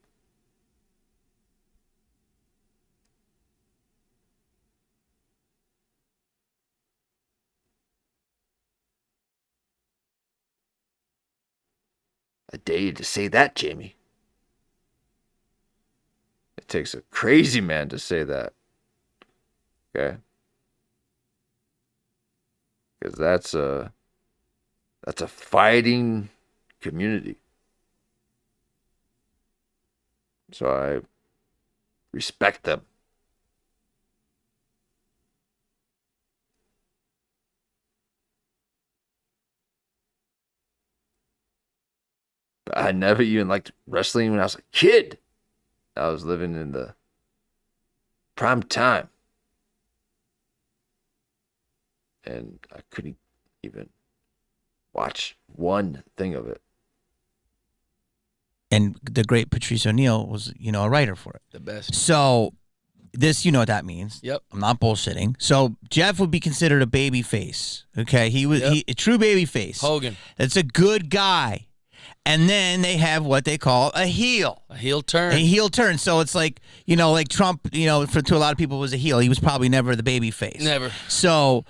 I dare you to say that, Jamie. It takes a crazy man to say that. Okay? Because that's a fighting community. So I respect them. I never even liked wrestling when I was a kid. I was living in the prime time. And I couldn't even watch one thing of it. And the great Patrice O'Neill was, a writer for it. The best. So this, you know what that means. Yep. I'm not bullshitting. So Jeff would be considered a baby face. Okay. He was a true baby face. Hogan. That's a good guy. And then they have what they call a heel. A heel turn. A heel turn. So it's like, like Trump, to a lot of people was a heel. He was probably never the baby face. Never. So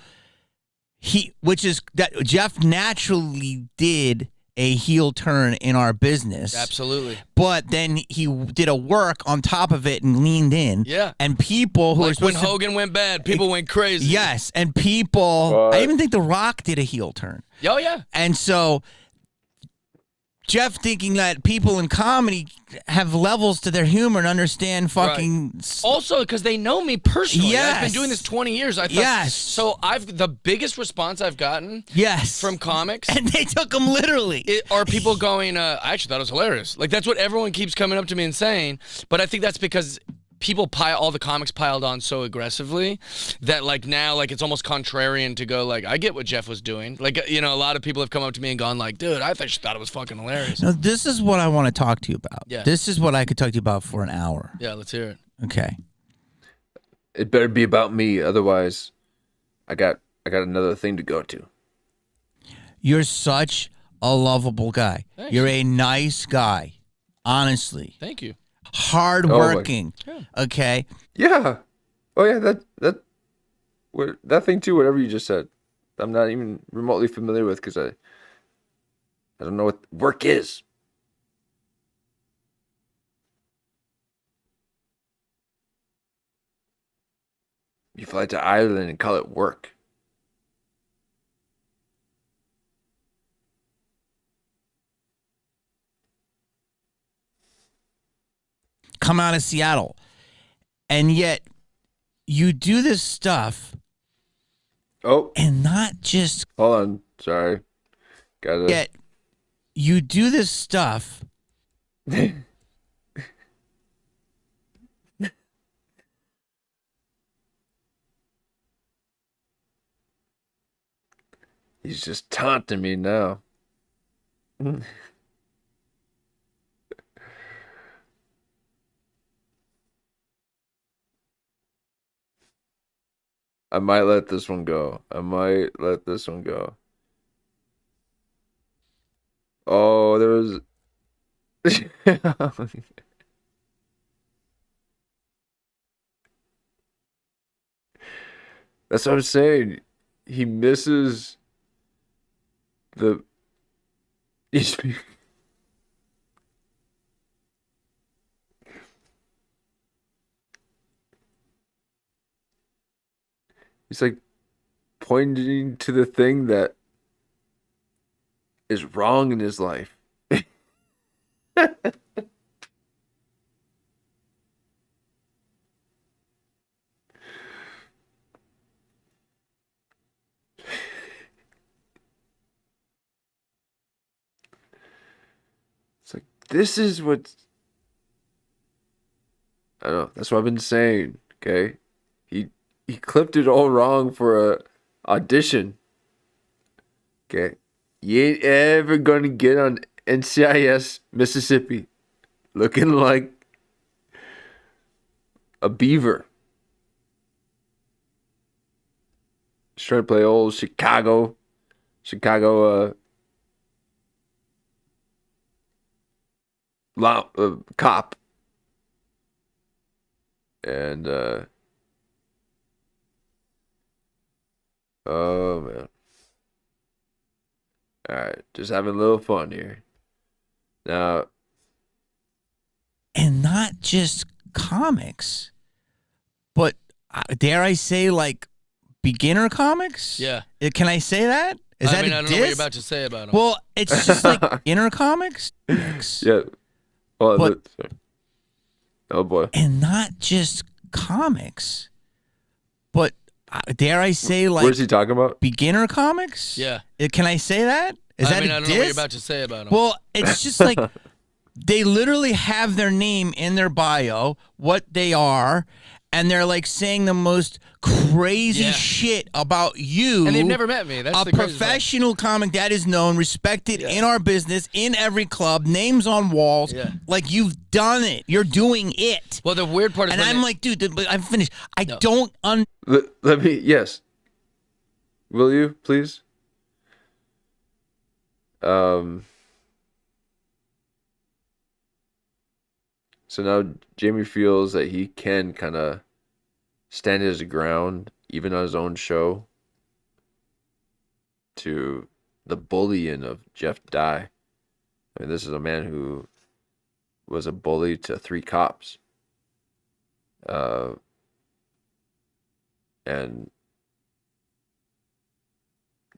Jeff naturally did a heel turn in our business. Absolutely. But then he did a work on top of it and leaned in. Yeah. And people who Like are supposed when Hogan went bad, people went crazy. Yes. And people, I even think The Rock did a heel turn. Oh, yeah. And so Jeff thinking that people in comedy have levels to their humor and understand fucking... Also, because they know me personally. Yes. I've been doing this 20 years. I thought, Yes. So the biggest response I've gotten from comics... And they took him literally. Are people going, I actually thought it was hilarious. Like, that's what everyone keeps coming up to me and saying. But I think that's because all the comics piled on so aggressively that like now like it's almost contrarian to go like I get what Jeff was doing. Like a lot of people have come up to me and gone like, dude, I actually thought it was fucking hilarious. Now, this is what I want to talk to you about. Yeah. This is what I could talk to you about for an hour. Yeah, let's hear it. Okay. It better be about me, otherwise I got another thing to go to. You're such a lovable guy. Thanks. You're a nice guy. Honestly. Thank you. Hardworking. Okay. Yeah. Oh yeah, that thing too, whatever you just said. I'm not even remotely familiar with because I don't know what work is. You fly to Ireland and call it work. Come out of Seattle. And yet you do this stuff Oh, and not just hold on. Sorry. yet you do this stuff He's just taunting me now. I might let this one go. Oh, there was... That's what I'm saying. He misses the... He's like pointing to the thing that is wrong in his life. It's like, this is what... I don't know. That's what I've been saying, okay? He clipped it all wrong for a audition. Okay. You ain't ever gonna get on NCIS Mississippi looking like a beaver. Just trying to play old Chicago cop. And oh man. Alright, just having a little fun here. Now, and not just comics, but dare I say like beginner comics? Yeah. Can I say that? Is that I a don't know what diss? you're about to say about him. Well, it's just like inner comics. yeah. Well, But- oh boy. And not just comics, but dare I say like What is he talking about? beginner comics? Yeah. Can I say that? Is that I a don't know what you're diss? about to say about him. Well, it's just like they literally have their name in their bio, what they are, and they're like saying the most crazy shit about you. And they've never met me. That's a the crazy part. professional comic that is known, respected in our business, in every club, names on walls. Yeah. Like, you've done it. You're doing it. Well, the weird part is, And when I'm like, dude, but I'm finished. I don't Let me, yes. Will you, please? So now Jamie feels that he can kind of stand his ground, even on his own show, to the bullying of Jeff Dye. I mean, this is a man who was a bully to 3 cops. And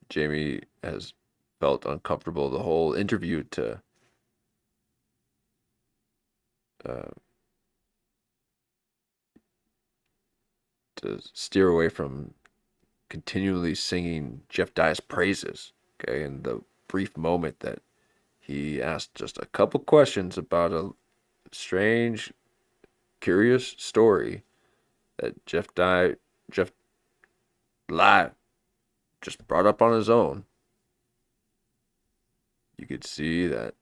Jamie has felt uncomfortable the whole interview to steer away from continually singing Jeff Dye's praises. Okay, in the brief moment that he asked just a couple questions about a strange, curious story that Jeff Dye just brought up on his own, you could see that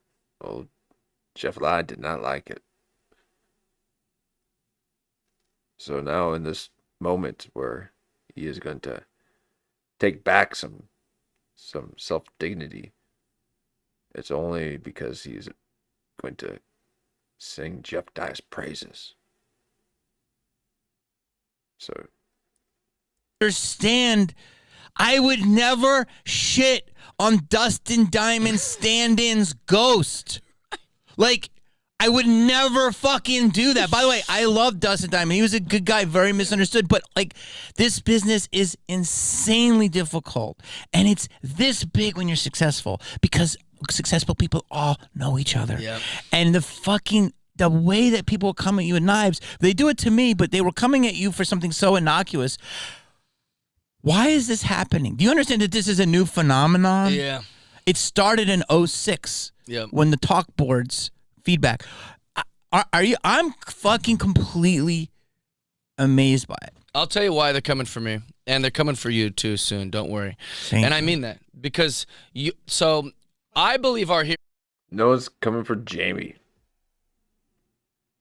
Jeff Dye did not like it. So now in this moment where he is going to take back some self-dignity, it's only because he's going to sing Jeff Dye's praises. So understand. I would never shit on Dustin Diamond stand-in's ghost. Like, I would never fucking do that. By the way, I love Dustin Diamond. He was a good guy, very misunderstood. But, like, this business is insanely difficult. And it's this big when you're successful. Because successful people all know each other. Yep. And the way that people come at you with knives, they do it to me, but they were coming at you for something so innocuous. Why is this happening? Do you understand that this is a new phenomenon? Yeah. It started in 2006 when the talk boards feedback. Are you? I'm fucking completely amazed by it. I'll tell you why they're coming for me, and they're coming for you too soon. Don't worry. Thank I mean that because you. So I believe our hero. no one's coming for Jamie.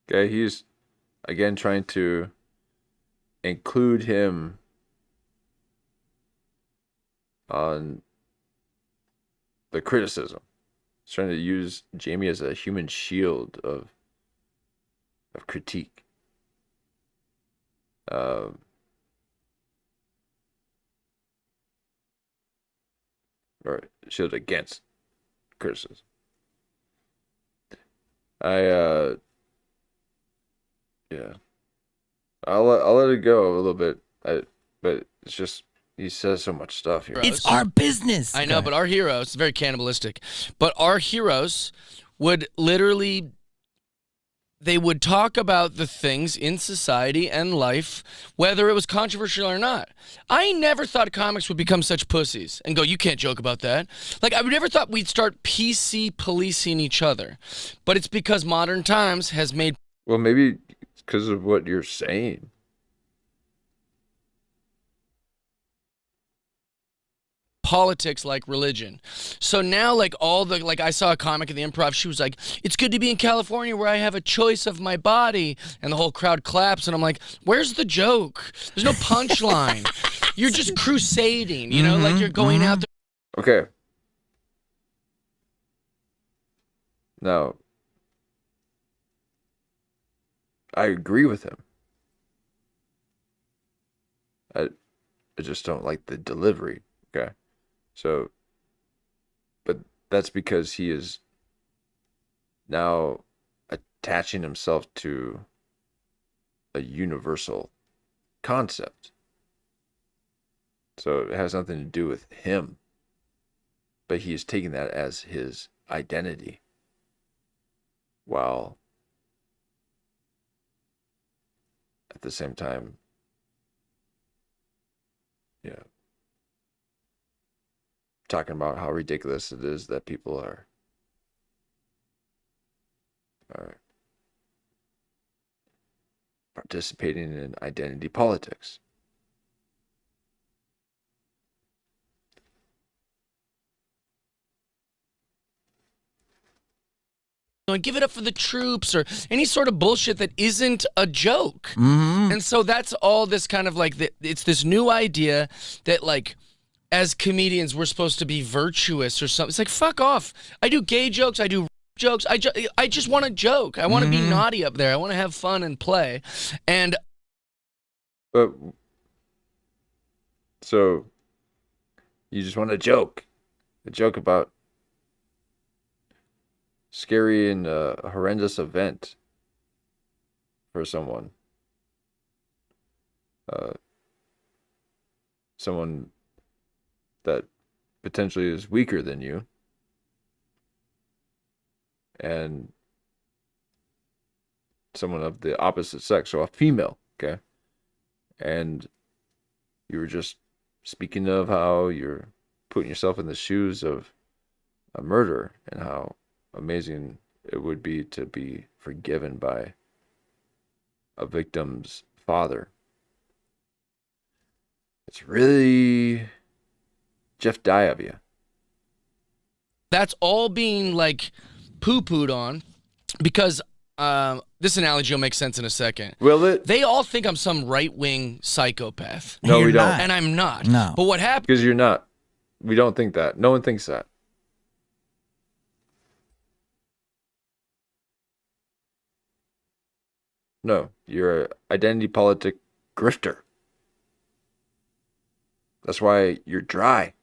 Okay, he's again trying to include him on the criticism. He's trying to use Jamie as a human shield of critique. Or shield against criticism. Yeah. I'll let it go a little bit. But it's just he says so much stuff here. It's our business. I know, but our heroes, it's very cannibalistic, but our heroes would literally, they would talk about the things in society and life, whether it was controversial or not. I never thought comics would become such pussies and go, you can't joke about that. Like, I never thought we'd start PC policing each other, but it's because modern times has made... Well, maybe it's because of what you're saying. Politics like religion. So now, like, I saw a comic at the Improv, she was like, it's good to be in California where I have a choice of my body, and the whole crowd claps, and I'm like, where's the joke? There's no punchline. You're just crusading, you know, like you're going out there. Okay. Now, I agree with him. I just don't like the delivery, okay? So, but that's because he is now attaching himself to a universal concept. So it has nothing to do with him, but he is taking that as his identity, while at the same time, talking about how ridiculous it is that people are participating in identity politics. Give it up for the troops or any sort of bullshit that isn't a joke. Mm-hmm. And so that's all this kind of like, it's this new idea that like, as comedians, we're supposed to be virtuous or something. It's like, fuck off. I do gay jokes. I do jokes. I just want to joke. I want to be naughty up there. I want to have fun and play. And But so you just want to joke. A joke about scary and horrendous event for someone. Someone that potentially is weaker than you. And someone of the opposite sex, so a female, okay? And you were just speaking of how you're putting yourself in the shoes of a murderer and how amazing it would be to be forgiven by a victim's father. It's really Jeff Dye of you. that's all being like poo-pooed on because this analogy will make sense in a second. Will it? They all think I'm some right-wing psychopath. No, You're we don't. not. And I'm not. No. But what happened? Because you're not. We don't think that. No one thinks that. No, you're an identity politic grifter. That's why you're dry.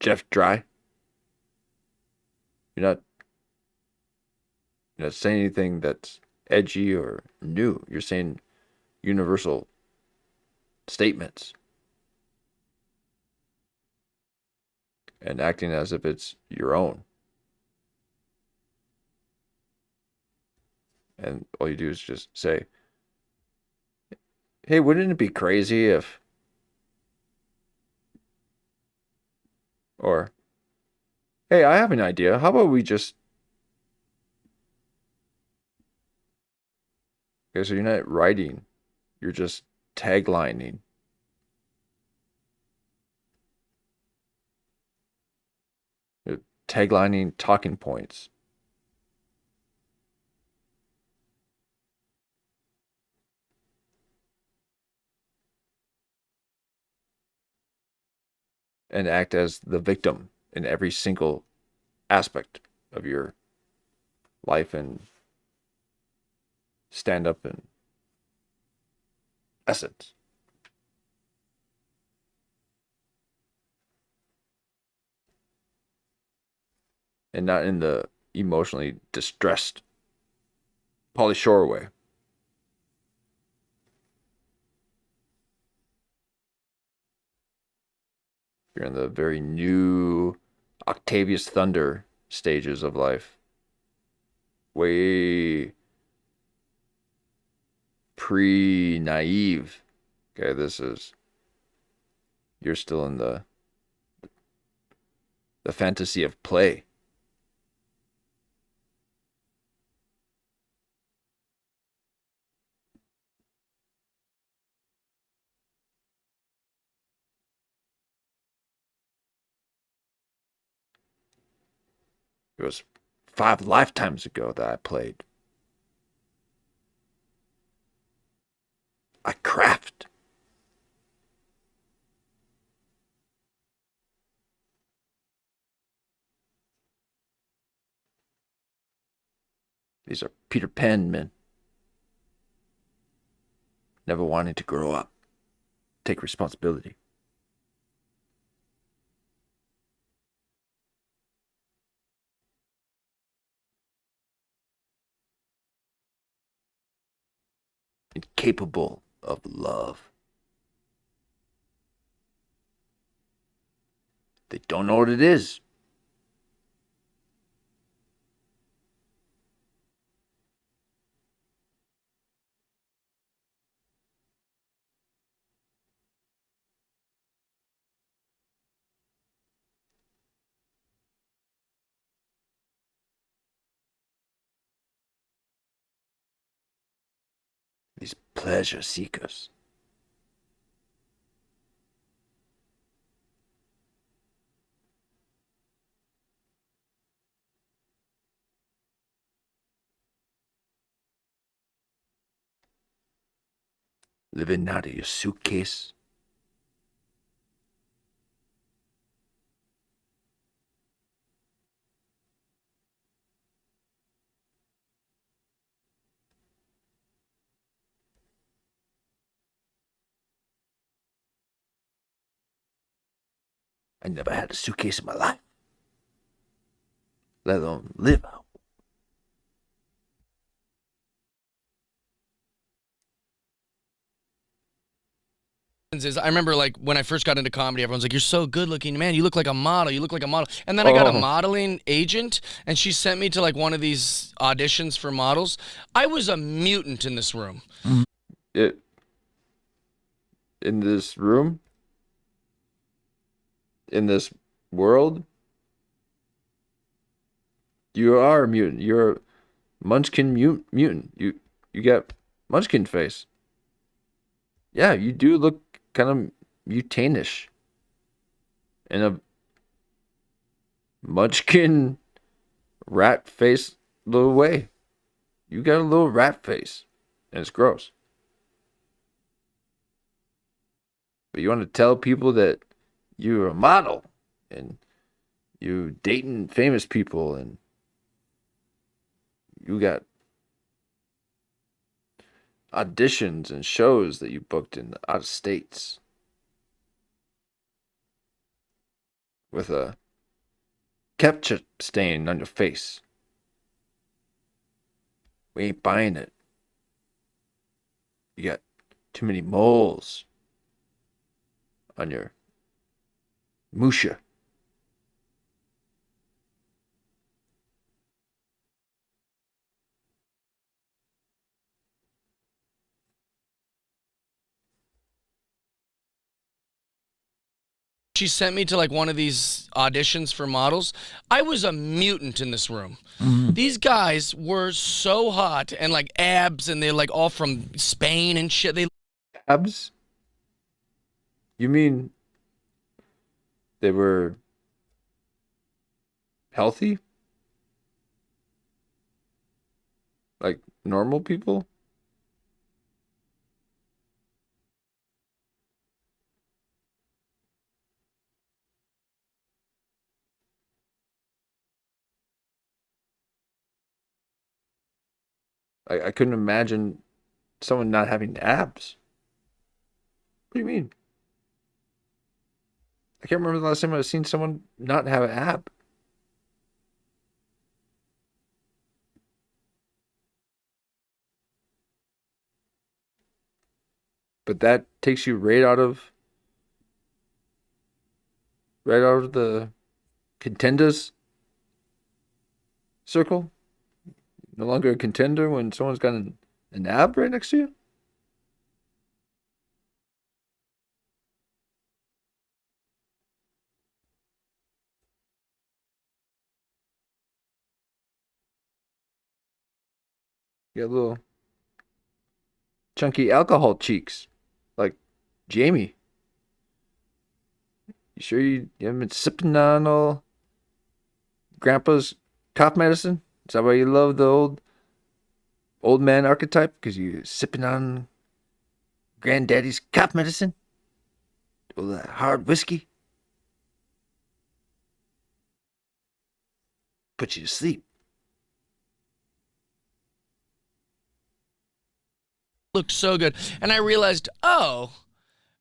Jeff Dry. You're not saying anything that's edgy or new. You're saying universal statements. And acting as if it's your own. And all you do is just say, hey, wouldn't it be crazy if... Or, hey, I have an idea. How about we just... Okay, so you're not writing. You're just taglining. You're taglining talking points. And act as the victim in every single aspect of your life and stand up in essence. And not in the emotionally distressed Pauly Shore way. You're in the very new Octavius Thunder stages of life. Way pre-naive. Okay, you're still in the fantasy of play. It was 5 lifetimes ago that I played. I craft. These are Peter Pan men. Never wanting to grow up. Take responsibility. Incapable of love. They don't know what it is. These pleasure seekers. Living out of your suitcase. I never had a suitcase in my life, let alone live out. Is I remember like when I first got into comedy, everyone's like, "You're so good looking, man. You look like a model. You look like a model." And then I got a modeling agent, and she sent me to like one of these auditions for models. I was a mutant in this room. In this room, in this world, you are a mutant. You're a munchkin mutant. You got munchkin face. Yeah, you do look kind of mutanish in a munchkin rat face little way. You got a little rat face, and it's gross. But you want to tell people that you're a model and you dating famous people and you got auditions and shows that you booked in out of states with a ketchup stain on your face. We ain't buying it. You got too many moles on your musha. She sent me to like one of these auditions for models. I was a mutant in this room. These guys were so hot and like abs, and they're like all from Spain and shit. They Abs? You mean they were healthy? Like normal people? I couldn't imagine someone not having abs. What do you mean? I can't remember the last time I've seen someone not have an ab. But that takes you right out of the contenders circle. No longer a contender when someone's got an ab right next to you. You got little chunky alcohol cheeks, like Jamie. You sure you haven't been sipping on all Grandpa's cough medicine? Is that why you love the old man archetype? Because you sipping on Granddaddy's cough medicine? All that hard whiskey? Put you to sleep. looked so good, and I realized, oh,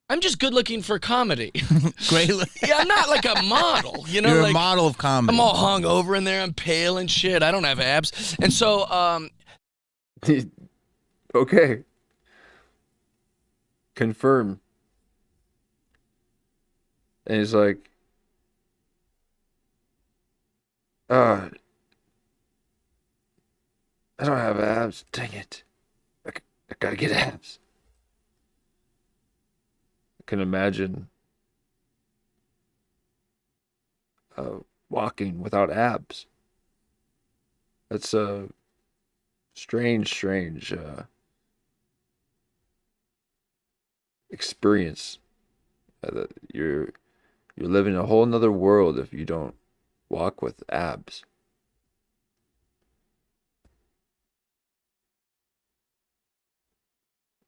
I'm just good looking for comedy. Great. Yeah, I'm not like a model, you know. You're like, a model of comedy. I'm all hung over in there. I'm pale and shit. I don't have abs, and so Okay. Confirm. And he's like, I don't have abs. Dang it. I gotta get abs. I can imagine walking without abs. That's a strange experience. You're living a whole nother world if you don't walk with abs.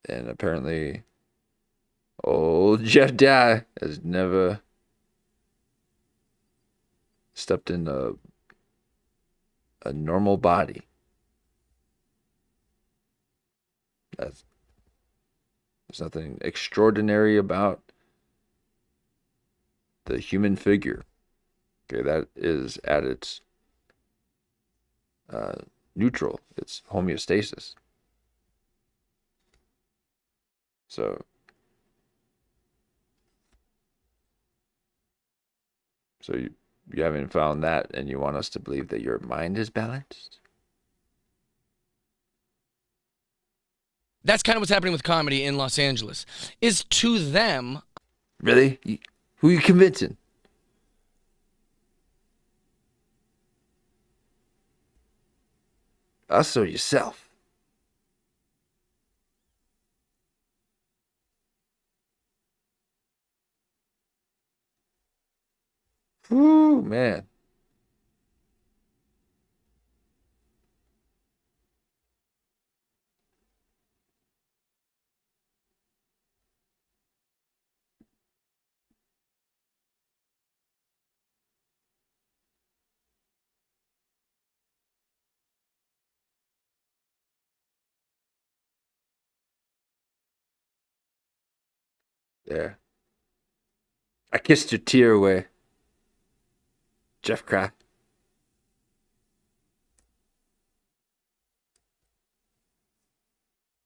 And apparently, old Jeff Dye has never stepped in a normal body. There's nothing extraordinary about the human figure. Okay, that is at its neutral. It's homeostasis. So you haven't found that, and you want us to believe that your mind is balanced? That's kind of what's happening with comedy in Los Angeles. Is to them, Really? Who are you convincing? Us or yourself? Whoo, man. There. I kissed your tear away. Jeff Craft.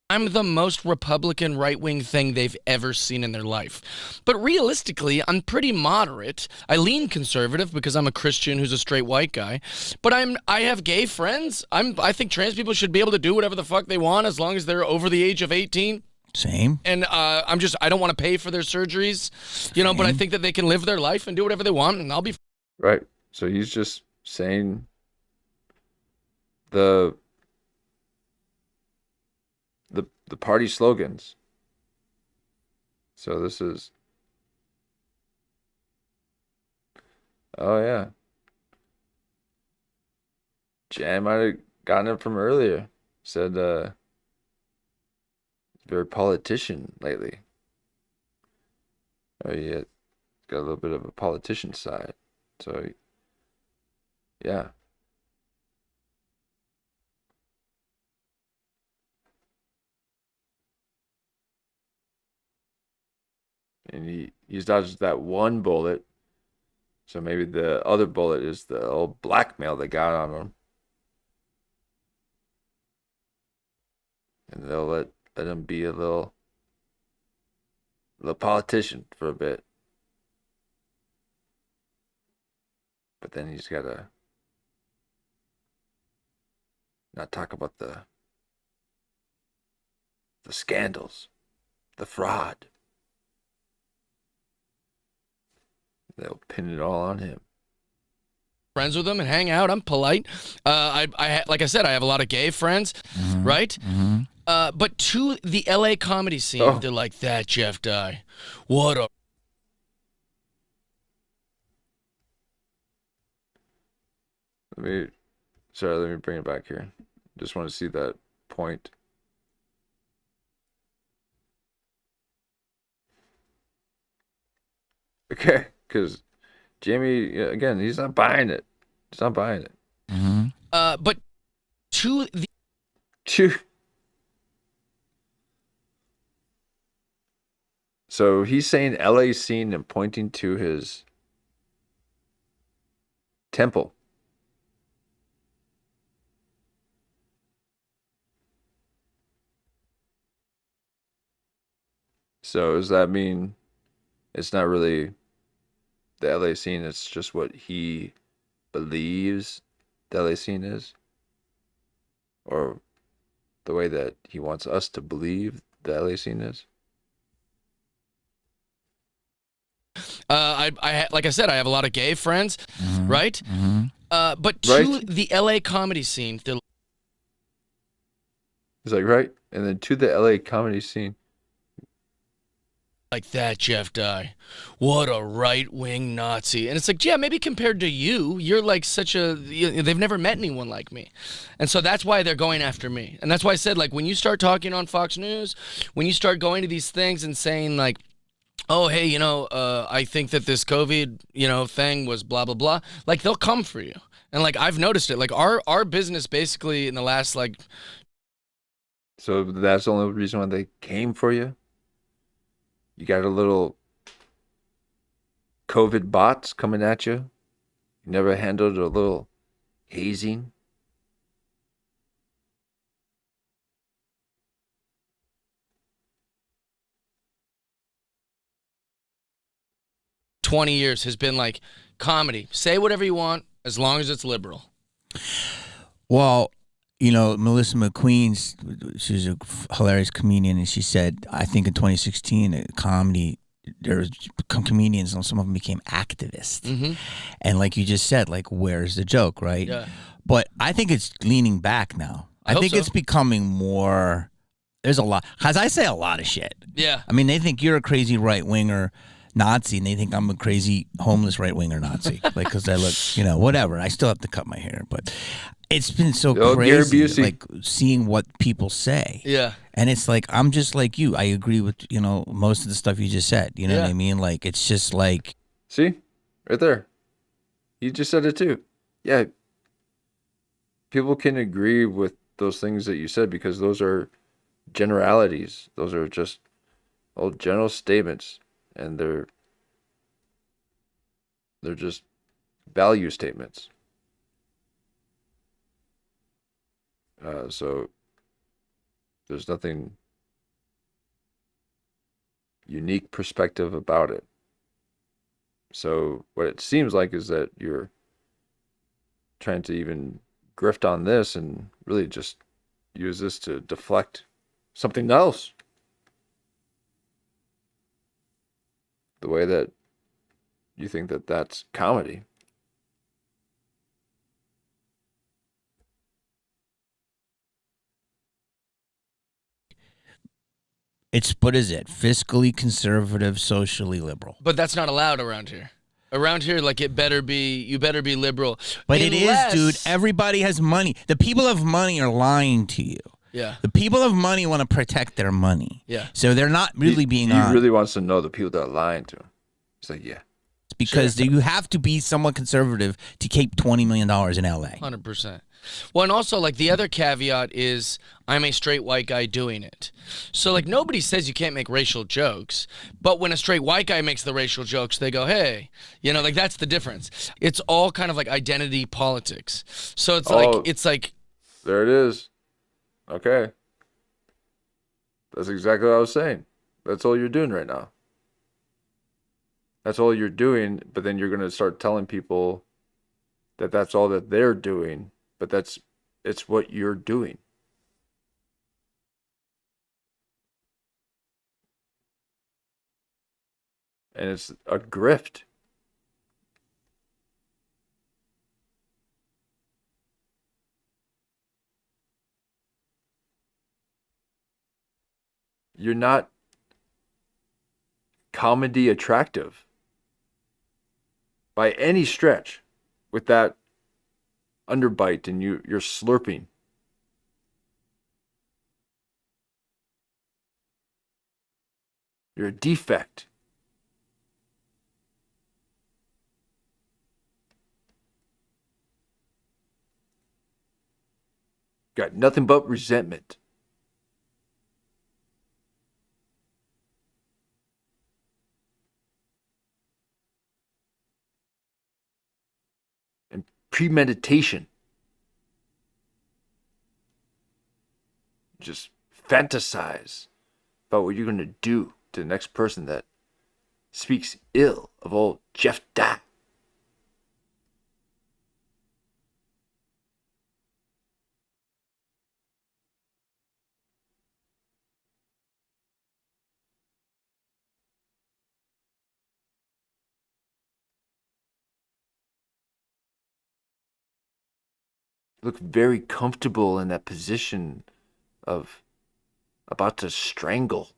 I'm the most Republican right-wing thing they've ever seen in their life. But realistically, I'm pretty moderate. I lean conservative because I'm a Christian who's a straight white guy. But I have gay friends. I think trans people should be able to do whatever the fuck they want as long as they're over the age of 18. Same. And I don't want to pay for their surgeries, but I think that they can live their life and do whatever they want, and I'll be Right. So he's just saying the party slogans. So this is, oh yeah, Jan might have gotten it from earlier. Said very politician lately. Oh yeah, got a little bit of a politician side. So yeah. And he's dodged that one bullet. So maybe the other bullet is the old blackmail they got on him. And they'll let him be a little politician for a bit. But then he's got to not talk about the scandals, the fraud. They'll pin it all on him. friends with them and hang out. I'm polite. Like I said, I have a lot of gay friends, right? But to the LA comedy scene, they're like, that Jeff Dye. What a... Let me bring it back here. Just want to see that point. Okay, because Jamie, again, he's not buying it. He's not buying it. But to the... So he's saying LA scene and pointing to his temple. So does that mean it's not really the LA scene, it's just what he believes the LA scene is? Or the way that he wants us to believe the LA scene is? Like I said, I have a lot of gay friends, right? But to the LA comedy scene, they're... He's like, right? And then to the LA comedy scene. like that Jeff Dye, what a right-wing Nazi. And it's like, yeah, maybe compared to you, you're like they've never met anyone like me. And so that's why they're going after me. And that's why I said, like, when you start talking on Fox News, when you start going to these things and saying like, oh, hey, I think that this COVID, thing was blah, blah, blah, like, they'll come for you. And like, I've noticed it, like our business basically in the last like. So that's the only reason why they came for you? You got a little COVID bots coming at you? You never handled a little hazing? $20 has been like comedy. Say whatever you want as long as it's liberal. Well, Melissa McQueen, she's a hilarious comedian, and she said, I think in 2016, comedy, there was comedians, and some of them became activists. Mm-hmm. And like you just said, like, where's the joke, right? Yeah. But I think it's leaning back now. I think it's becoming more, there's a lot, because I say a lot of shit. Yeah. I mean, they think you're a crazy right-winger Nazi, and they think I'm a crazy homeless right-winger Nazi. Like, because I look, whatever. I still have to cut my hair, but it's been so crazy, like, seeing what people say. Yeah. And it's like, I'm just like you. I agree with, most of the stuff you just said. You know what I mean? Like, it's just like. See? Right there. You just said it too. Yeah. People can agree with those things that you said because those are generalities. Those are just old general statements. And they're just value statements. So there's nothing unique perspective about it. So what it seems like is that you're trying to even grift on this and really just use this to deflect something else. The way that you think that that's comedy. It's, what is it? Fiscally conservative, socially liberal. But that's not allowed around here. Around here, like, you better be liberal. But it is, dude. Everybody has money. The people of money are lying to you. Yeah. The people of money want to protect their money. Yeah. So they're not really being honest. He really wants to know the people that are lying to him. He's like, yeah. It's because you have to be somewhat conservative to keep $20 million in LA. 100%. Well, and also, like, the other caveat is I'm a straight white guy doing it. So, like, nobody says you can't make racial jokes, but when a straight white guy makes the racial jokes, they go, hey, like, that's the difference. It's all kind of like identity politics. So it's like. There it is. Okay. That's exactly what I was saying. That's all you're doing right now. That's all you're doing, but then you're going to start telling people that that's all that they're doing, but it's what you're doing. And it's a grift. You're not comedy attractive by any stretch with that underbite and you're slurping. You're a defect. Got nothing but resentment. And premeditation. Just fantasize about what you're going to do to the next person that speaks ill of old Jeff Dye. Look very comfortable in that position of about to strangle.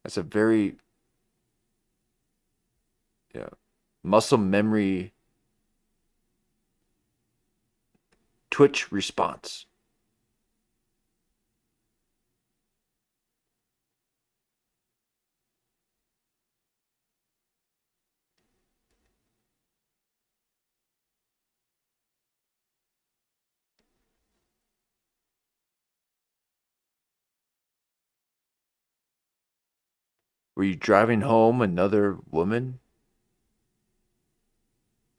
That's a very muscle memory twitch response. Were you driving home another woman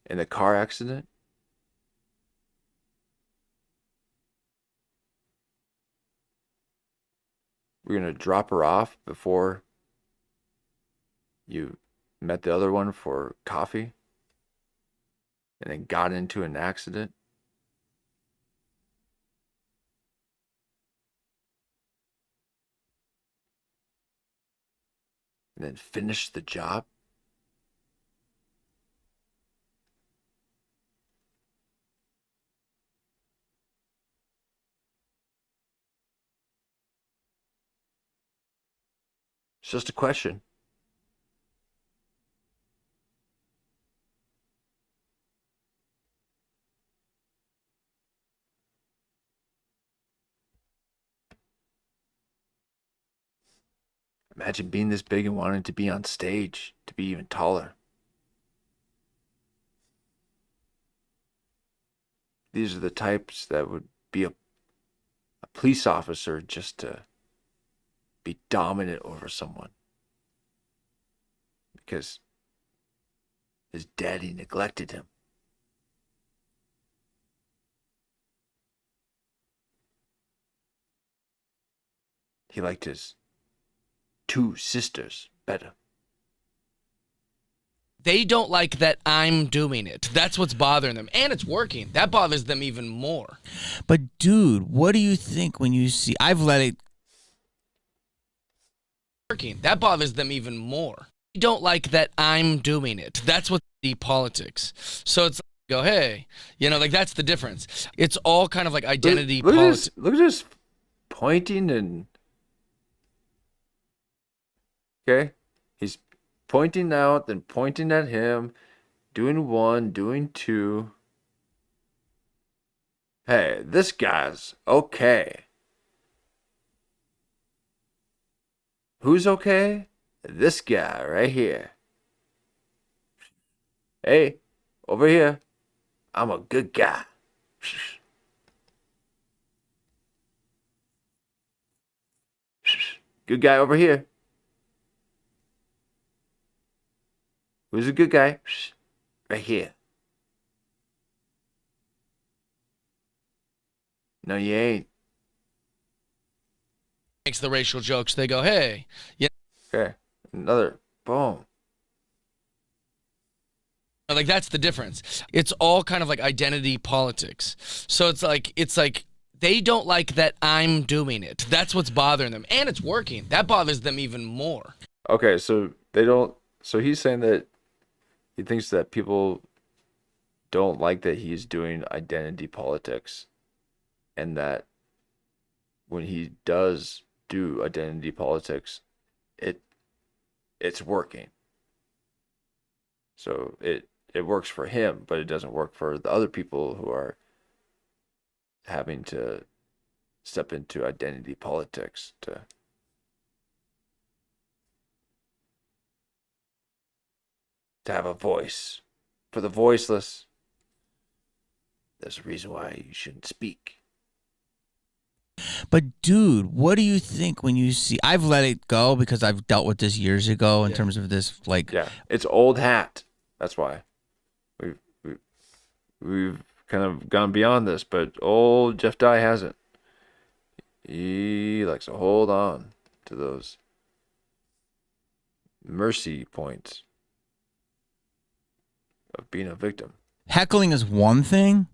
in a car accident? We're going to drop her off before you met the other one for coffee and then got into an accident? And then finished the job? It's just a question. Imagine being this big and wanting to be on stage, to be even taller. These are the types that would be a police officer just to be dominant over someone. Because his daddy neglected him. He liked his 2 sisters better. They don't like that I'm doing it. That's what's bothering them. And it's working. That bothers them even more. But dude, what do you think when you see? I've let it. Working. That bothers them even more. They don't like that I'm doing it. That's what the politics. So it's like, go, hey, like that's the difference. It's all kind of like identity politics. Look at this pointing and... Okay? He's pointing out, then pointing at him, doing 1, doing 2. Hey, this guy's okay. Who's okay? This guy right here. Hey, over here. I'm a good guy. Good guy over here. Who's a good guy? Right here. No, you ain't. Makes the racial jokes. They go, hey. Okay. Another. Boom. Like that's the difference. It's all kind of like identity politics. So it's like they don't like that I'm doing it. That's what's bothering them. And it's working. That bothers them even more. Okay, so they don't... So he's saying that he thinks that people don't like that he's doing identity politics, and that when he does do identity politics, it's working. So it works for him, but it doesn't work for the other people who are having to step into identity politics to have a voice. For the voiceless, there's a reason why you shouldn't speak. But dude, what do you think when you see? I've let it go because I've dealt with this years ago in terms of this, like. Yeah, it's old hat. That's why we've kind of gone beyond this, but old Jeff Dye hasn't. He likes to hold on to those mercy points of being a victim. Heckling is one thing.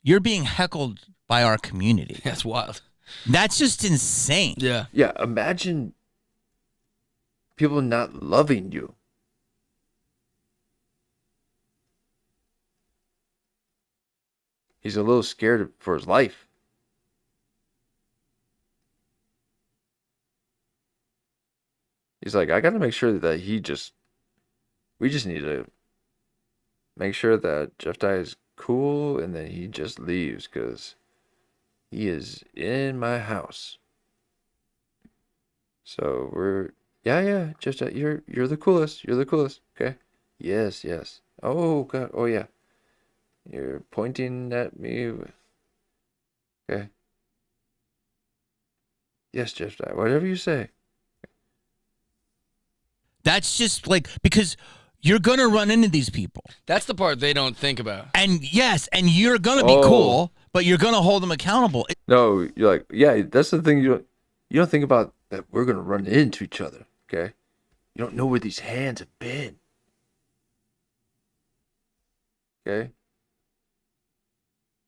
You're being heckled by our community. That's wild. That's just insane. Yeah. Yeah, imagine people not loving you. He's a little scared for his life. He's like, I gotta make sure that we just need to make sure that Jeff Dye is cool, and then he just leaves because he is in my house. So we're just you're the coolest. You're the coolest. Okay. Yes. Oh God. Oh yeah. You're pointing at me. Okay. Yes, Jeff Dye. Whatever you say. That's just like, because you're going to run into these people. That's the part they don't think about. And yes, and you're going to be cool, but you're going to hold them accountable. No, you're like, yeah, that's the thing you don't think about, that we're gonna run into each other, okay? You don't know where these hands have been. Okay?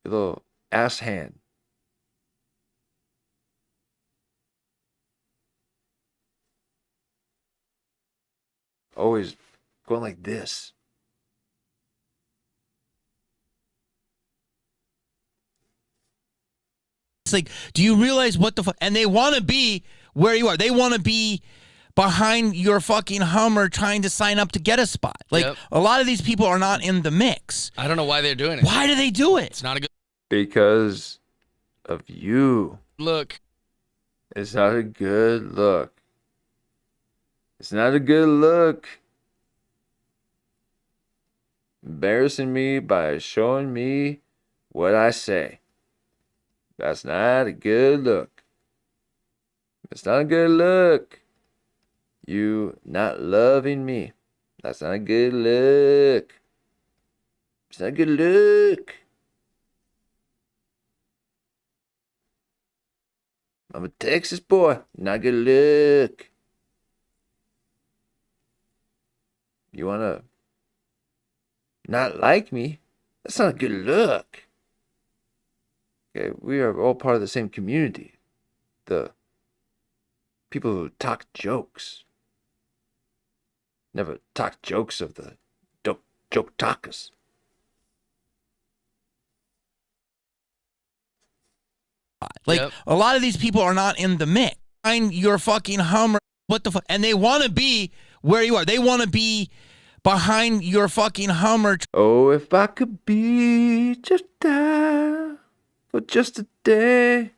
Your little ass hand. Always going like this. It's like, do you realize what the fuck? And they want to be where you are. They want to be behind your fucking Hummer trying to sign up to get a spot. Like, a lot of these people are not in the mix. I don't know why they're doing it. Why do they do it? It's not a good Because of you. look. It's not a good look. It's not a good look. Embarrassing me by showing me what I say. That's not a good look. It's not a good look. You not loving me. That's not a good look. It's not a good look. I'm a Texas boy. Not a good look. You wanna not like me? That's not a good look. Okay, we are all part of the same community. The people who talk jokes. Never talk jokes of the joke talkers. Like, a lot of these people are not in the mix. Find your fucking Hummer. What the fuck? And they want to be where you are. They want to be behind your fucking Hummer. Oh, if I could be just die for just a day.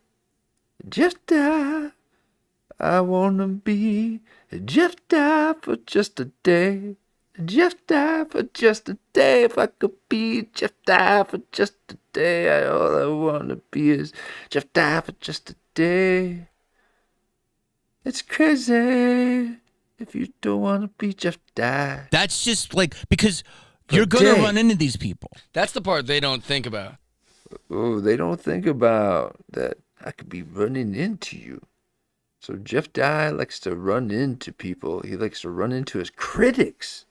Just die. I wanna be Jeff Dye for just a day. Jeff Dye for just a day. If I could be Jeff Dye for just a day, all I wanna be is Jeff Dye for just a day. It's crazy if you don't wanna be Jeff Dye. That's just like, because you're gonna run into these people. That's the part they don't think about. Oh, they don't think about that I could be running into you. So Jeff Dye likes to run into people. He likes to run into his critics.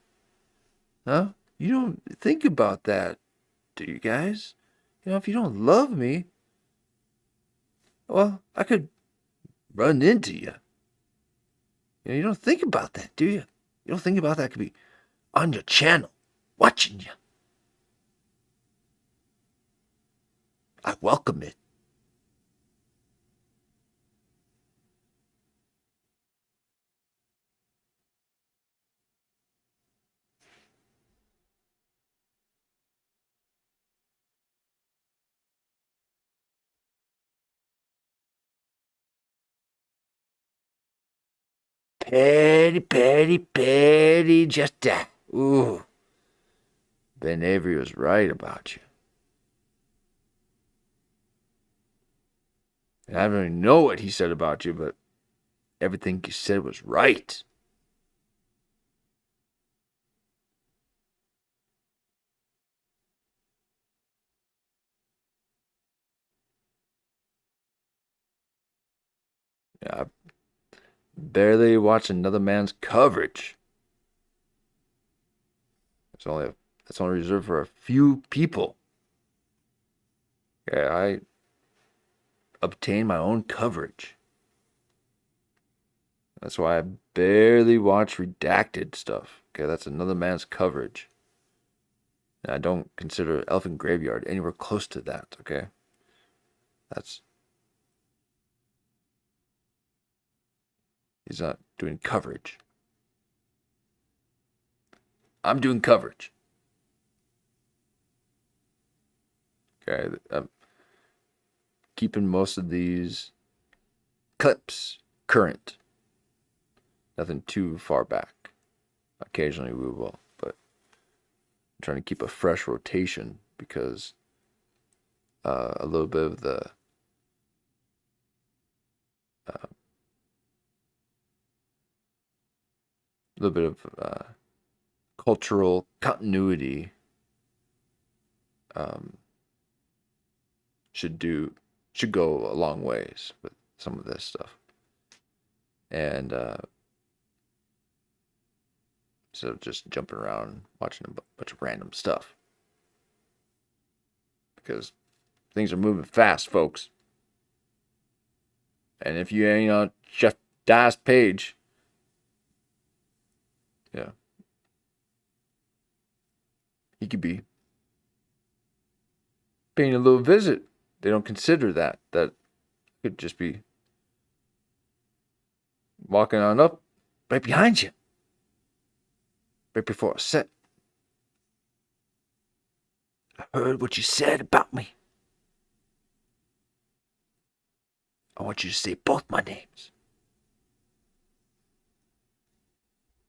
Huh? You don't think about that, do you guys? You know, if you don't love me, well, I could run into you. You know, you don't think about that, do you? You don't think about that I could be on your channel, watching you. I welcome it. Petty, just that. Ooh. Ben Avery was right about you. And I don't even know what he said about you, but everything he said was right. Yeah, I barely watch another man's coverage. That's only reserved for a few people. Yeah, I obtain my own coverage. That's why I barely watch redacted stuff. Okay, that's another man's coverage. And I don't consider Elephant Graveyard anywhere close to that, okay? He's not doing coverage. I'm doing coverage. Okay, I'm keeping most of these clips current. Nothing too far back. Occasionally we will, but I'm trying to keep a fresh rotation because a little bit of the cultural continuity should go a long ways with some of this stuff. And instead of just jumping around watching a bunch of random stuff. Because things are moving fast, folks. And if you ain't on Jeff Dye's page, yeah, he could be paying a little visit. They don't consider that. That could just be walking on up right behind you, right before a set. I heard what you said about me. I want you to say both my names.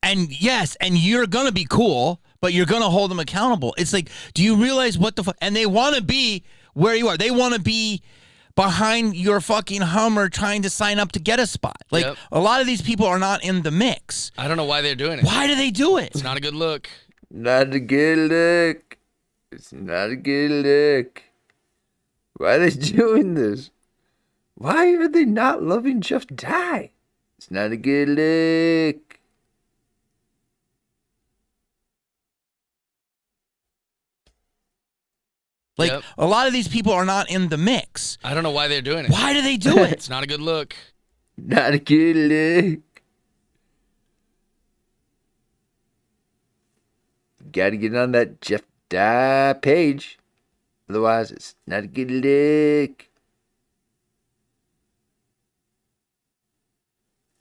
And yes, and you're going to be cool, but you're going to hold them accountable. It's like, do you realize what the fuck? And they want to be where you are. They want to be behind your fucking Hummer trying to sign up to get a spot. Like, Yep. a lot of these people are not in the mix. I don't know why they're doing it. Why do they do it? It's not a good look. Not a good look. It's not a good look. Why are they doing this? Why are they not loving Jeff Dye? It's not a good look. Like, Yep. a lot of these people are not in the mix. I don't know why they're doing it. Why do they do it? It's not a good look. Not a good look. Gotta get on that Jeff Dye page. Otherwise, it's not a good look.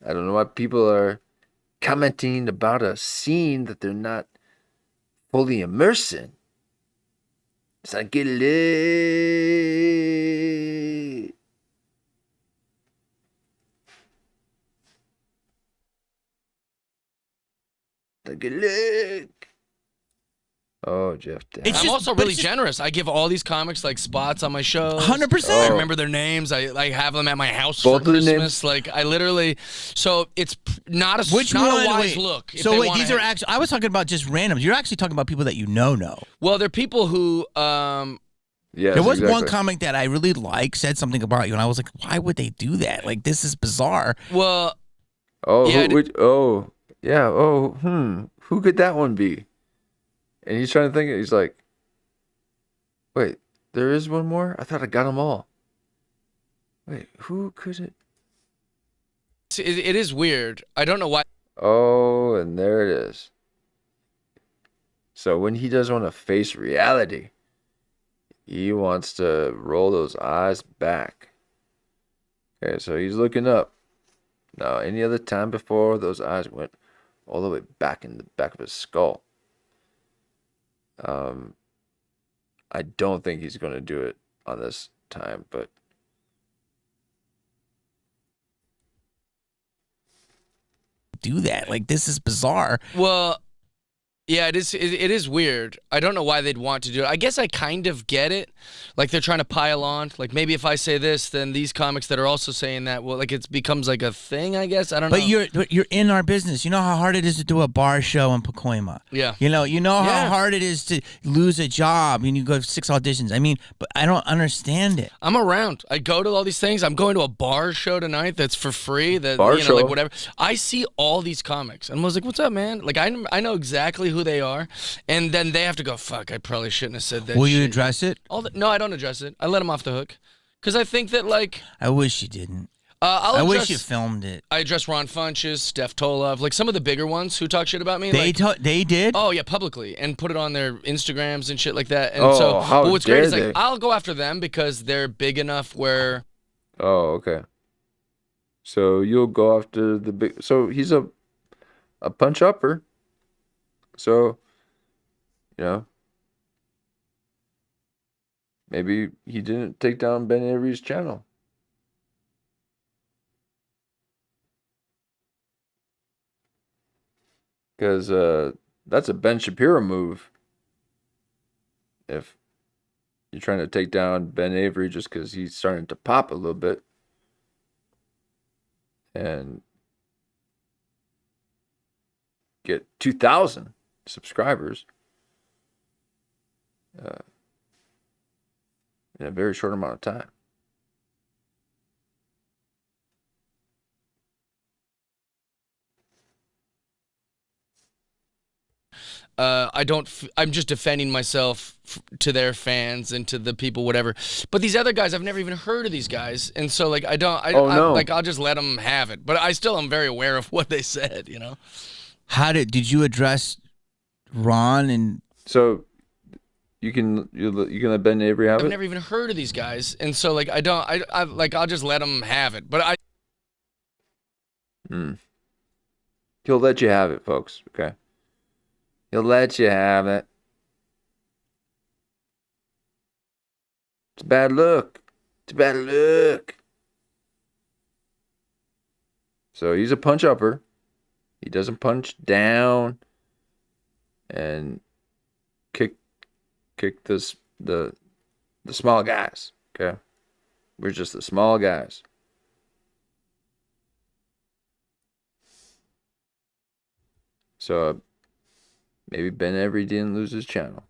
I don't know why people are commenting about a scene that they're not fully immersed in. It's not a good look. Not a good look. Oh, Jeff Dye. It's I'm just- also but really it's just- generous. I give all these comics like spots on my shows. 100%. I remember their names. I like have them at my house Both for of the Christmas. names? Like I literally. So it's not a Which not one? a wise Wait. look. if So they wait, wanna these are have- actually, I was talking about just randoms. You're actually talking about people that you know. Well, they're people who Yes, There was exactly. one comic that I really liked, said something about you, and I was like, why would they do that? Like, this is bizarre. well Oh, Yeah, who could that one be? And he's trying to think. He's like, wait, there is one more? I thought I got them all. Wait, who could it? it is weird. I don't know why. Oh, and there it is. So when he doesn't want to face reality, he wants to roll those eyes back. Okay, so he's looking up. Now, any other time before, those eyes went all the way back in the back of his skull. I don't think he's going to do it on this time, but Do that. Like, this is bizarre. Well, yeah, it is weird. I don't know why they'd want to do it. I guess I kind of get it. Like they're trying to pile on. Like maybe if I say this, then these comics that are also saying that, well, like it becomes like a thing, I guess. I don't know. But you're in our business. You know how hard it is to do a bar show in Pacoima. Yeah. You know how Yeah. hard it is to lose a job and you go to 6 auditions. I mean, but I don't understand it. I'm around. I go to all these things. I'm going to a bar show tonight that's for free. That Bar you know, like show? whatever. I see all these comics and I was like, "What's up, man?" Like I know exactly who they are, and then they have to go. Fuck, I probably shouldn't have said that. Will you shit." address it? No, I don't address it. I let them off the hook, because I think that like I wish you didn't. I'll I wish address- you filmed it. I address Ron Funches, Steph Tolov, like some of the bigger ones who talk shit about me. They like, they did? oh yeah, publicly, and put it on their Instagrams and shit like that. And Oh, so, how but what's great is dare like they. I'll go after them because they're big enough where. oh, okay. So you'll go after the big. So he's a punch upper. So You know, maybe he didn't take down Ben Avery's channel. Because that's a Ben Shapiro move. If you're trying to take down Ben Avery just because he's starting to pop a little bit. And get 2,000 subscribers in a very short amount of time. I'm just defending myself to their fans and to the people, whatever. But these other guys, I've never even heard of these guys. And so, like, I'll just let them have it. But I still am very aware of what they said, you know? Did you address Ron and... So you can let Ben Avery have it? I've never even heard of these guys. And so, like, I'll just let them have it. But He'll let you have it, folks, okay? He'll let you have it. It's a bad look. It's a bad look. So he's a punch upper. He doesn't punch down and kick the small guys. Okay, we're just the small guys. So maybe Ben Avery didn't lose his channel.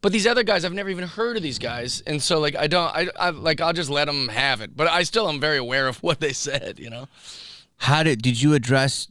But these other guys, I've never even heard of these guys. And so, like, I'll just let them have it. But I still am very aware of what they said, you know? Did you address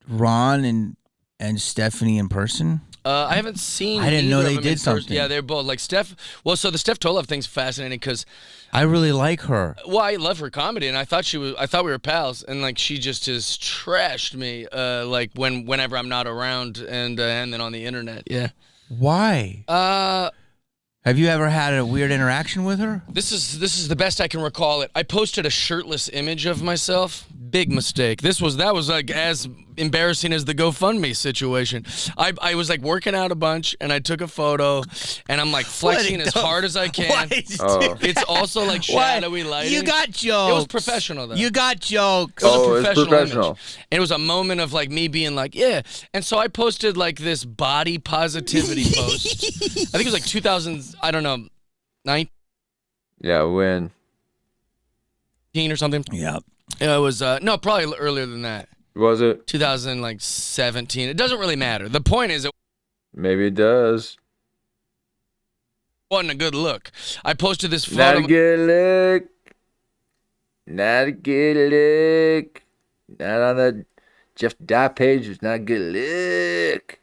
Ron and Stephanie in person? I haven't seen. I didn't know either they of them in did person. something. Yeah, they're both like Steph. Well, so the Steph Tolev thing's fascinating because I really like her. Well, I love her comedy, and I thought we were pals, and like she just has trashed me, like whenever I'm not around, and then on the internet. Yeah. Why? Have you ever had a weird interaction with her? This is the best I can recall it. I posted a shirtless image of myself. Big mistake. That was like as embarrassing as the GoFundMe situation. I was like working out a bunch, and I took a photo, and I'm like flexing as hard as I can. It's also like shadowy lighting. You got jokes. It was professional though. You got jokes. It was a it's professional. image. And it was a moment of like me being like, yeah. And so I posted like this body positivity post. I think it was like 2000, I don't know, 19 Yeah, when? or something. Yeah. It was no, probably earlier than that. Was it? 2017. It doesn't really matter. The point is, it Maybe it does. wasn't a good look. I posted this Not photo. a good look. Not a good look. Not on the Jeff Dye page. It's not a good look.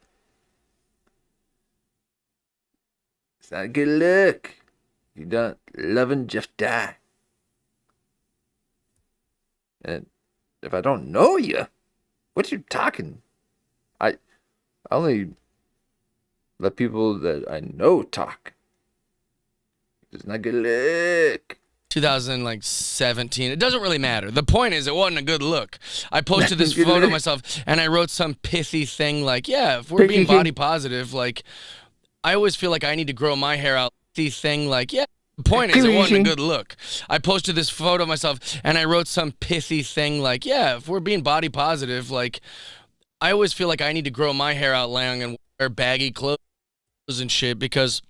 It's not a good look. You don't loving Jeff Dye. And if I don't know you, what you talking? I only let people that I know talk. It's not a good look. 2017. It doesn't really matter. The point is, it wasn't a good look. I posted this photo of myself, and I wrote some pithy thing like, yeah, if we're being body positive, like, I always feel like I need to grow my hair out. The thing like, yeah. The point is, it wasn't a good look. I posted this photo of myself, and I wrote some pithy thing like, yeah, if we're being body positive, like, I always feel like I need to grow my hair out long and wear baggy clothes and shit because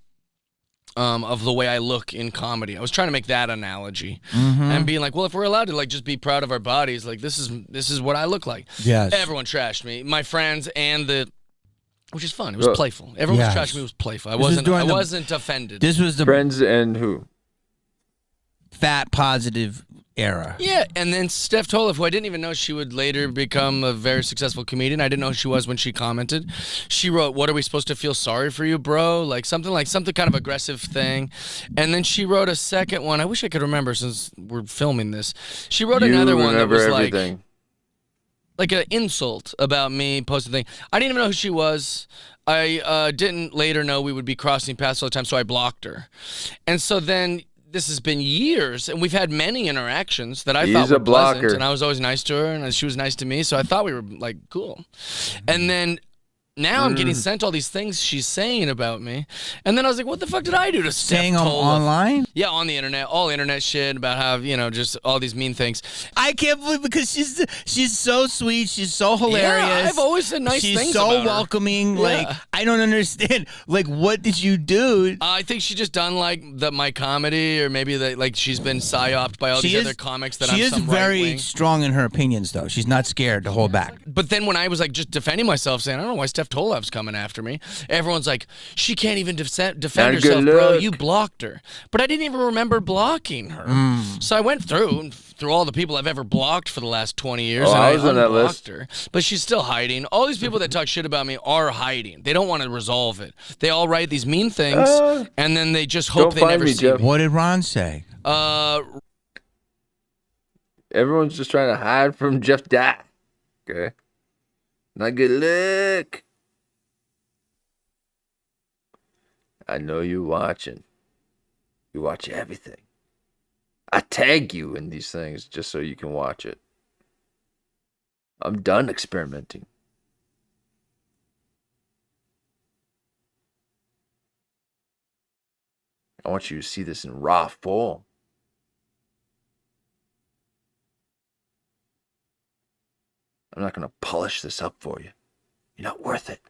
of the way I look in comedy. I was trying to make that analogy and being like, well, if we're allowed to like just be proud of our bodies, like this is what I look like. Yes. Everyone trashed me, my friends and which is fun. It was playful. Everyone was trashing me. It was playful. I wasn't offended. This was the Friends and who? fat positive era. Yeah, and then Steph Tolev, who I didn't even know she would later become a very successful comedian. I didn't know who she was when she commented. She wrote, "What are we supposed to feel sorry for you, bro?" Like something kind of aggressive thing. And then she wrote a second one. I wish I could remember since we're filming this. She wrote another one that was like an insult about me posting thing. I didn't even know who she was. I didn't later know we would be crossing paths all the time, so I blocked her. And so then this has been years, and we've had many interactions that I thought were pleasant, and I was always nice to her, and she was nice to me, so I thought we were, like, cool. And then now I'm getting sent all these things she's saying about me. And then I was like, what the fuck did I do to Steph Saying Tola? online? Yeah, on the internet, all internet shit about how, just all these mean things. I can't believe because she's so sweet, she's so hilarious. Yeah, I've always said nice things She's so about her. welcoming. Yeah. Like, I don't understand. Like, what did you do? I think she just done like my comedy, or maybe that like she's been psyoped by all these other comics that she I'm is some very right-wing. strong in her opinions, though. She's not scared to hold back. But then when I was like just defending myself, saying I don't know why Steph Tolev's coming after me, everyone's like, she can't even defend herself, bro. You blocked her. But I didn't even remember blocking her. So I went through all the people I've ever blocked for the last 20 years, and I was on that unblocked list. her. But she's still hiding. All these people that talk shit about me are hiding. They don't want to resolve it. They all write these mean things, and then they just hope don't they find never me, see Jeff. me. What did Ron say? Everyone's just trying to hide from Jeff Dye. Okay. Not good luck. I know you're watching. You watch everything. I tag you in these things just so you can watch it. I'm done experimenting. I want you to see this in raw form. I'm not going to polish this up for you. You're not worth it.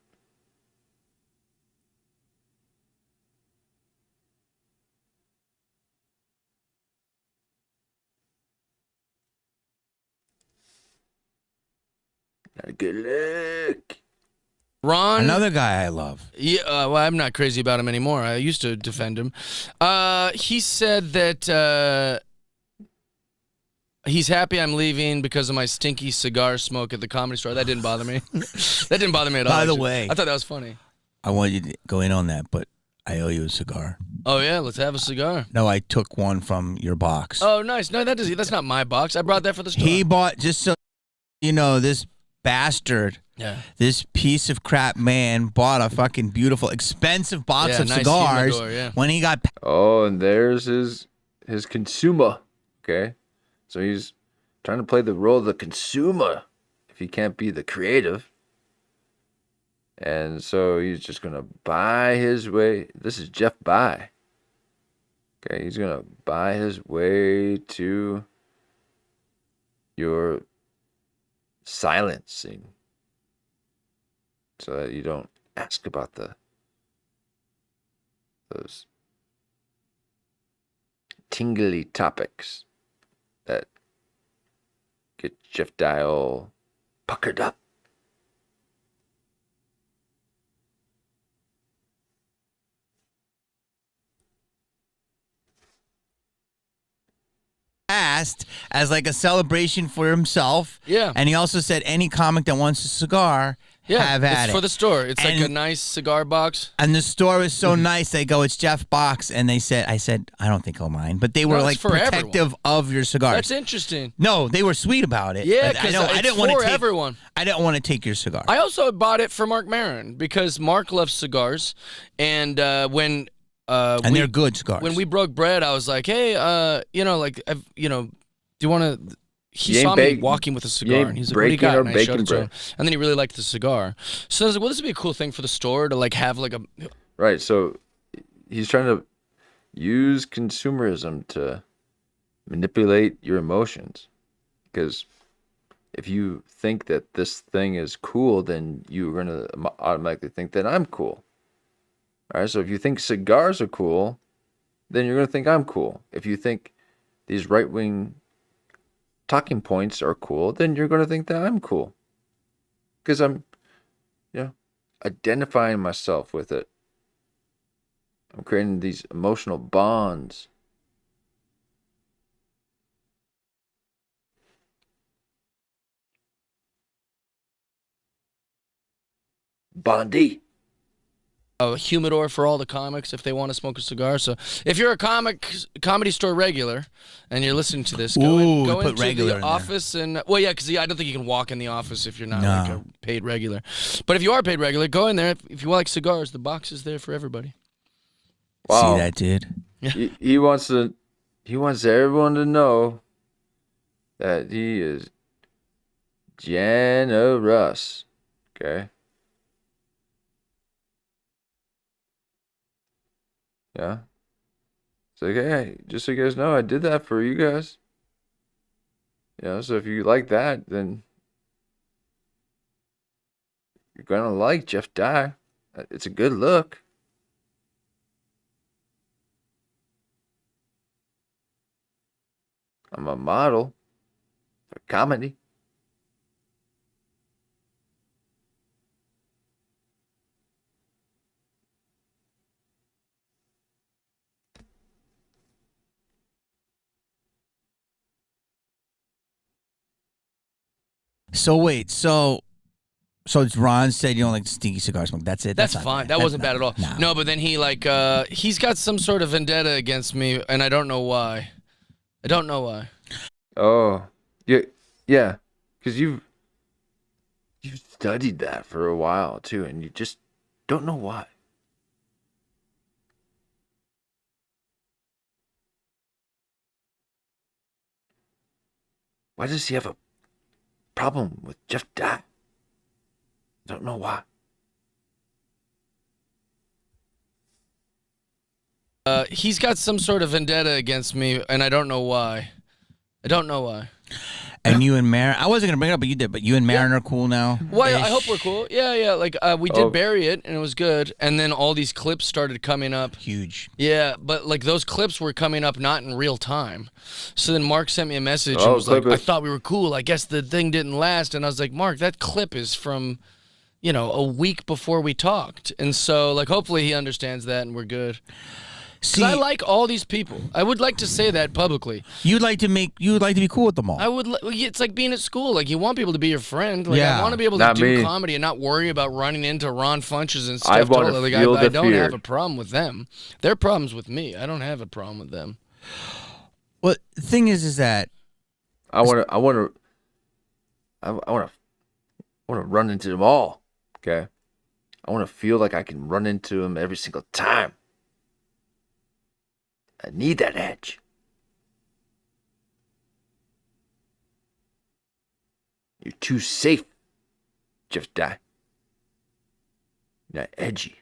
Not a good look. Ron, Another guy I love. yeah, well, I'm not crazy about him anymore. I used to defend him. He said that he's happy I'm leaving because of my stinky cigar smoke at the Comedy Store. That didn't bother me. That didn't bother me at all. By the actually. way, I thought that was funny. I want you to go in on that, but I owe you a cigar. Oh yeah, let's have a cigar. No, I took one from your box. Oh nice. No, that's not my box. I brought that for the store. He bought, just so you know, this bastard, this piece of crap man bought a fucking beautiful, expensive box of nice cigars humidor, yeah. when he got. Oh, and there's his consumer. Okay. So he's trying to play the role of the consumer if he can't be the creative. And so he's just going to buy his way. This is Jeff Buy. Okay, he's going to buy his way to your silencing so that you don't ask about those tingly topics that get Jeff Dye all puckered up. Asked as like a celebration for himself. Yeah. And he also said any comic that wants a cigar, have at it's it. for the store. It's like And- a nice cigar box. And the store was so nice. They go, it's Jeff Box, and I said, I don't think he'll mind. But they were it's like for protective of your cigars. That's interesting. No, they were sweet about it. Yeah, But because I didn't want to for take everyone. I didn't want to take your cigar. I also bought it for Mark Maron because Mark loves cigars, and when and they're good cigars. When we broke bread, I was like, hey, do you want to? He You ain't saw me bake- walking with a you cigar, ain't and he's like, "What do you breaking got?" or And I showed baking it to him, bread. and then he really liked the cigar. So I was like, "Well, this would be a cool thing for the store to like have like a." Right, so he's trying to use consumerism to manipulate your emotions. Because if you think that this thing is cool, then you're going to automatically think that I'm cool. All right, so if you think cigars are cool, then you're going to think I'm cool. If you think these right-wing talking points are cool, then you're going to think that I'm cool. Because I'm, identifying myself with it. I'm creating these emotional bonds. Bondi. A humidor for all the comics if they want to smoke a cigar. So if you're a comedy store regular and you're listening to this, Ooh, go put into regular the in there. office and because I don't think you can walk in the office if you're not No. like a paid regular. But if you are paid regular, go in there. If you like cigars, the box is there for everybody. Wow. See that, dude? He wants everyone to know that he is generous. Okay? Yeah. It's like, hey, just so you guys know, I did that for you guys. So if you like that, then you're gonna like Jeff Dye. It's a good look. I'm a model for comedy. So wait, so Ron said you don't like stinky cigar smoke. That's it. That's not fine. bad. That That's wasn't bad at all. No. No, but then he he's got some sort of vendetta against me, and I don't know why. I don't know why. Oh, yeah, because you've studied that for a while too, and you just don't know why. Why does he have a problem with Jeff Dye? Don't know why. He's got some sort of vendetta against me, and I don't know why. I don't know why. And you and Marin, I wasn't gonna bring it up, but you did. But you and Marin are cool now. Well, I hope we're cool. Yeah. Like we did Oh. bury it, and it was good. And then all these clips started coming up. Huge. Yeah, but like those clips were coming up not in real time. So then Mark sent me a message Oh, and was like, clip I it. thought we were cool. I guess the thing didn't last. And I was like, Mark, that clip is from, a week before we talked. And so like hopefully he understands that and we're good. See, I like all these people. I would like to say that publicly. you'd like to be cool with them all. I would. It's like being at school. Like you want people to be your friend. Like Yeah. I want to be able to Not do me. comedy and not worry about running into Ron Funches and I stuff. wanna Totally. Like, feel I the don't fear. have a problem with them. Their problems with me. I don't have a problem with them. Well, the thing is that I want to run into them all. Okay. I want to feel like I can run into them every single time. I need that edge. You're too safe, Jeff Dye. You're not edgy.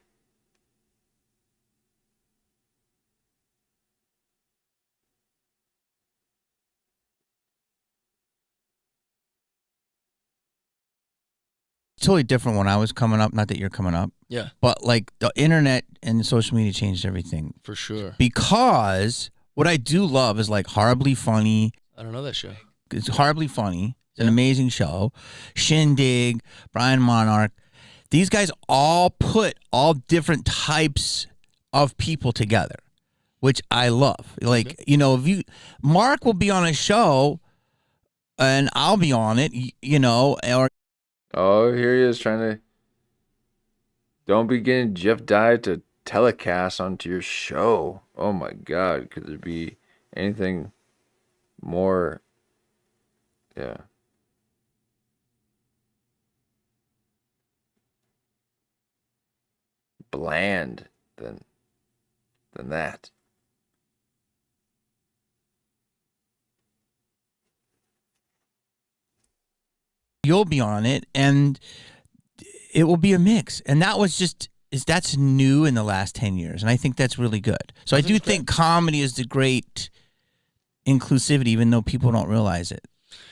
it's totally different when I was coming up. Not that you're coming up, Yeah, but like the internet and social media changed everything. for sure. Because what I do love is like Horribly Funny. I don't know that show. It's Horribly Funny. It's an amazing show. Shindig, Brian Monarch. These guys all put all different types of people together, which I love. Like, if Mark will be on a show and I'll be on it, or Oh, here he is trying to. Don't be getting Jeff Dye to telecast onto your show. Oh my God. Could there be anything more? Yeah. Bland than that. you'll be on it and it will be a mix. And that's new in the last 10 years. And I think that's really good. So I do think comedy is the great inclusivity, even though people don't realize it.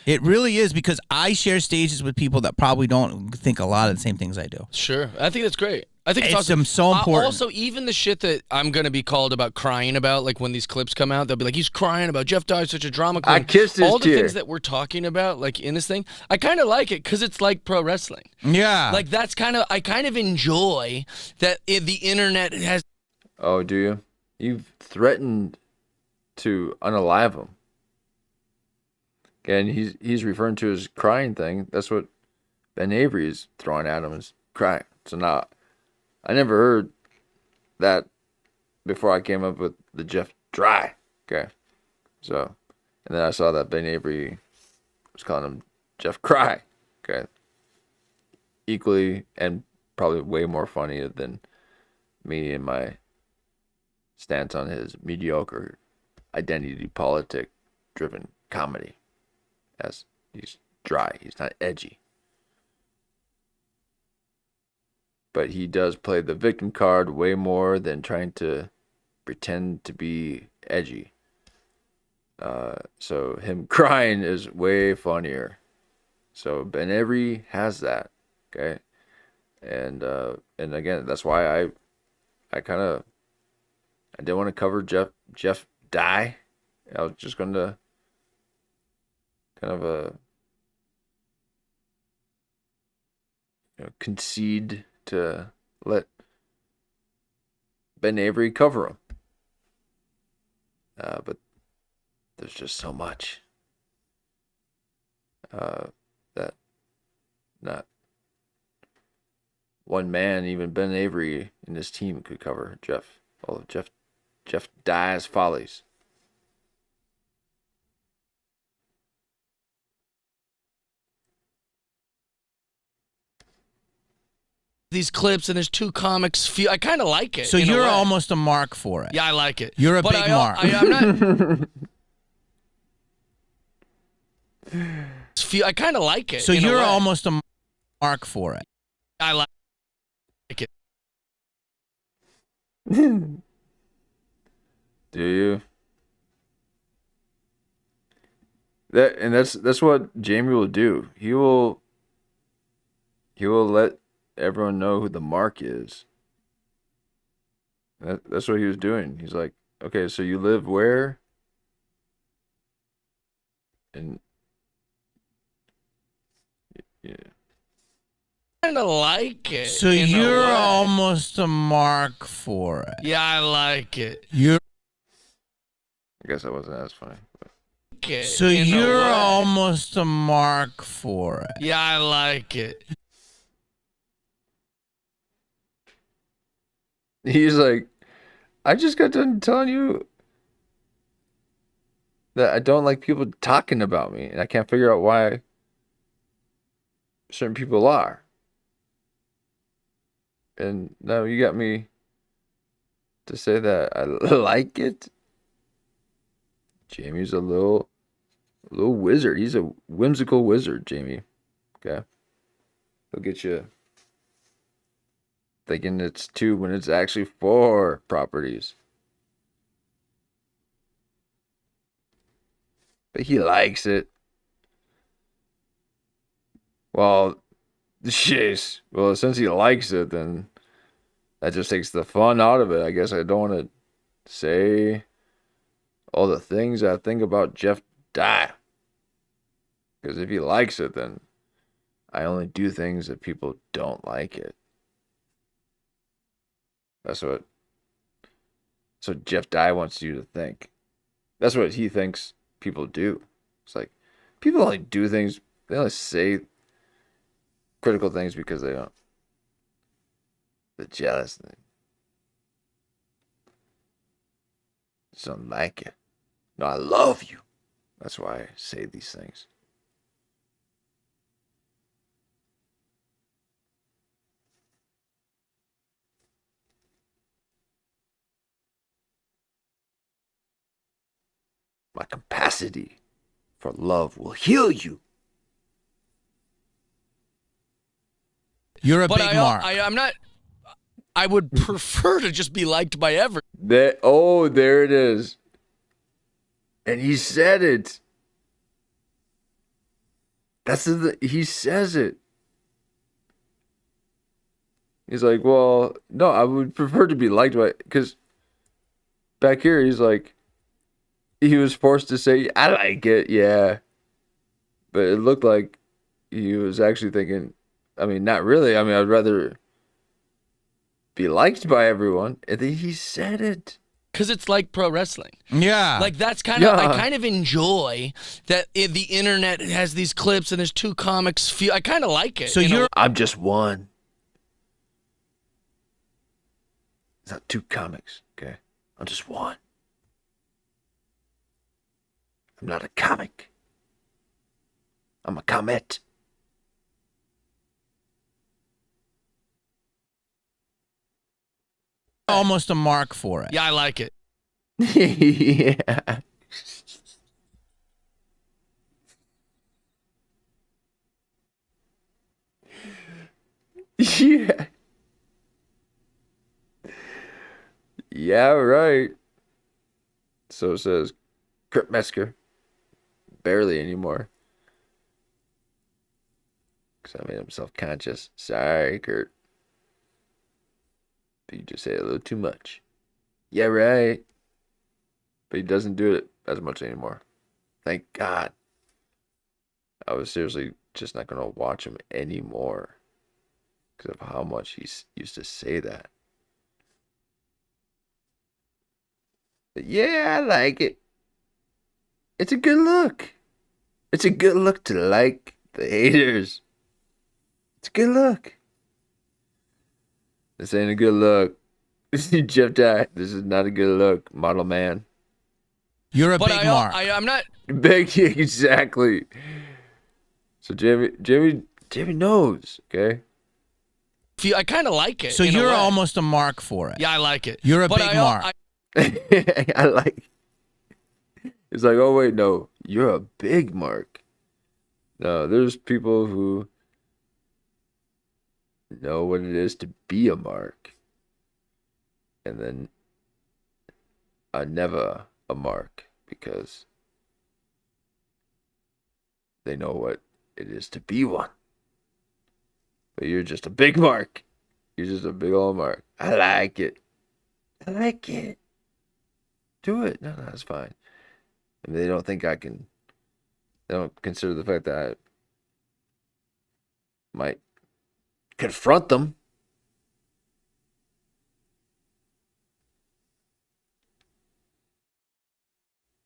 It really is, because I share stages with people that probably don't think a lot of the same things I do. Sure, I think that's great. I think it's It's awesome. so important. Also, even the shit that I'm gonna be called about crying about, like when these clips come out, they'll be like, "He's crying about Jeff Dye's such a drama queen." I kissed his all the tear. things that we're talking about, like in this thing, I kind of like it because it's like pro wrestling. Yeah. Like I kind of enjoy that the internet has. Oh, do you? You've threatened to unalive him. And he's referring to his crying thing. That's what Ben Avery is throwing at him, is crying. So now, I never heard that before I came up with the Jeff Dry. Okay. So, and then I saw that Ben Avery was calling him Jeff Cry. Okay. Equally and probably way more funny than me and my stance on his mediocre identity politic driven comedy. As he's dry, he's not edgy. But he does play the victim card way more than trying to pretend to be edgy. So him crying is way funnier. So Ben Avery has that, okay? And again, that's why I didn't want to cover Jeff Dye. I was just going to kind of concede to let Ben Avery cover him. But there's just so much that not one man, even Ben Avery in this team, could cover all of Jeff Dye's follies. These clips and there's two comics. I kind of like it. So in a you're way. almost a mark for it. Yeah, I like it. You're a But big mark. I'm not. I kind of like it. So in a you're way. almost a mark for it. I like it. Do you? That's what Jamie will do. He will let everyone know who the mark is. That's what he was doing. He's like, okay, so you live where? And yeah. Kind of like it. So in a you're way. almost a mark for it. Yeah, I like it. You're. I guess that wasn't as funny. But. So you're almost a mark for it. Yeah, I like it. He's like, I just got done telling you that I don't like people talking about me, and I can't figure out why certain people are. And now you got me to say that I like it. Jamie's a little wizard. He's a whimsical wizard, Jamie. Okay. He'll get you thinking it's 2 when it's actually 4 properties. But he likes it. Well, since he likes it, then that just takes the fun out of it. I guess I don't want to say all the things I think about Jeff Dye. Because if he likes it, then I only do things if people don't like it. That's what Jeff Dye wants you to think. That's what he thinks people do. It's like, people only do things, they only say critical things because they don't. The jealous thing. Just don't like it. No, I love you. That's why I say these things. My capacity for love will heal you. You're a But big mark. I'm not. I would prefer to just be liked by everyone. There it is. And he said it. He says it. He's like, well, no, I would prefer to be liked by, because back here he's like, he was forced to say, I like it, yeah. But it looked like he was actually thinking, I mean, not really. I mean, I'd rather be liked by everyone. And then he said it. Because it's like pro wrestling. Yeah. Like that's kind of, Yeah. I kind of enjoy that the internet has these clips and there's two comics. I kind of like it. So you're. I'm just one. It's not 2 comics, okay? I'm just one. I'm not a comic. I'm a comet. Almost a mark for it. Yeah, I like it. Yeah. Yeah. Yeah, right. So says Kurt Metzger. Barely anymore. Because I made him self-conscious. Sorry, Kurt. But you just say a little too much. Yeah, right. But he doesn't do it as much anymore. Thank God. I was seriously just not going to watch him anymore. Because of how much he used to say that. But yeah, I like it. It's a good look. It's a good look to like the haters. It's a good look. This ain't a good look. Jeff Dye, this is not a good look, model man. You're a big mark. I'm not. Big, exactly. So Jamie knows, okay? I kind of like it. So in a you're way. almost a mark for it. Yeah, I like it. You're a But big mark. I like. It's like, oh wait, no, you're a big mark. No, there's people who know what it is to be a mark, and then are never a mark because they know what it is to be one. But you're just a big mark. You're just a big old mark. I like it. I like it. Do it. No, that's fine. And they don't think I can. They don't consider the fact that I might confront them.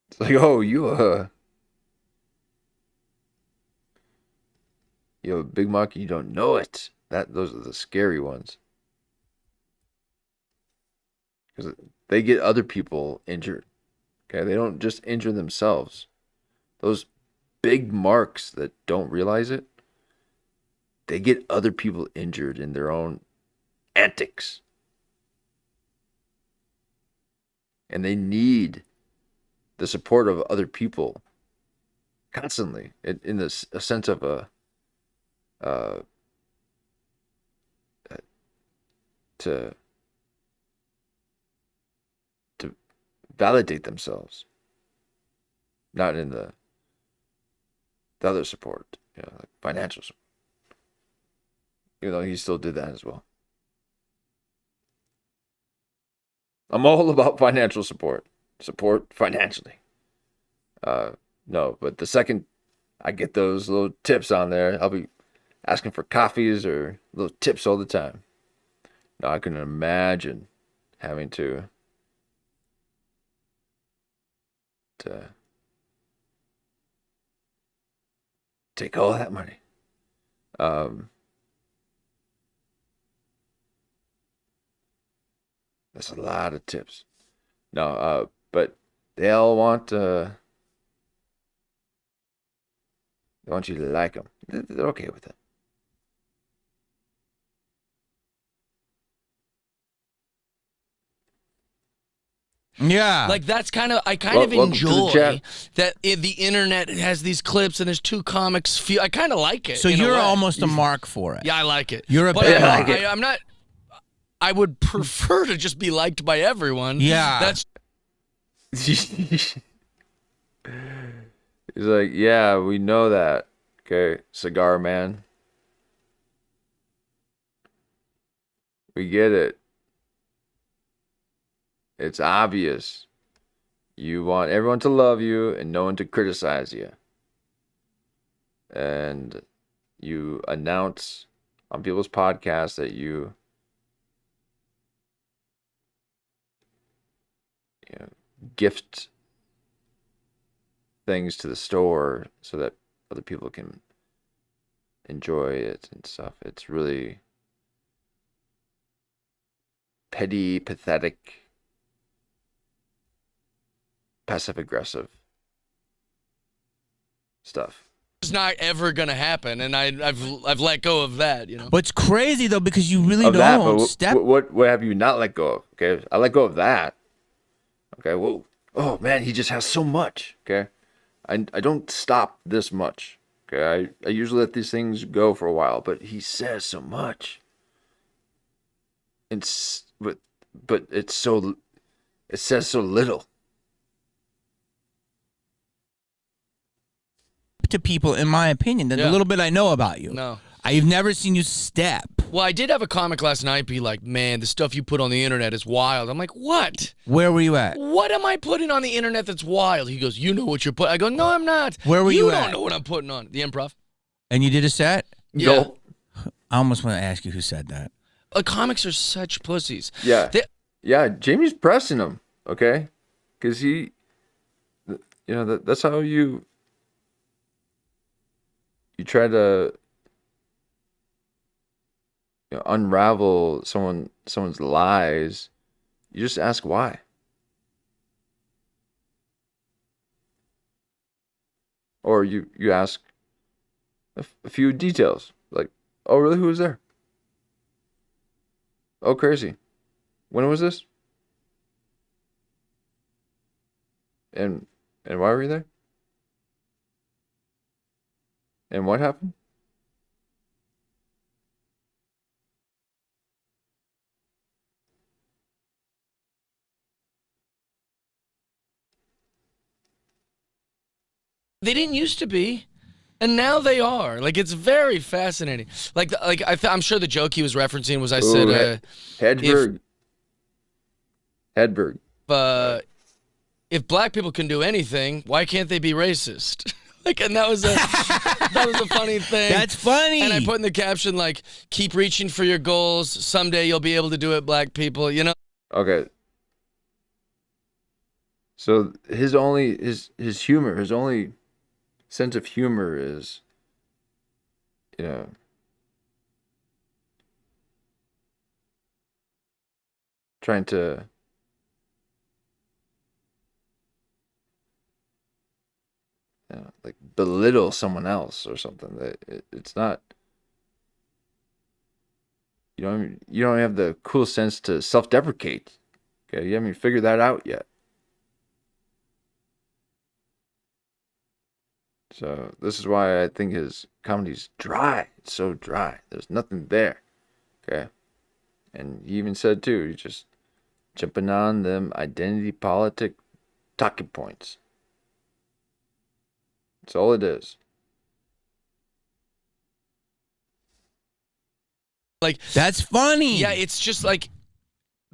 It's like, oh, you're a big mark. You don't know it. Those are the scary ones. Because they get other people injured. Okay, they don't just injure themselves. Those big marks that don't realize it, they get other people injured in their own antics. And they need the support of other people constantly in a sense of to validate themselves, not in the other support, like financial support. Even though he still did that as well. I'm all about financial support financially. No, but the second I get those little tips on there, I'll be asking for coffees or little tips all the time. Now I can imagine having to take all that money. That's a lot of tips. No, but they all want they want you to like them. They're okay with it. Yeah. Like that's kind of I kind Well, of welcome to the enjoy chat. that the internet has these clips and there's two comics. I kind of like it. So in a you're way. almost a mark for it. Yeah, I like it. You're a but big mark. I'm not. I would prefer to just be liked by everyone. Yeah. That's He's like, yeah, we know that. Okay, cigar man. We get it. It's obvious. You want everyone to love you and no one to criticize you. And you announce on people's podcasts that you gift things to the store so that other people can enjoy it and stuff. It's really petty, pathetic, passive-aggressive stuff. not ever gonna happen, and I've let go of that. But it's crazy though because you really Of that, don't but step. what have you not let go of? Okay, I let go of that. Okay, whoa, oh man, he just has so much. Okay, I don't stop this much. Okay, I usually let these things go for a while, but he says so much. But it says so little. to people, in my opinion, than the Yeah. little bit I know about you. No. I've never seen you step. Well, I did have a comic last night be like, man, the stuff you put on the internet is wild. I'm like, what? Where were you at? What am I putting on the internet that's wild? He goes, you know what you're putting. I go, no, I'm not. Where were you You don't at? know what I'm putting on. The Improv. And you did a set? Yeah. No. I almost want to ask you who said that. Comics are such pussies. Yeah. They- Yeah, Jamie's pressing him, okay? Because he, that's how you try to unravel someone's lies. You just ask why. Or you ask a few details, like, oh, really, who was there? Oh, crazy. When was this? And why were you there? And what happened? They didn't used to be, and now they are. Like, it's very fascinating. I'm sure the joke he was referencing was I said, Hedberg. Hedberg. If black people can do anything, why can't they be racist? And that was a funny thing. That's funny. And I put in the caption keep reaching for your goals. Someday you'll be able to do it, black people. Okay. So his humor, his only sense of humor is, trying to belittle someone else or something. It's not. You don't have the cool sense to self-deprecate. Okay, you haven't figured that out yet. So this is why I think his comedy's dry. It's so dry. There's nothing there. Okay. And he even said too, he's just jumping on them identity politic talking points. That's all it is. That's funny. Yeah, it's just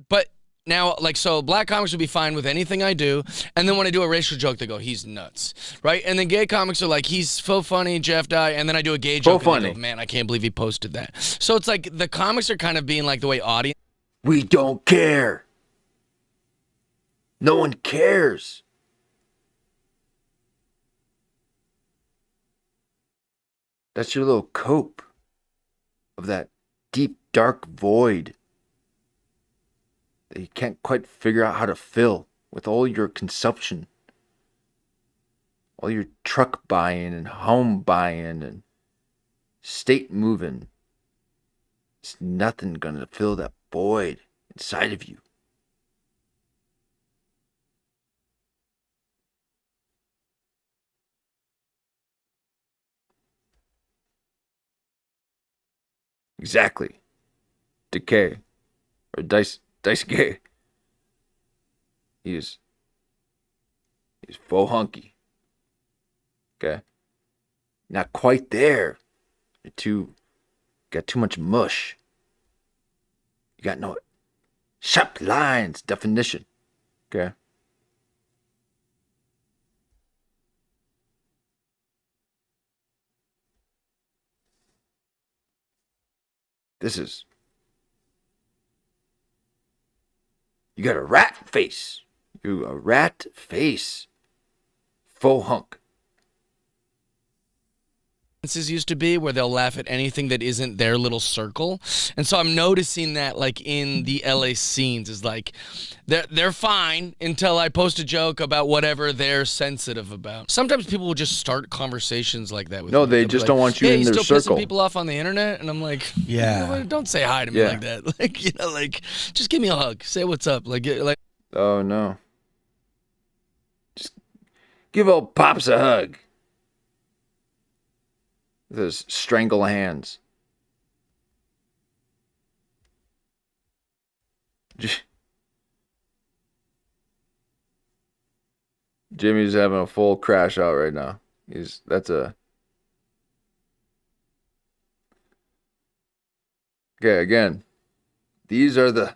but now, so black comics would be fine with anything I do, and then when I do a racial joke, they go, he's nuts, right? And then gay comics are like, he's so funny, Jeff Dye, and then I do a gay joke, and they go, man, I can't believe he posted that. So it's like the comics are kind of being like the way audience. We don't care. No one cares. That's your little cope of that deep, dark void that you can't quite figure out how to fill with all your consumption, all your truck buying and home buying and state moving. It's nothing gonna fill that void inside of you. Exactly. Decay. Or dice gay. He's faux hunky. Okay? Not quite there. Got too much mush. You got no sharp lines, definition. Okay? You got a rat face. You a rat face. Faux hunk. Used to be where they'll laugh at anything that isn't their little circle, and so I'm noticing that in the LA scenes is they're fine until I post a joke about whatever they're sensitive about. Sometimes people will just start conversations like that with me. They They'll just be don't want you hey, in you their still circle. pissing people off on the internet, and I'm like, yeah, don't say hi to me like that. Just give me a hug, say what's up, Oh no. Just give old Pops a hug. Those strangle hands. Jimmy's having a full crash out right now. That's a Okay, again, these are the.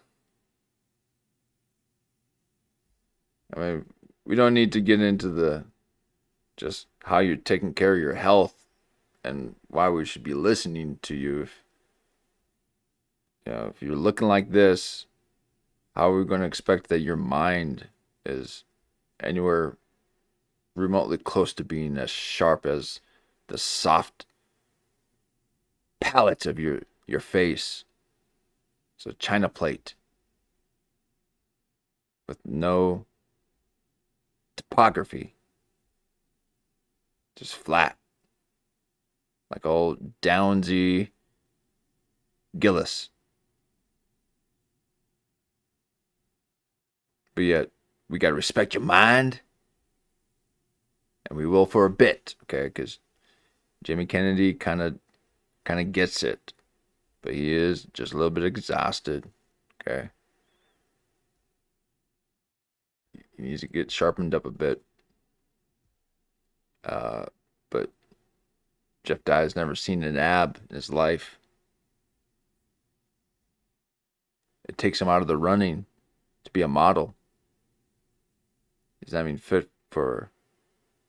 I mean, we don't need to get into the just how you're taking care of your health and why we should be listening to you. If you're looking like this, how are we going to expect that your mind is anywhere remotely close to being as sharp as the soft palate of your face? It's a china plate with no topography, just flat, like old Downsy Gillis. But yet, we got to respect your mind, and we will for a bit, okay? Because Jimmy Kennedy kind of gets it, but he is just a little bit exhausted, okay? He needs to get sharpened up a bit. But Jeff Dye has never seen an ab in his life. It takes him out of the running to be a model. He's not even fit for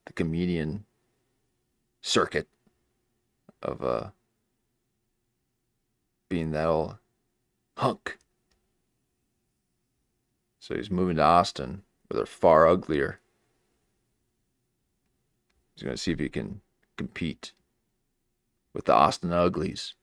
the comedian circuit of being that old hunk. So he's moving to Austin, where they're far uglier. He's going to see if he can compete with the Austin Uglies.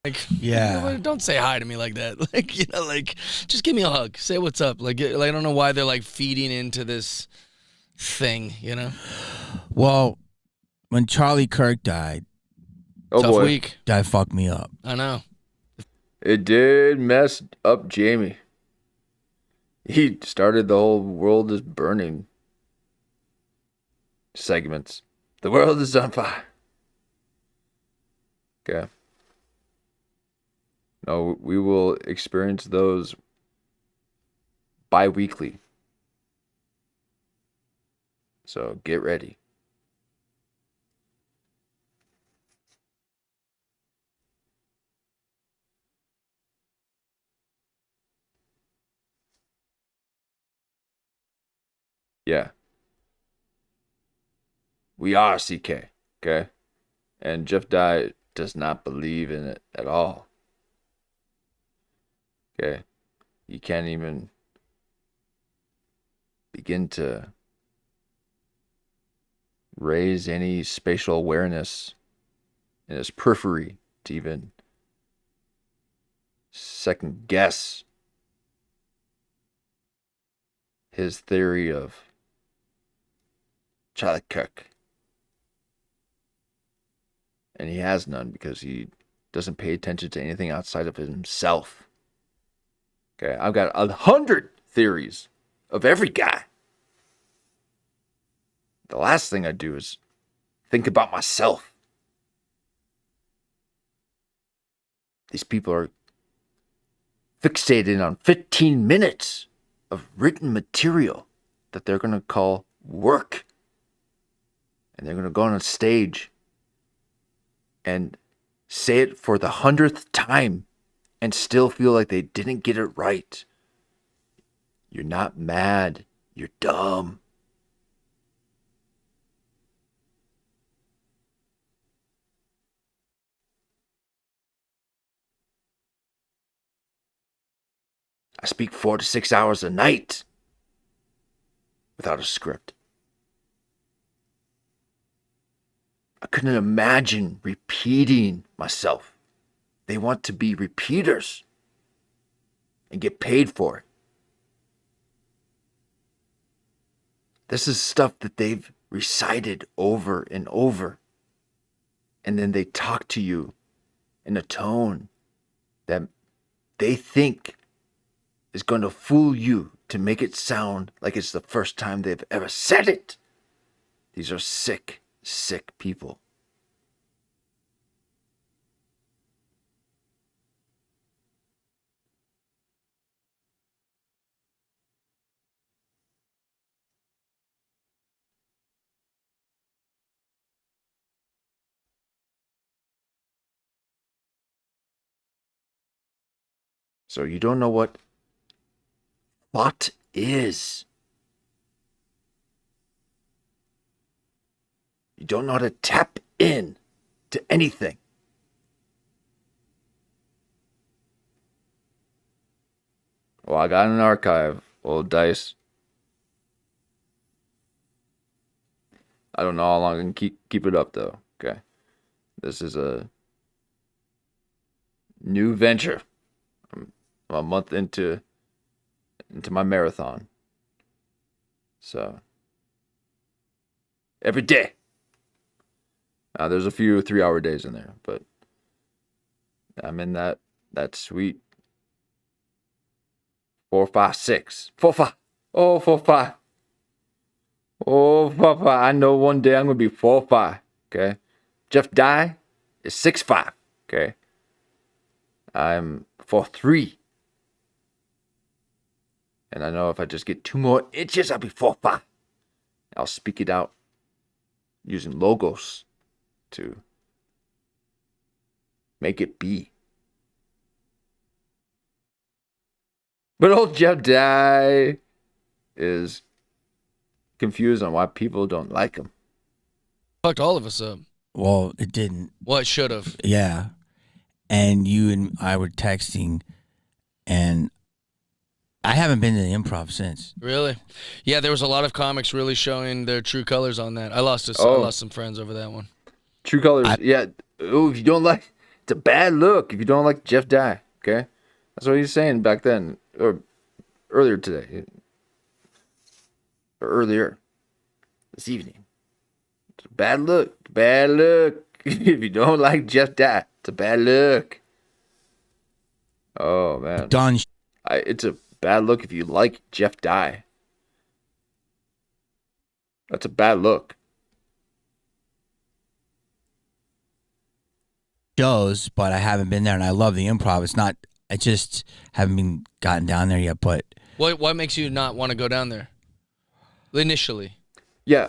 Like, Yeah. don't say hi to me like that. Like, like, just give me a hug. Say what's up. Like, I don't know why they're like feeding into this thing, Well, when Charlie Kirk died, Oh Tough boy. week. that fucked me up. I know. It did mess up Jamie. He started the whole world is burning segments. The world is on fire. Okay. No, we will experience those bi-weekly. So get ready. Yeah. We are CK, okay? And Jeff Dye does not believe in it at all. Okay? You can't even begin to raise any spatial awareness in his periphery to even second guess his theory of Charlie Kirk. And he has none because he doesn't pay attention to anything outside of himself. Okay, I've got 100 theories of every guy. The last thing I do is think about myself. These people are fixated on 15 minutes of written material that they're going to call work. And they're going to go on a stage and say it for the 100th time and still feel like they didn't get it right. You're not mad. You're dumb. I speak 4 to 6 hours a night without a script. I couldn't imagine repeating myself. They want to be repeaters and get paid for it. This is stuff that they've recited over and over. And then they talk to you in a tone that they think is going to fool you to make it sound like it's the first time they've ever said it. These are sick, sick people. So you don't know what thought is. You don't know how to tap in to anything. Well, I got an archive, old dice. I don't know how long I can keep it up though. Okay. This is a new venture. I'm a month into my marathon. So every day. There's a few 3-hour days in there, but I'm in that sweet 4, 5, 6. 4, 5. Oh, 4, 5. Oh, 4, 5. I know one day I'm gonna be 4, 5. Okay. Jeff Dye is 6, 5. Okay. I'm 4, 3. And I know if I just get 2 more inches, I'll be 4, 5. I'll speak it out using logos to make it be. But old Jeff Dye is confused on why people don't like him. Fucked all of us up. Well, it didn't. Well, it should have. Yeah. And you and I were texting, and I haven't been to the Improv since. Really? Yeah, there was a lot of comics really showing their true colors on that. I lost some friends over that one. True colors, yeah. Oh, if you don't like, it's a bad look if you don't like Jeff Dye. Okay, that's what he's saying back then, or earlier today, or earlier this evening. It's a bad look. Bad look. If you don't like Jeff Dye, it's a bad look. Oh man, Done. it's a bad look if you like Jeff Dye. That's a bad look. Shows, but I haven't been there, and I love the Improv. It's not. I just haven't gotten down there yet. But What makes you not want to go down there? Initially. Yeah.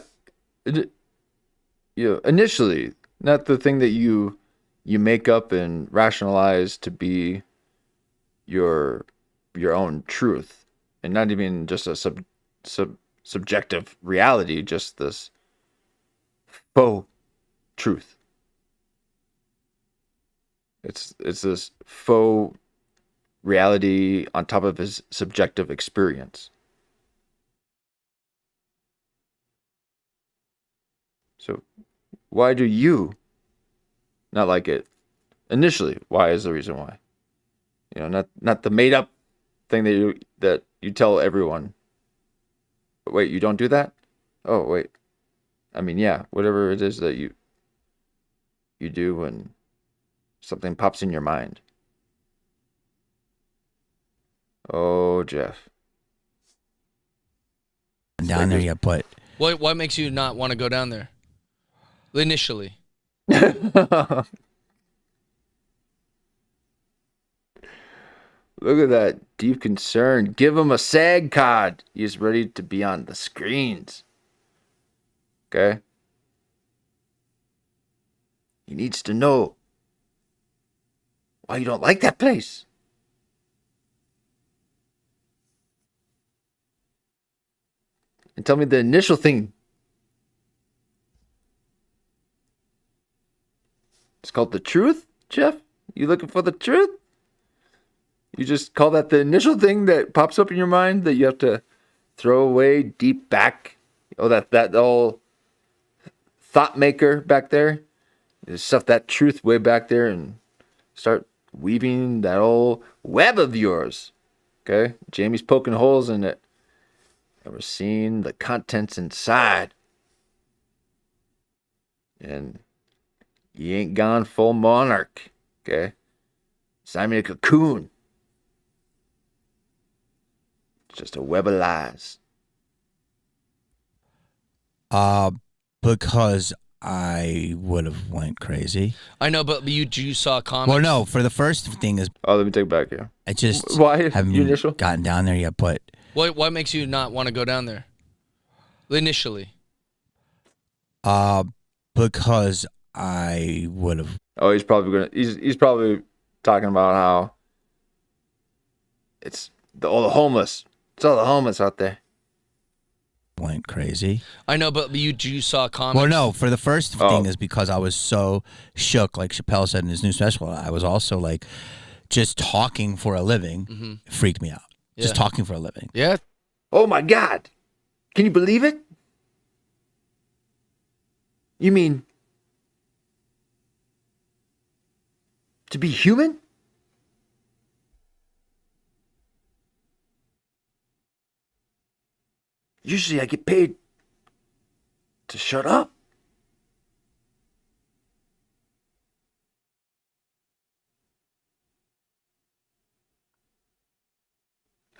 Initially, not the thing that you make up and rationalize to be your own truth, and not even just a subjective reality, just this faux truth. It's this faux reality on top of his subjective experience. So why do you not like it initially? Why is the reason why? Not the made up thing that you tell everyone. But wait, you don't do that? Oh, wait. I mean, yeah, whatever it is that you do when something pops in your mind. Oh, Jeff. down there yet. But What makes you not want to go down there? Initially. Look at that deep concern. Give him a SAG card. He's ready to be on the screens. Okay? He needs to know why you don't like that place. And tell me the initial thing. It's called the truth, Jeff? You looking for the truth? You just call that the initial thing that pops up in your mind that you have to throw away deep back? Oh, that old thought maker back there? You stuff that truth way back there and start weaving that old web of yours. Okay? Jamie's poking holes in it. And we're seeing the contents inside. And you ain't gone full monarch. Okay? It's not even a cocoon. It's just a web of lies. because I would have went crazy. I know, but you saw comics. Well, no, for the first thing is Oh, let me take it back here. I just Why? haven't Your initial? gotten down there yet, but What makes you not want to go down there? Initially. because I would have. Oh, he's probably talking about how It's all the homeless. It's all the homeless out there. Went crazy. I know, but you saw comics. Well, no, for the first thing is because I was so shook, like Chappelle said in his new special. I was also like, just talking for a living freaked me out. Just talking for a living. Yeah. Oh my God. Can you believe it? You mean to be human? Usually I get paid to shut up.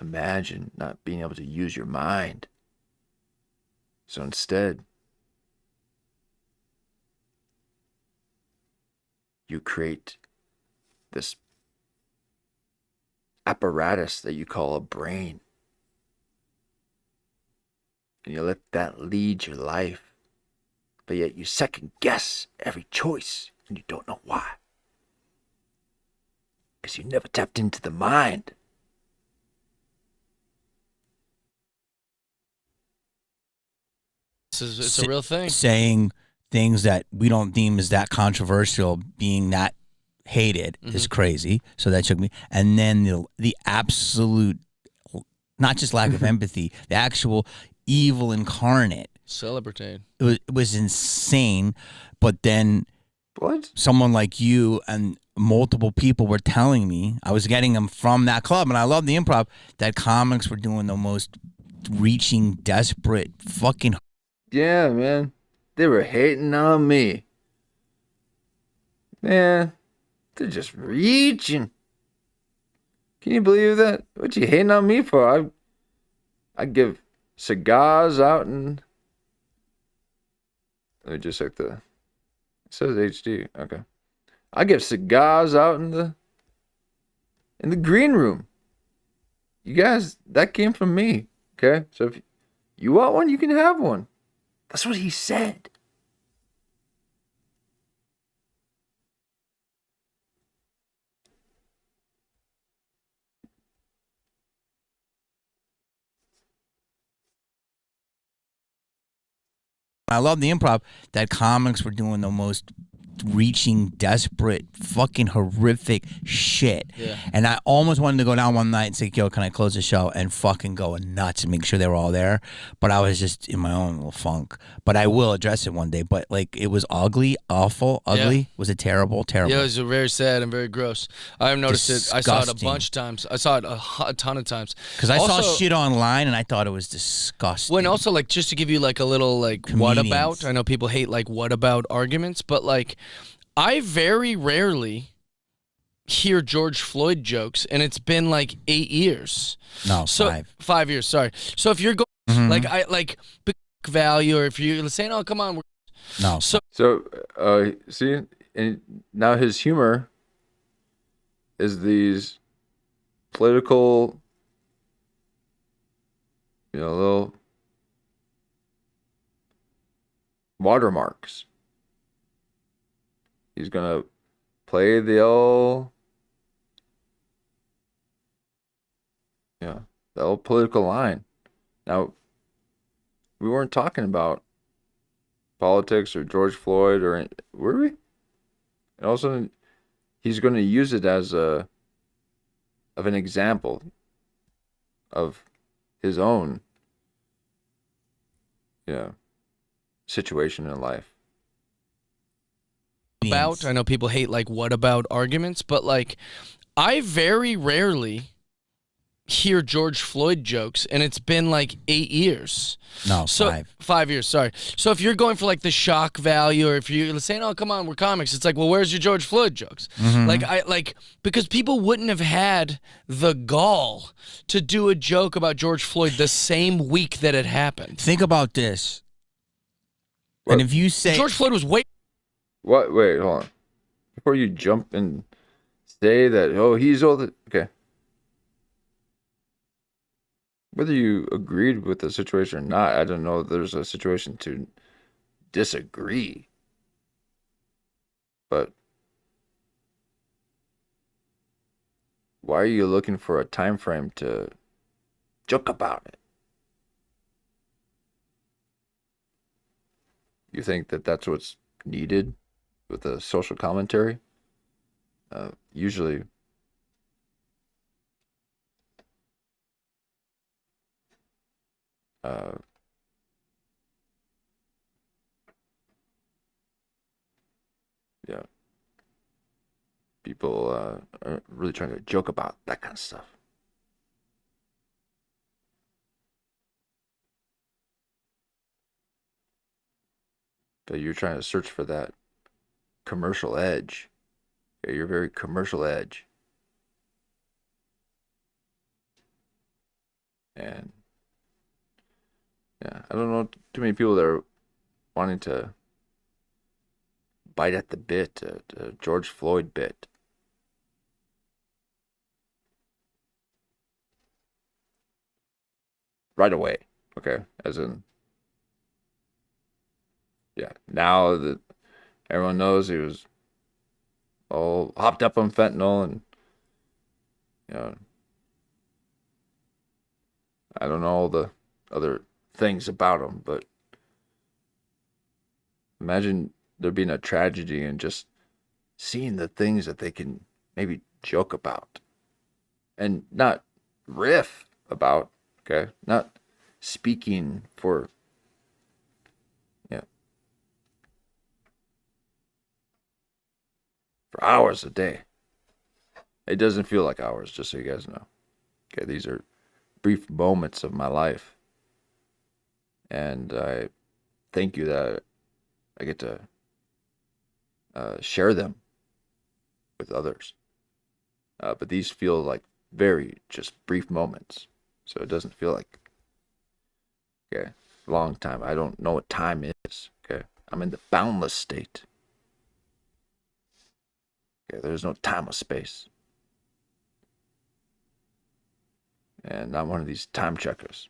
Imagine not being able to use your mind. So instead, you create this apparatus that you call a brain. And you let that lead your life. But yet you second guess every choice and you don't know why. Because you never tapped into the mind. It's a real thing. Saying things that we don't deem as that controversial, being that hated, is crazy. So that shook me. And then the absolute, not just lack of empathy, the actual evil incarnate. Celebrate. It was insane. But then What? someone like you and multiple people were telling me, I was getting them from that club, and I love the improv, that comics were doing the most reaching, desperate, fucking. Yeah, man. They were hating on me. Man, they're just reaching. Can you believe that? What you hating on me for? I give cigars out and... Let me just check the... It says HD. Okay. I give cigars out in the green room. You guys, that came from me. Okay? So if you want one, you can have one. That's what he said. I love the improv, that comics were doing the most reaching, desperate, fucking horrific shit. Yeah. And I almost wanted to go down one night and say, yo, can I close the show? And fucking go nuts and make sure they were all there. But I was just in my own little funk. But I will address it one day. But like, it was ugly, awful, ugly. Yeah. Was it terrible? Terrible. Yeah, it was very sad and very gross. I've noticed it. I saw it a Disgusting. bunch of times. I saw it a ton of times. Because I saw Also- shit online and I thought it was disgusting. When also, like, just to give you like a little like what Comedians. about? I know people hate like what about arguments, but like I very rarely hear George Floyd jokes, and it's been like 8 years. No, So 5. 5 years. Sorry. So if you're going Mhm. like I like value, or if you're saying, oh come on, No. so So, see, and now his humor is these political, little watermarks. He's gonna play the old political line. Now, we weren't talking about politics or George Floyd were we? And also, he's going to use it as an example of his own, situation in life. about. I know people hate like what about arguments, but like I very rarely hear George Floyd jokes, and it's been like 8 years. No, So 5. 5 years, sorry. So if you're going for like the shock value, or if you're saying, "Oh, come on, we're comics," it's like, well, where's your George Floyd jokes? Like because people wouldn't have had the gall to do a joke about George Floyd the same week that it happened. Think about this. What? And if you say George Floyd was way. What? Wait, hold on. Before you jump and say that, he's all the... Okay. Whether you agreed with the situation or not, I don't know if there's a situation to disagree. But why are you looking for a time frame to joke about it? You think that that's what's needed with a social commentary? Usually, yeah, people are really trying to joke about that kind of stuff. But you're trying to search for that commercial edge. Yeah, you're very commercial edge. And yeah, I don't know too many people that are wanting to bite at the bit, George Floyd bit. Right away, okay? As in, yeah, now that everyone knows he was all hopped up on fentanyl and, you know, I don't know all the other things about him, but imagine there being a tragedy and just seeing the things that they can maybe joke about and not riff about, okay? Not speaking for, yeah, for hours a day. It doesn't feel like hours, just so you guys know. Okay, these are brief moments of my life. And I thank you that I get to share them with others. But these feel like very just brief moments. So it doesn't feel like, okay, long time. I don't know what time is. Okay, I'm in the boundless state. Okay, there's no time or space. And I'm one of these time checkers.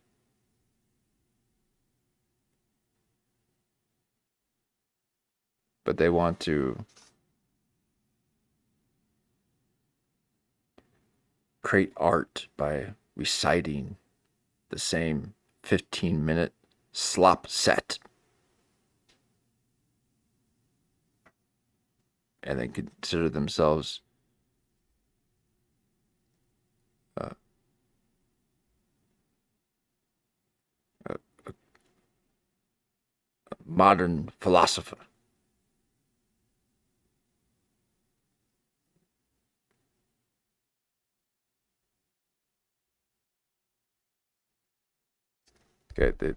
But they want to create art by reciting the same 15-minute slop set. And then consider themselves a modern philosopher. Okay,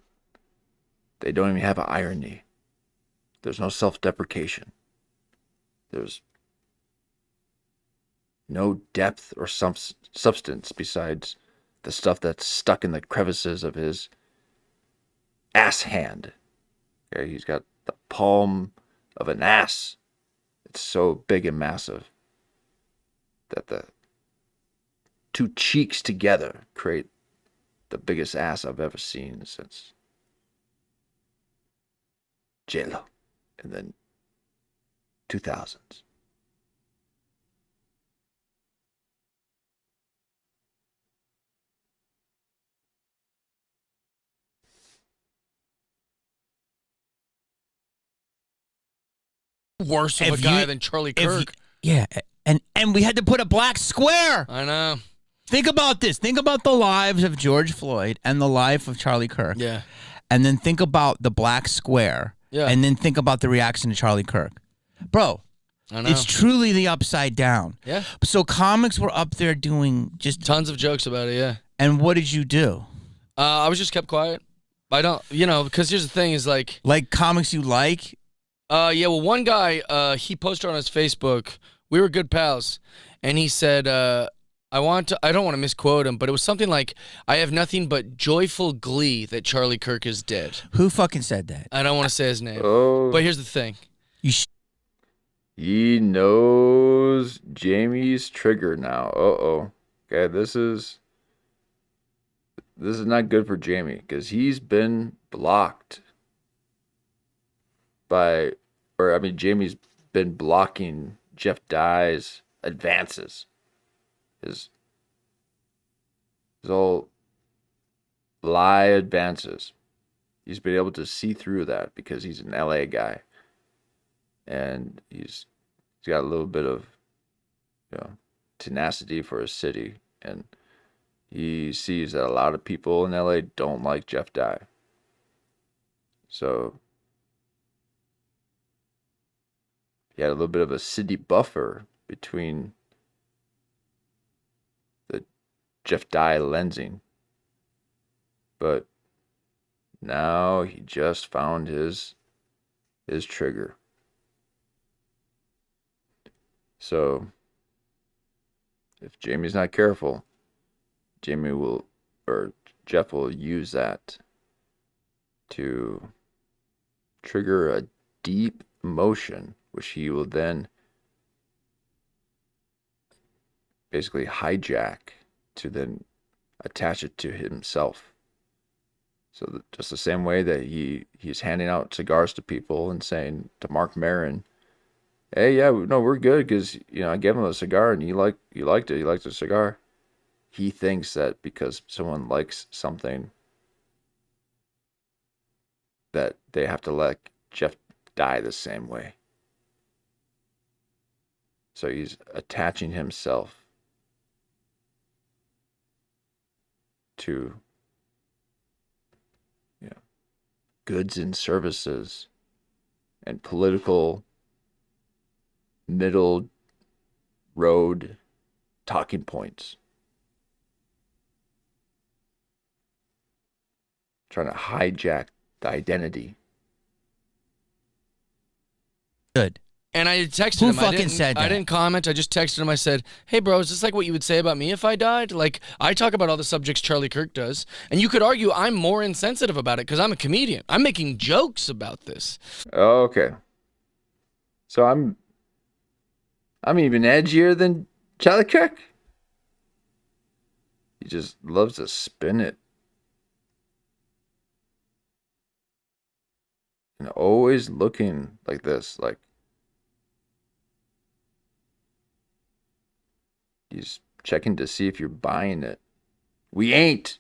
they don't even have an irony. There's no self-deprecation. There's no depth or substance besides the stuff that's stuck in the crevices of his ass hand. Okay, he's got the palm of an ass. It's so big and massive that the two cheeks together create the biggest ass I've ever seen since J-Lo in the 2000s. Worse of a guy than Charlie Kirk. Yeah, and we had to put a black square. I know. Think about this. Think about the lives of George Floyd and the life of Charlie Kirk. Yeah. And then think about the black square. Yeah. And then think about the reaction to Charlie Kirk. Bro, I know. it's truly the upside down. Yeah. So comics were up there doing just... Tons of jokes about it, yeah. And what did you do? I was just kept quiet. I don't, because here's the thing is like... Like comics you like? Yeah, well, one guy, he posted on his Facebook, we were good pals, and he said, I don't want to misquote him, but it was something like, I have nothing but joyful glee that Charlie Kirk is dead. Who fucking said that? I don't want to say his name. Oh, But here's the thing. He knows Jamie's trigger now. Uh-oh. Okay, this is not good for Jamie because he's been blocked Jamie's been blocking Jeff Dye's advances, his his whole lie advances. He's been able to see through that because he's an LA guy, and he's got a little bit of, tenacity for his city, and he sees that a lot of people in LA don't like Jeff Dye. So he had a little bit of a city buffer between the Jeff Dye lensing. But now he just found his trigger. So if Jamie's not careful, Jeff will use that to trigger a deep emotion, which he will then basically hijack to then attach it to himself. So just the same way that he's handing out cigars to people and saying to Mark Maron, "Hey, yeah, no, we're good because I gave him a cigar and he liked it. He liked the cigar." He thinks that because someone likes something, that they have to let Jeff die the same way. So he's attaching himself to goods and services and political middle road talking points. Trying to hijack the identity. Good. And I texted Who him. fucking said that? I didn't comment. I just texted him. I said, "Hey, bro, is this like what you would say about me if I died? Like, I talk about all the subjects Charlie Kirk does, and you could argue I'm more insensitive about it because I'm a comedian. I'm making jokes about this." Okay. So I'm even edgier than Charlie Kirk. He just loves to spin it. And always looking like this, like he's checking to see if you're buying it. We ain't.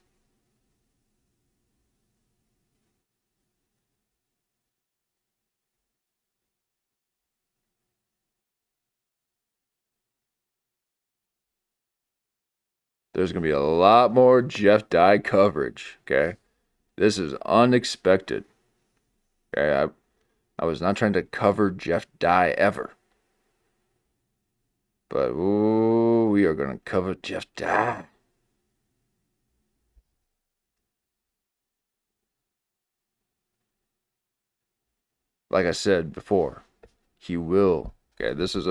There's going to be a lot more Jeff Dye coverage, okay? This is unexpected. Okay, I was not trying to cover Jeff Dye ever. But we are going to cover Jeff Dye. Like I said before, he will. Okay, this is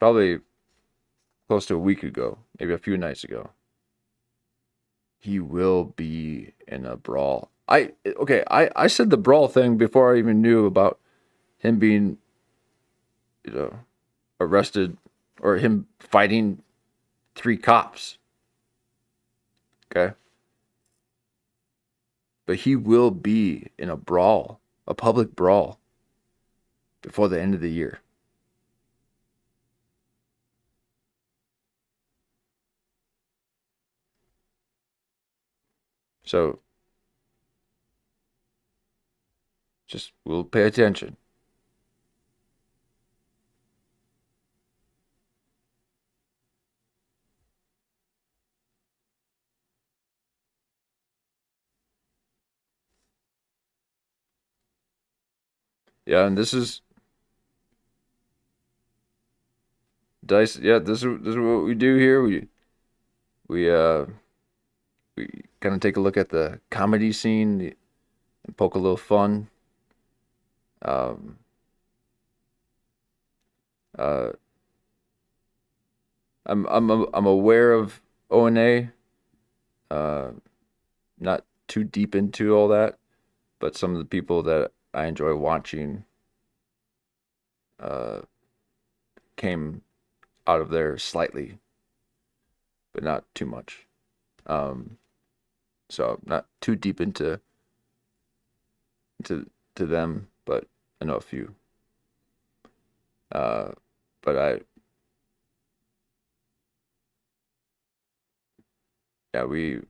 probably close to a week ago, maybe a few nights ago. He will be in a brawl. I said the brawl thing before I even knew about him being, arrested or him fighting 3 cops. Okay? But he will be in a brawl, a public brawl, before the end of the year. So just we'll pay attention. Yeah, and this is Dice. Yeah, this is what we do here. We kind of take a look at the comedy scene and poke a little fun. Um, uh, I'm aware of O&A. Not too deep into all that, but some of the people that I enjoy watching came out of there slightly, but not too much. So not too deep into them, but I know a few. But yeah, we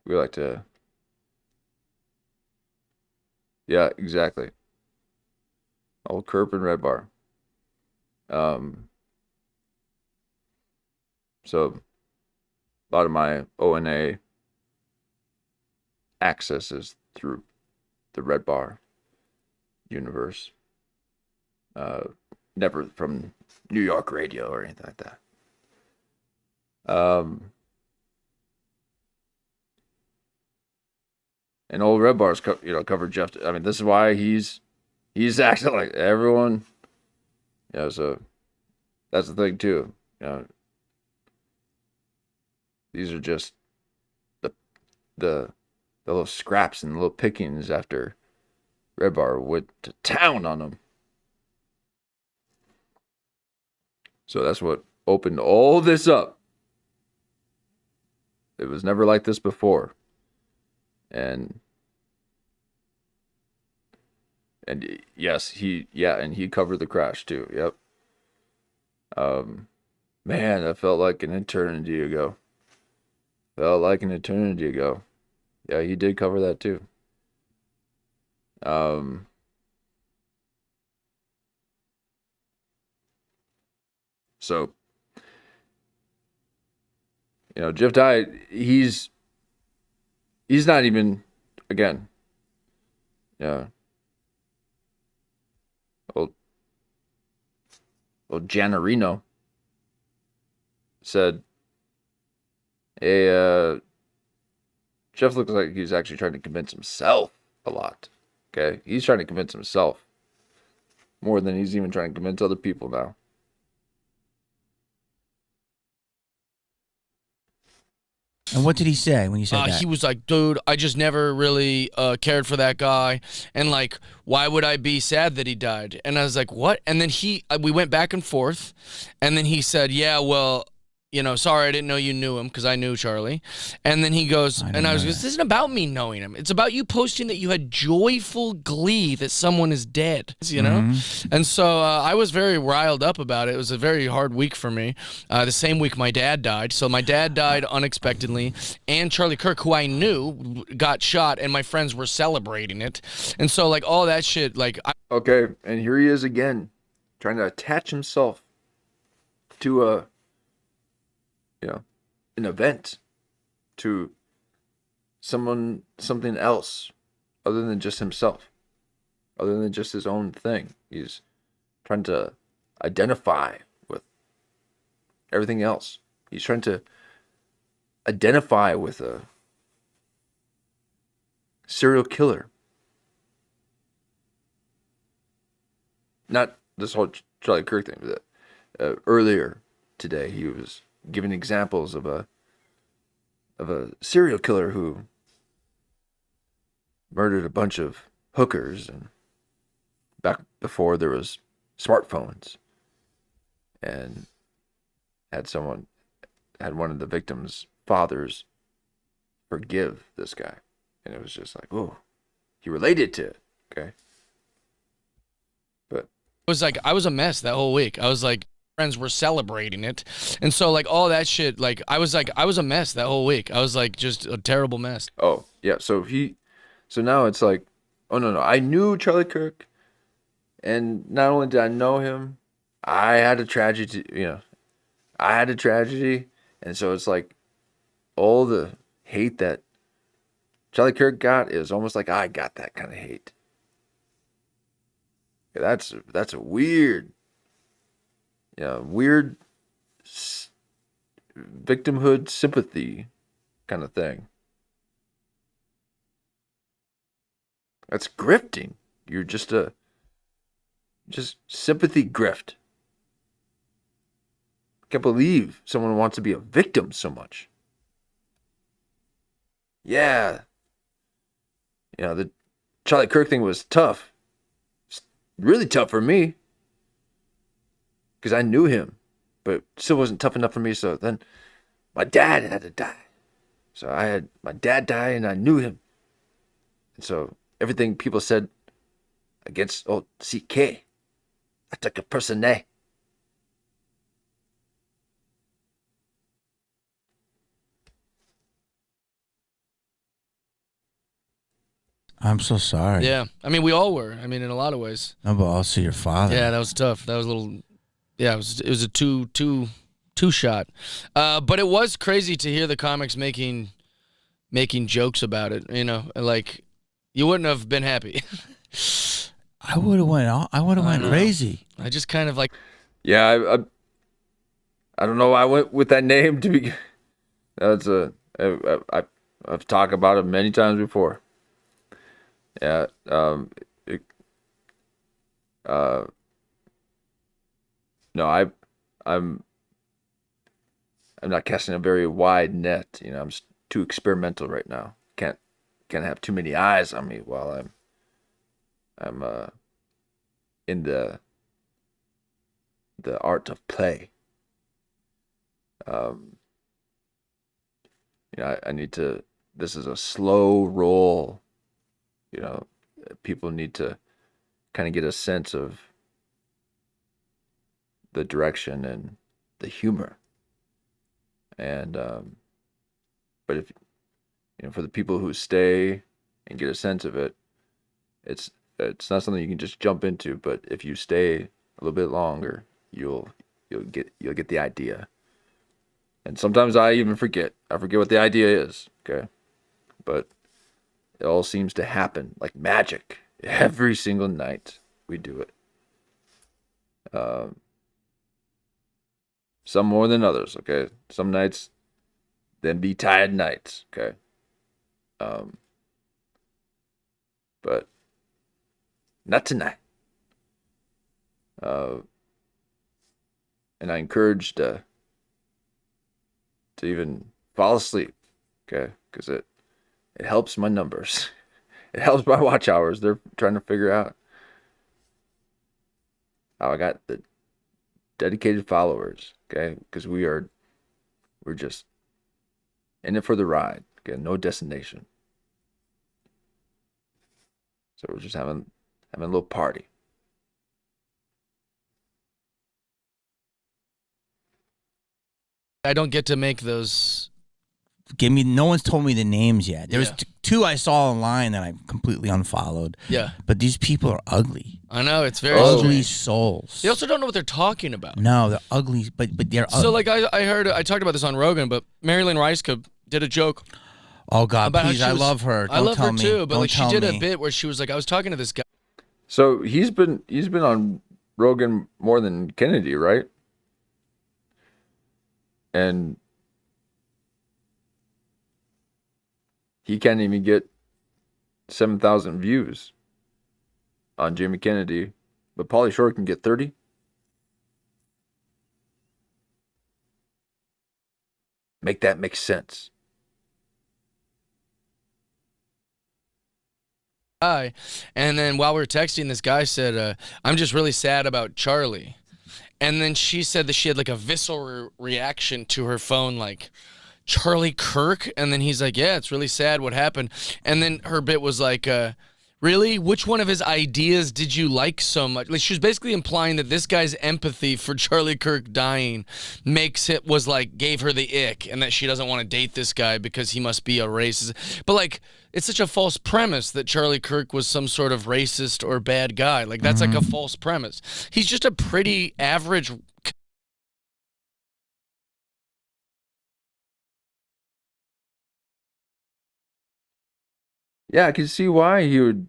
like to, yeah, exactly. Old Curb and Red Bar. So a lot of my O&A access is through the Red Bar universe. Never from New York radio or anything like that. And old Red Bar's covered Jeff. I mean, this is why he's acting like everyone. So that's the thing too. These are just the little scraps and the little pickings after Red Bar went to town on them. So that's what opened all this up. It was never like this before. And yes, he covered the crash too. Yep. Man, that felt like an eternity ago. Yeah, he did cover that too. So, Jeff Dye, he's not even, again, yeah, old Janarino said, hey, Jeff looks like he's actually trying to convince himself a lot. Okay, he's trying to convince himself more than he's even trying to convince other people now. And what did he say when you said that? He was like, dude, I just never really cared for that guy. And like, why would I be sad that he died? And I was like, what? And then we went back and forth. And then he said, yeah, well, sorry, I didn't know you knew him because I knew Charlie. And then he goes, this isn't about me knowing him. It's about you posting that you had joyful glee that someone is dead, And so I was very riled up about it. It was a very hard week for me. The same week my dad died. So my dad died unexpectedly. And Charlie Kirk, who I knew, got shot, and my friends were celebrating it. And so, like, all that shit, like... Okay, and here he is again, trying to attach himself to an event, to something else other than just himself, other than just his own thing. He's trying to identify with everything else. He's trying to identify with a serial killer. Not this whole Charlie Kirk thing, but earlier today he was giving examples of a serial killer who murdered a bunch of hookers, and back before there was smartphones, and had one of the victims' fathers forgive this guy, and it was just like, oh, he related to it. Okay, but It was like, I was a mess that whole week. I was like, friends were celebrating it. And so, like, all that shit, like, I was a mess that whole week. I was like, just a terrible mess. Oh, yeah. So now it's like, oh, no. I knew Charlie Kirk. And not only did I know him, I had a tragedy, And so it's like all the hate that Charlie Kirk got is almost like I got that kind of hate. Yeah, that's a weird victimhood sympathy kind of thing. That's grifting. You're just sympathy grift. Can't believe someone wants to be a victim so much. Yeah. The Charlie Kirk thing was tough. It's really tough for me. Because I knew him, but still wasn't tough enough for me. So then my dad had to die. So I had my dad die, and I knew him. And so everything people said against old CK, I took it personally. I'm so sorry. Yeah, I mean, we all were. I mean, in a lot of ways. No, but also your father. Yeah, that was tough. That was a little. Yeah, it was a two shot. But it was crazy to hear the comics making jokes about it. You know, like you wouldn't have been happy. I would have went crazy. I just kind of like. Yeah, I don't know why I went with that name to be. That's I've talked about it many times before. Yeah, no, I'm not casting a very wide net. You know, I'm just too experimental right now. Can't have too many eyes on me while I'm in the art of play. You know, I need to. This is a slow roll. You know, people need to kind of get a sense of the direction and the humor. And but if you know, for the people who stay and get a sense of it, it's not something you can just jump into. But if you stay a little bit longer, you'll get the idea. And sometimes I even forget. I forget what the idea is. Okay, but it all seems to happen like magic every single night we do it. Some more than others. Okay, some nights then be tired nights. Okay, but not tonight. And I encourage to even fall asleep, okay? Because it helps my numbers. It helps my watch hours. They're trying to figure out how I got the dedicated followers, okay? Because we're just in it for the ride, okay? No destination. So we're just having a little party. I don't get to make those. No one's told me the names yet. There was Yeah. two I saw online that I completely unfollowed. Yeah, But these people are ugly. I know it's very Ugly strange. souls. They also don't know what they're talking about. No, they're ugly, but they're So ugly. like I talked about this on Rogan, but Marilyn Reiska did a joke Oh God, about please, how she I was, love her. I Don't love tell her me. too, but Don't like she tell did me. a bit where she was like, I was talking to this guy. So he's been on Rogan more than Kennedy, right? And he can't even get 7,000 views on Jamie Kennedy, but Pauly Shore can get 30. Make that make sense. And then while we were texting, this guy said, I'm just really sad about Charlie. And then she said that she had like a visceral reaction to her phone, like, Charlie Kirk? And then he's like, yeah, it's really sad what happened. And then her bit was like, really? Which one of his ideas did you like so much? Like, she was basically implying that this guy's empathy for Charlie Kirk dying gave her the ick, and that she doesn't want to date this guy because he must be a racist. But like, it's such a false premise that Charlie Kirk was some sort of racist or bad guy. Like, that's like a false premise. He's just a pretty average. Yeah, I can see why he would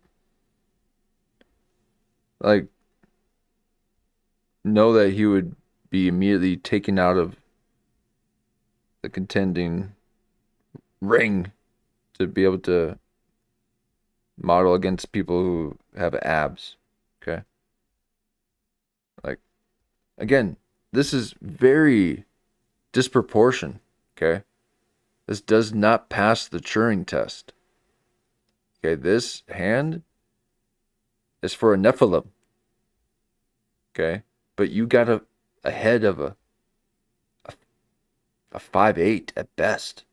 like know that he would be immediately taken out of the contending ring to be able to model against people who have abs. Okay. Like, again, this is very disproportionate. Okay. This does not pass the Turing test. Okay, this hand is for a Nephilim. Okay, but you got a head of a 5'8" at best.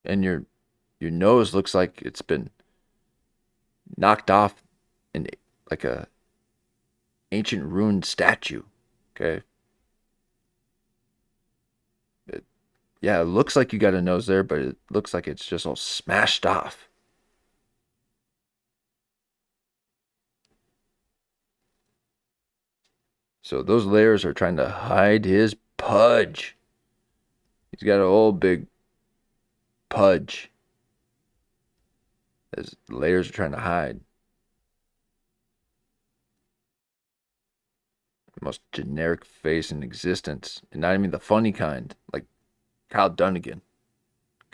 And your nose looks like it's been knocked off in like a ancient ruined statue. Okay, yeah, it looks like you got a nose there, but it looks like it's just all smashed off. So those layers are trying to hide his pudge. He's got an old big pudge. His layers are trying to hide. The most generic face in existence. And not even the funny kind. Like Kyle Dunnigan.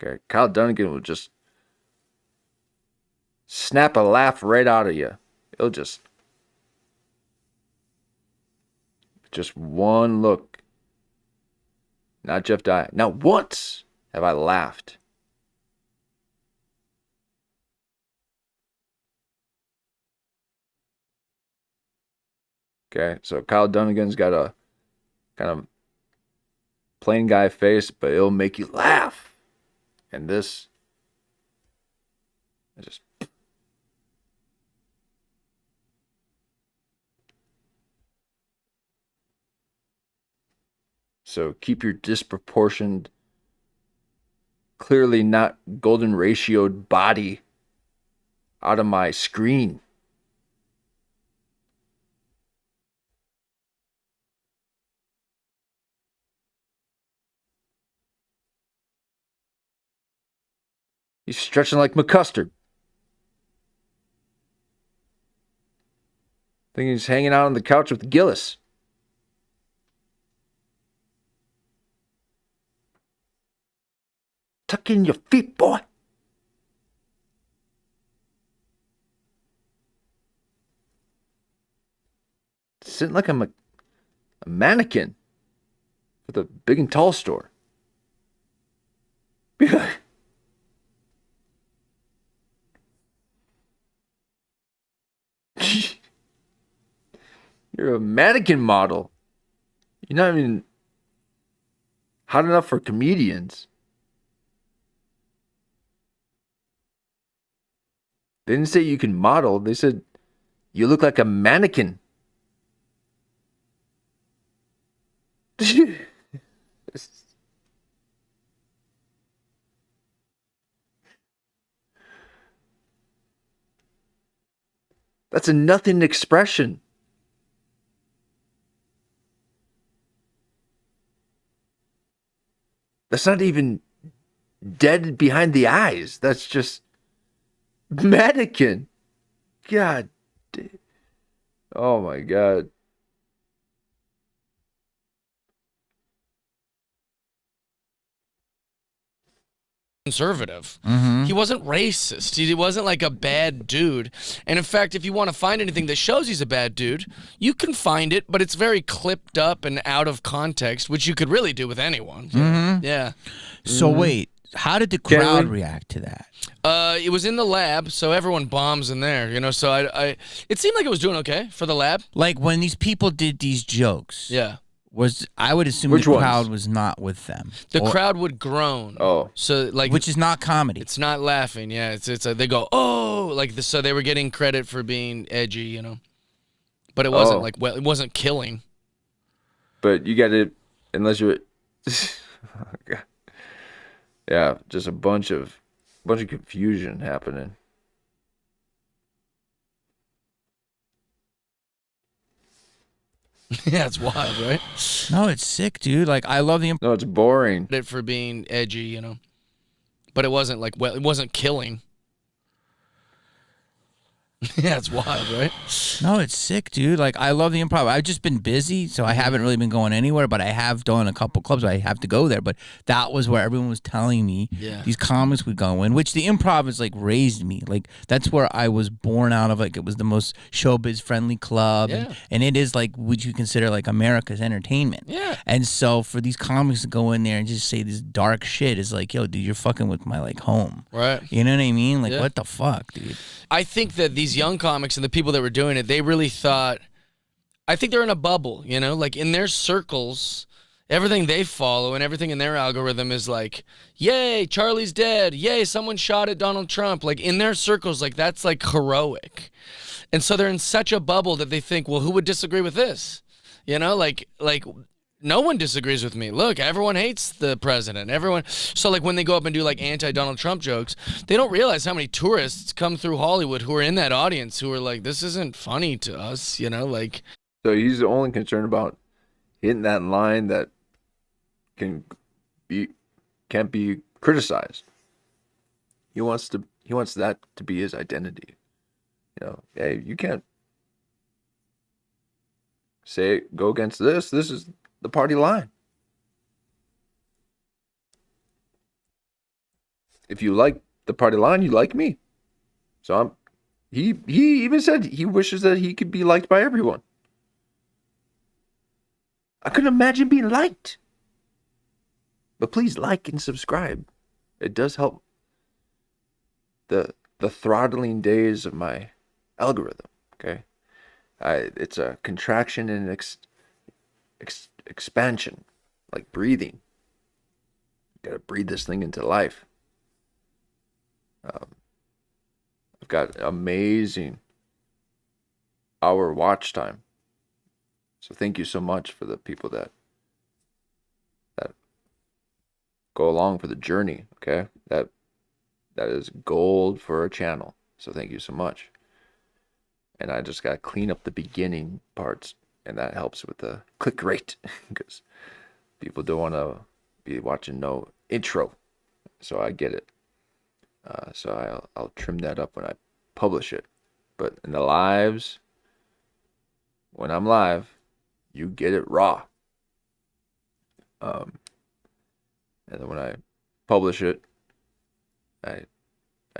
Okay, Kyle Dunnigan will just snap a laugh right out of you. It'll just one look. Not Jeff Dye. Not once have I laughed. Okay, so Kyle Dunnigan's got a kind of plain guy face, but it'll make you laugh. And this, I just. So keep your disproportioned, clearly not golden ratioed body out of my screen. He's stretching like McCustard. Think he's hanging out on the couch with Gillis. Tuck in your feet, boy. Sitting like a mannequin for the big and tall store. You're a mannequin model. You're not even hot enough for comedians. They didn't say you can model. They said you look like a mannequin. That's a nothing expression. That's not even dead behind the eyes. That's just mannequin. God. Oh my God. Conservative. He wasn't racist. He wasn't like a bad dude. And in fact, if you want to find anything that shows he's a bad dude, you can find it, but it's very clipped up and out of context, which you could really do with anyone. Yeah. So wait, how did the crowd react to that? It was in the lab, so everyone bombs in there, you know. So it seemed like it was doing okay for the lab. Like when these people did these jokes. Yeah. I would assume Which the ones? crowd was not with them. The crowd would groan. Oh. So like, Which is not comedy. it's not laughing. Yeah, it's they go, oh, like this. So they were getting credit for being edgy, you know. But it wasn't like, well, it wasn't killing. But you got to, unless you're, oh God. Yeah, just a bunch of confusion happening. Yeah, it's wild, right? No, it's sick, dude. Like I love the No, it's boring. Credit for being edgy, you know. But it wasn't like, well, it wasn't killing. Yeah, it's wild, right? No, it's sick, dude. Like I love the improv. I've just been busy, so I haven't really been going anywhere. But I have done a couple clubs. I have to go there. But that was where everyone was telling me these comics would go in. Which the improv has like raised me. Like that's where I was born out of. Like it was the most showbiz friendly club, and it is like would you consider like America's entertainment? Yeah. And so for these comics to go in there and just say this dark shit is like, yo, dude, you're fucking with my like home. Right. You know what I mean? Like what the fuck, dude? I think that these young comics and the people that were doing it, they really thought, I think they're in a bubble, you know, like in their circles, everything they follow and everything in their algorithm is like, yay, Charlie's dead. Yay, someone shot at Donald Trump. Like in their circles, like that's like heroic. And so they're in such a bubble that they think, well, who would disagree with this? You know, like no one disagrees with me. Look, everyone hates the president. Everyone. So like when they go up and do like anti-Donald Trump jokes, they don't realize how many tourists come through Hollywood who are in that audience who are like, this isn't funny to us, you know, like. So he's only concerned about hitting that line that can't be criticized. He wants that to be his identity. You know, hey, you can't go against this. This is the party line. If you like the party line, you like me. So he even said he wishes that he could be liked by everyone. I couldn't imagine being liked. But please like and subscribe. It does help the throttling days of my algorithm, okay? It's a contraction and expansion, like breathing. You gotta breathe this thing into life. I've got amazing hour watch time. So thank you so much for the people that go along for the journey, okay? That is gold for a channel. So thank you so much. And I just got to clean up the beginning parts, and that helps with the click rate because people don't want to be watching no intro. So I get it. So I'll trim that up when I publish it. But in the lives, when I'm live, you get it raw. And then when I publish it, I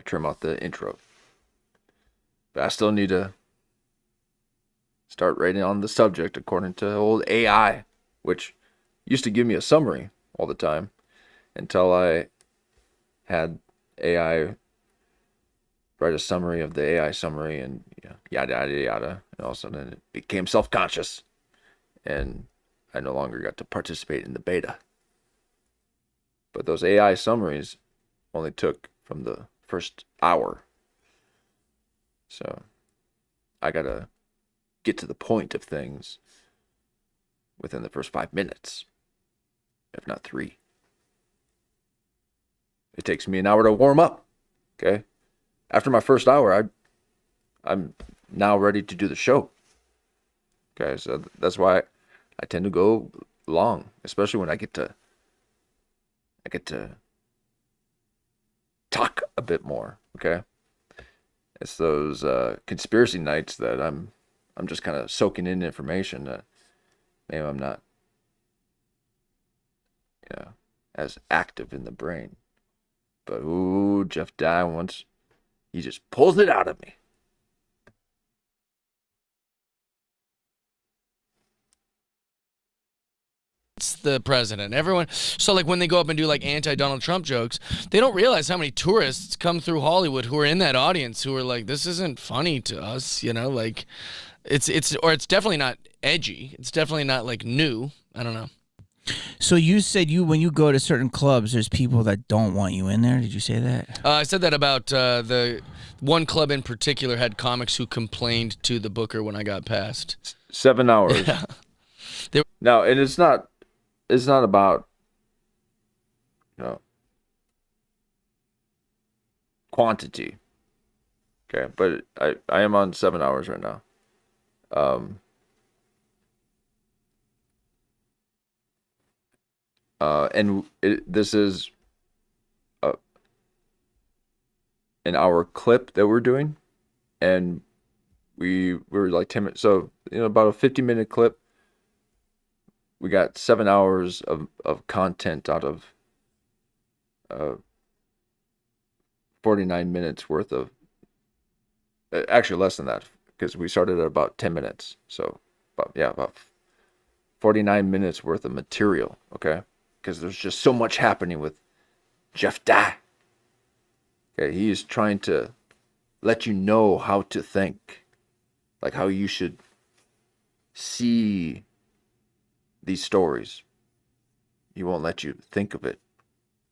trim out the intro. But I still need to start writing on the subject according to old AI, which used to give me a summary all the time until I had AI write a summary of the AI summary and yada, yada, yada. And all of a sudden it became self-conscious. And I no longer got to participate in the beta. But those AI summaries only took from the first hour. So I got to get to the point of things within the first 5 minutes, if not 3. It takes me an hour to warm up, okay? After my first hour, I'm now ready to do the show. Okay, so that's why I tend to go long, especially when I get to talk a bit more, okay? It's those conspiracy nights that I'm just kind of soaking in information that maybe I'm not as active in the brain. But ooh, Jeff Dye he just pulls it out of me. It's the president. Everyone. So like when they go up and do like anti-Donald Trump jokes, they don't realize how many tourists come through Hollywood who are in that audience who are like, this isn't funny to us, you know, like it's definitely not edgy. It's definitely not like new. I don't know. So you said when you go to certain clubs, there's people that don't want you in there. Did you say that? I said that about the one club in particular had comics who complained to the booker when I got past. 7 hours. Yeah. Now, and it's not about quantity. Okay, but I am on 7 hours right now. And this is an hour clip that we're doing, and we were like 10 minutes. So about a 50-minute clip. We got 7 hours of content out of 49 minutes worth of. Actually, less than that because we started at about 10 minutes. So about 49 minutes worth of material. Okay. Because there's just so much happening with Jeff Dye. Okay, he's trying to let you know how to think, like how you should see these stories. He won't let you think of it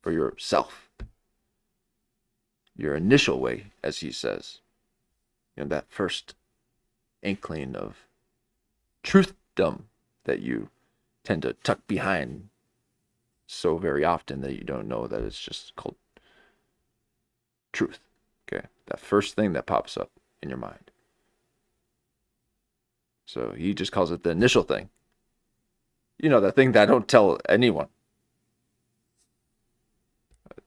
for yourself. Your initial way, as he says, that first inkling of truthdom that you tend to tuck behind so very often that you don't know that it's just called truth. Okay, that first thing that pops up in your mind. So he just calls it the initial thing. You know, the thing that I don't tell anyone.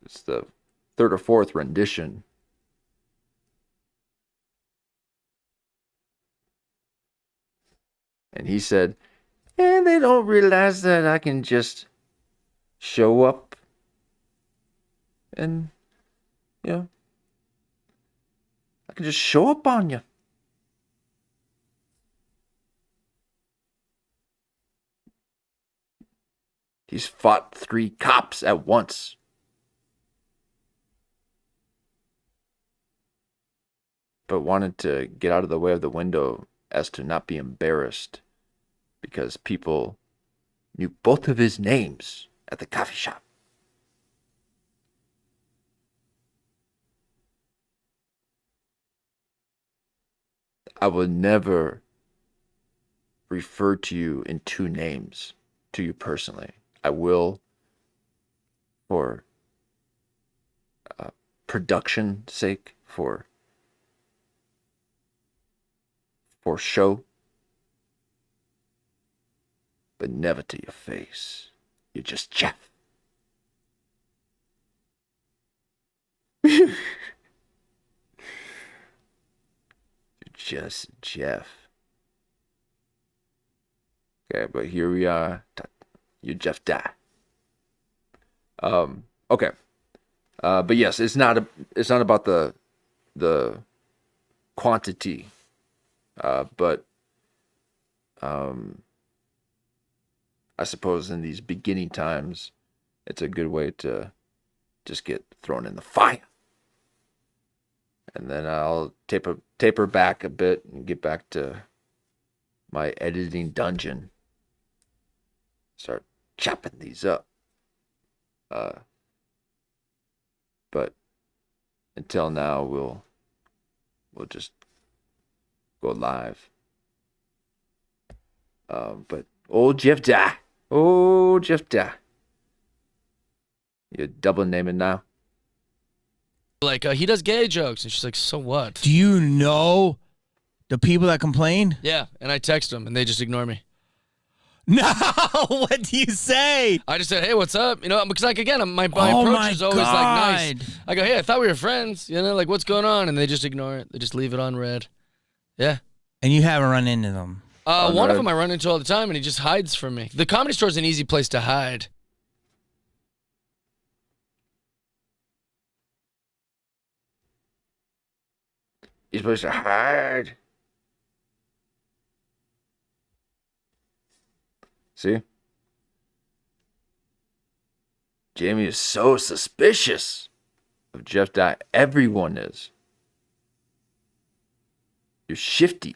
It's the third or fourth rendition. And he said, and they don't realize that I can just show up and, you know, I can just show up on you. He's fought 3 cops at once. But wanted to get out of the way of the window as to not be embarrassed because people knew both of his names at the coffee shop. I will never refer to you in 2 names to you personally. I will, for production sake, for show, but never to your face. You're just Jeff. You're just Jeff. Okay, but here we are. You Jeff die. Okay. But yes, it's not about the quantity. But I suppose in these beginning times, it's a good way to just get thrown in the fire. And then I'll taper back a bit and get back to my editing dungeon. Start chopping these up. But until now, we'll just go live. But old Jeff die. Oh, Jeff die. You're double naming now. Like, he does gay jokes. And she's like, so what? Do you know the people that complain? Yeah, and I text them, and they just ignore me. No, what do you say? I just said, hey, what's up? You know, because, like, again, my Oh approach my is always, like, nice. God. I go, hey, I thought we were friends. You know, like, what's going on? And they just ignore it. They just leave it on red. Yeah. And you haven't run into them. One of them I run into all the time, and he just hides from me. The Comedy Store is an easy place to hide. You're supposed to hide. See? Jamie is so suspicious of Jeff Dye. Everyone is. You're shifty.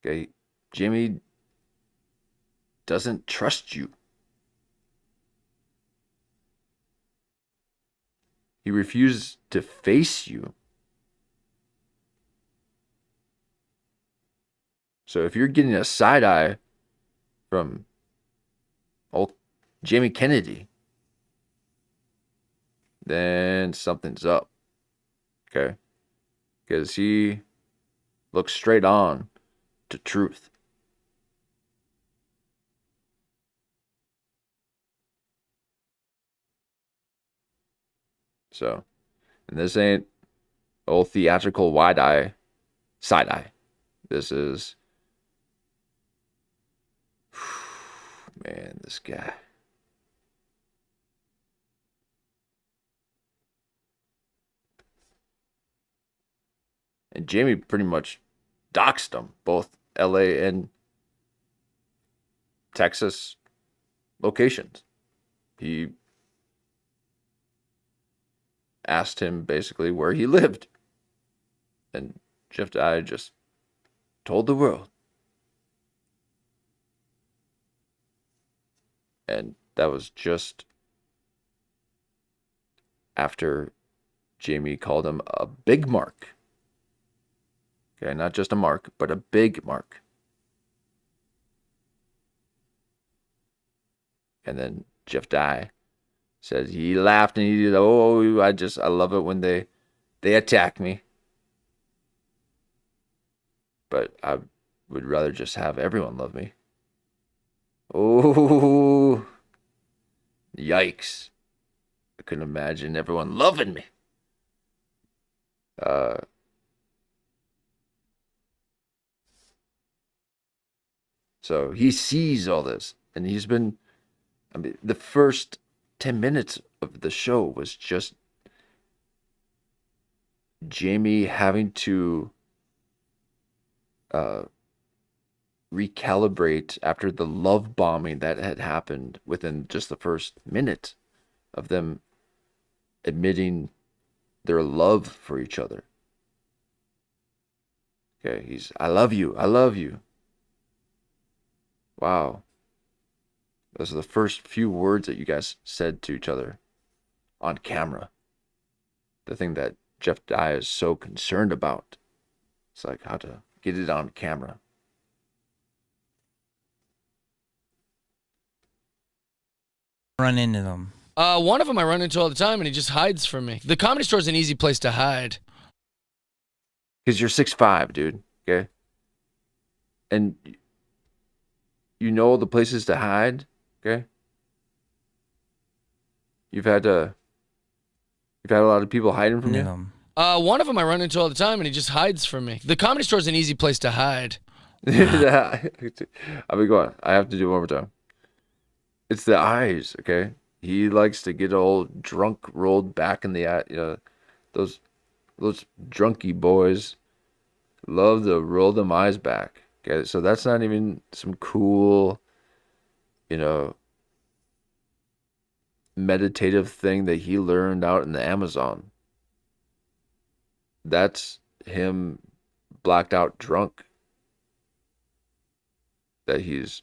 Okay, Jamie doesn't trust you. He refused to face you. So if you're getting a side eye from old Jamie Kennedy, then something's up. Okay? Because he looks straight on to truth. So, and this ain't old theatrical wide eye, side eye. This is, man, this guy. And Jamie pretty much doxed them, both LA and Texas locations. He asked him basically where he lived. And Jeff Dye just told the world. And that was just after Jamie called him a big mark. Okay, not just a mark, but a big mark. And then Jeff Dye said he laughed and he did, oh, I love it when they attack me. But I would rather just have everyone love me. Oh, yikes. I couldn't imagine everyone loving me. So he sees all this, and he's been, I mean, the first 10 minutes of the show was just Jamie having to recalibrate after the love bombing that had happened within just the first minute of them admitting their love for each other. Okay, I love you, I love you. Wow. Those are the first few words that you guys said to each other on camera. The thing that Jeff Dye is so concerned about. It's like how to get it on camera. Run into them. One of them I run into all the time, and he just hides from me. The Comedy Store is an easy place to hide. Because you're 6'5", dude. Okay? And you know the places to hide. Okay? You've had a lot of people hiding from you. One of them I run into all the time, and he just hides from me. The Comedy Store is an easy place to hide. I'll be going. I have to do it one more time. It's the eyes, okay? He likes to get all drunk, rolled back in the eye. You know, those drunky boys love to roll them eyes back. Okay, so that's not even some cool, meditative thing that he learned out in the Amazon. That's him blacked out drunk. That he's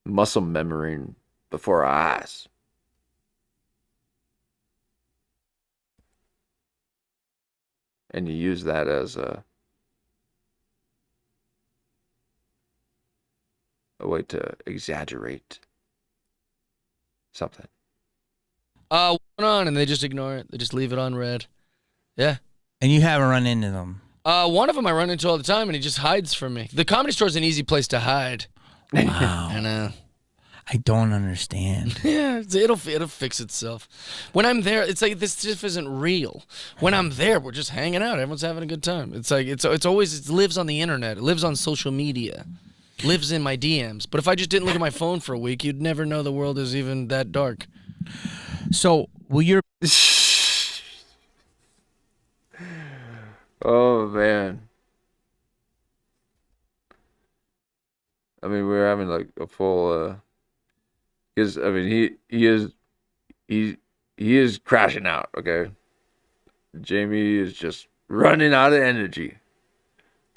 muscle memorying before our eyes. And you use that as a way to exaggerate something. Went on, and they just ignore it. They just leave it on red. Yeah. And you haven't run into them. One of them I run into all the time, and he just hides from me. The Comedy Store is an easy place to hide. Wow. I know. I don't understand. Yeah, it'll fix itself. When I'm there, it's like this stuff isn't real. When I'm there, we're just hanging out. Everyone's having a good time. It's like it lives on the internet. It lives on social media. Lives in my DMs. But if I just didn't look at my phone for a week, you'd never know the world is even that dark. So, will your Oh man. I mean, we're having like a full because I mean he is crashing out, okay? Jamie is just running out of energy.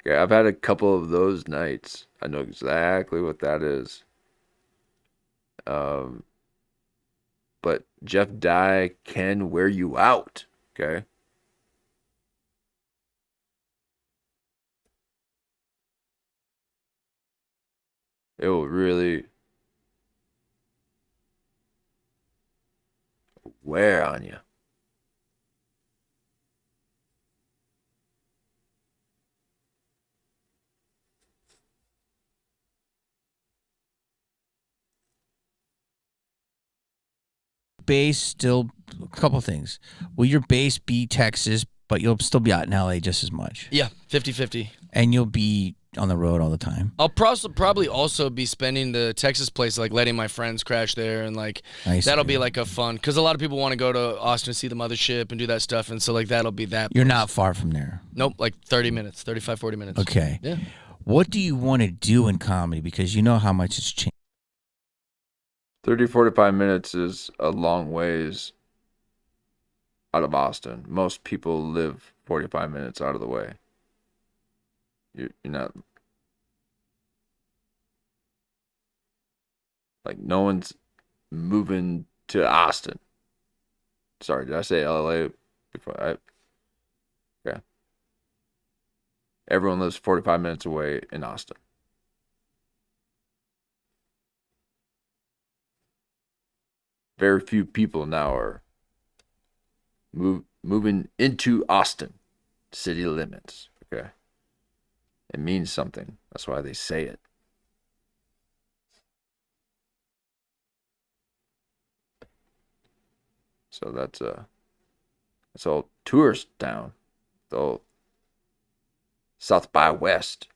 Okay, I've had a couple of those nights. I know exactly what that is. But Jeff Dye can wear you out, okay? It will really wear on you. base still a couple things? Will your base be Texas, but you'll still be out in LA just as much? Yeah, 50-50. And you'll be on the road all the time? I'll probably also be spending the Texas place, like letting my friends crash there, and like that'll be like a fun, because a lot of people want to go to Austin to see the mothership and do that stuff, and so like that'll be that. You're not far from there. Nope, like 30 minutes, 35, 40 minutes. Okay. Yeah. What do you want to do in comedy? Because you know how much it's changed. 30, 45 minutes is a long ways out of Austin. Most people live 45 minutes out of the way. You're not, like, no one's moving to Austin. Sorry, did I say LA before? Yeah. Everyone lives 45 minutes away in Austin. Very few people now are moving into Austin city limits. Okay. It means something. That's why they say it. So that's all tourist town. The South by West.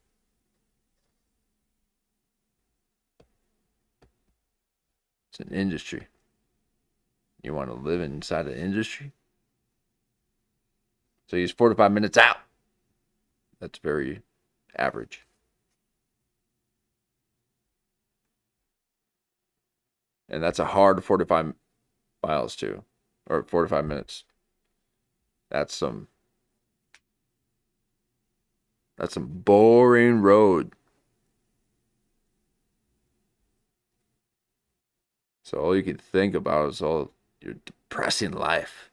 It's an industry. You want to live inside an industry? So he's 45 minutes out. That's very average. And that's a hard 45 miles too, or 45 minutes. That's some boring road. So all you can think about is all your depressing life.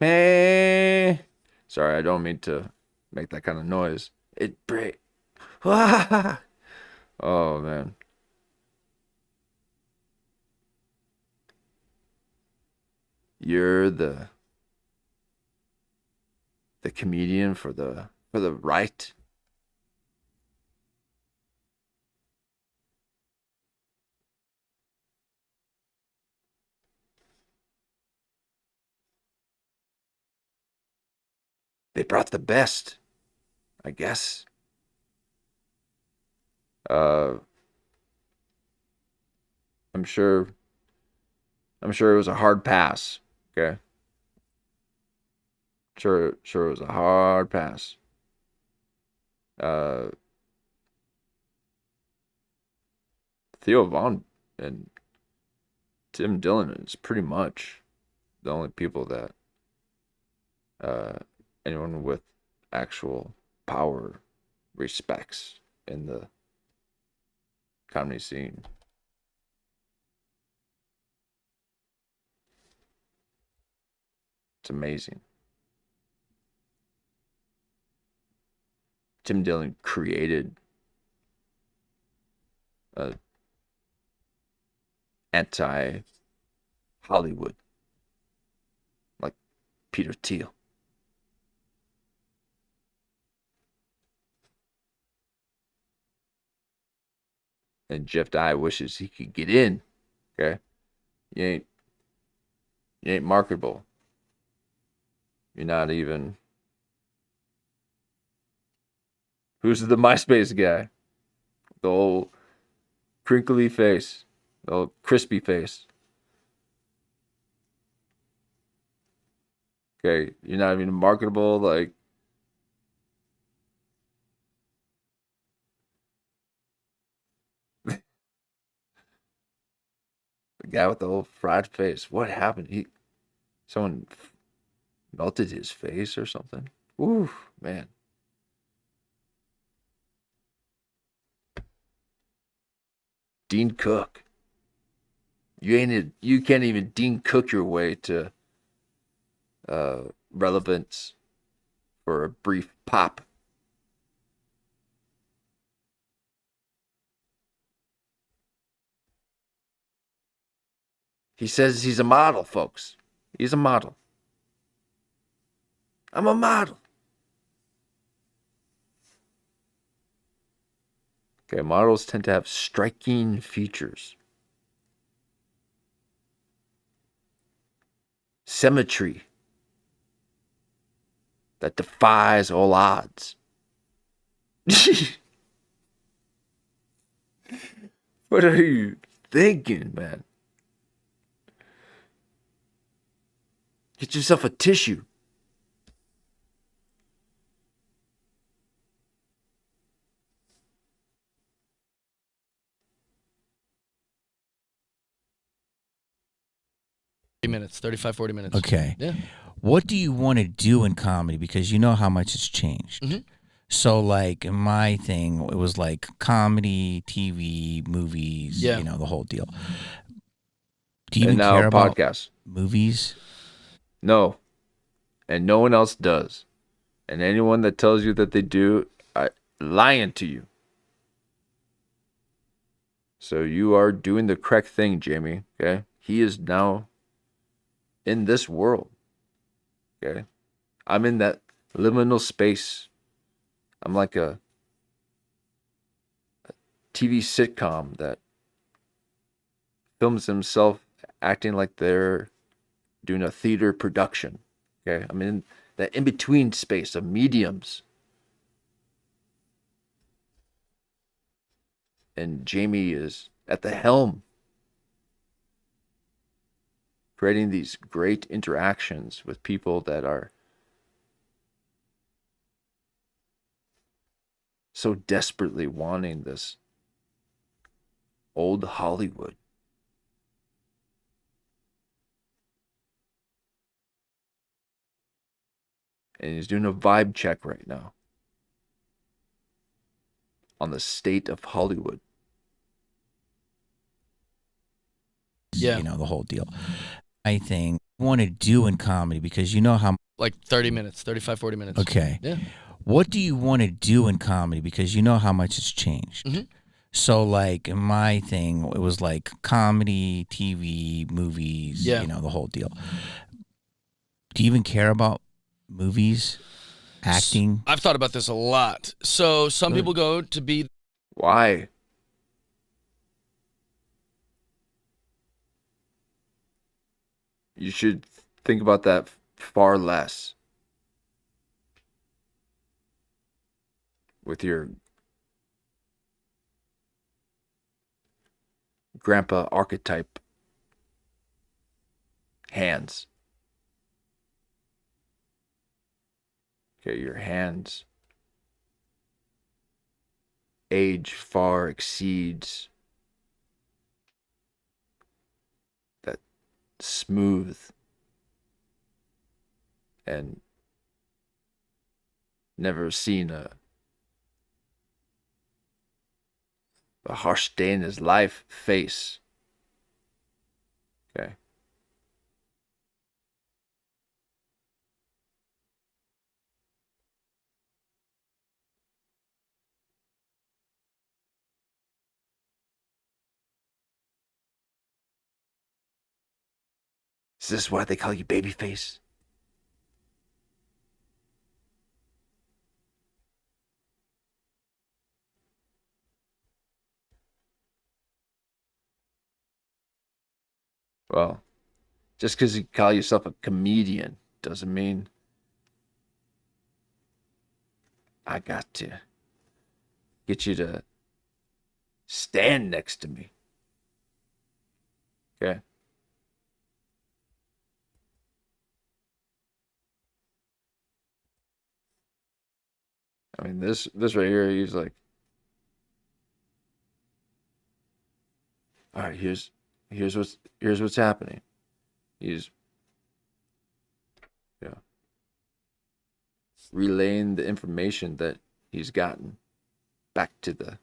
Man, sorry, I don't mean to make that kind of noise. It break. Oh man. You're the comedian for the right. They brought the best, I guess. I'm sure it was a hard pass. Okay. Sure it was a hard pass. Theo Von and Tim Dillon is pretty much the only people that anyone with actual power respects in the comedy scene. It's amazing. Tim Dillon created a anti-Hollywood like Peter Thiel. And Jeff Dye wishes he could get in. Okay? You ain't marketable. You're not even. Who's the MySpace guy? The old crinkly face. The old crispy face. Okay, you're not even marketable, like. The guy with the old fried face. What happened? Someone melted his face or something. Ooh, man. Dean Cook. You can't even Dean Cook your way to relevance for a brief pop. He says he's a model, folks. He's a model. I'm a model. Okay, models tend to have striking features. Symmetry that defies all odds. What are you thinking, man? Get yourself a tissue. Minutes, 35, 40 minutes. Okay. Yeah. What do you want to do in comedy? Because you know how much it's changed. Mhm. So, like, my thing, it was like comedy, TV, movies, Yeah. you know, the whole deal. Do you and even now care about podcasts. movies? No, and no one else does. And anyone that tells you that they do, lying to you. So you are doing the correct thing, Jamie. Okay, he is now in this world. Okay, I'm in that liminal space. I'm like a TV sitcom that films himself acting like they're doing a theater production. Okay, I'm in that in between space of mediums. And Jamie is at the helm, creating these great interactions with people that are so desperately wanting this old Hollywood. And he's doing a vibe check right now on the state of Hollywood. Yeah. You know, the whole deal. I think I want to do in comedy because you know how. Like 30 minutes, 35, 40 minutes. Okay. Yeah. What do you want to do in comedy because you know how much it's changed? Mhm. So, like, in my thing, it was like comedy, TV, movies, Yeah. you know, the whole deal. Do you even care about movies, acting? I've thought about this a lot. So some people go to be Why? You should think about that far less. With your grandpa archetype hands. Okay, your hands age far exceeds that smooth and never seen a harsh day in his life face. Okay. Is this why they call you babyface? Well, just because you call yourself a comedian doesn't mean I got to get you to stand next to me. Okay? I mean, this right here, he's like, all right, here's what's happening. He's, you know, relaying the information that he's gotten back to the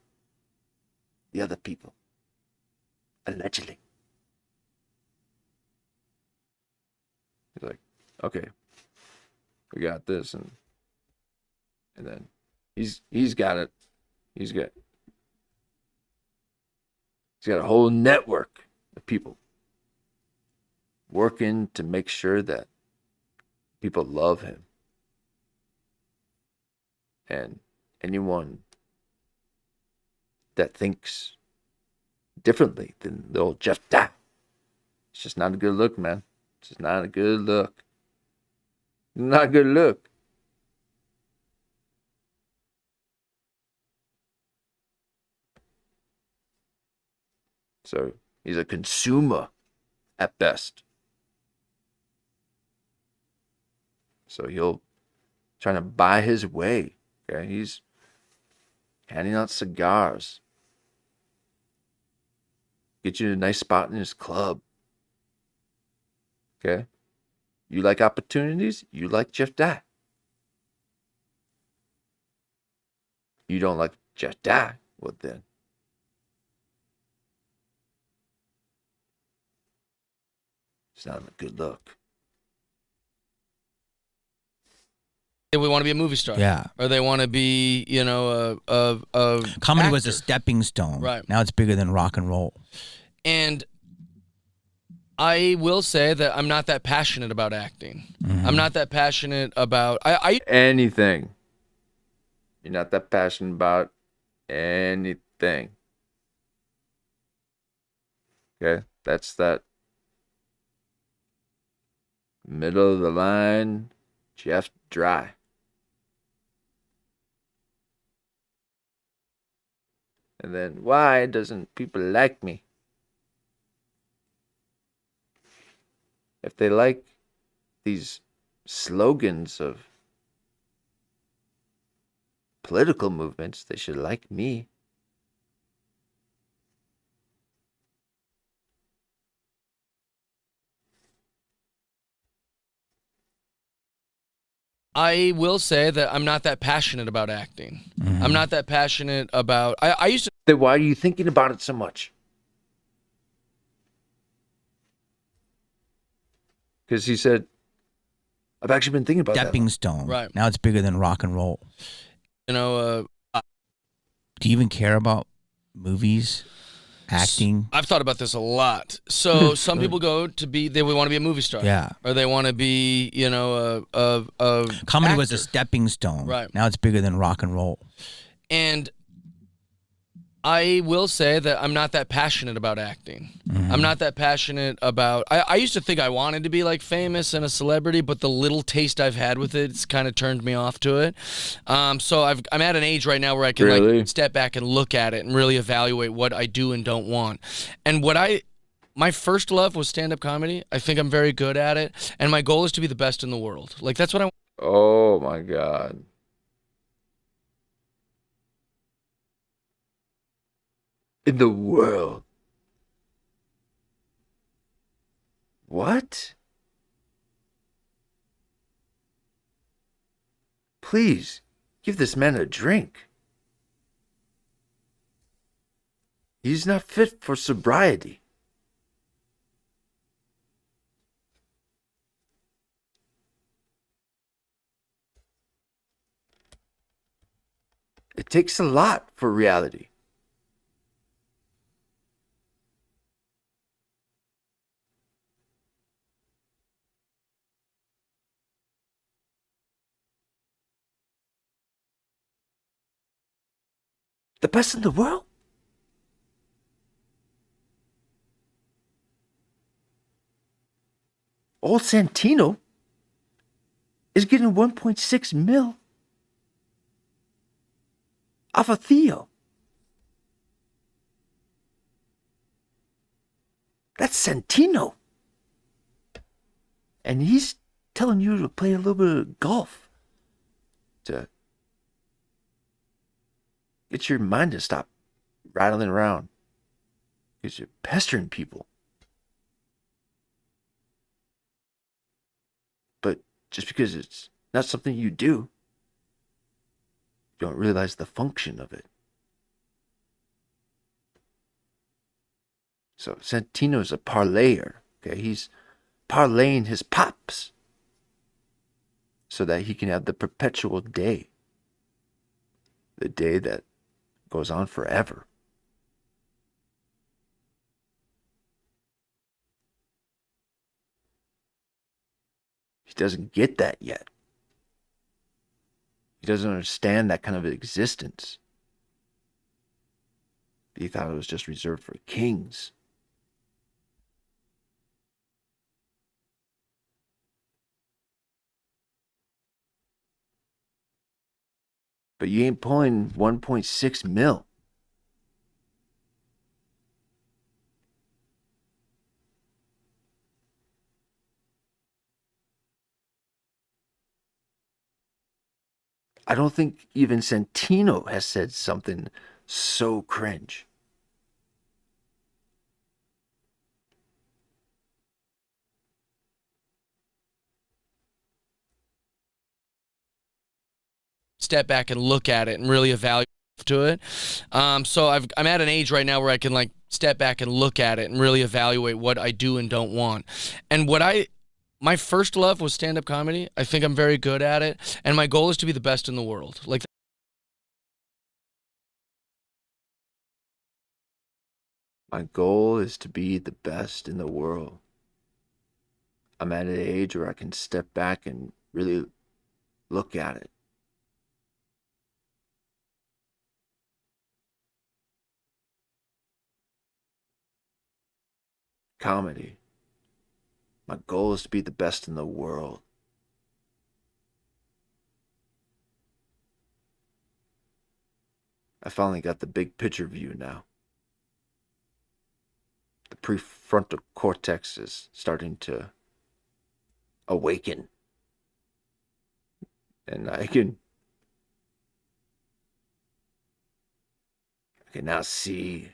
other people, allegedly. He's like, okay, we got this, and then he's got it. He's got a whole network of people working to make sure that people love him. And anyone that thinks differently than the old Jeff Dye, it's just not a good look, man. It's just not a good look. Not a good look. So he's a consumer at best. So he'll trying to buy his way. Okay, he's handing out cigars. Get you a nice spot in his club. Okay, you like opportunities. You like Jeff Dye. You don't like Jeff Dye. Well then, It's not a good look. We want to be a movie star. Yeah. Or they want to be, you know, a Comedy was a actor. stepping stone. Right. Now it's bigger than rock and roll. And I will say that I'm not that passionate about acting. Mm-hmm. I'm not that passionate about Anything. You're not that passionate about anything. Okay? That's that middle of the line, Jeff Dry. And then, why doesn't people like me? If they like these slogans of political movements, they should like me. I will say that I'm not that passionate about acting. Mm-hmm. I'm not that passionate about I used to Then why are you thinking about it so much? Because he said, I've actually been thinking about Stepping that. stone. Right. Now it's bigger than rock and roll. you know Do you even care about movies, acting? I've thought about this a lot. So some people go to be they want to be a movie star. Yeah. Or they want to be, you know, a Comedy was a actor. stepping stone. Right. Now it's bigger than rock and roll. And I will say that I'm not that passionate about acting. Mm-hmm. I'm not that passionate about I used to think I wanted to be like famous and a celebrity, but the little taste I've had with it's kind of turned me off to it. So I'm at an age right now where I can Really? like step back and look at it and really evaluate what I do and don't want. And my first love was stand-up comedy. I think I'm very good at it, and my goal is to be the best in the world. Like that's what I Oh my God. In the world. What? Please, give this man a drink. He's not fit for sobriety. It takes a lot for reality. The best in the world? Old Santino is getting 1.6 mil off of Theo. That's Santino. And he's telling you to play a little bit of golf to get your mind to stop rattling around because you're pestering people. But just because it's not something you do, you don't realize the function of it. So Santino's a parlayer. Okay, he's parlaying his pops so that he can have the perpetual day. The day that goes on forever. He doesn't get that yet. He doesn't understand that kind of existence. He thought it was just reserved for kings. But you ain't pulling 1.6 mil. I don't think even Santino has said something so cringe. step back and look at it and really evaluate to it. So I'm at an age right now where I can like step back and look at it and really evaluate what I do and don't want. And my first love was stand-up comedy. I think I'm very good at it, and my goal is to be the best in the world. Like, my goal is to be the best in the world. I'm at an age where I can step back and really look at it. Comedy. My goal is to be the best in the world. I finally got the big picture view now. The prefrontal cortex is starting to awaken. And I can now see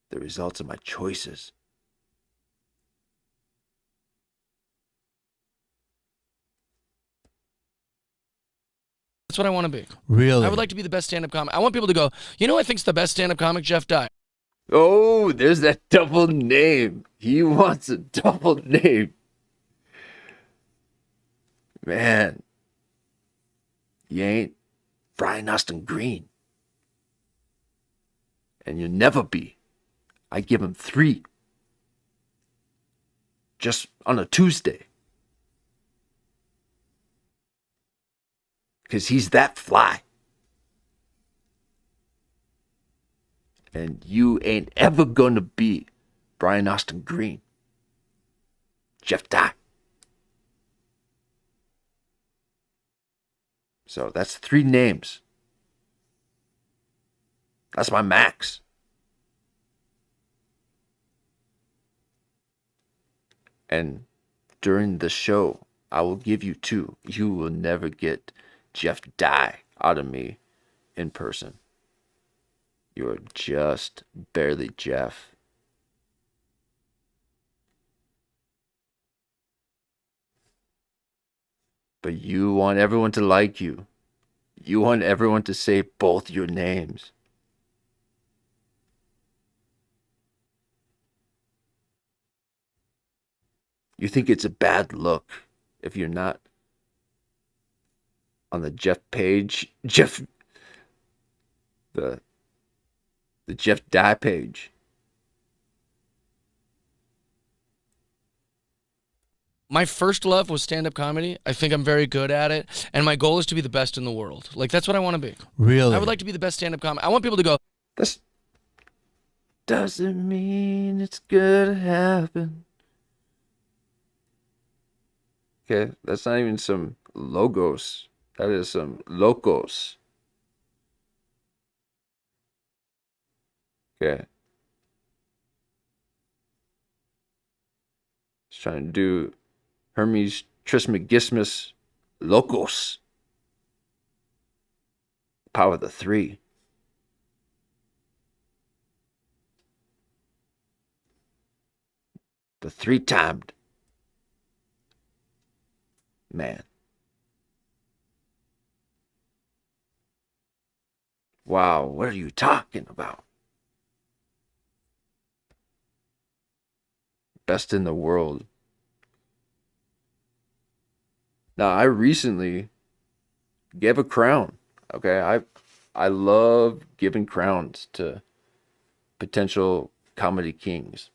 the results of my choices. that's what I want to be. Really? I would like to be the best stand-up comic. I want people to go, you know who I think's the best stand-up comic? Jeff Dye. Oh, there's that double name. He wants a double name. Man, you ain't Brian Austin Green. And you'll never be. I give him 3. Just on a Tuesday. Because he's that fly. And you ain't ever gonna be Brian Austin Green. Jeff Dye. So that's 3 names. That's my max. And during the show, I will give you 2. You will never get Jeff Dye out of me in person. You're just barely Jeff. But you want everyone to like you. You want everyone to say both your names. You think it's a bad look if you're not on the Jeff page, the Jeff Dye page. My first love was stand-up comedy. I think I'm very good at it, and my goal is to be the best in the world. Like, that's what I want to be. Really? I would like to be the best stand-up comic. I want people to go, This doesn't mean it's gonna happen. Okay, that's not even some logos. That is some locos. Okay. Just trying to do Hermes Trismegismus locos. Power of the 3. The 3-timed. Man. Wow, what are you talking about? Best in the world. Now, I recently gave a crown. Okay, I love giving crowns to potential comedy kings.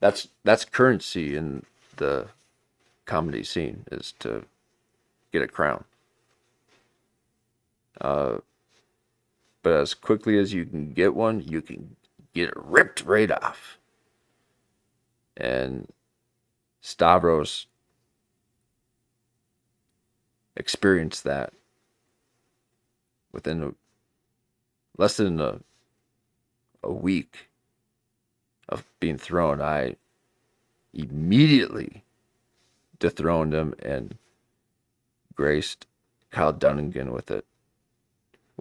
That's currency in the comedy scene, is to get a crown. But as quickly as you can get one, you can get it ripped right off. And Stavros experienced that within less than a week of being thrown. I immediately dethroned him and graced Kyle Dunnigan with it,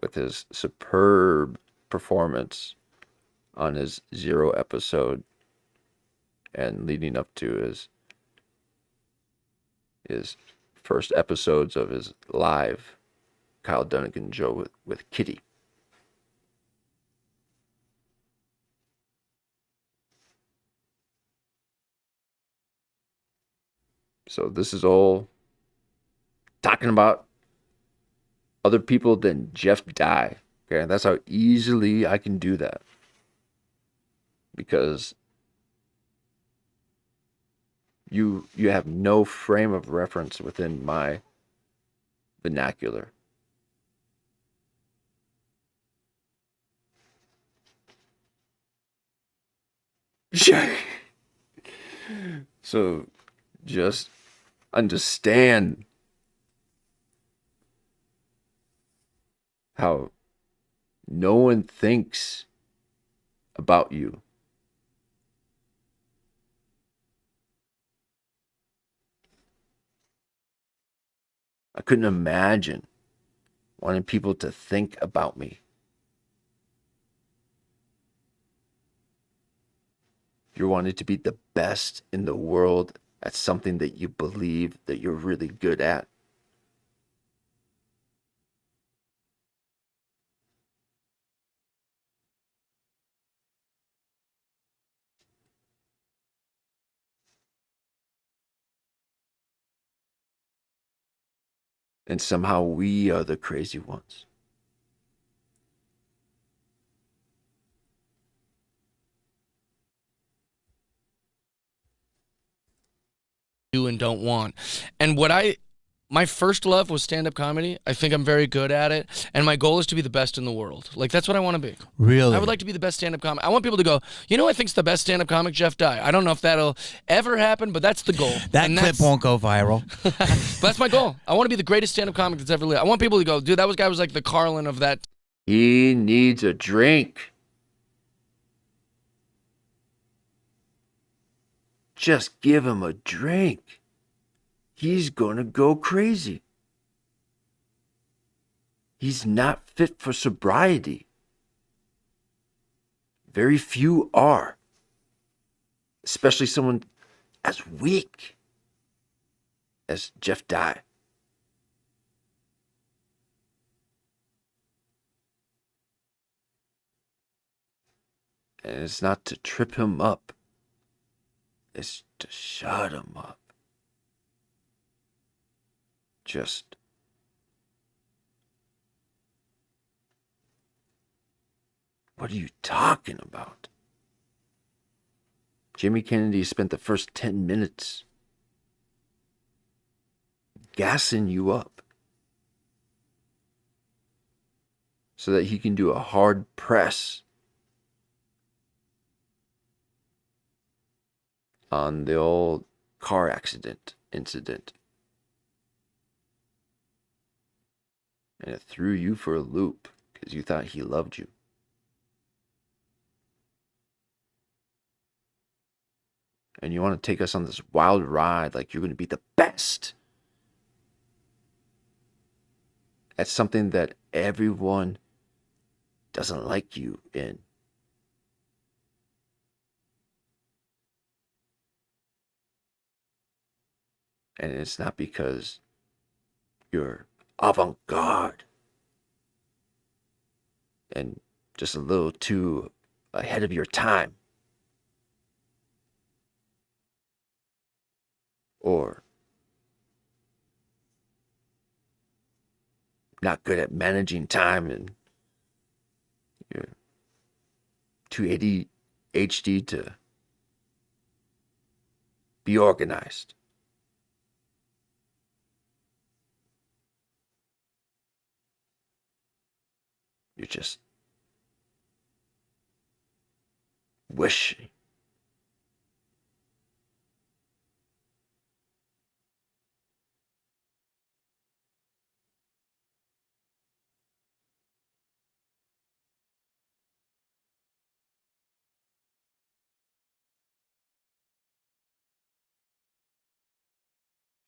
with his superb performance on his 0 episode and leading up to his first episodes of his live Kyle Dunnigan joke with Kitty. So this is all talking about other people than Jeff Dye. Okay, that's how easily I can do that. Because you have no frame of reference within my vernacular. So just understand how no one thinks about you. I couldn't imagine wanting people to think about me. You're wanting to be the best in the world at something that you believe that you're really good at. And somehow we are the crazy ones. Do and don't want. And my first love was stand-up comedy. I think I'm very good at it, and my goal is to be the best in the world. Like, that's what I want to be. Really? I would like to be the best stand-up comic. I want people to go, you know, I think's the best stand-up comic, Jeff Dye. I don't know if that'll ever happen, but that's the goal. That clip won't go viral. But that's my goal. I want to be the greatest stand-up comic that's ever lived. I want people to go, dude, that guy was like the Carlin of that. He needs a drink. Just give him a drink. He's gonna go crazy. He's not fit for sobriety. Very few are. Especially someone as weak as Jeff Dye. And it's not to trip him up. It's to shut him up. Just what are you talking about? Jimmy Kennedy spent the first 10 minutes gassing you up so that he can do a hard press on the old car incident. And it threw you for a loop because you thought he loved you. And you want to take us on this wild ride like you're going to be the best at something that everyone doesn't like you in. And it's not because you're avant-garde and just a little too ahead of your time. Or not good at managing time and you're too ADHD to be organized. You're just wishing.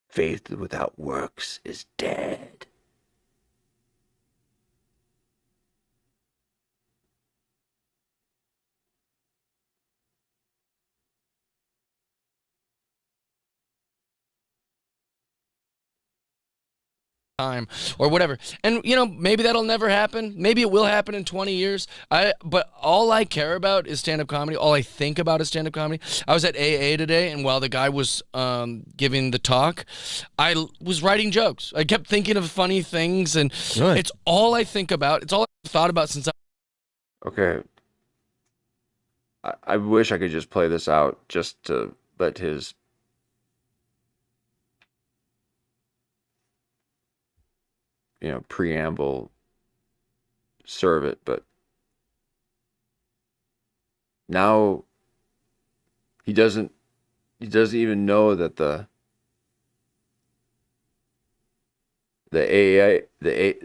Faith without works is dead. time or whatever. And you know, maybe that'll never happen. Maybe it will happen in 20 years. But all I care about is stand-up comedy. All I think about is stand-up comedy. I was at AA today, and while the guy was giving the talk, I was writing jokes. I kept thinking of funny things, and Good. it's all I think about. It's all I've thought about since Okay. I wish I could just play this out just to let his preamble serve it, but now he doesn't even know that the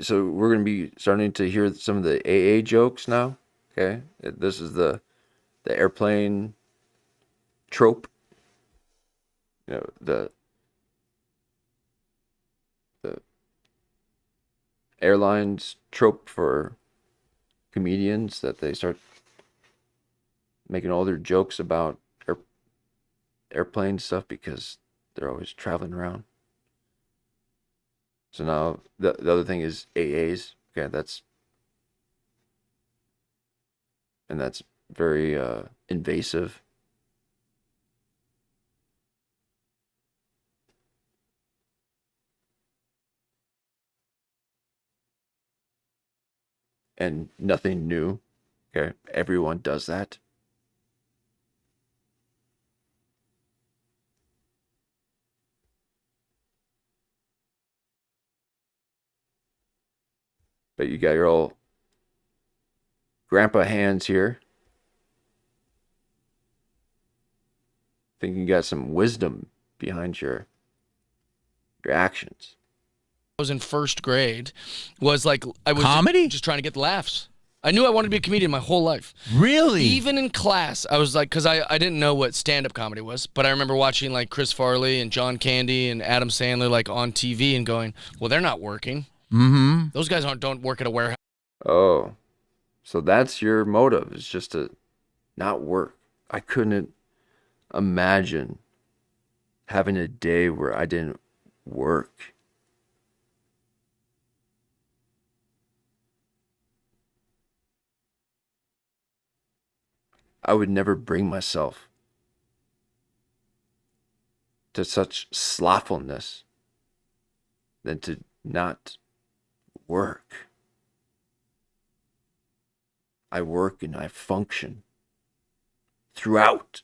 so we're going to be starting to hear some of the AA jokes now. Okay, this is the airplane trope, the airlines trope for comedians, that they start making all their jokes about airplane stuff because they're always traveling around. So now the other thing is AAs. Okay, that's very invasive. And nothing new. Okay, everyone does that. But you got your old grandpa hands here. Think you got some wisdom behind your actions. I was in first grade was like I was Comedy? just trying to get the laughs. I knew I wanted to be a comedian my whole life. Really? Even in class, I was like, because I didn't know what stand-up comedy was, but I remember watching like Chris Farley and John Candy and Adam Sandler like on TV and going, well, they're not working. Mm-hmm. Those guys don't work at a warehouse. Oh, so that's your motive, is just to not work. I couldn't imagine having a day where I didn't work. I would never bring myself to such slothfulness than to not work. I work and I function throughout.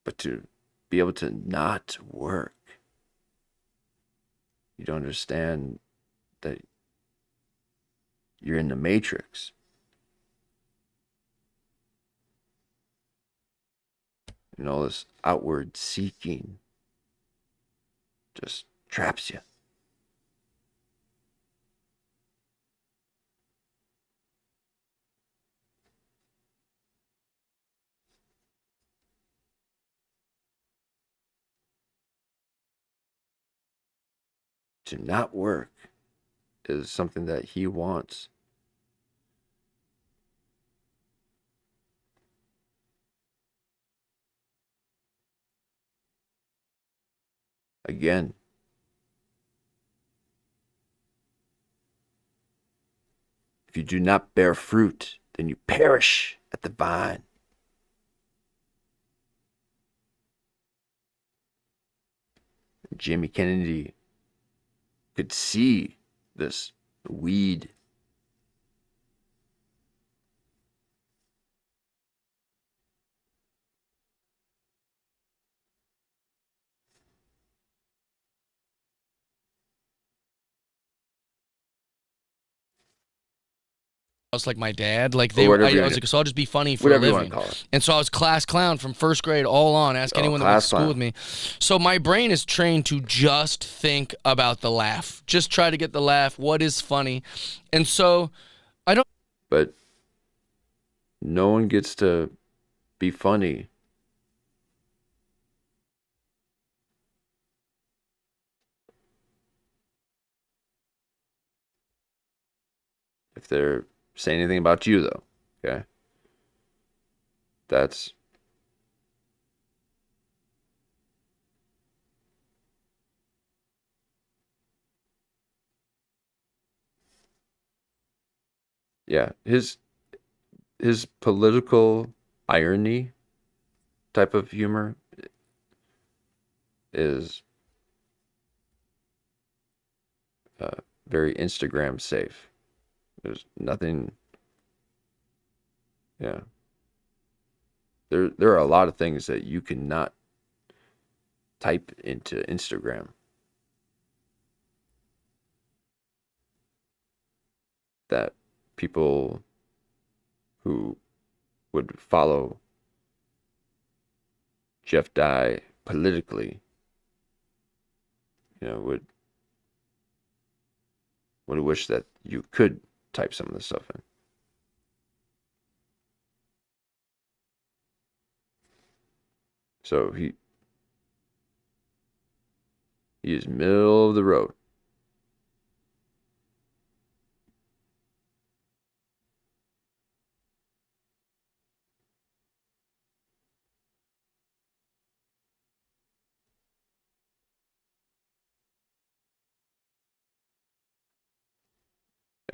But to be able to not work, you don't understand that you're in the matrix. And all this outward seeking just traps you. To not work is something that he wants. Again, if you do not bear fruit, then you perish at the vine. Jimmy Kennedy could see this weed. Like my dad, like Or they were. whatever I you was want like, so I'll just be funny for a whatever you want living. to call it. And so I was class clown from first grade all on. Ask anyone that went to class school clown. with me. So my brain is trained to just think about the laugh, just try to get the laugh. What is funny? And so I don't. But no one gets to be funny if they're saying anything about you, though. Okay, that's yeah, his political irony type of humor is very Instagram safe. There's nothing. Yeah, there are a lot of things that you cannot type into Instagram that people who would follow Jeff Dye politically, would wish that you could type some of this stuff in. So he is middle of the road.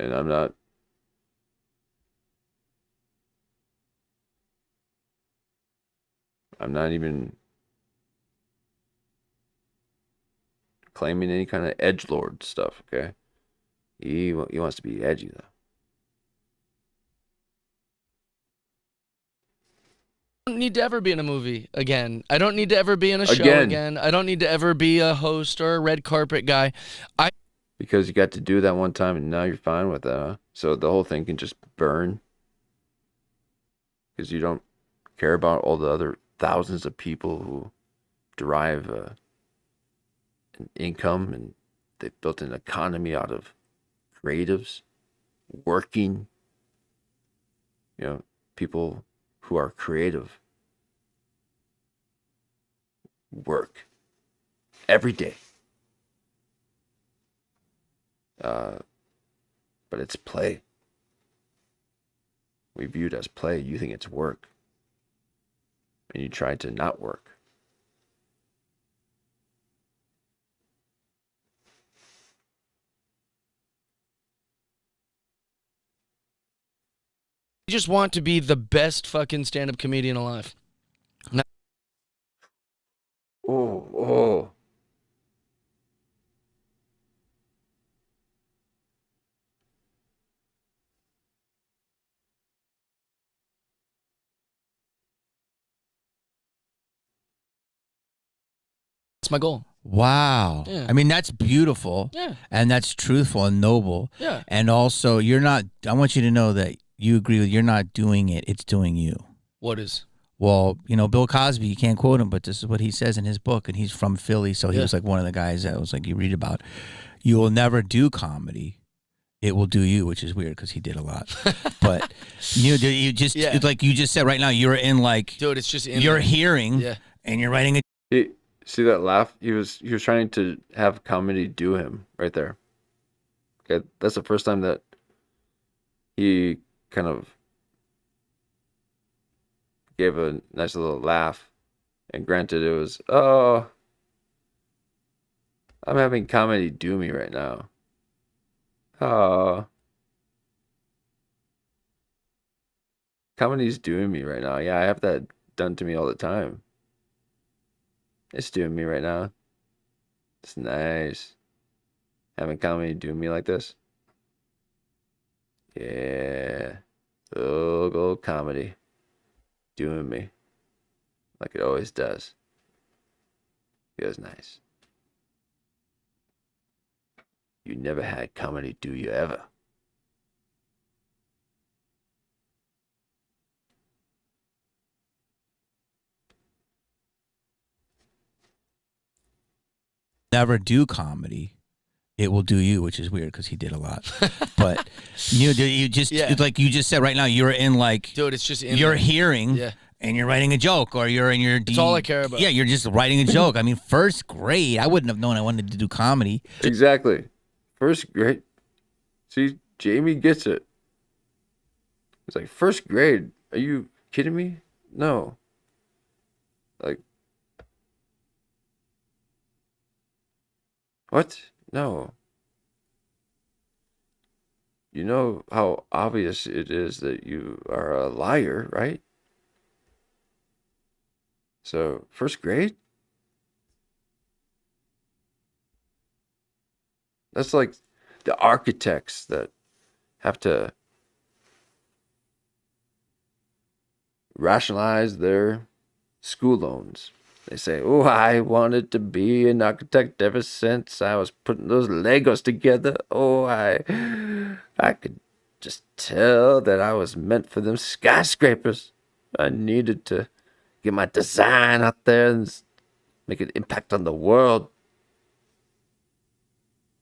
And I'm not even claiming any kind of edgelord stuff, okay? He wants to be edgy, though. I don't need to ever be in a movie again. I don't need to ever be in a show Again. again. I don't need to ever be a host or a red carpet guy. Because you got to do that one time and now you're fine with that, huh? So the whole thing can just burn. Because you don't care about all the other thousands of people who derive an income, and they've built an economy out of creatives working. People who are creative work every day. But it's play. We view it as play. You think it's work. And you try to not work. just want to be the best fucking stand-up comedian alive. Oh. That's my goal. Wow. Yeah. I mean, that's beautiful. Yeah. And that's truthful and noble. Yeah. And also, you're not, I want you to know that you agree with, you're not doing it, it's doing you. What is? Well, Bill Cosby, you can't quote him, but this is what he says in his book, and he's from Philly, so he was like one of the guys that was like, you read about, you will never do comedy. It will do you, which is weird because he did a lot. But you just like you just said right now, you're in like, dude, it's just in you're there. hearing, and you're writing a. See that laugh? He was trying to have comedy do him right there. Okay, that's the first time that he kind of gave a nice little laugh. And granted, it was, oh, I'm having comedy do me right now. Oh, comedy's doing me right now. Yeah, I have that done to me all the time. It's doing me right now. It's nice. Having comedy do me like this. Yeah. Go comedy. Doing me. Like it always does. Feels nice. You never had comedy, do you ever? Never do comedy. It will do you, which is weird because he did a lot. But you just like you just said right now, you're in like, dude, it's just in you're there. hearing, and you're writing a joke, or you're in your. It's all I care about. Yeah, you're just writing a joke. I mean, first grade, I wouldn't have known I wanted to do comedy. Exactly. First grade. See, Jamie gets it. It's like, first grade. Are you kidding me? No. Like, what? No. you know how obvious it is that you are a liar, right? So, first grade? That's like the architects that have to rationalize their school loans. They say, oh, I wanted to be an architect ever since I was putting those Legos together. Oh, I could just tell that I was meant for them skyscrapers. I needed to get my design out there and make an impact on the world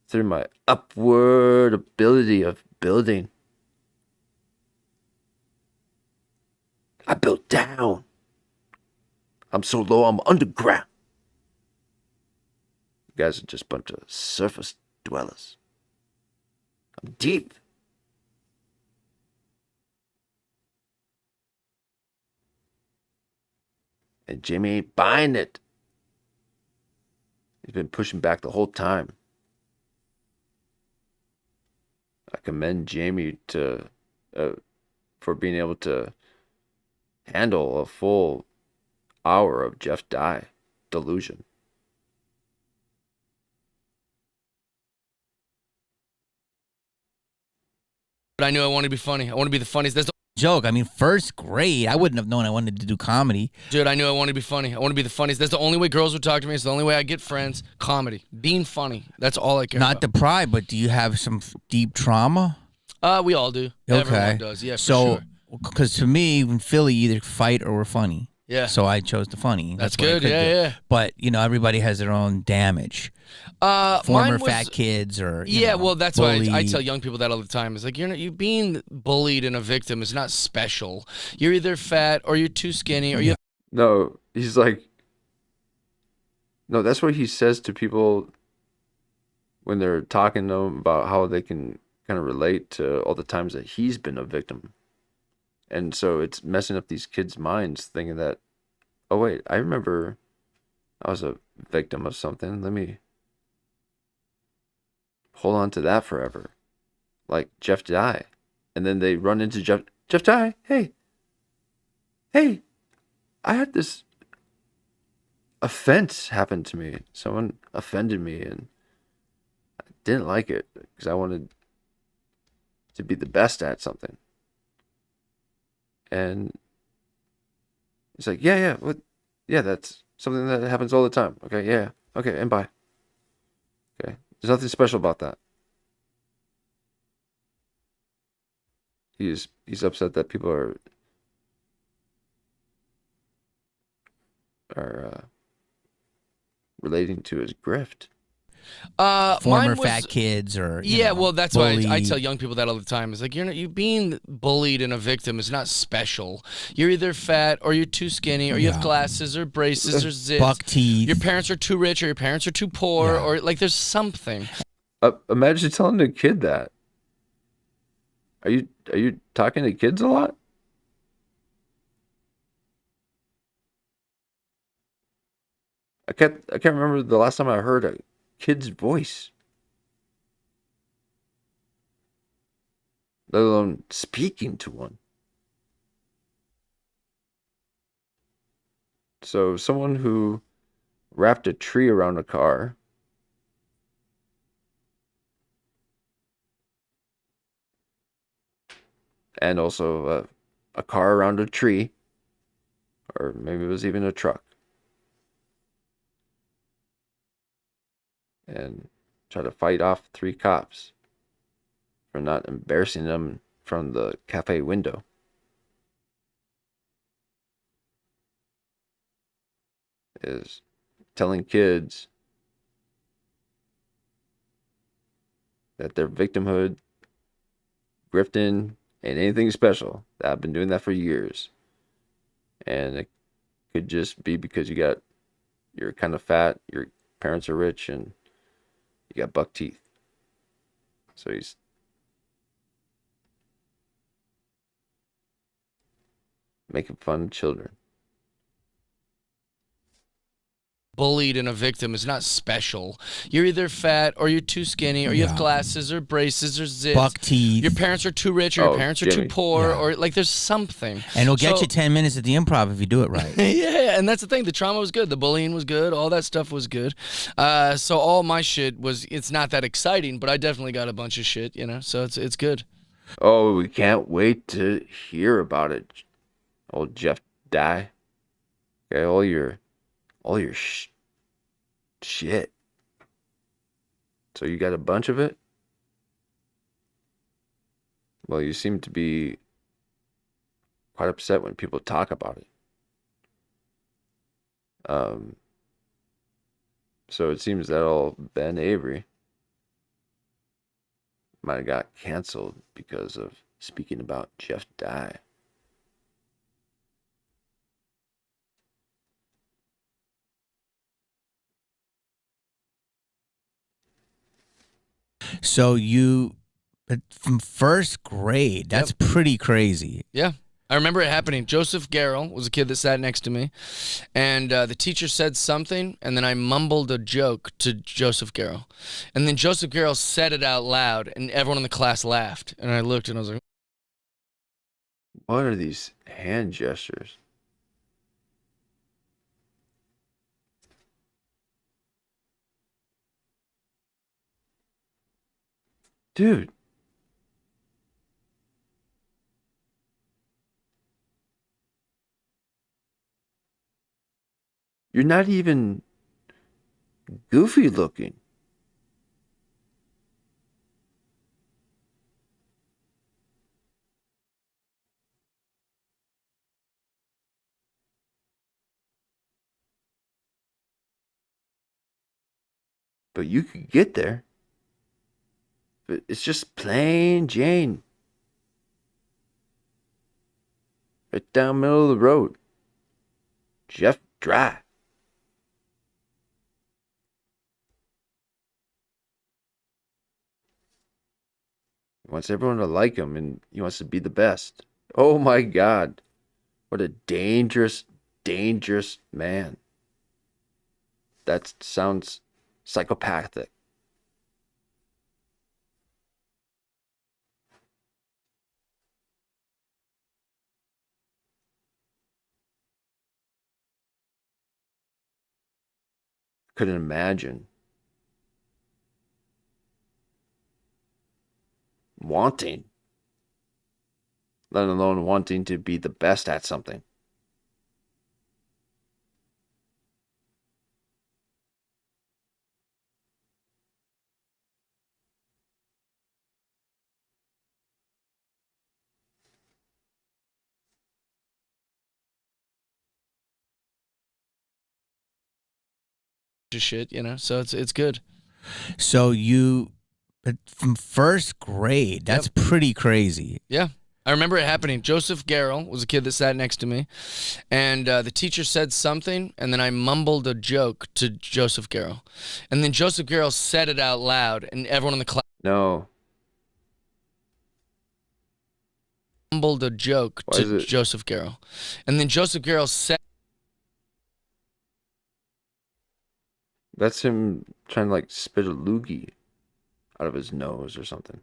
through my upward ability of building. I built down. I'm so low, I'm underground. You guys are just a bunch of surface dwellers. I'm deep. And Jimmy ain't buying it. He's been pushing back the whole time. I commend Jamie for being able to handle a full hour of Jeff Dye delusion. But I knew I wanted to be funny. I want to be the funniest. That's the Joke. I mean, first grade, I wouldn't have known I wanted to do comedy. dude. I knew I wanted to be funny. I want to be the funniest. That's the only way girls would talk to me. It's the only way I get friends. Comedy, being funny. That's all I care Not about. the pride, but do you have some deep trauma? We all do. Okay. Everyone does. Yeah, for So, sure. because to me, in Philly, you either fight or we're funny. Yeah. So I chose the funny. That's what I good. could Yeah, do. yeah. But everybody has their own damage. Mine Former was- fat kids or Yeah, well, that's why I bullied. tell young people that all the time. It's like you being bullied and a victim is not special. You're either fat or you're too skinny or you. No, he's like, no, that's what he says to people when they're talking to him about how they can kind of relate to all the times that he's been a victim. And so it's messing up these kids' minds thinking that, oh, wait, I remember I was a victim of something. Let me hold on to that forever. Like Jeff Dye. And then they run into Jeff Dye. Hey, I had this offense happen to me. Someone offended me and I didn't like it because I wanted to be the best at something. And it's like, yeah, that's something that happens all the time. Okay, yeah, okay, and bye. Okay, there's nothing special about that. He's upset that people are relating to his grift. Former mine was- fat kids or Yeah, well, that's why I bullied. tell young people that all the time. It's like you being bullied and a victim is not special. You're either fat or you're too skinny or you have Yeah. glasses or braces or zits. buck teeth. Your parents are too rich or your parents are too poor Yeah. or like there's something. Imagine telling a kid that. Are you talking to kids a lot? I can't remember the last time I heard a kid's voice, let alone speaking to one. So someone who wrapped a tree around a car and also a car around a tree, or maybe it was even a truck, and try to fight off 3 cops for not embarrassing them from the cafe window. Is telling kids that their victimhood, grifting, ain't anything special. I've been doing that for years. And it could just be because you're kind of fat, your parents are rich, and you got buck teeth. So he's making fun of children. bullied and a victim is not special. You're either fat or you're too skinny or you have glasses or braces or zits. Buck teeth. Your parents are too rich or your parents are too poor or like there's something. And it'll get you 10 minutes at the Improv if you do it right. Yeah, and that's the thing. The trauma was good. The bullying was good. All that stuff was good. So all my shit was, it's not that exciting, but I definitely got a bunch of shit, you know, so it's good. Oh, we can't wait to hear about it. Old Jeff Dye. Okay, all your shit. So you got a bunch of it? Well, you seem to be quite upset when people talk about it. So it seems that old Ben Avery might have got canceled because of speaking about Jeff Dye. So from first grade, that's pretty crazy. Yeah. I remember it happening. Joseph Garrell was a kid that sat next to me, and the teacher said something, and then I mumbled a joke to Joseph Garrell. And then Joseph Garrell said it out loud, and everyone in the class laughed. And I looked, and I was like, what are these hand gestures? Dude. You're not even goofy looking. But you could get there. But it's just plain Jane. Right down middle of the road. Jeff Dry. He wants everyone to like him and he wants to be the best. Oh my God. What a dangerous, dangerous man. That sounds psychopathic. Couldn't imagine wanting, let alone wanting to be the best at something. shit, you know, so it's good. So from first grade, that's pretty crazy. Yeah. I remember it happening. Joseph Garrell was a kid that sat next to me, and the teacher said something, and then I mumbled a joke to Joseph Garrell. And then Joseph Garrell said it out loud, and everyone in the class mumbled a joke to Joseph Garrell. And then Joseph Garrell said... That's him trying to like spit a loogie out of his nose or something.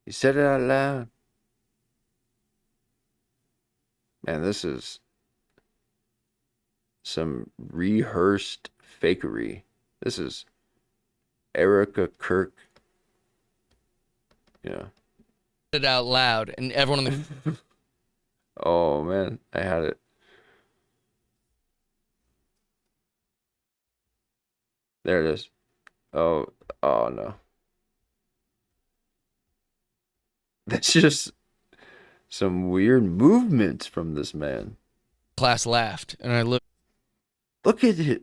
He said it out loud. Man, this is some rehearsed fakery. This is Erica Kirk. Yeah. It out loud, and everyone in the... Oh man, I had it. There it is. Oh no. That's just some weird movements from this man. Class laughed, and I looked. Look at it.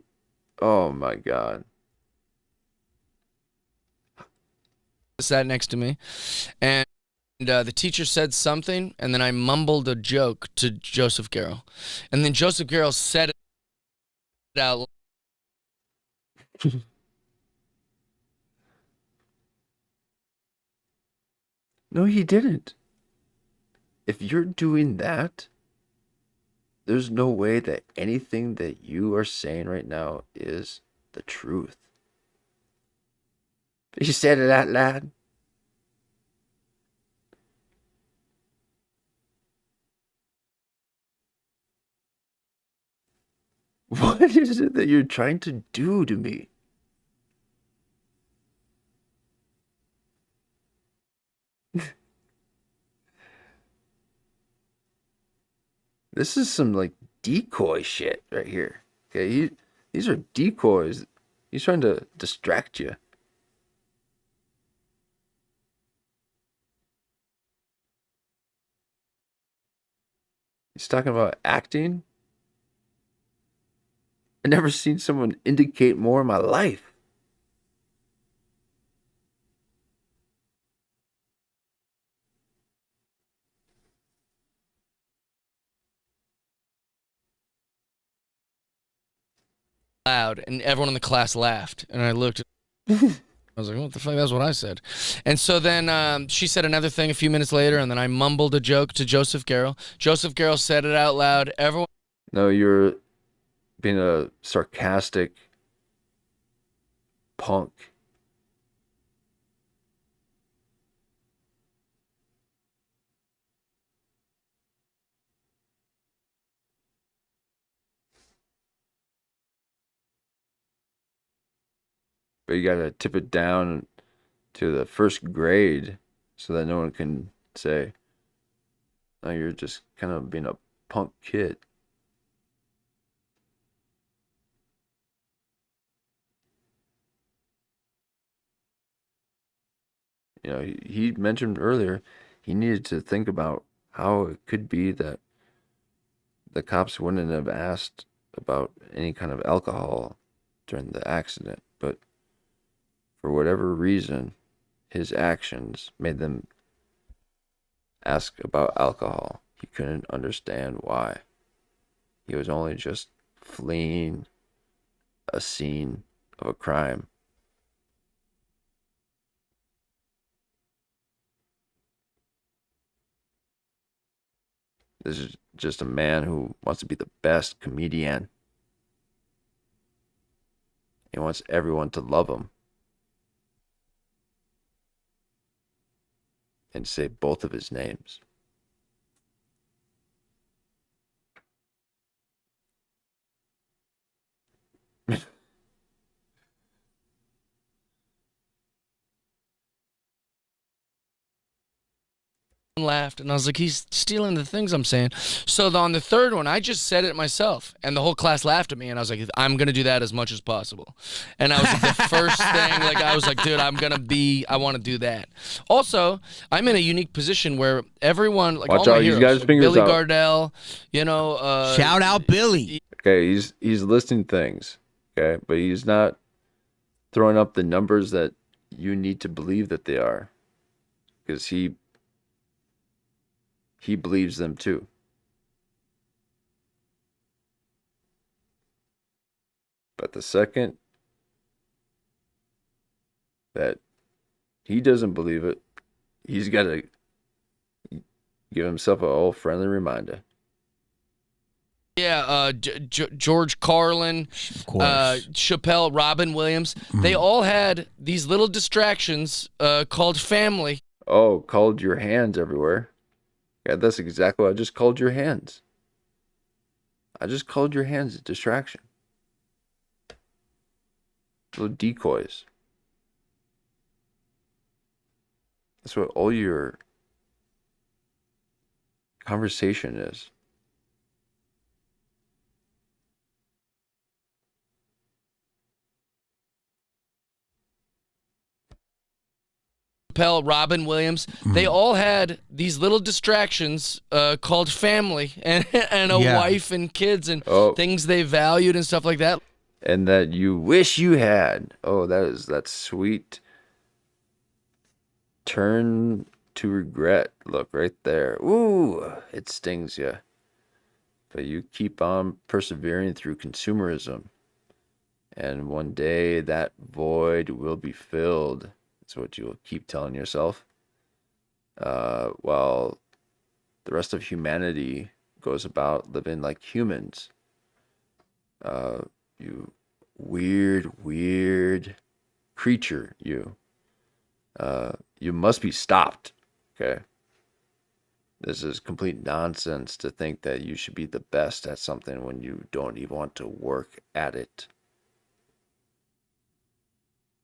Oh my God. Sat next to me, and the teacher said something, and then I mumbled a joke to Joseph Garrell. And then Joseph Garrell said it out loud. No, he didn't. If you're doing that, there's no way that anything that you are saying right now is the truth. You said it out loud. What is it that you're trying to do to me? This is some like decoy shit right here. Okay, these are decoys. He's trying to distract you. He's talking about acting. I never seen someone indicate more in my life. Loud, and everyone in the class laughed. And I looked. I was like, what the fuck? That's what I said. And so then she said another thing a few minutes later, and then I mumbled a joke to Joseph Garrell. Joseph Garrell said it out loud. Everyone. No, you're being a sarcastic punk. But you gotta tip it down to the first grade so that no one can say, "Oh, you're just kind of being a punk kid." You know, he mentioned earlier he needed to think about how it could be that the cops wouldn't have asked about any kind of alcohol during the accident, but for whatever reason, his actions made them ask about alcohol. He couldn't understand why. He was only just fleeing a scene of a crime. This is just a man who wants to be the best comedian. He wants everyone to love him and say both of his names. Laughed, and I was like, he's stealing the things I'm saying. So on the third one, I just said it myself, and the whole class laughed at me, and I was like, I'm gonna do that as much as possible. And I was like, the first thing, like, I was like, dude, I want to do that. Also, I'm in a unique position where everyone, like, Watch all my out, you heroes, guys' like fingers Billy out. Gardell, you know, Shout out Billy. Okay, he's listing things, okay, but he's not throwing up the numbers that you need to believe that they are, because he believes them too. But the second that he doesn't believe it, he's got to give himself a old friendly reminder. Yeah, George Carlin, Of course. Chappelle, Robin Williams, they all had these little distractions called family. Oh, called your hands everywhere. Yeah, that's exactly what I just called your hands. I just called your hands a distraction. Little decoys. That's what all your conversation is. Chappelle, Robin Williams, they all had these little distractions called family and a wife and kids and things they valued and stuff like that. And that you wish you had. Oh, that sweet turn to regret look right there. Ooh, it stings you. But you keep on persevering through consumerism. And one day that void will be filled. That's what you'll keep telling yourself. While the rest of humanity goes about living like humans. You weird creature, you. You must be stopped, okay? This is complete nonsense to think that you should be the best at something when you don't even want to work at it.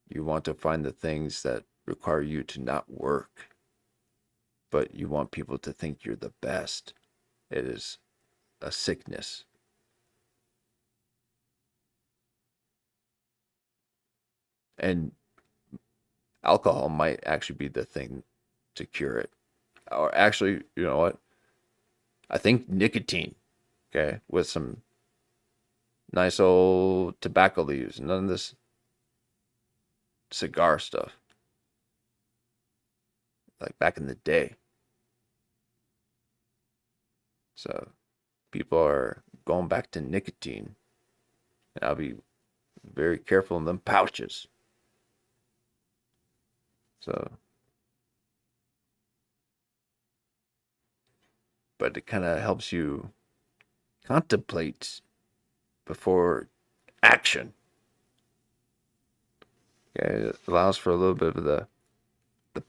You want to find the things that require you to not work, but you want people to think you're the best. It is a sickness. And alcohol might actually be the thing to cure it. Or actually, you know what? I think nicotine, okay, with some nice old tobacco leaves, none of this cigar stuff. Like back in the day. So people are going back to nicotine. And I'll be very careful in them pouches. So, but it kind of helps you contemplate before action. Okay, it allows for a little bit of the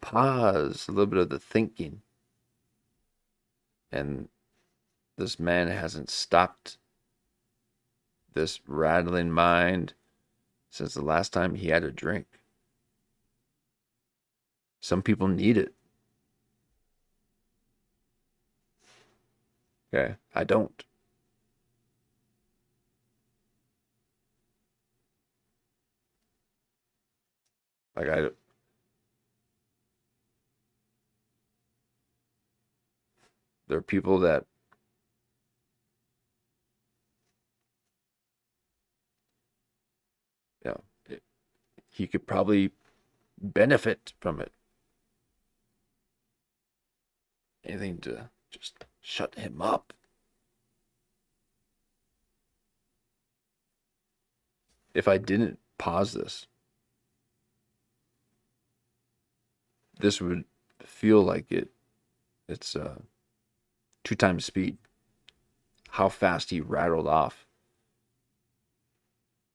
pause, a little bit of the thinking. And this man hasn't stopped this rattling mind since the last time he had a drink. Some people need it. Okay, I don't. Like there are people that he could probably benefit from it. Anything to just shut him up. If I didn't pause this would feel like it's 2 times speed. How fast he rattled off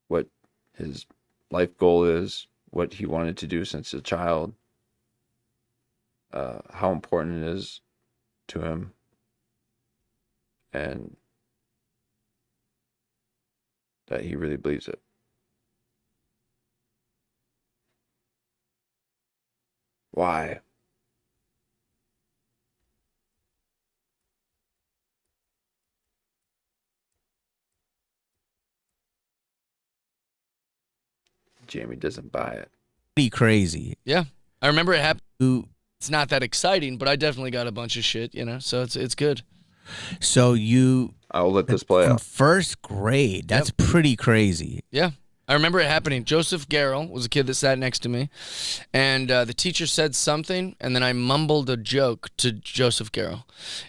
what his life goal is, what he wanted to do since a child, how important it is to him, and that he really believes it. Why? Jamie doesn't buy it. Pretty crazy. Yeah, I remember it happened. Who- It's not that exciting, but I definitely got a bunch of shit, so it's good. So you I'll let this play from out. first grade. That's pretty crazy. Yeah. I remember it happening. Joseph Garrell was a kid that sat next to me, and the teacher said something, and then I mumbled a joke to Joseph Garrell.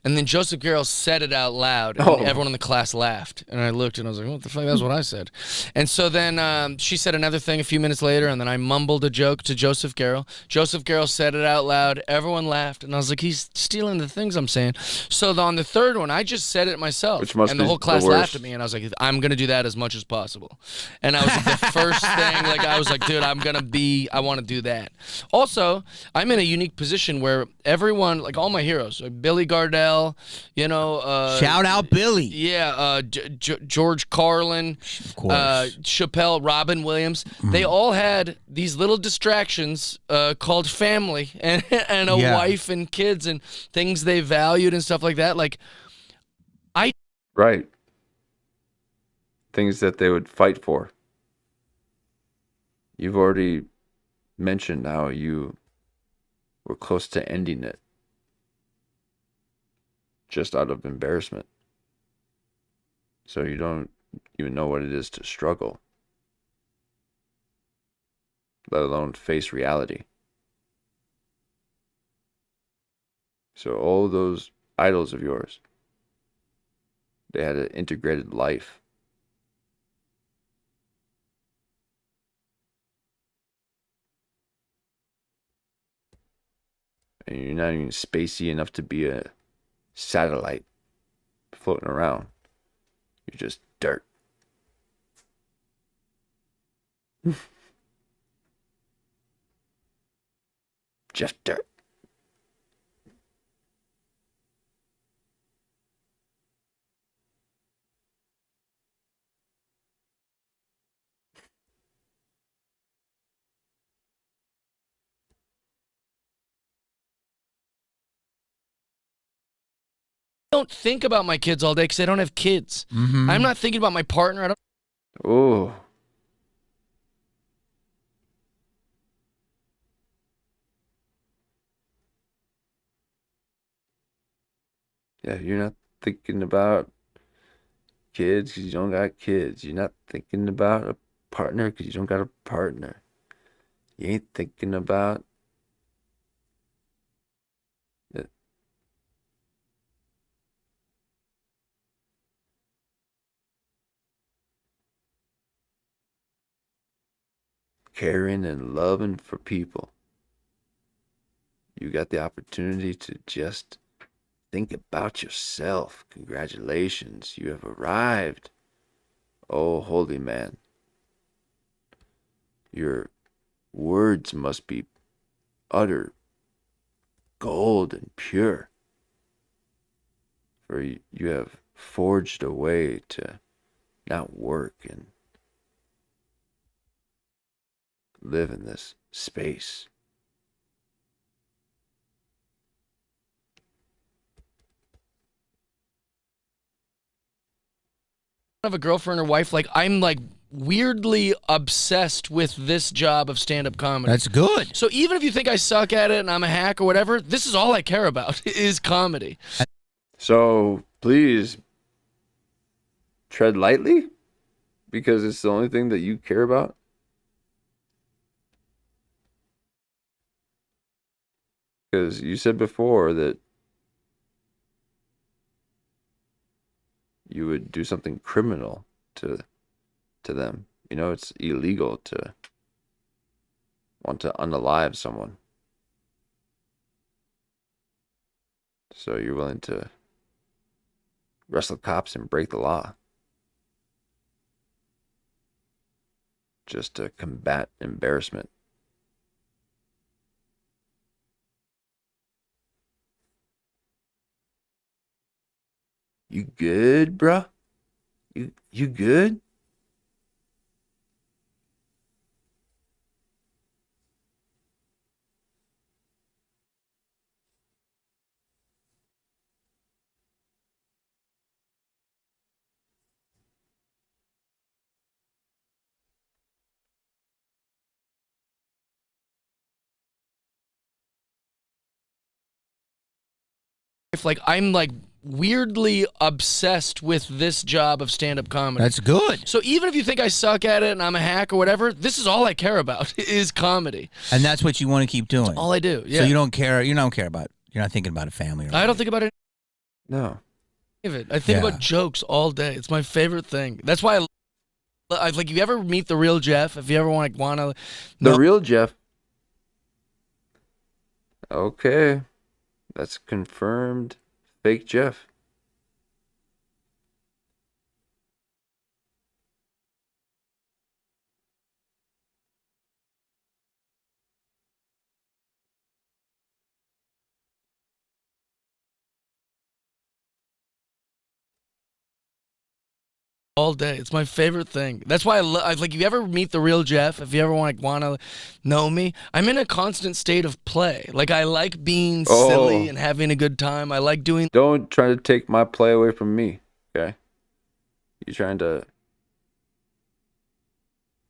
And then Joseph Garrell said it out loud, and everyone in the class laughed. And I looked, and I was like, what the fuck? That's what I said. And so then she said another thing a few minutes later, and then I mumbled a joke to Joseph Garrell. Joseph Garrell said it out loud. Everyone laughed, and I was like, he's stealing the things I'm saying. So on the third one, I just said it myself. Which must and the be whole class the worst. laughed at me, and I was like, I'm going to do that as much as possible. And I was like, the first thing, like I was like, dude, I want to do that. Also, I'm in a unique position where everyone, like all my heroes, like Billy Gardell, Shout out Billy. yeah, George Carlin, Of course. Chappelle, Robin Williams, they all had these little distractions called family and a Yeah. wife and kids and things they valued and stuff like that. Like, Right. Things that they would fight for. You've already mentioned how you were close to ending it just out of embarrassment. So you don't even know what it is to struggle, let alone face reality. So all those idols of yours, they had an integrated life. And you're not even spacey enough to be a satellite floating around. You're just dirt. Just dirt. Don't think about my kids all day because I don't have kids. I'm not thinking about my partner. I don't. Oh. Yeah, you're not thinking about kids because you don't got kids. You're not thinking about a partner because you don't got a partner. You ain't thinking about it. Caring and loving for people. You got the opportunity to just think about yourself. Congratulations, you have arrived. Oh, holy man. Your words must be utter gold and pure. For you have forged a way to not work and live in this space. Have a girlfriend or wife. Like, I'm like weirdly obsessed with this job of stand-up comedy. That's good. So even if you think I suck at it and I'm a hack or whatever, this is all I care about is comedy. So please tread lightly because it's the only thing that you care about. Because you said before that you would do something criminal to them. You know, it's illegal to want to unalive someone. So you're willing to wrestle cops and break the law just to combat embarrassment. You good, bruh? You good? Like, I'm like weirdly obsessed with this job of stand-up comedy. That's good. So even if you think I suck at it and I'm a hack or whatever, this is all I care about is comedy. And that's what you want to keep doing. All I do. Yeah. So you don't care about, you're not thinking about a family. Or I don't think about it. No. I think Yeah. about jokes all day. It's my favorite thing. That's why I like. If you ever meet the real Jeff, if you ever want to, The real Jeff. Okay. That's confirmed. Fake Jeff. all day. It's my favorite thing. That's why I like. If you ever meet the real Jeff, if you ever want to know me, I'm in a constant state of play. Like, I like being silly and having a good time. I like doing. Don't try to take my play away from me, okay? You trying to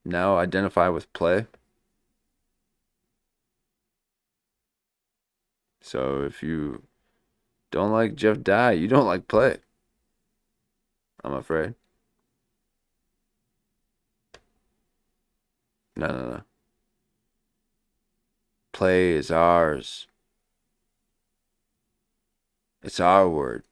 now identify with play? So if you don't like Jeff Dye, you don't like play. I'm afraid. No. Play is ours. It's our word.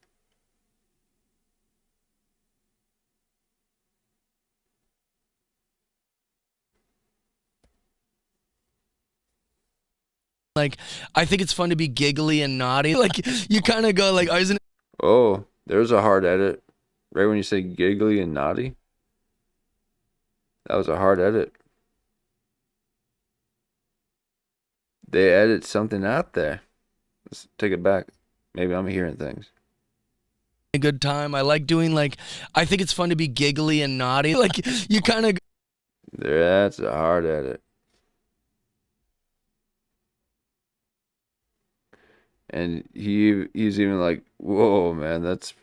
Like, I think it's fun to be giggly and naughty. Like, you kind of go like, isn't it? Oh, There was a hard edit. Right when you say giggly and naughty. That was a hard edit. They edit something out there. Let's take it back. Maybe I'm hearing things. A good time. I like doing like, I think it's fun to be giggly and naughty. Like you kind of. That's a hard edit. And he's even like, whoa, man, that's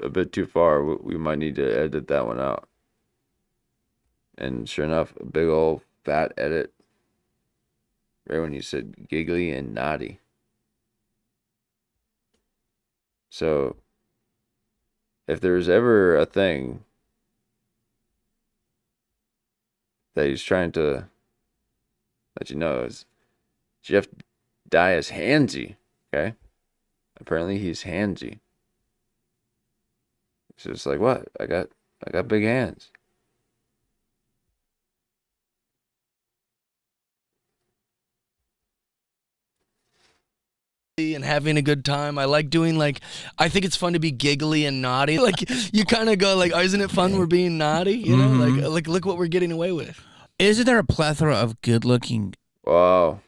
a bit too far. We might need to edit that one out. And sure enough, a big old fat edit. Right when you said giggly and naughty. So, if there's ever a thing that he's trying to let you know is Jeff Dye is handsy, okay? Apparently he's handsy. So it's like, what? I got big hands. And having a good time. I like doing like, I think it's fun to be giggly and naughty. Like you kind of go like, oh, isn't it fun we're being naughty? You know, like look what we're getting away with. Isn't there a plethora of good-looking? Wow.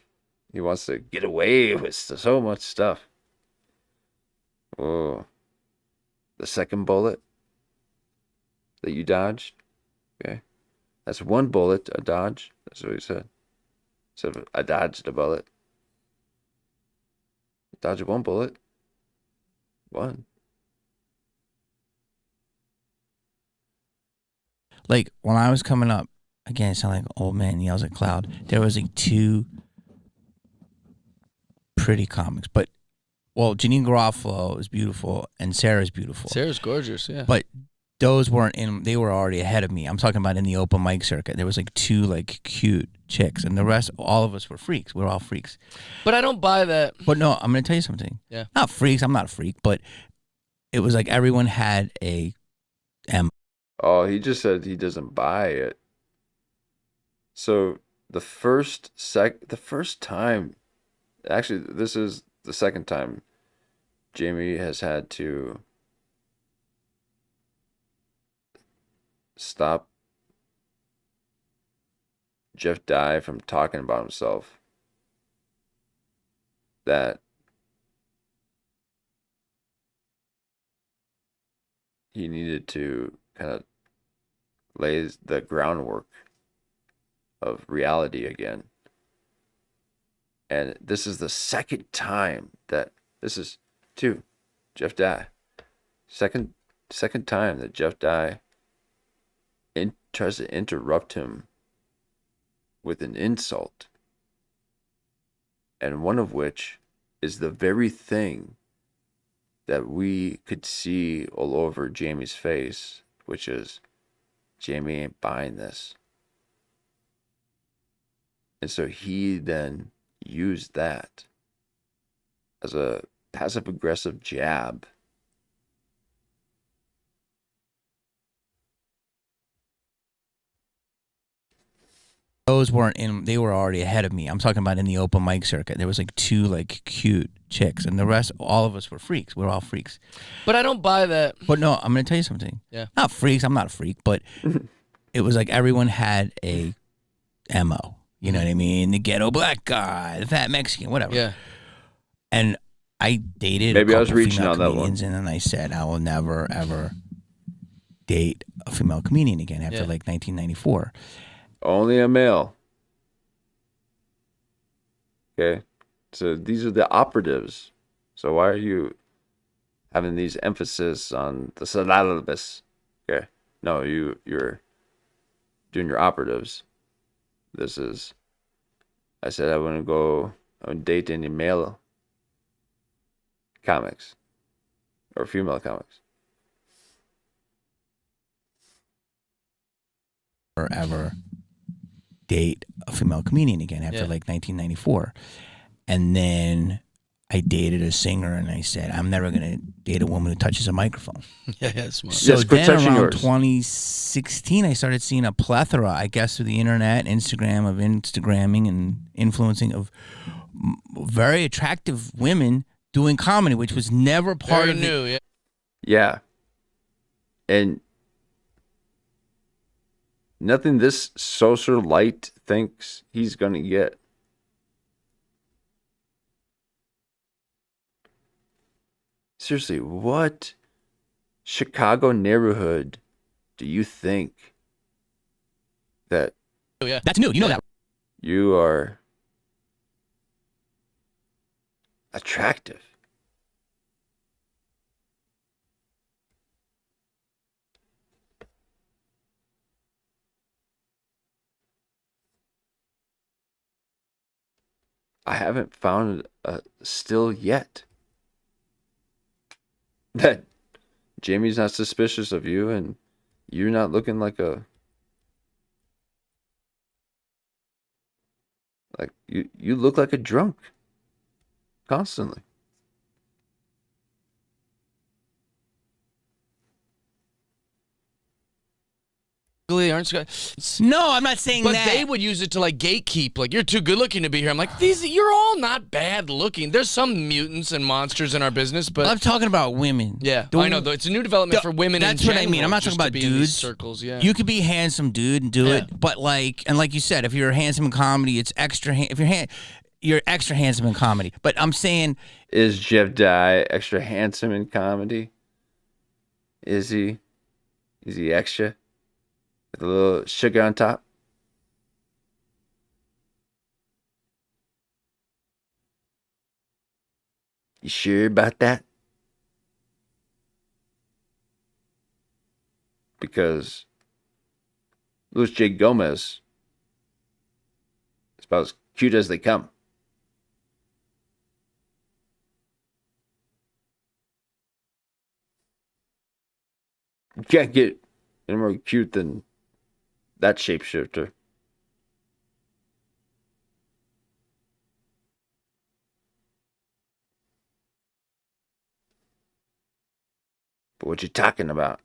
He wants to get away with so much stuff. Oh. The second bullet that you dodged. Okay. That's one bullet, a dodge. That's what he said. So I dodged a bullet. Dodge one bullet. One. Like when I was coming up, again, it sounded like an old man yells at cloud. There was like two pretty comics, but well, Janine Garofalo is beautiful and Sarah's beautiful. Sarah's gorgeous, yeah. But those weren't in. They were already ahead of me. I'm talking about in the open mic circuit. There was like two like cute chicks, and the rest, all of us were freaks. We were all freaks. But I don't buy that. But no, I'm gonna tell you something. Yeah. Not freaks. I'm not a freak, but it was like everyone had a M. Oh, he just said he doesn't buy it. So the first time, actually, this is the second time Jamie has had to stop Jeff Dye from talking about himself. That he needed to kind of lay the groundwork of reality again. And this is the second time that this is Jeff Dye. Second time that Jeff Dye tries to interrupt him with an insult. And one of which is the very thing that we could see all over Jamie's face, which is, Jamie ain't buying this. And so he then used that as a passive-aggressive jab. Those weren't in. They were already ahead of me. I'm talking about in the open mic circuit. There was like two like cute chicks, and the rest, all of us were freaks. We were all freaks. But I don't buy that. But no, I'm gonna tell you something. Yeah. Not freaks. I'm not a freak, but it was like everyone had a MO. You know what I mean? The ghetto black guy, the fat Mexican, whatever. Yeah. And I dated Maybe a I was couple reaching female on that one. comedians, and then I said I will never ever date a female comedian again after like 1994. Only a male. Okay. So these are the operatives. So why are you having these emphasis on the syllabus? Okay. No, you're doing your operatives. This is, I said I wouldn't date any male comics or female comics. Or ever date a female comedian again after like 1994. And then I dated a singer, and I said, I'm never going to date a woman who touches a microphone. Yeah, smart. So Yes, quit then touching around yours. 2016, I started seeing a plethora, I guess, through the internet, Instagramming and influencing of very attractive women doing comedy, which was never part Very of new, it. yeah. Yeah. And nothing this socialite thinks he's going to get. Seriously, what Chicago neighborhood do you think that Oh yeah. That's new. You know that. you are attractive? I haven't found a still yet that Jamie's not suspicious of you and you're not looking like you look like a drunk constantly. Aren't No, I'm not saying but that. they would use it to like gatekeep, like you're too good looking to be here. I'm like, you're all not bad looking. There's some mutants and monsters in our business, but I'm talking about women. yeah, I know. It's a new development for women. That's in what I mean. I'm not general, talking just about to be in these dudes. circles. Yeah, You could be a handsome dude and do it, but like you said, if you're handsome in comedy, it's extra. If you're extra handsome in comedy. But I'm saying, Is Jeff Dye extra handsome in comedy? Is he? Is he extra? With a little sugar on top? You sure about that? Because Luis J. Gomez is about as cute as they come. You can't get any more cute than that shapeshifter. But what you talking about?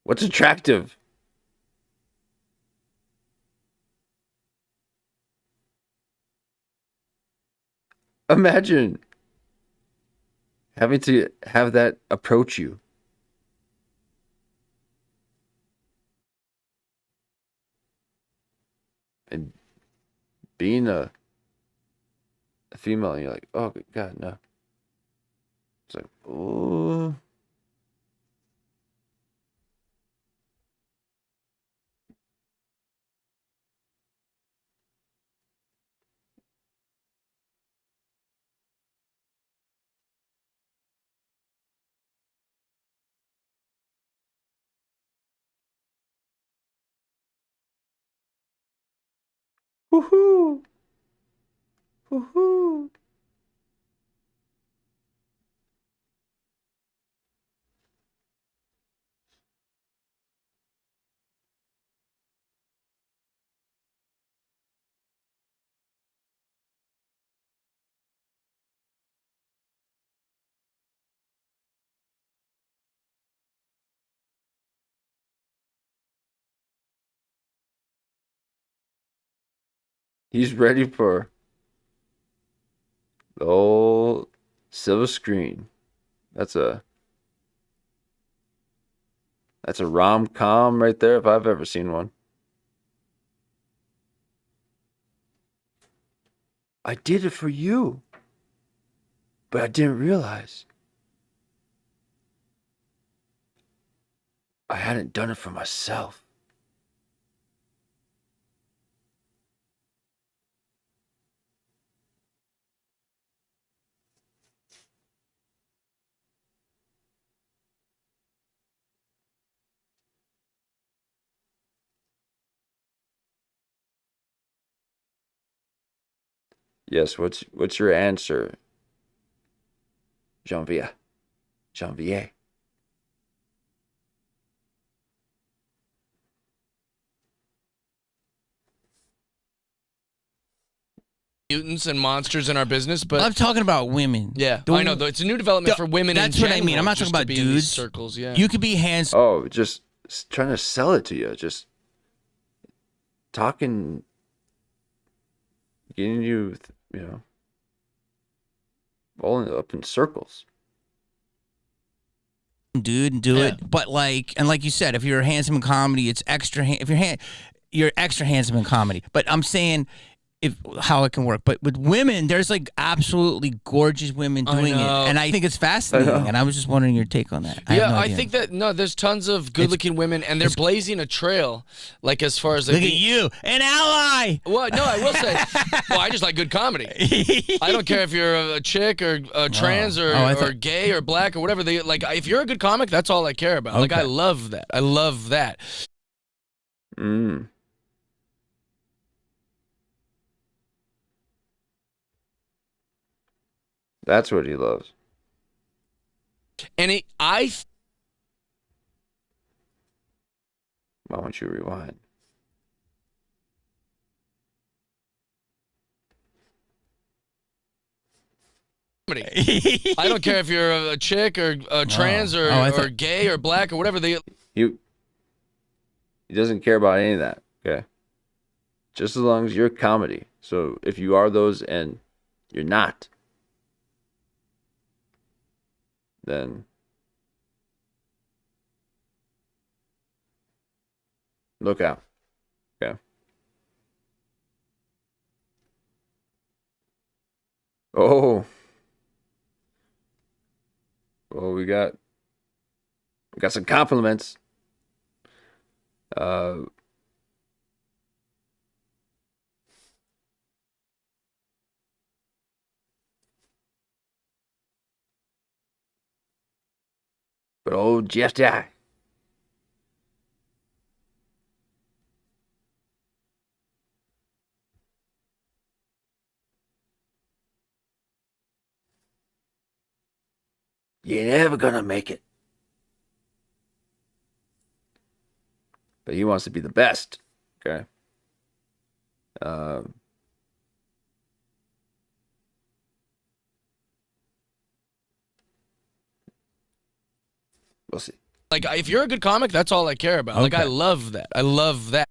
What's attractive? Imagine having to have that approach you. And being a female, and you're like, oh God, no. It's like, oh. Woohoo! Woohoo! He's ready for the old silver screen. That's a rom-com right there if I've ever seen one. I did it for you, but I didn't realize I hadn't done it for myself. Yes, what's your answer, Janvier? Janvier. mutants and monsters in our business, but I'm talking about women. yeah, I know. It's a new development for women. That's in what I general, mean. I'm not just talking to about be in these dudes. circles. Yeah, You could be handsome. Oh, just trying to sell it to you. Just talking, getting you, you know, rolling up in circles. Dude, and do it. But like, and like you said, if you're handsome in comedy, it's extra. If you're extra handsome in comedy. But I'm saying, how it can work. But with women, there's like absolutely gorgeous women doing it, and I think it's fascinating. And I was just wondering your take on that. I think that there's tons of good-looking women, and they're blazing a trail. Like as far as like, look at you, an ally. Well, no, I will say, well, I just like good comedy. I don't care if you're a chick or trans or gay or black or whatever. They like if you're a good comic, that's all I care about. Like I love that. I love that. That's what he loves. And why don't you rewind? I don't care if you're a chick or trans or gay or black or whatever. He doesn't care about any of that. Okay. Just as long as you're comedy. So if you are those and you're not, then look out. Okay. Oh. Well, we got some compliments. But old Jeff Jack. You're never gonna make it. But he wants to be the best. Okay. We'll see. Like if you're a good comic, that's all I care about. Like I love that. I love that.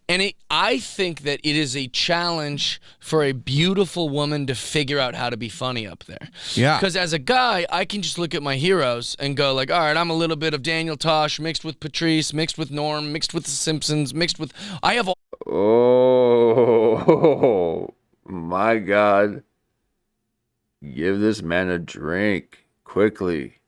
And I think that it is a challenge for a beautiful woman to figure out how to be funny up there. Yeah. Because as a guy, I can just look at my heroes and go like, all right, I'm a little bit of Daniel Tosh mixed with Patrice, mixed with Norm, mixed with The Simpsons, mixed with... I have all... Oh, my God. Give this man a drink quickly.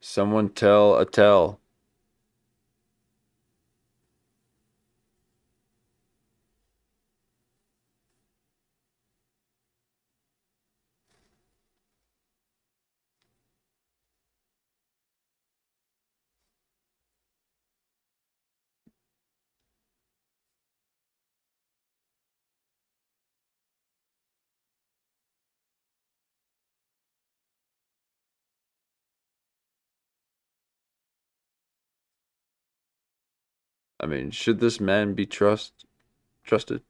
Someone tell a tell. I mean, should this man be trusted?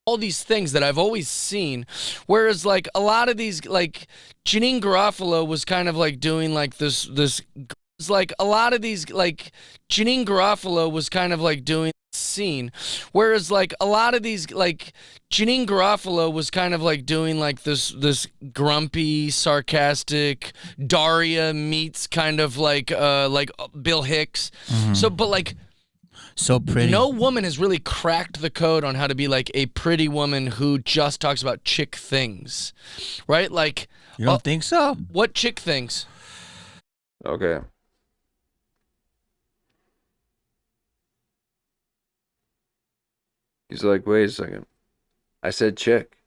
all these things that I've always seen, whereas like a lot of these, like Janine Garofalo was kind of like doing like this like a lot of these, like Janine Garofalo was kind of like doing scene, whereas like a lot of these, like Janine Garofalo was kind of like doing like this grumpy, sarcastic Daria meets kind of like Bill Hicks. So but like so pretty. No woman has really cracked the code on how to be like a pretty woman who just talks about chick things, right? Like, you don't think so? What chick things? Okay. He's like, wait a second. I said chick.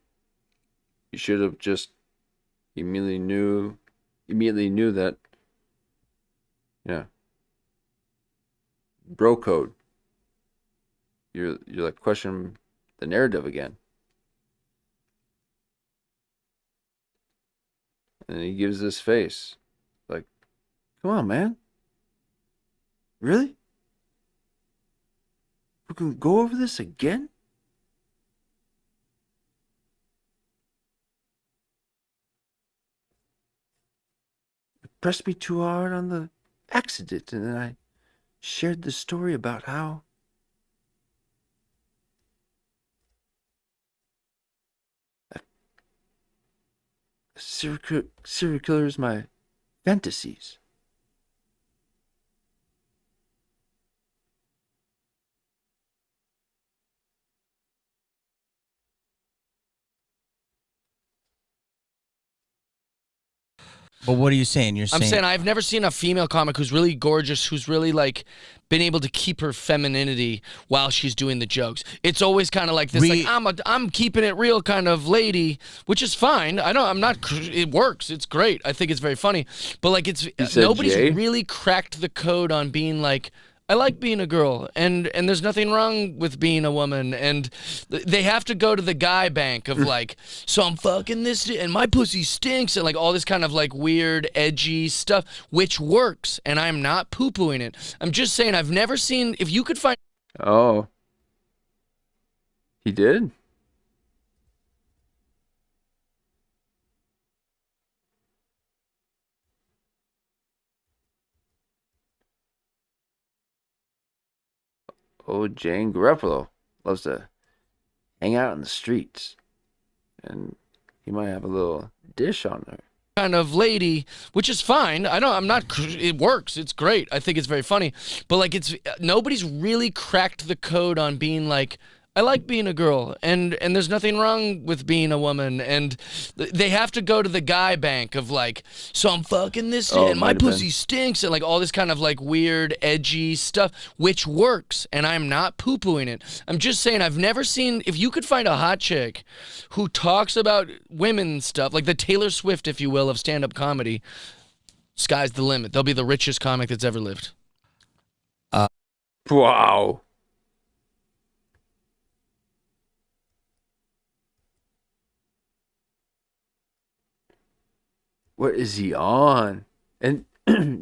You should have just immediately knew that Yeah. Bro code. You're like questioning the narrative again. And he gives this face. Like, come on, man. Really? We can go over this again? You pressed me too hard on the accident, and then I shared the story about how a serial killer is my fantasies. But what are you saying? You're I'm saying saying I've never seen a female comic who's really gorgeous, who's really like been able to keep her femininity while she's doing the jokes. It's always kind of like this, like I'm keeping it real kind of lady, which is fine. I'm not. It works. It's great. I think it's very funny. But like nobody's Jay? really cracked the code on being like, I like being a girl, and there's nothing wrong with being a woman, and they have to go to the guy bank of like, so I'm fucking this, and my pussy stinks, and like all this kind of like weird, edgy stuff, which works, and I'm not poo-pooing it. I'm just saying I've never seen, if you could find... Oh. He did? Oh, Jane Garoppolo loves to hang out in the streets. And he might have a little dish on her. kind of lady, which is fine. I'm not, it works. It's great. I think it's very funny. But like nobody's really cracked the code on being like, I like being a girl, and there's nothing wrong with being a woman, and they have to go to the guy bank of like, so I'm fucking this, and my pussy stinks, and like all this kind of like weird, edgy stuff, which works, and I'm not poo-pooing it. I'm just saying I've never seen, if you could find a hot chick who talks about women stuff, like the Taylor Swift, if you will, of stand-up comedy, sky's the limit. They'll be the richest comic that's ever lived. Wow. What is he on? And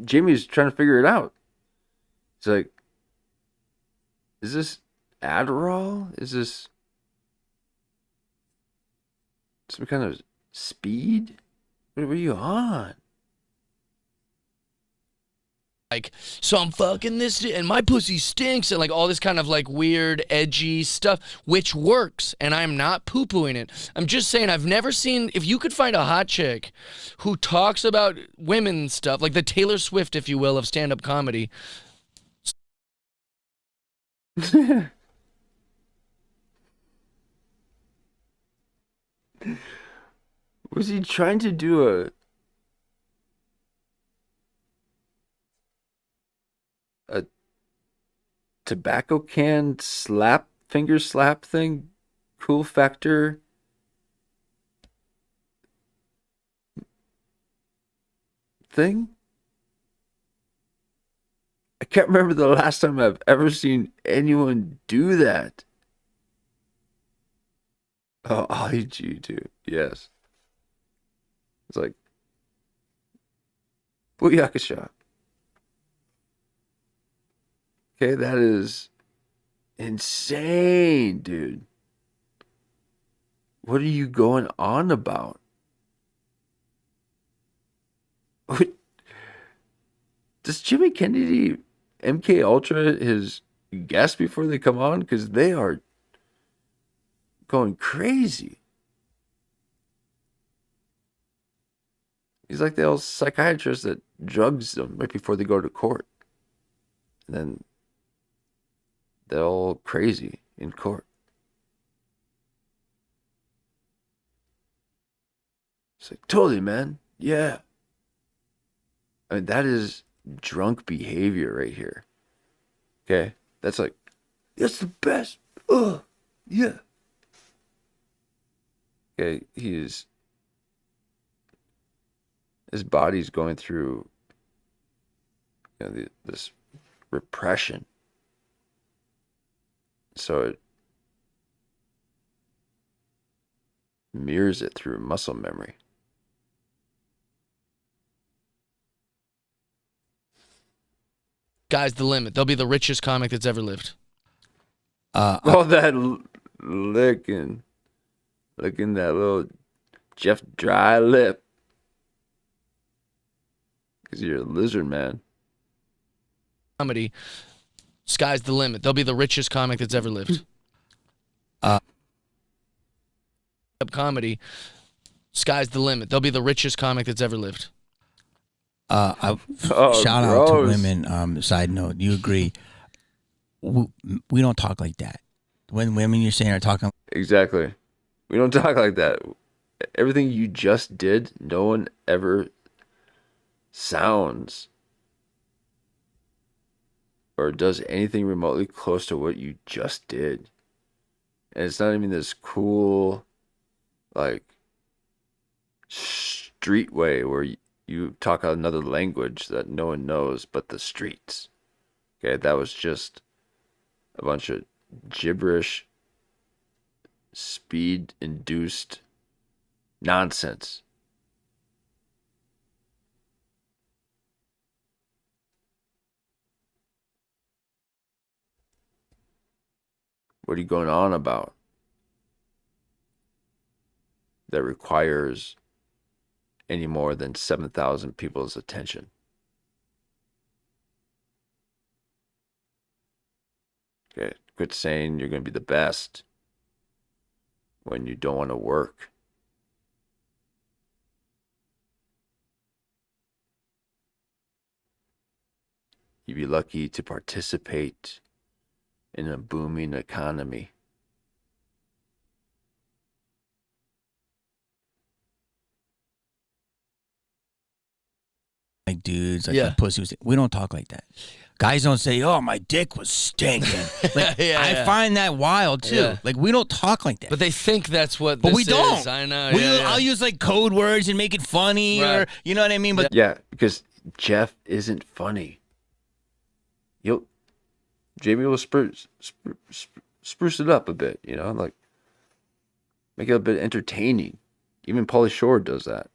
Jamie's trying to figure it out. He's like, is this Adderall? Is this some kind of speed? What were you on? Like, so I'm fucking this, and my pussy stinks, and like all this kind of like weird, edgy stuff, which works, and I'm not poo-pooing it. I'm just saying I've never seen, if you could find a hot chick who talks about women stuff, like the Taylor Swift, if you will, of stand-up comedy. Was he trying to do a tobacco can finger slap thing? Cool factor? Thing? I can't remember the last time I've ever seen anyone do that. Oh, IG, dude. Yes. It's like, booyaka shot. Okay, that is insane, dude. What are you going on about? Does Jimmy Kennedy MK Ultra his guests before they come on? Because they are going crazy. He's like the old psychiatrist that drugs them right before they go to court. And then they're all crazy in court. It's like, totally, man. Yeah. I mean, that is drunk behavior right here. Okay? That's like, that's the best. Ugh. Yeah. Okay, his body's going through this repression. So it mirrors it through muscle memory. Sky's the limit. They'll be the richest comic that's ever lived. All that licking that little Jeff dry lip. Because you're a lizard man. Comedy. Sky's the limit. They'll be the richest comic that's ever lived. Comedy. Sky's the limit. They'll be the richest comic that's ever lived. Shout out to gross. women. Side note, you agree? We don't talk like that. When women you're saying are talking, Exactly. We don't talk like that. Everything you just did, no one ever sounds or does anything remotely close to what you just did. And it's not even this cool, like, street way where you talk another language that no one knows but the streets. Okay, that was just a bunch of gibberish, speed-induced nonsense. What are you going on about that requires any more than 7,000 people's attention? Okay, quit saying you're going to be the best when you don't want to work. You'd be lucky to participate in a booming economy. like dudes, like Yeah. the pussy was. We don't talk like that. Guys don't say, "Oh, my dick was stinking." Like, I find that wild too. Yeah. Like we don't talk like that. But they think that's what But this we don't. is. I know. I'll use like code words and make it funny, or Right. you know what I mean. But Yeah, because Jeff isn't funny. Jamie will spruce it up a bit, like make it a bit entertaining. Even Pauly Shore does that.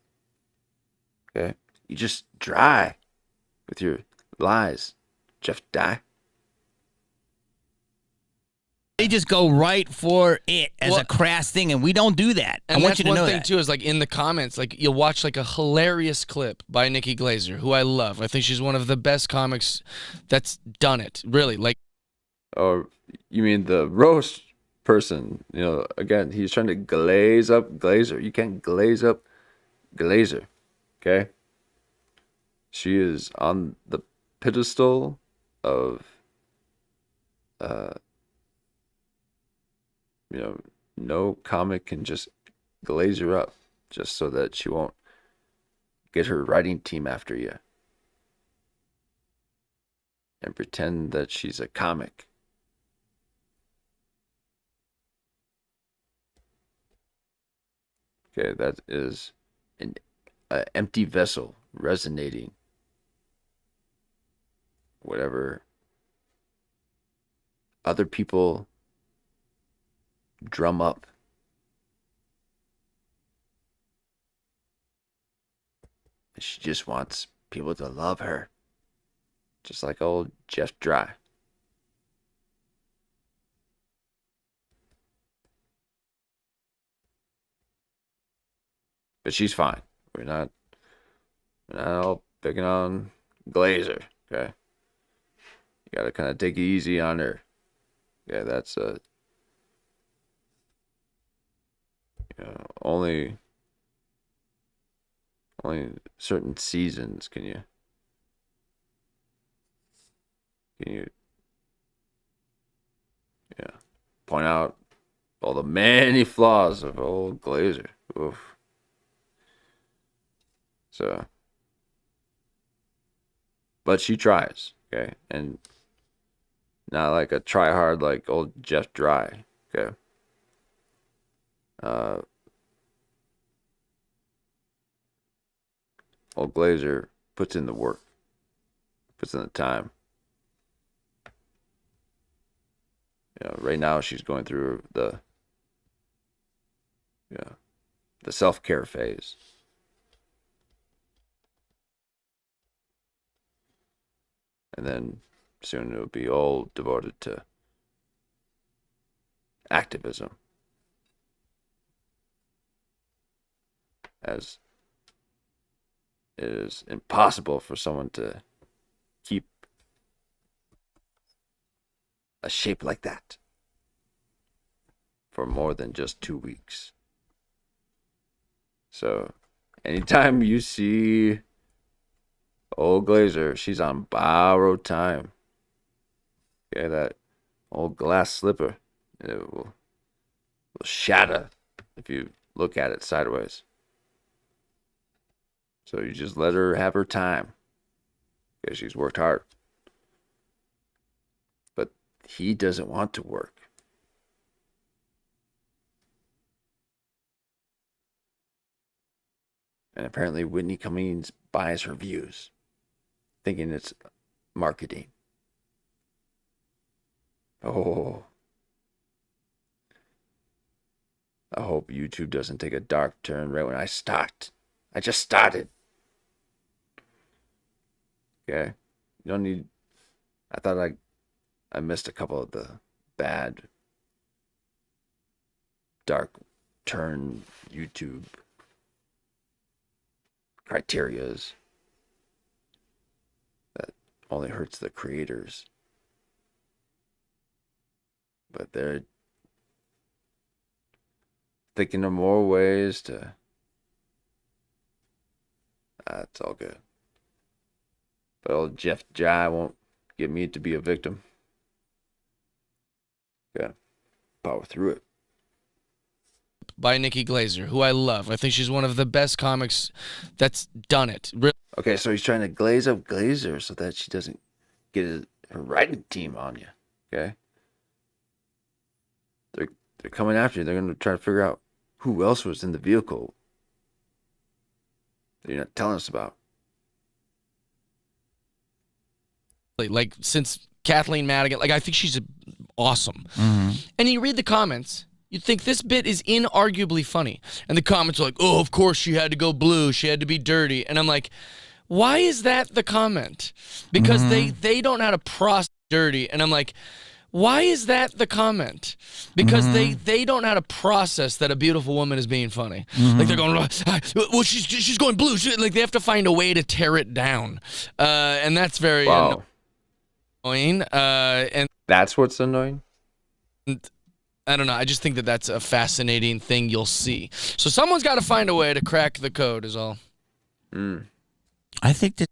Okay, you just dry with your lies, Jeff. Die. they just go right for it as Well, a crass thing, and we don't do that. I And want that's you to one know thing that. too is like in the comments, like you'll watch like a hilarious clip by Nikki Glazer, who I love. I think she's one of the best comics that's done it. Really, like Or you mean the roast person? Again, he's trying to glaze up Glazer. You can't glaze up Glazer. Okay. She is on the pedestal of, no comic can just glaze her up just so that she won't get her writing team after you and pretend that she's a comic. Okay, that is an empty vessel resonating whatever other people drum up. She just wants people to love her, just like old Jeff Dry. But she's fine. We're not all picking on Glazer, okay? You gotta kind of take it easy on her. Yeah, that's only certain seasons can you point out all the many flaws of old Glazer. Oof. So, but she tries, okay, and not like a try hard like old Jeff Dry, okay. Old Glazer puts in the work. puts in the time. You know, right now she's going through the self-care phase. And then soon it'll be all devoted to activism. As it is impossible for someone to keep a shape like that for more than just 2 weeks. So anytime you see old Glazer, she's on borrowed time. Okay, that old glass slipper, it will shatter if you look at it sideways. So you just let her have her time. Because she's worked hard. But he doesn't want to work. And apparently Whitney Cummings buys her views, thinking it's marketing. Oh. I hope YouTube doesn't take a dark turn right when I start. I just started. Okay? You don't need... I thought I missed a couple of the bad dark turn YouTube criterias that only hurts the creators. But they're thinking of more ways to... it's all good. But old Jeff Jai won't get me to be a victim. Yeah, power through it. By Nikki Glazer, who I love. I think she's one of the best comics that's done it. Okay, so he's trying to glaze up Glazer so that she doesn't get her writing team on you. Okay? They're coming after you. They're going to try to figure out who else was in the vehicle that you're not telling us about. Like, since Kathleen Madigan, like, I think she's awesome. Mm-hmm. And you read the comments, you'd think this bit is inarguably funny. And the comments are like, oh, of course she had to go blue. She had to be dirty. And I'm like, why is that the comment? Because they don't know how to process dirty. And I'm like, why is that the comment? Because they don't know how to process that a beautiful woman is being funny. Like, they're going, well, she's going blue. Like, they have to find a way to tear it down. And that's very annoying. And That's what's annoying? I don't know. I just think that that's a fascinating thing you'll see. So someone's got to find a way to crack the code is all. I think that...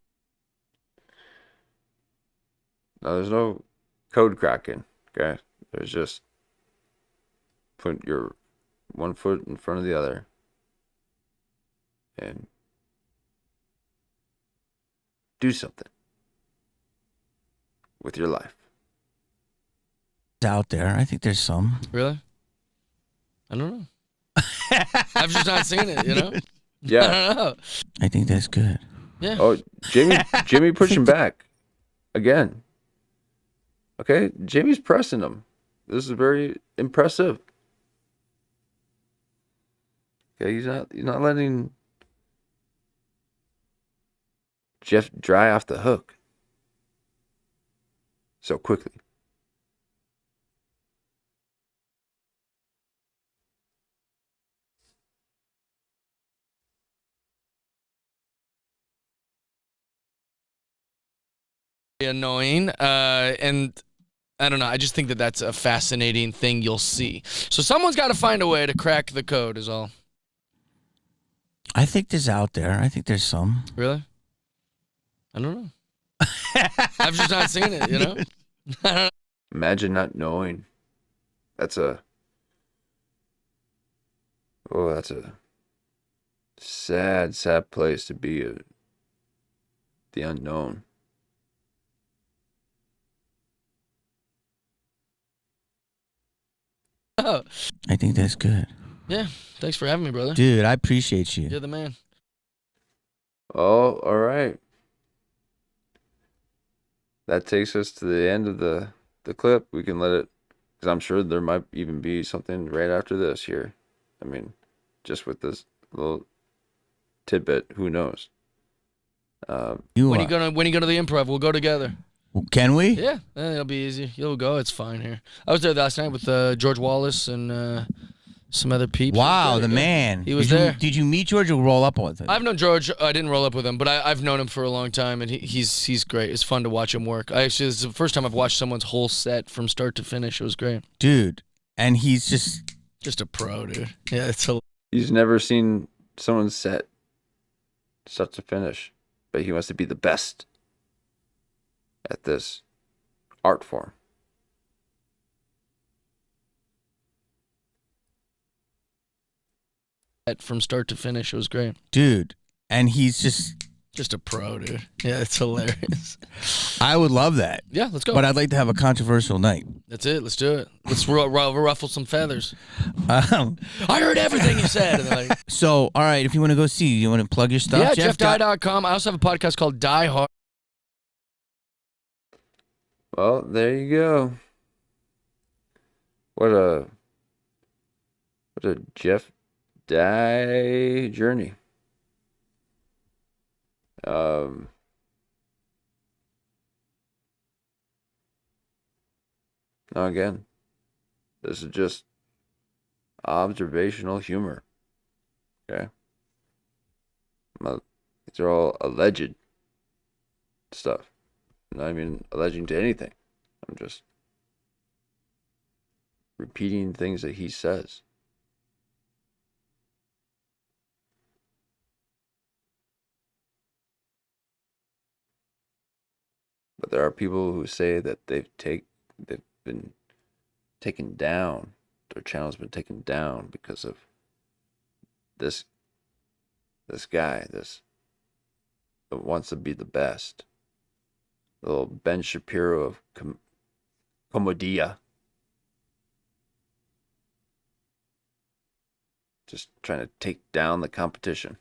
No, there's no code cracking. Okay? There's just put your one foot in front of the other and do something with your life. out there. I think there's some. Really? I don't know. I've just not seen it, you know? Yeah. I don't know. I think that's good. Yeah. Oh, Jamie pushing back again. Okay, Jamie's pressing him. This is very impressive. Okay, he's not letting Jeff dry off the hook so quickly. Annoying. And I don't know. I just think that that's a fascinating thing you'll see. So someone's got to find a way to crack the code is all. I think there's out there. I think there's some. Really? I don't know. I've just not seen it, you know? Imagine not knowing. That's a sad, sad place to be. The unknown. Oh. I think that's good. Yeah. Thanks for having me, brother. Dude, I appreciate you. You're the man. Oh, all right. that takes us to the end of the clip. We can let it, because I'm sure there might even be something right after this here. I mean, just with this little tidbit, who knows? You When you gonna to the improv? We'll go together. Can we? Yeah, it'll be easy. You'll go. It's fine here. I was there last night with George Wallace and some other peeps. Wow, the Yeah. man. He was did there. Did you meet George or roll up with him? I've known George. I didn't roll up with him, but I've known him for a long time, and he's great. It's fun to watch him work. This is the first time I've watched someone's whole set from start to finish. It was great. Dude, and he's just a pro, dude. Yeah, it's a. He's never seen someone's set start to finish, but he wants to be the best at this art form. From start to finish, it was great. dude, and he's just a pro, dude. Yeah, it's hilarious. I would love that. Yeah, let's go. But I'd like to have a controversial night. That's it. Let's do it. Let's ruffle some feathers. Um, I heard everything you said. And like, so, all right, if you want to go see, you want to plug your stuff? yeah, jeffdye.com. I also have a podcast called Die Hard. Well, there you go. What a Jeff Dye journey. Now again, this is just observational humor. Okay? These are all alleged stuff. I'm not even alleging to anything. I'm just repeating things that he says. But there are people who say that they've been taken down. Their channel's been taken down because of this guy, this that wants to be the best. The little Ben Shapiro of Comedia. Just trying to take down the competition.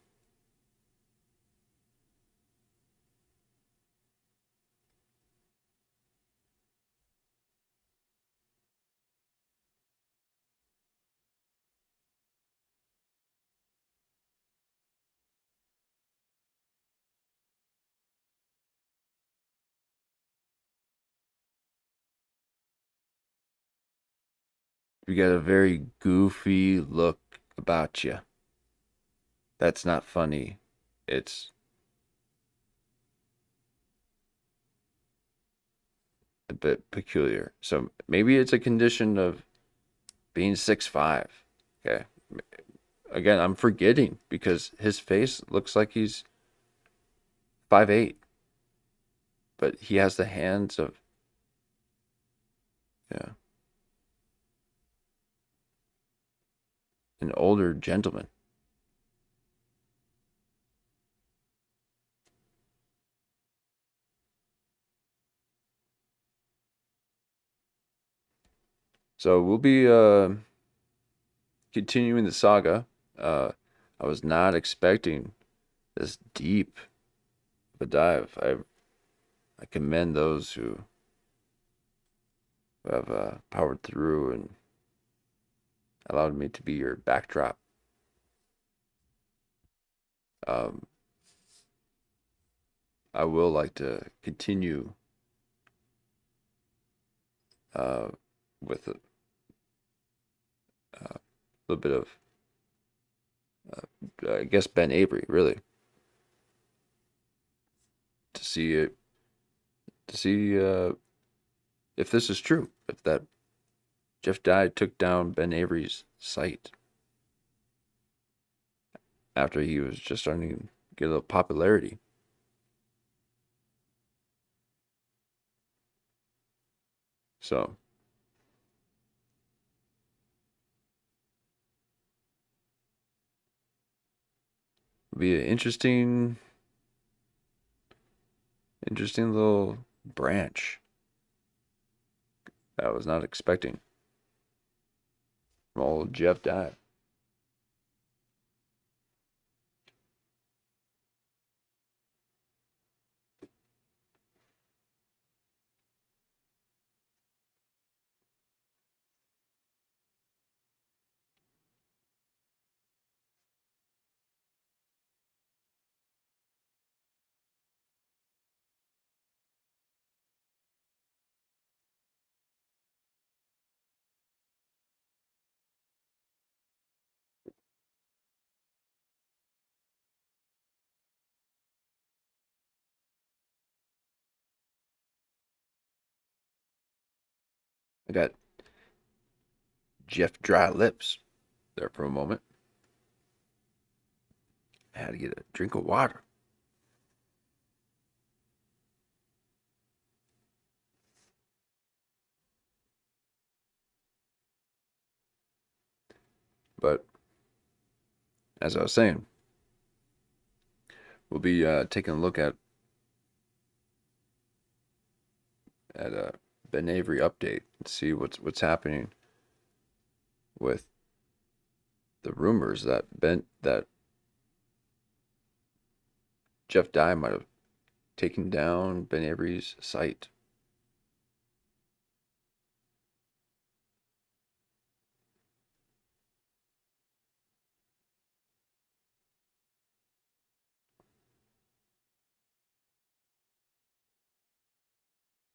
You got a very goofy look about you. That's not funny. It's a bit peculiar. So maybe it's a condition of being 6'5". Okay. Again, I'm forgetting because his face looks like he's 5'8". But he has the hands of, yeah, an older gentleman. So we'll be continuing the saga. I was not expecting this deep of a dive. I commend those who have powered through and allowed me to be your backdrop. I will like to continue with a little bit of, I guess, Ben Avery, really, to see if this is true, if that Jeff Dye took down Ben Avery's site after he was just starting to get a little popularity. So it'll be an interesting little branch that I was not expecting from old Jeff Dye. I got Jeff Dry Lips there for a moment. I had to get a drink of water. But as I was saying, we'll be taking a look at a Ben Avery update and see what's happening with the rumors that Jeff Dye might have taken down Ben Avery's site.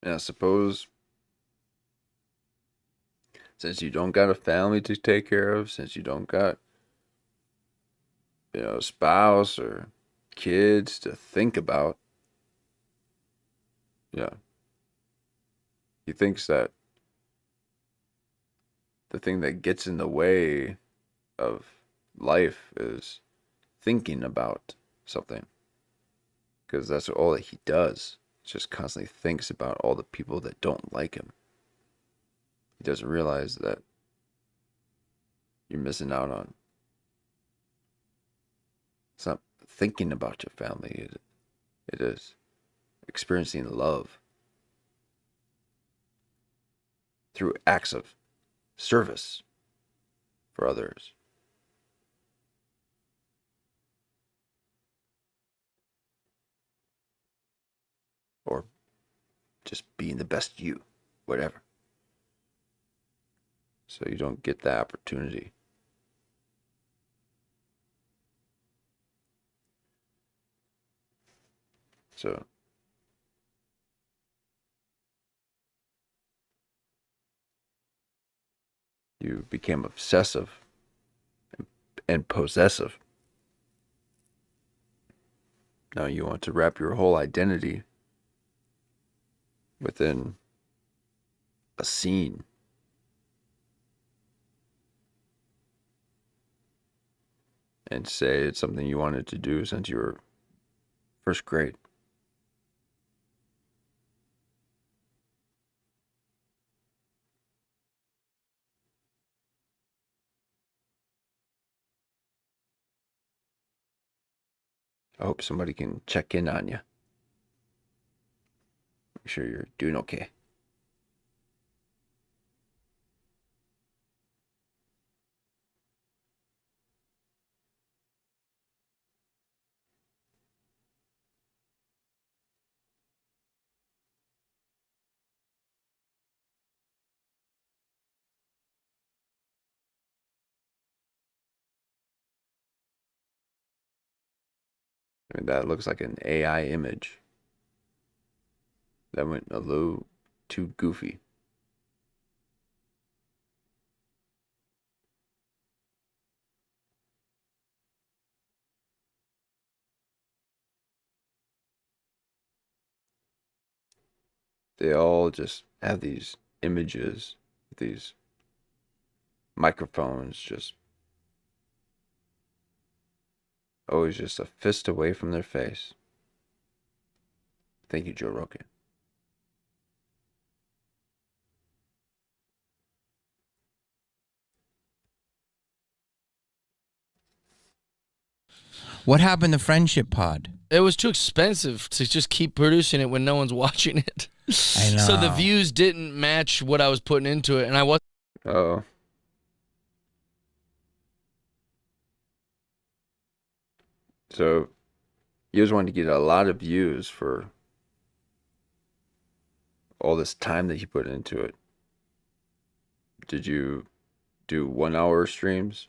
And I suppose since you don't got a family to take care of, since you don't got, a spouse or kids to think about, he thinks that the thing that gets in the way of life is thinking about something. Because that's all that he does. Just constantly thinks about all the people that don't like him. He doesn't realize that you're missing out on. It's not thinking about your family. It is experiencing love through acts of service for others. Or just being the best you, whatever. So you don't get that opportunity. So you became obsessive and possessive. Now you want to wrap your whole identity within a scene. And say it's something you wanted to do since you were first grade. I hope somebody can check in on you. Make sure you're doing okay. I mean, that looks like an AI image. That went a little too goofy. They all just have these images, these microphones, just always just a fist away from their face. Thank you, Joe Rogan. What happened to Friendship Pod? It was too expensive to just keep producing it when no one's watching it. I know. So the views didn't match what I was putting into it, and I was. Oh. So you just wanted to get a lot of views for all this time that you put into it. Did you do 1 hour streams?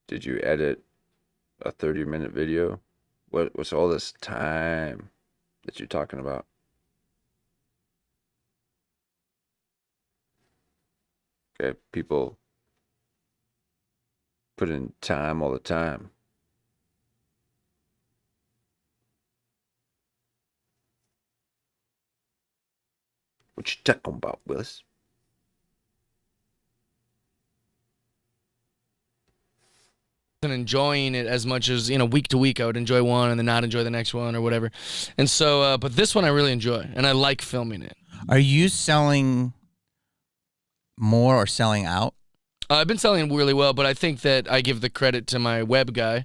Did you edit a 30-minute video? What's all this time that you're talking about? Okay, people put in time all the time. What you talking about, Willis? And enjoying it as much as, week to week I would enjoy one and then not enjoy the next one or whatever. And so, but this one I really enjoy, and I like filming it. Are you selling more or selling out? I've been selling really well, but I think that I give the credit to my web guy,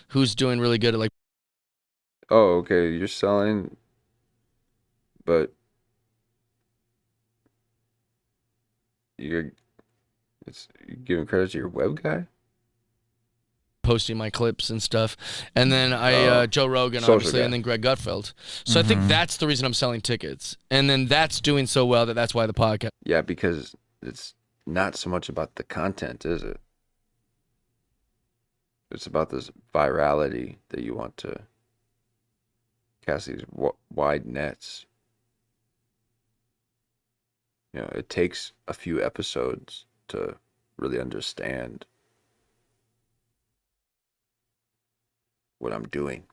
who's doing really good at Oh, okay. You're selling, but you're giving credit to your web guy. posting my clips and stuff, and then Joe Rogan, Social obviously, guy. and then Greg Gutfeld. So I think that's the reason I'm selling tickets, and then that's doing so well that's why the podcast. Yeah, because it's not so much about the content, is it? It's about this virality that you want to cast these wide nets. It takes a few episodes to really understand what I'm doing.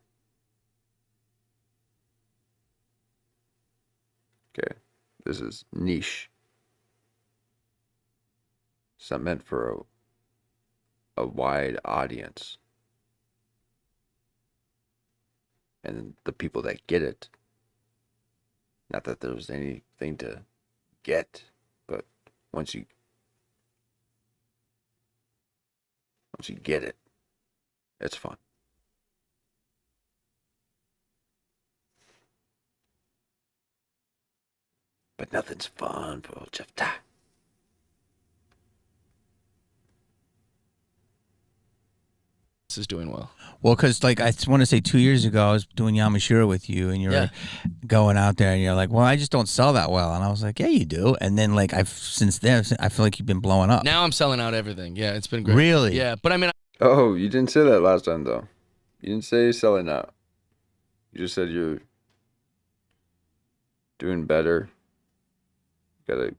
Okay, this is niche. It's not meant for a wide audience. And the people that get it, not that there's anything to get, but once you get it, it's fun. But nothing's fun for old Jeff Ty. Is doing well. Well, because I want to say 2 years ago, I was doing Yamashiro with you, and you're going out there, and you're like, "Well, I just don't sell that well," and I was like, "Yeah, you do." And then since then, I feel like you've been blowing up. Now I'm selling out everything. Yeah, it's been great. Really? Yeah, but I mean, Oh, you didn't say that last time though. You didn't say selling out. You just said you're doing better. Gotta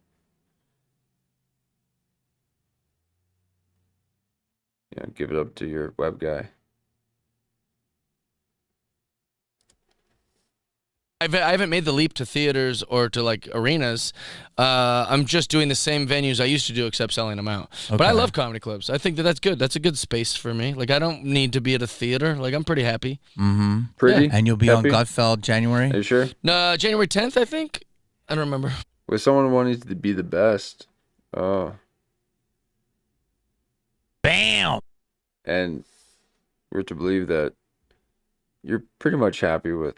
give it up to your web guy. I haven't made the leap to theaters or to arenas. I'm just doing the same venues I used to do, except selling them out. But I love comedy clubs. I think that's good. That's a good space for me. I don't need to be at a theater. I'm pretty happy. Mm-hmm. Pretty? Yeah. And you'll be happy? on Gutfeld January? Are you sure? January 10th, I think. I don't remember. With someone wanting to be the best. Oh. Bam! And we're to believe that you're pretty much happy with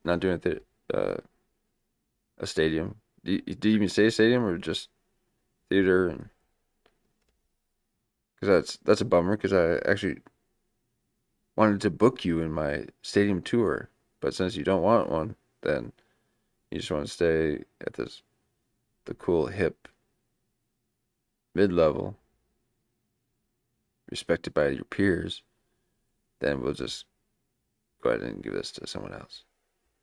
not doing a stadium. Did you even say stadium or just theater? And because that's a bummer, because I actually wanted to book you in my stadium tour, but since you don't want one, then you just want to stay at the cool hip mid-level, respected by your peers, then we'll just go ahead and give this to someone else.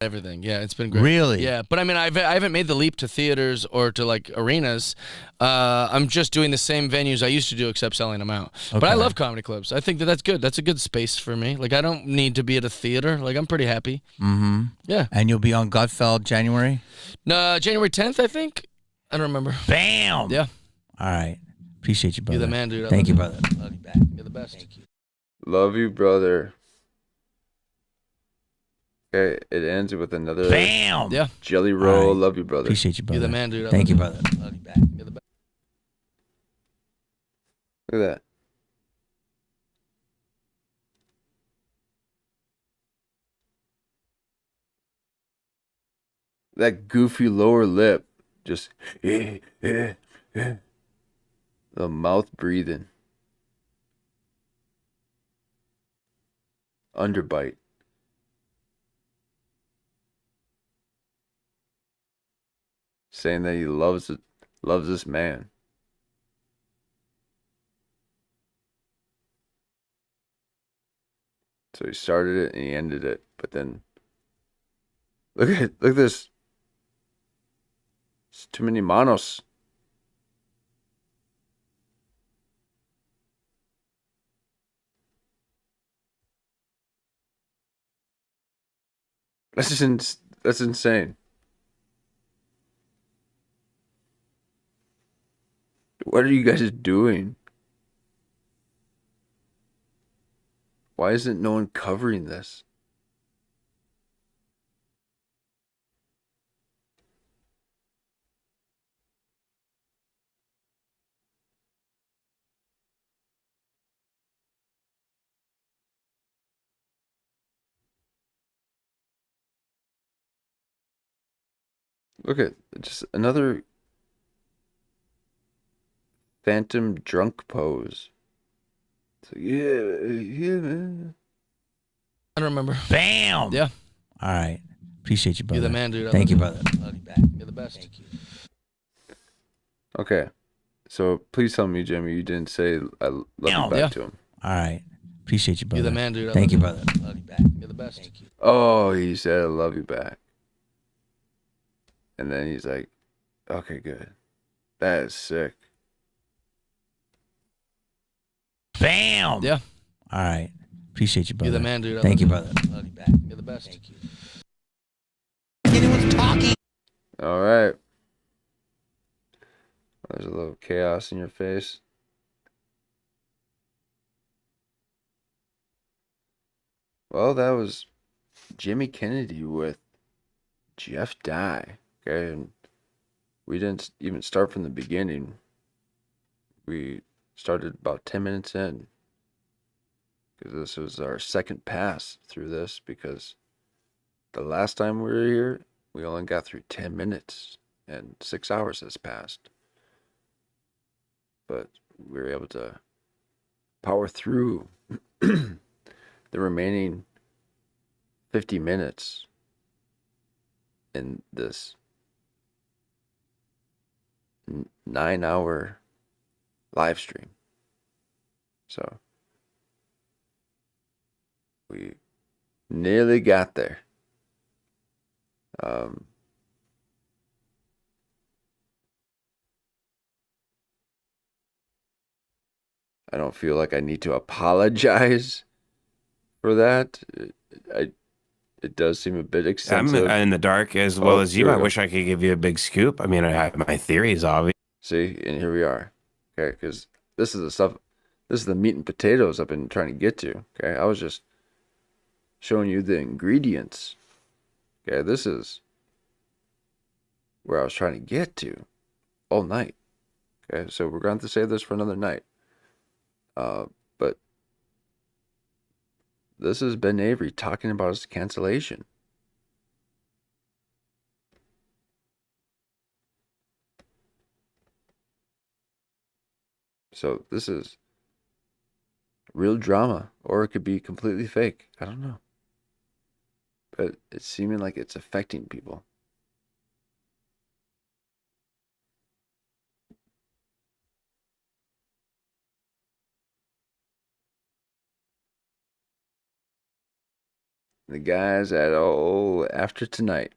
Everything. Yeah, it's been great. Really? Yeah, but I mean, I haven't made the leap to theaters or to arenas. I'm just doing the same venues I used to do, except selling them out. Okay. But I love comedy clubs. I think that's good. That's a good space for me. I don't need to be at a theater. I'm pretty happy. Mm-hmm. Yeah. And you'll be on Gutfeld January? January 10th, I think. I don't remember. Bam! Yeah. All right. Appreciate you, brother. You're the man, dude. Thank you, brother. Love you back. You're the best. Thank you. Love you, brother. Okay, it ends with another Bam! Yeah. jelly roll. All right. Love you, brother. Appreciate you, brother. You're the man, dude. Thank you, brother. Love you back. You're the best. Look at that. That goofy lower lip. Just the mouth breathing. Underbite. Saying that he loves this man. So he started it and he ended it, but then look at this. It's too many manos. This isn't That's insane. What are you guys doing? Why isn't no one covering this? Look at just another phantom drunk pose. It's like, yeah, man. I don't remember. Bam. Yeah. All right. Appreciate you, brother. You're the man, dude. I Thank love you, brother. Love you back. You're the best. Thank you. Okay. So please tell me, Jimmy, you didn't say I love you back to him. All right. Appreciate you, brother. You're the man, dude. Thank you, brother. Love you back. You're the best. Thank you. Oh, he said I love you back. And then he's like, okay, good. That is sick. Bam. Yeah. All right. Appreciate you, brother. You're the man, dude. I Thank love you, brother. Love you back. You're the best. Thank you. All right. There's a little chaos in your face. Well, that was Jimmy Kennedy with Jeff Dye. Okay, and we didn't even start from the beginning. We started about 10 minutes in. Because this was our second pass through this, because the last time we were here, we only got through 10 minutes and 6 hours has passed. But we were able to power through the remaining 50 minutes in this 9-hour live stream. So we nearly got there. I don't feel like I need to apologize for that. It does seem a bit extensive. I'm in the dark as well as you. there I we go. wish I could give you a big scoop. I mean, I have my theories, obviously. See, and here we are. Okay, because this is the meat and potatoes I've been trying to get to. Okay, I was just showing you the ingredients. Okay, this is where I was trying to get to all night. Okay, so we're going to have to save this for another night. But this is Ben Avery talking about his cancellation. So this is real drama, or it could be completely fake. I don't know. But it's seeming like it's affecting people. The guys at after tonight.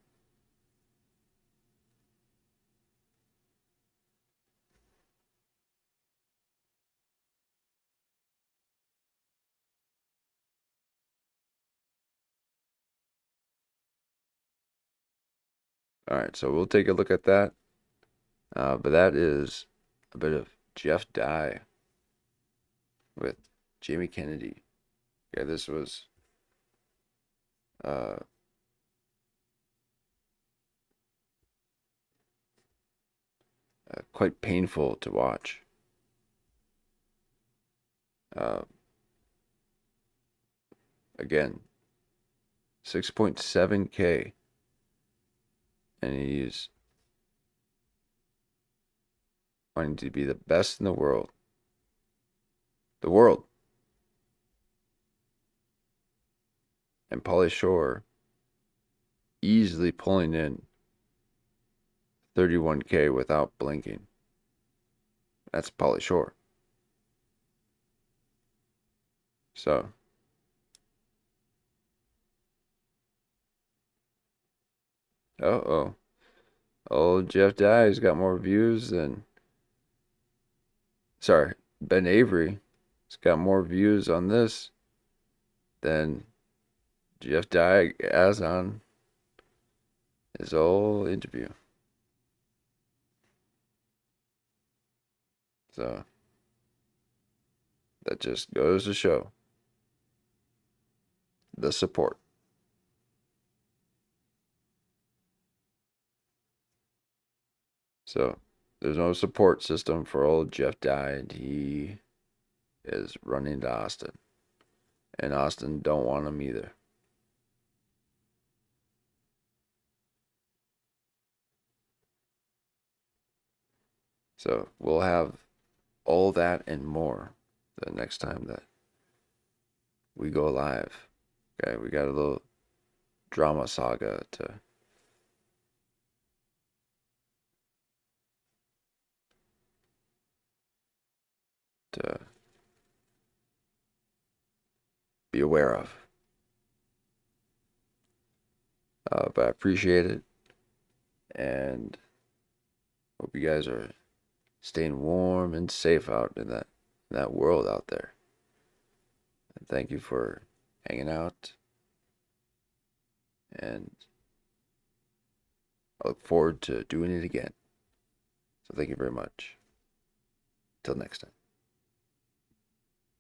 All right, so we'll take a look at that. But that is a bit of Jeff Dye with Jamie Kennedy. Yeah, this was quite painful to watch. Again, 6.7K, and he's wanting to be the best in the world. The world. And Pauly Shore easily pulling in 31K without blinking. That's Pauly Shore. So old Jeff Dye's got more views than Ben Avery has got more views on this than Jeff Dye has on his whole interview. So that just goes to show the support. So there's no support system for old Jeff died. He is running to Austin. And Austin don't want him either. So we'll have all that and more the next time that we go live. Okay, we got a little drama saga to be aware of. But I appreciate it, and hope you guys are staying warm and safe out in that world out there. And thank you for hanging out, and I look forward to doing it again. So thank you very much. Till next time.